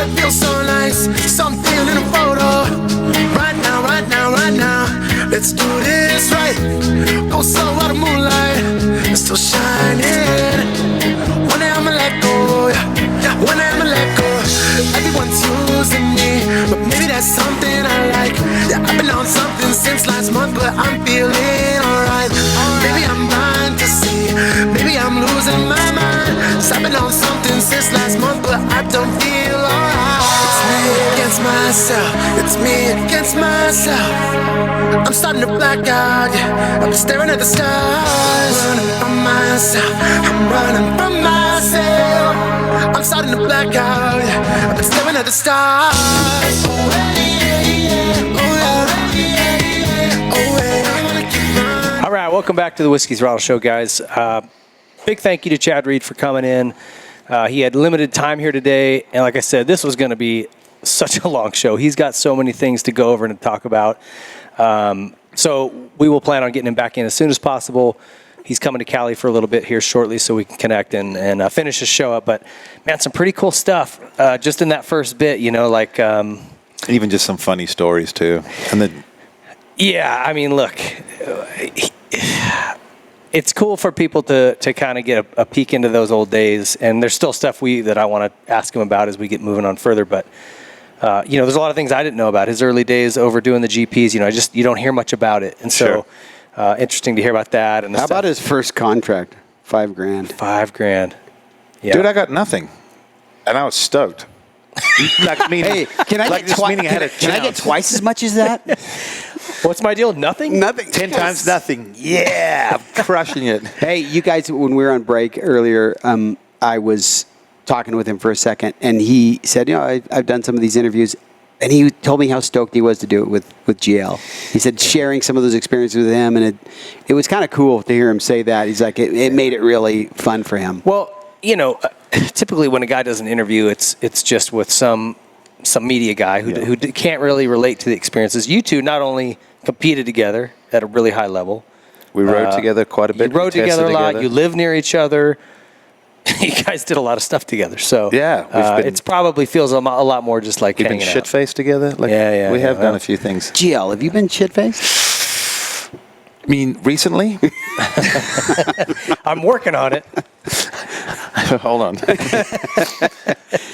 Speaker 2: it feels so nice. Something in a photo. Right now, right now, right now. Let's do this right. Go slow out of moonlight. It's still shining. One day I'ma let go. Yeah. One day I'ma let go. Everyone's using me, but maybe that's something I like. Yeah, I've been on something since last month, but I'm feeling alright. Maybe I'm blind to see. Maybe I'm losing my mind. So I've been on something since last month, but I don't feel alright. It's me against myself. It's me against myself. I'm starting to black out. Yeah. I've been staring at the stars. Running from myself. I'm running from myself. I'm starting to black out. Yeah. I've been staring at the stars. Oh, yeah. Oh, yeah.
Speaker 3: All right, welcome back to the Whiskey Throttle Show, guys. Big thank you to Chad Reed for coming in. He had limited time here today, and like I said, this was going to be such a long show. He's got so many things to go over and to talk about. So we will plan on getting him back in as soon as possible. He's coming to Cali for a little bit here shortly so we can connect and finish the show up. But, man, some pretty cool stuff just in that first bit, you know, like...
Speaker 4: even just some funny stories, too. And then...
Speaker 3: Yeah, I mean, look, it's cool for people to kind of get a peek into those old days, and there's still stuff that I want to ask him about as we get moving on further. But you know, there's a lot of things I didn't know about his early days over doing the GPs. You know, you don't hear much about it, and so interesting to hear about that. And
Speaker 5: how about his first contract? $5,000.
Speaker 3: $5,000. Yeah,
Speaker 4: dude, I got nothing, and I was stoked. Like,
Speaker 5: hey, can I get twice as much as that?
Speaker 3: What's my deal? Nothing?
Speaker 5: Nothing.
Speaker 4: 10 times nothing. Yeah, I'm crushing it.
Speaker 5: Hey, you guys, when we were on break earlier, I was talking with him for a second, and he said, you know, I've done some of these interviews, and he told me how stoked he was to do it with GL. He said sharing some of those experiences with him, and it was kind of cool to hear him say that. He's like, it made it really fun for him.
Speaker 3: Well, you know, typically when a guy does an interview, it's just with some media guy who can't really relate to the experiences. You two not only competed together at a really high level.
Speaker 4: We rode together quite a bit.
Speaker 3: You rode together a lot. You live near each other. You guys did a lot of stuff together. So
Speaker 4: yeah,
Speaker 3: it probably feels a lot more just like
Speaker 4: we've been shit-faced together. Like, we have done a few things.
Speaker 5: GL, have you been shit-faced?
Speaker 4: I mean, recently?
Speaker 3: I'm working on it.
Speaker 4: Hold on.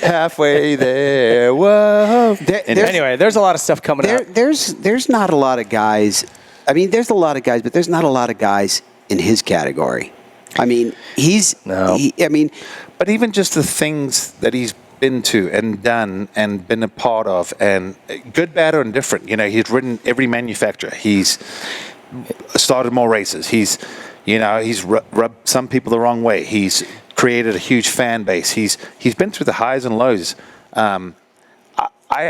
Speaker 4: Halfway there. Whoa.
Speaker 3: Anyway, there's a lot of stuff coming up.
Speaker 5: There's not a lot of guys. I mean, there's a lot of guys, but there's not a lot of guys in his category. I mean,
Speaker 4: but even just the things that he's been to and done and been a part of, and good, bad, or indifferent. You know, he's ridden every manufacturer. He's started more races. He's rubbed some people the wrong way. He's created a huge fan base. He's been through the highs and lows. I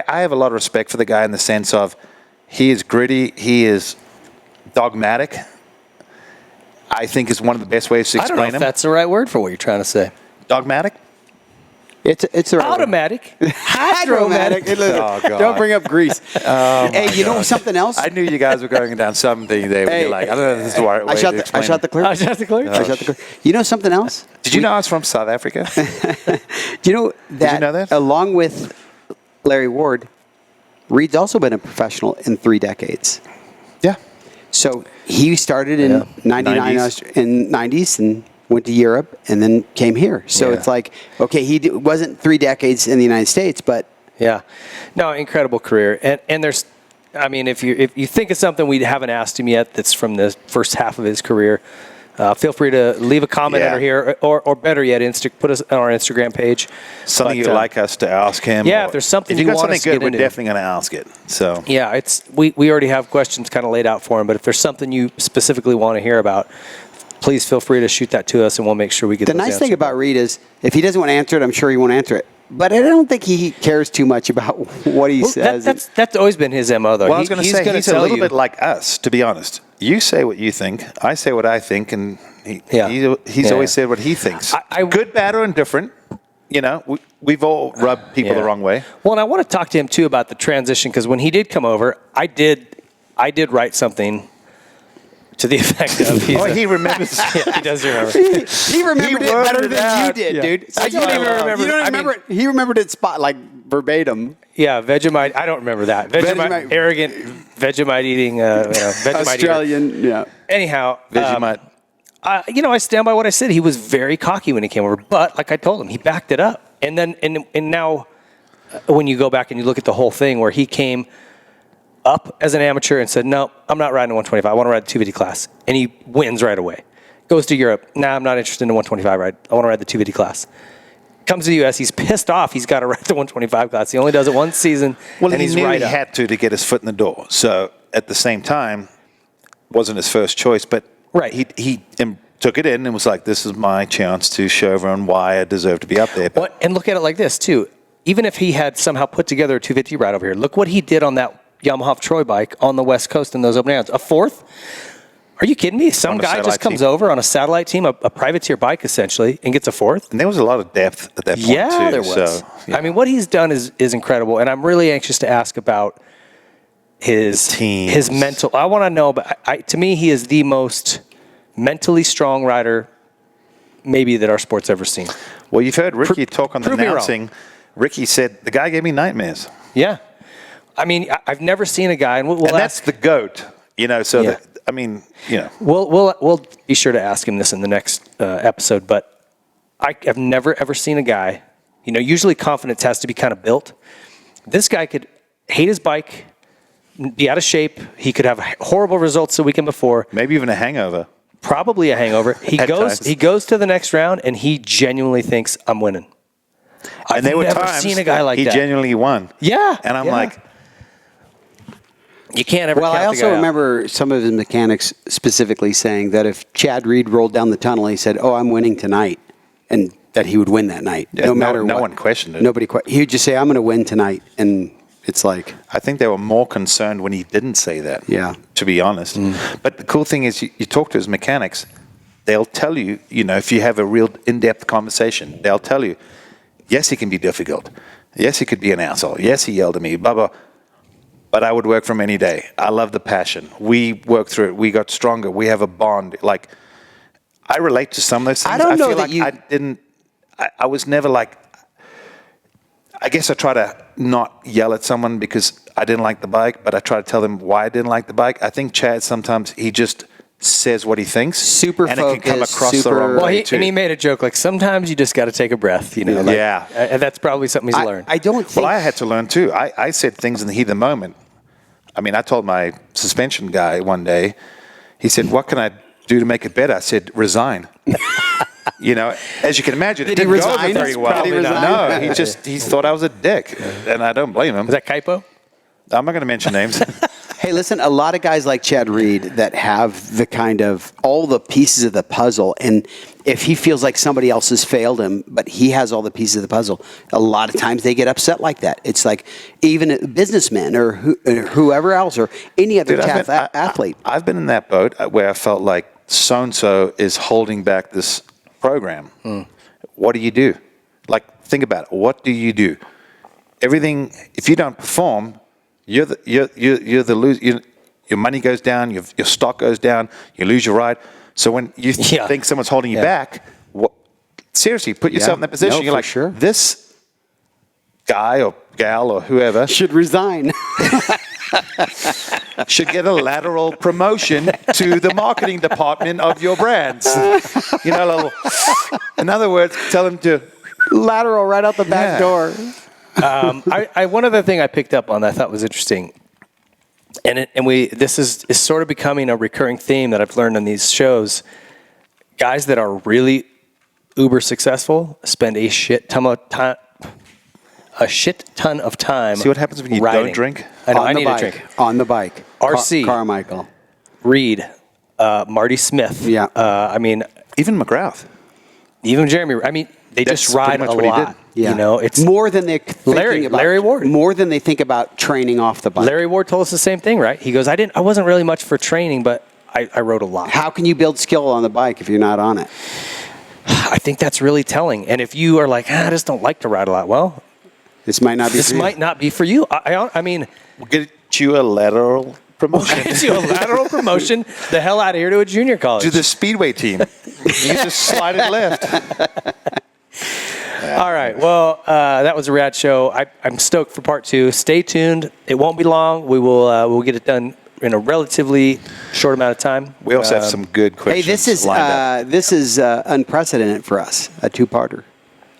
Speaker 4: have a lot of respect for the guy in the sense of he is gritty. He is dogmatic. I think is one of the best ways to explain him.
Speaker 3: I don't know if that's the right word for what you're trying to say.
Speaker 4: Dogmatic?
Speaker 5: It's
Speaker 3: automatic. Hydromatic.
Speaker 5: Oh, God. Don't bring up grease. Hey, you know something else?
Speaker 4: I knew you guys were going down something there. Hey, you're like, I don't know if this is the right way to explain
Speaker 5: I shot the clear. You know something else?
Speaker 4: Did you know I was from South Africa?
Speaker 5: Do you know that?
Speaker 4: Did you know that?
Speaker 5: Along with Larry Ward, Reed's also been a professional in 3 decades.
Speaker 4: Yeah.
Speaker 5: So he started in 99 in 90s and went to Europe and then came here. So it's like, okay, he wasn't 3 decades in the United States, but
Speaker 3: no, incredible career. And there's, I mean, if you think of something we haven't asked him yet that's from the first half of his career, feel free to leave a comment under here, or better yet, put us on our Instagram page.
Speaker 4: Something you'd like us to ask him.
Speaker 3: Yeah, if there's something you want us to get into.
Speaker 4: We're definitely going to ask it. So
Speaker 3: yeah, we already have questions kind of laid out for him, but if there's something you specifically want to hear about, please feel free to shoot that to us, and we'll make sure we get
Speaker 5: the nice thing about Reed is if he doesn't want to answer it, I'm sure he won't answer it. But I don't think he cares too much about what he says.
Speaker 3: That's always been his MO, though.
Speaker 4: Well, I was going to say, he's a little bit like us, to be honest. You say what you think, I say what I think, and he's always said what he thinks. Good, bad, or indifferent. You know, we've all rubbed people the wrong way.
Speaker 3: Well, and I want to talk to him, too, about the transition, because when he did come over, I did write something to the effect of
Speaker 4: he remembers.
Speaker 3: Yeah, he does remember.
Speaker 5: He remembered it better than you did, dude. So
Speaker 3: I don't even remember.
Speaker 5: You don't remember it. He remembered it verbatim.
Speaker 3: Yeah, Vegemite. I don't remember that. Vegemite. Arrogant Vegemite eating. Vegemite
Speaker 5: Australian.
Speaker 3: Eater.
Speaker 5: Yeah.
Speaker 3: Anyhow,
Speaker 4: Vegemite.
Speaker 3: I stand by what I said. He was very cocky when he came over, but like I told him, he backed it up. And then, and now, when you go back and you look at the whole thing, where he came up as an amateur and said, "No, I'm not riding a 125. I want to ride the 250 class," and he wins right away. Goes to Europe. Nah, I'm not interested in a 125 ride. I want to ride the 250 class. Comes to the U.S. He's pissed off. He's got to ride the 125 class. He only does it one season.
Speaker 4: Well,
Speaker 3: and
Speaker 4: he
Speaker 3: he's
Speaker 4: knew
Speaker 3: right
Speaker 4: he
Speaker 3: up.
Speaker 4: had to get his foot in the door. So at the same time, wasn't his first choice, but
Speaker 3: Right.
Speaker 4: he took it in and was like, "This is my chance to show everyone why I deserve to be up there."
Speaker 3: Well, and look at it like this too. Even if he had somehow put together a 250 ride over here, look what he did on that Yamaha Troy bike on the West Coast in those open rounds. A fourth? Are you kidding me? Some guy just comes over on a satellite team, a privateer bike essentially, and gets a fourth?
Speaker 4: And there was a lot of depth at that point,
Speaker 3: Yeah,
Speaker 4: too.
Speaker 3: there was.
Speaker 4: So, yeah.
Speaker 3: I mean, what he's done is incredible, and I'm really anxious to ask about his
Speaker 4: teams.
Speaker 3: his mental. I want to know, but to me, he is the most mentally strong rider maybe that our sport's ever seen.
Speaker 4: Well, you've heard Ricky talk on the
Speaker 3: prove me wrong.
Speaker 4: announcing. Ricky said, "The guy gave me nightmares."
Speaker 3: Yeah. I mean, I've never seen a guy, and we'll
Speaker 4: And that's the GOAT, so
Speaker 3: Yeah.
Speaker 4: We'll
Speaker 3: We'll be sure to ask him this in the next episode, but I have never, ever seen a guy, usually confidence has to be kind of built. This guy could hate his bike, be out of shape. He could have horrible results the weekend before.
Speaker 4: maybe even a hangover.
Speaker 3: Probably a hangover. He
Speaker 4: At
Speaker 3: goes
Speaker 4: times.
Speaker 3: he goes to the next round, and he genuinely thinks, I'm winning. I've
Speaker 4: And there were
Speaker 3: never
Speaker 4: times
Speaker 3: seen a guy like
Speaker 4: he
Speaker 3: that.
Speaker 4: genuinely won.
Speaker 3: Yeah.
Speaker 4: And I'm
Speaker 3: yeah.
Speaker 4: like,
Speaker 3: you can't ever
Speaker 5: Well,
Speaker 3: count
Speaker 5: I
Speaker 3: the
Speaker 5: also
Speaker 3: guy out.
Speaker 5: remember some of his mechanics specifically saying that if Chad Reed rolled down the tunnel, he said, "Oh, I'm winning tonight," and that he would win that night,
Speaker 4: Yeah,
Speaker 5: no
Speaker 4: no-
Speaker 5: matter
Speaker 4: no
Speaker 5: what.
Speaker 4: one questioned it.
Speaker 5: Nobody. He would just say, "I'm going to win tonight," and it's like,
Speaker 4: I think they were more concerned when he didn't say that.
Speaker 5: Yeah.
Speaker 4: To be honest. But the cool thing is, you talk to his mechanics, they'll tell you, if you have a real in-depth conversation, they'll tell you, yes, he can be difficult. Yes, he could be an asshole. Yes, he yelled at me, blah, blah. But I would work for him any day. I love the passion. We worked through it. We got stronger. We have a bond. Like, I relate to some of those things.
Speaker 5: I don't know
Speaker 4: feel
Speaker 5: that
Speaker 4: like I was never like, I guess I try to not yell at someone because I didn't like the bike, but I try to tell them why I didn't like the bike. I think Chad, sometimes he just says what he thinks.
Speaker 5: Super
Speaker 4: and it can come
Speaker 5: focused,
Speaker 4: across the
Speaker 5: super-
Speaker 4: wrong
Speaker 3: Well,
Speaker 4: way, too.
Speaker 3: and he made a joke like sometimes you just got to take a breath,
Speaker 4: Yeah.
Speaker 3: And that's probably something he's learned.
Speaker 5: I don't think.
Speaker 4: Well, I had to learn too. I said things in the heat of the moment. I mean, I told my suspension guy one day, he said, "What can I do to make it better?" I said, "Resign." As you can imagine, it
Speaker 5: Did he
Speaker 4: didn't go over
Speaker 5: resign?
Speaker 4: very well.
Speaker 5: Did he resign?
Speaker 4: No, he thought I was a dick, and I don't blame him.
Speaker 3: Is that Kaipo?
Speaker 4: I'm not going to mention names.
Speaker 5: Hey, listen, a lot of guys like Chad Reed that have the kind of all the pieces of the puzzle, and if he feels like somebody else has failed him, but he has all the pieces of the puzzle, a lot of times they get upset like that. It's like even businessmen or whoever else or any other
Speaker 4: Dude,
Speaker 5: athlete.
Speaker 4: I've been in that boat where I felt like so-and-so is holding back this program. What do you do? Like, think about it. What do you do? Everything, if you don't perform, you're the loser. Your money goes down, your stock goes down, you lose your ride. So when you think someone's holding you back, seriously, put yourself in that position.
Speaker 5: No,
Speaker 4: You're
Speaker 5: for
Speaker 4: like,
Speaker 5: sure.
Speaker 4: This guy or gal or whoever
Speaker 5: Should resign.
Speaker 4: should get a lateral promotion to the marketing department of your brands. In other words, tell them to
Speaker 5: Lateral right out the back door.
Speaker 3: One other thing I picked up on that I thought was interesting, and this is sort of becoming a recurring theme that I've learned on these shows. Guys that are really uber successful spend a shit ton of time.
Speaker 4: see what happens when you
Speaker 3: riding.
Speaker 4: don't drink.
Speaker 3: I know.
Speaker 5: On
Speaker 3: I
Speaker 5: the
Speaker 3: need
Speaker 5: bike.
Speaker 3: a drink.
Speaker 5: On the bike.
Speaker 3: RC.
Speaker 5: Carmichael.
Speaker 3: Reed, Marty Smith.
Speaker 5: Yeah.
Speaker 4: Even McGrath.
Speaker 3: Even Jeremy. They
Speaker 4: That's
Speaker 3: just ride
Speaker 4: pretty
Speaker 3: a
Speaker 4: much what he
Speaker 3: lot.
Speaker 4: did.
Speaker 5: Yeah.
Speaker 3: It's
Speaker 5: more than they're thinking about.
Speaker 3: Larry Ward.
Speaker 5: More than they think about training off the bike.
Speaker 3: Larry Ward told us the same thing, right? He goes, I wasn't really much for training, but I rode a lot.
Speaker 5: How can you build skill on the bike if you're not on it?
Speaker 3: I think that's really telling. And if you are like, I just don't like to ride a lot, well,
Speaker 5: This might not be.
Speaker 3: this
Speaker 5: for you.
Speaker 3: might not be for you. I mean,
Speaker 4: We'll get you a lateral promotion.
Speaker 3: get you a lateral promotion the hell out of here to a junior college.
Speaker 4: to the speedway team. You just slide it left.
Speaker 3: All right. Well, that was a rad show. I'm stoked for part 2. Stay tuned. It won't be long. We'll get it done in a relatively short amount of time.
Speaker 4: We also have some good questions.
Speaker 5: Hey, this is unprecedented for us. A 2-parter.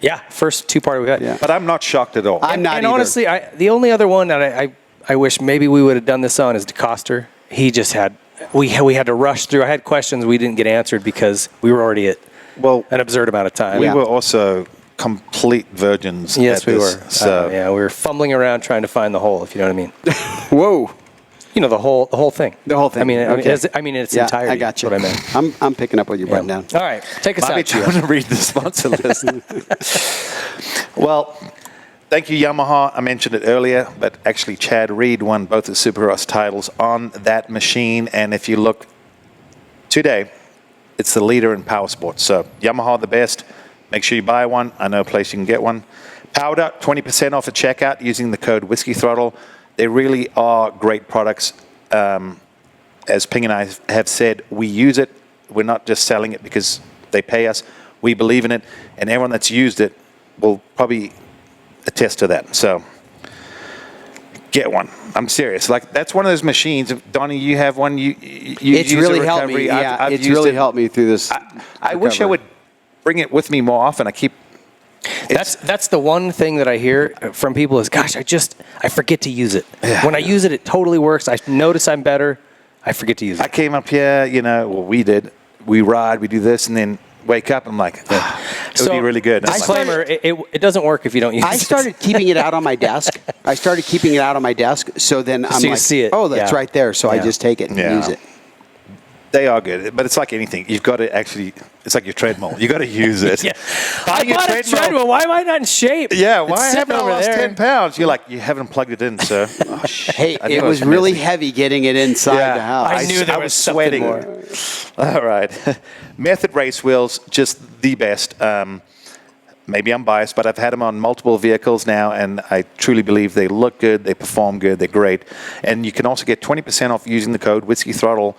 Speaker 3: Yeah, first 2-parter we got.
Speaker 5: Yeah.
Speaker 4: But I'm not shocked at all.
Speaker 5: I'm not
Speaker 3: And
Speaker 5: either.
Speaker 3: honestly, the only other one that I wish maybe we would have done this on is DeCoster. He just had we had to rush through. I had questions we didn't get answered because we were already at an absurd amount of time.
Speaker 4: We were also complete virgins.
Speaker 3: Yes,
Speaker 4: at
Speaker 3: we
Speaker 4: this,
Speaker 3: were.
Speaker 4: So
Speaker 3: Yeah, we were fumbling around trying to find the hole, if you know what I mean.
Speaker 5: Whoa.
Speaker 3: You know, the whole thing.
Speaker 5: The whole thing.
Speaker 3: I mean,
Speaker 5: Okay.
Speaker 3: its
Speaker 5: Yeah,
Speaker 3: entirety.
Speaker 5: I got you.
Speaker 3: What I meant.
Speaker 5: I'm picking up what you're putting down.
Speaker 3: All right, take us
Speaker 4: might be
Speaker 3: out.
Speaker 4: trying to read the sponsor list. Well, thank you, Yamaha. I mentioned it earlier, but actually Chad Reed won both the Supercross titles on that machine. And if you look today, it's the leader in power sports. So Yamaha, the best. Make sure you buy one. I know a place you can get one. Powered Up, 20% off at checkout using the code Whiskey Throttle. They really are great products. As Ping and I have said, we use it. We're not just selling it because they pay us. We believe in it, and everyone that's used it will probably attest to that. So get one. I'm serious. Like, that's one of those machines. Donnie, you have one.
Speaker 5: It's
Speaker 4: use
Speaker 5: really
Speaker 4: the
Speaker 5: helped me.
Speaker 4: recovery.
Speaker 5: Yeah,
Speaker 4: I've
Speaker 5: it's
Speaker 4: used
Speaker 5: really
Speaker 4: it.
Speaker 5: helped me through this.
Speaker 4: I wish I would bring it with me more often.
Speaker 3: That's the one thing that I hear from people is, gosh, I forget to use it.
Speaker 4: Yeah.
Speaker 3: When I use it, it totally works. I notice I'm better. I forget to use it.
Speaker 4: I came up here, we did. We ride, we do this, and then wake up, I'm like, it would be really good.
Speaker 3: Disclaimer, it doesn't work if you don't use it.
Speaker 5: I started keeping it out on my desk. So then I'm
Speaker 3: you
Speaker 5: like,
Speaker 3: see it.
Speaker 5: oh, that's
Speaker 3: Yeah.
Speaker 5: right there. So I
Speaker 3: Yeah.
Speaker 5: just take it and use it.
Speaker 4: They are good, but it's like anything. You've got to actually, it's like your treadmill. You got to use it.
Speaker 3: Yeah. I
Speaker 4: Buying a
Speaker 3: bought a treadmill. Why am I not in shape?
Speaker 4: Yeah,
Speaker 3: It's
Speaker 4: why
Speaker 3: sitting
Speaker 4: haven't I
Speaker 3: over
Speaker 4: lost
Speaker 3: there.
Speaker 4: 10 pounds? You're like, you haven't plugged it in, sir. Oh, shit.
Speaker 5: Hey,
Speaker 4: I knew
Speaker 5: it
Speaker 4: I
Speaker 5: was really
Speaker 4: messy.
Speaker 5: heavy getting it inside the house.
Speaker 3: I knew there
Speaker 4: I
Speaker 3: was
Speaker 4: sweating. All right. Method race wheels, just the best. Maybe I'm biased, but I've had them on multiple vehicles now, and I truly believe they look good, they perform good, they're great. And you can also get 20% off using the code Whiskey Throttle.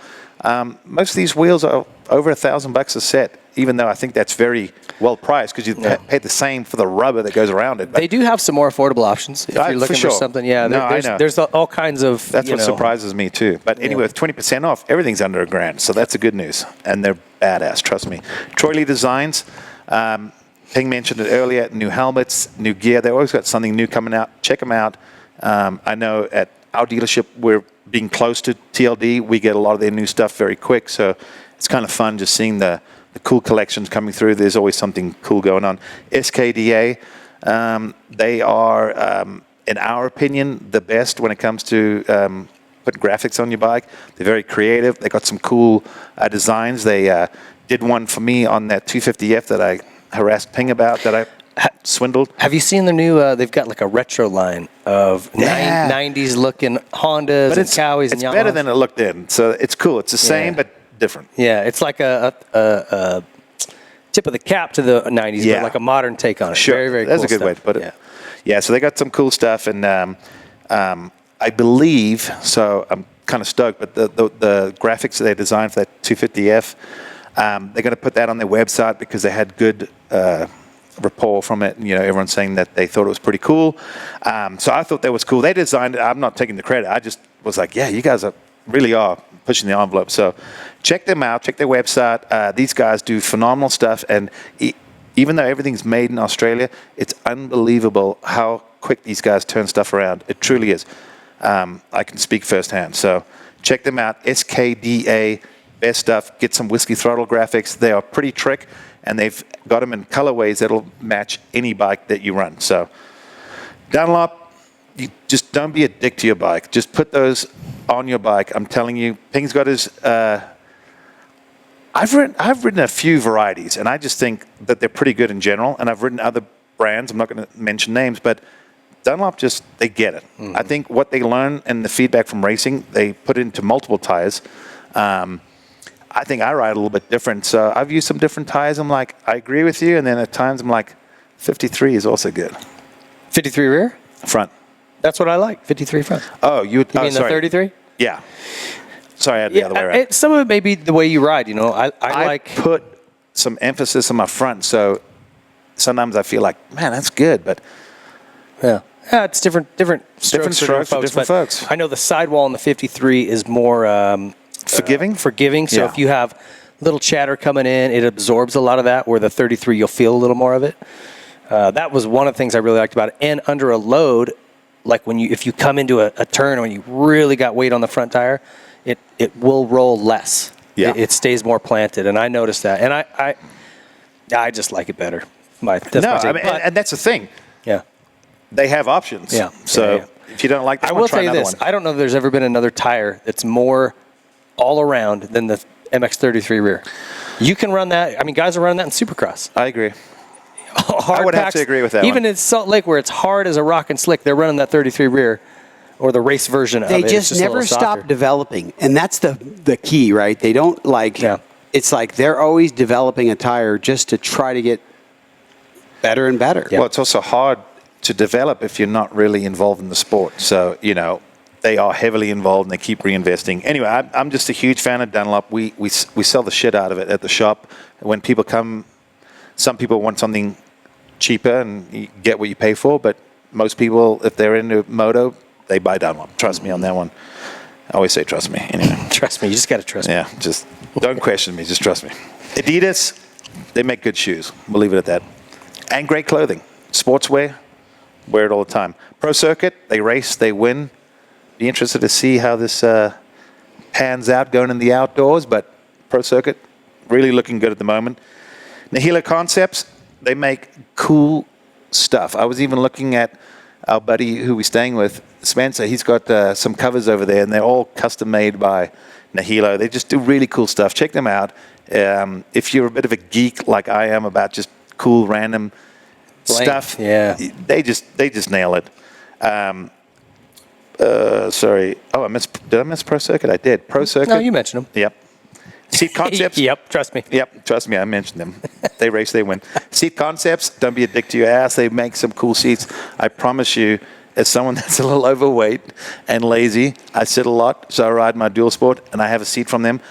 Speaker 4: Most of these wheels are over $1,000 a set, even though I think that's very well priced because you pay the same for the rubber that goes around it. But
Speaker 3: They do have some more affordable options if you're looking for something. Yeah,
Speaker 4: No, I know.
Speaker 3: there's all kinds of.
Speaker 4: That's what surprises me too. But anyway, with 20% off, everything's under $1,000, so that's the good news. And they're badass, trust me. Troy Lee Designs. Ping mentioned it earlier. New helmets, new gear. They always got something new coming out. Check them out. I know at our dealership we're being close to TLD. We get a lot of their new stuff very quick, so it's kind of fun just seeing the cool collections coming through. There's always something cool going on. SKDA, they are, in our opinion, the best when it comes to putting graphics on your bike. They're very creative. They got some cool designs. They did one for me on that 250F that I harassed Ping about that I swindled.
Speaker 3: Have you seen the new? They've got like a retro line of 90s looking Hondas and Cowies and Yamahas.
Speaker 4: It's better than it looked in, so it's cool. It's the same but different.
Speaker 3: Yeah, it's like a tip of the cap to the 90s, but like a modern take on it.
Speaker 4: Sure,
Speaker 3: very, very
Speaker 4: that's
Speaker 3: cool
Speaker 4: a good
Speaker 3: stuff.
Speaker 4: way to put it. Yeah, so they got some cool stuff, and I believe, so I'm kind of stoked, but the graphics that they designed for that 250F, they're going to put that on their website because they had good rapport from it. Everyone's saying that they thought it was pretty cool. So I thought that was cool. They designed it. I'm not taking the credit. I just was like, yeah, you guys really are pushing the envelope. So check them out. Check their website. These guys do phenomenal stuff. And even though everything's made in Australia, it's unbelievable how quick these guys turn stuff around. It truly is. I can speak firsthand. So check them out. SKDA. Best stuff. Get some Whiskey Throttle graphics. They are pretty trick, and they've got them in colorways that'll match any bike that you run. So Dunlop, you just don't be a dick to your bike. Just put those on your bike. I'm telling you, Ping's got his. I've ridden a few varieties, and I just think that they're pretty good in general. And I've ridden other brands. I'm not going to mention names, but Dunlop they get it. Mm-hmm. I think what they learn and the feedback from racing, they put into multiple tires. I think I ride a little bit different. So I've used some different tires. I'm like, I agree with you. And then at times I'm like, 53 is also good.
Speaker 3: 53 rear?
Speaker 4: Front.
Speaker 3: That's what I like, 53 front.
Speaker 4: Oh, you
Speaker 3: mean
Speaker 4: sorry.
Speaker 3: the 33?
Speaker 4: Yeah. Sorry, I had the other way around.
Speaker 3: Some of it may be the way you ride, I
Speaker 4: put some emphasis on my front. So sometimes I feel like, man, that's good, but
Speaker 3: Yeah, it's different strokes for
Speaker 4: strokes for different folks.
Speaker 3: I know the sidewall in the 53 is more
Speaker 4: forgiving.
Speaker 3: Forgiving. So
Speaker 4: Yeah.
Speaker 3: if you have little chatter coming in, it absorbs a lot of that. Where the 33, you'll feel a little more of it. That was one of the things I really liked about it. And under a load, like if you come into a turn when you really got weight on the front tire, it will roll less.
Speaker 4: Yeah.
Speaker 3: It stays more planted, and I noticed that. And I just like it better.
Speaker 4: And that's the thing.
Speaker 3: Yeah.
Speaker 4: They have options.
Speaker 3: Yeah.
Speaker 4: So
Speaker 3: Yeah.
Speaker 4: if you don't like this
Speaker 3: I
Speaker 4: one,
Speaker 3: will
Speaker 4: try
Speaker 3: tell you
Speaker 4: another
Speaker 3: this.
Speaker 4: one.
Speaker 3: I don't know if there's ever been another tire that's more all around than the MX-33 rear. You can run that. I mean, guys are running that in Supercross.
Speaker 4: I agree.
Speaker 3: Hard
Speaker 4: I would have
Speaker 3: packs,
Speaker 4: to agree with that
Speaker 3: Even
Speaker 4: one.
Speaker 3: in Salt Lake, where it's hard as a rock and slick, they're running that 33 rear, or the race version of it.
Speaker 5: They
Speaker 3: It's
Speaker 5: just
Speaker 3: a
Speaker 5: never
Speaker 3: little
Speaker 5: stop
Speaker 3: softer.
Speaker 5: developing, and that's the key, right? They don't like.
Speaker 3: Yeah.
Speaker 5: It's like they're always developing a tire just to try to get better and better.
Speaker 3: Yeah.
Speaker 4: Well, it's also hard to develop if you're not really involved in the sport. So, they are heavily involved and they keep reinvesting. Anyway, I'm just a huge fan of Dunlop. We sell the shit out of it at the shop. When people come, some people want something cheaper and you get what you pay for, but most people, if they're into moto, they buy Dunlop. Trust me on that one. I always say trust me. Anyway.
Speaker 3: Trust me. You just got to trust me.
Speaker 4: Yeah, just don't question me. Just trust me. Adidas, they make good shoes. We'll leave it at that. And great clothing. Sportswear, wear it all the time. Pro Circuit, they race, they win. Be interested to see how this pans out going in the outdoors, but Pro Circuit, really looking good at the moment. Nahila Concepts, they make cool stuff. I was even looking at our buddy who we're staying with, Spencer. He's got some covers over there, and they're all custom made by Nahilo. They just do really cool stuff. Check them out. If you're a bit of a geek like I am about just cool random stuff,
Speaker 3: yeah,
Speaker 4: they just nail it. Sorry. Oh, did I miss Pro Circuit? I did. Pro Circuit.
Speaker 3: No, you mentioned them.
Speaker 4: Yep. Seat Concepts.
Speaker 3: Yep, trust me.
Speaker 4: Yep, trust me, I mentioned them. They race, they win. Seat Concepts, don't be a dick to your ass. They make some cool seats. I promise you, as someone that's a little overweight and lazy, I sit a lot, so I ride my dual sport, and I have a seat from them.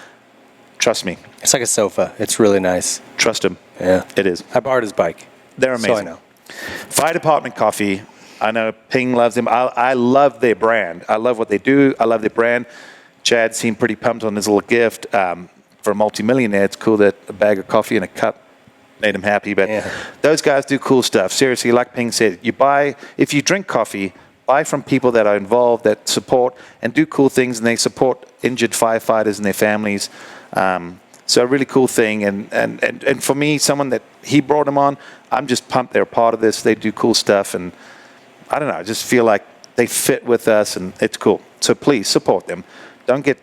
Speaker 4: Trust me.
Speaker 3: It's like a sofa. It's really nice.
Speaker 4: Trust him.
Speaker 3: Yeah.
Speaker 4: It is.
Speaker 3: I borrowed his bike.
Speaker 4: They're amazing.
Speaker 3: So I know.
Speaker 4: Fire Department Coffee. I know Ping loves them. I love their brand. I love what they do. I love their brand. Chad seemed pretty pumped on his little gift. For a multimillionaire, it's cool that a bag of coffee and a cup made him happy. But those guys do cool stuff. Seriously, like Ping said, if you drink coffee, buy from people that are involved, that support and do cool things, and they support injured firefighters and their families. So a really cool thing. And for me, someone that he brought them on, I'm just pumped they're a part of this. They do cool stuff. And I don't know, I just feel like they fit with us and it's cool. So please support them. Don't get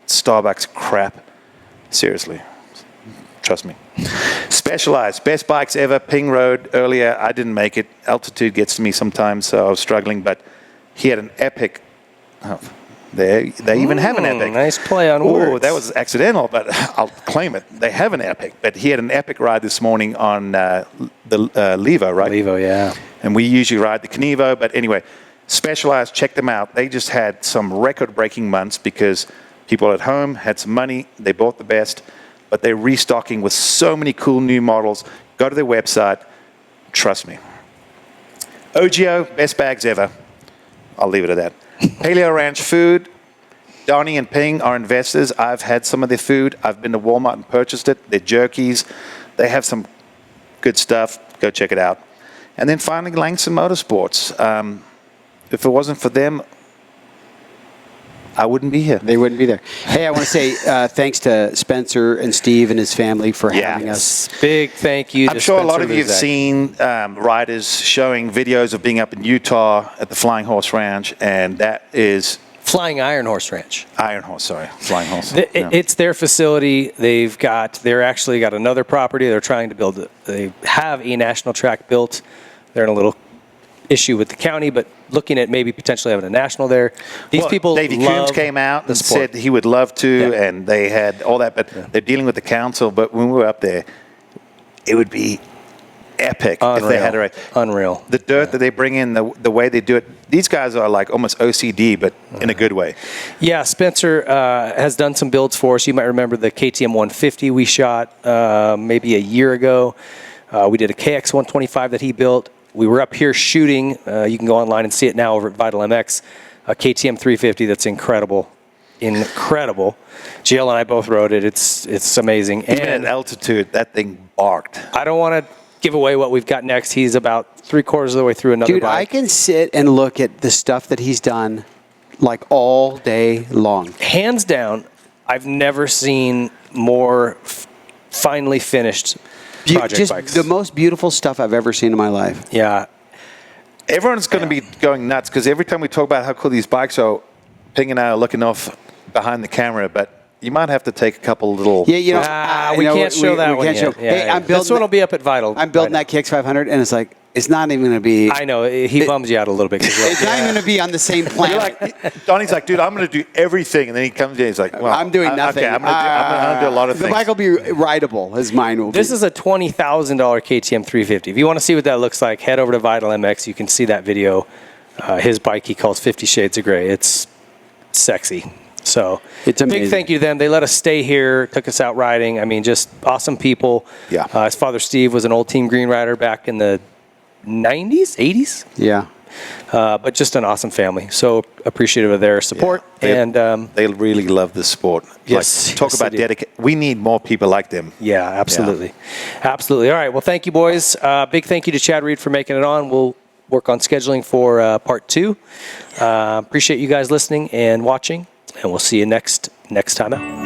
Speaker 4: Starbucks crap. Seriously. Trust me. Specialized. Best bikes ever. Ping Road earlier. I didn't make it. Altitude gets to me sometimes, so I was struggling. But he had an epic. Oh, they even have an epic.
Speaker 3: Nice play on words.
Speaker 4: Oh, that was accidental, but I'll claim it. They have an epic. But he had an epic ride this morning on the Levo, right?
Speaker 3: Levo, yeah.
Speaker 4: And we usually ride the Kenevo. But anyway, Specialized, check them out. They just had some record-breaking months because people at home had some money. They bought the best. But they're restocking with so many cool new models. Go to their website. Trust me. OGO, best bags ever. I'll leave it at that. Paleo Ranch Food. Donnie and Ping are investors. I've had some of their food. I've been to Walmart and purchased it. Their jerkies. They have some good stuff. Go check it out. And then finally, Langston Motorsports. If it wasn't for them, I wouldn't be here.
Speaker 5: They wouldn't be there. Hey, I want to say thanks to Spencer and Steve and his family for having us.
Speaker 3: Big thank you.
Speaker 4: I'm sure a lot of you have seen riders showing videos of being up in Utah at the Flying Horse Ranch, and that is
Speaker 3: Flying Iron Horse Ranch.
Speaker 4: Iron Horse, sorry, Flying Horse.
Speaker 3: It's their facility. They're actually got another property. They're trying to build. They have a national track built. They're in a little issue with the county, but looking at maybe potentially having a national there. These people
Speaker 4: Davey
Speaker 3: love
Speaker 4: Coombs came out and
Speaker 3: sport.
Speaker 4: said he would love to, and they had all that, but they're dealing with the council. But when we were up there, it would be epic if they had a race.
Speaker 3: Unreal.
Speaker 4: The dirt that they bring in, the way they do it, these guys are like almost OCD, but in a good way.
Speaker 3: Yeah, Spencer has done some builds for us. You might remember the KTM 150 we shot maybe a year ago. We did a KX 125 that he built. We were up here shooting. You can go online and see it now over at Vital MX. A KTM 350 that's incredible. Incredible. GL and I both rode it. It's amazing.
Speaker 4: Even at altitude, that thing barked.
Speaker 3: I don't want to give away what we've got next. He's about 3/4 of the way through another
Speaker 5: Dude,
Speaker 3: bike.
Speaker 5: I can sit and look at the stuff that he's done like all day long.
Speaker 3: Hands down, I've never seen more finely finished project
Speaker 5: Just
Speaker 3: bikes.
Speaker 5: the most beautiful stuff I've ever seen in my life.
Speaker 3: Yeah.
Speaker 4: Everyone's going to be going nuts because every time we talk about how cool these bikes are, Ping and I are looking off behind the camera, but you might have to take a couple little...
Speaker 5: Yeah, you know,
Speaker 3: we can't show that one yet.
Speaker 5: Hey, I'm building
Speaker 3: this one will be up at Vital.
Speaker 5: I'm building that KX 500, and it's like, it's not even going to be...
Speaker 3: I know. He bums you out a little bit.
Speaker 5: It's not even going to be on the same planet.
Speaker 4: Donnie's like, dude, I'm going to do everything. And then he comes in, he's like, well...
Speaker 5: I'm doing nothing.
Speaker 4: Okay, I'm going to do a lot of
Speaker 5: the
Speaker 4: things.
Speaker 5: The bike will be rideable, as mine will be.
Speaker 3: This is a $20,000 KTM 350. If you want to see what that looks like, head over to Vital MX. You can see that video. His bike he calls 50 Shades of Grey. It's sexy. So
Speaker 5: it's amazing.
Speaker 3: Big thank you to them. They let us stay here, took us out riding. I mean, just awesome people.
Speaker 4: Yeah.
Speaker 3: His father, Steve, was an old Team Green rider back in the 90s, 80s.
Speaker 5: Yeah.
Speaker 3: But just an awesome family. So appreciative of their support.
Speaker 4: Yeah. They really love this sport.
Speaker 3: Yes.
Speaker 4: Like, talk about dedication. We need more people like them.
Speaker 3: Yeah, absolutely. Yeah. Absolutely. All right. Well, thank you, boys. Big thank you to Chad Reed for making it on. We'll work on scheduling for part 2. Appreciate you guys listening and watching. And we'll see you next time out.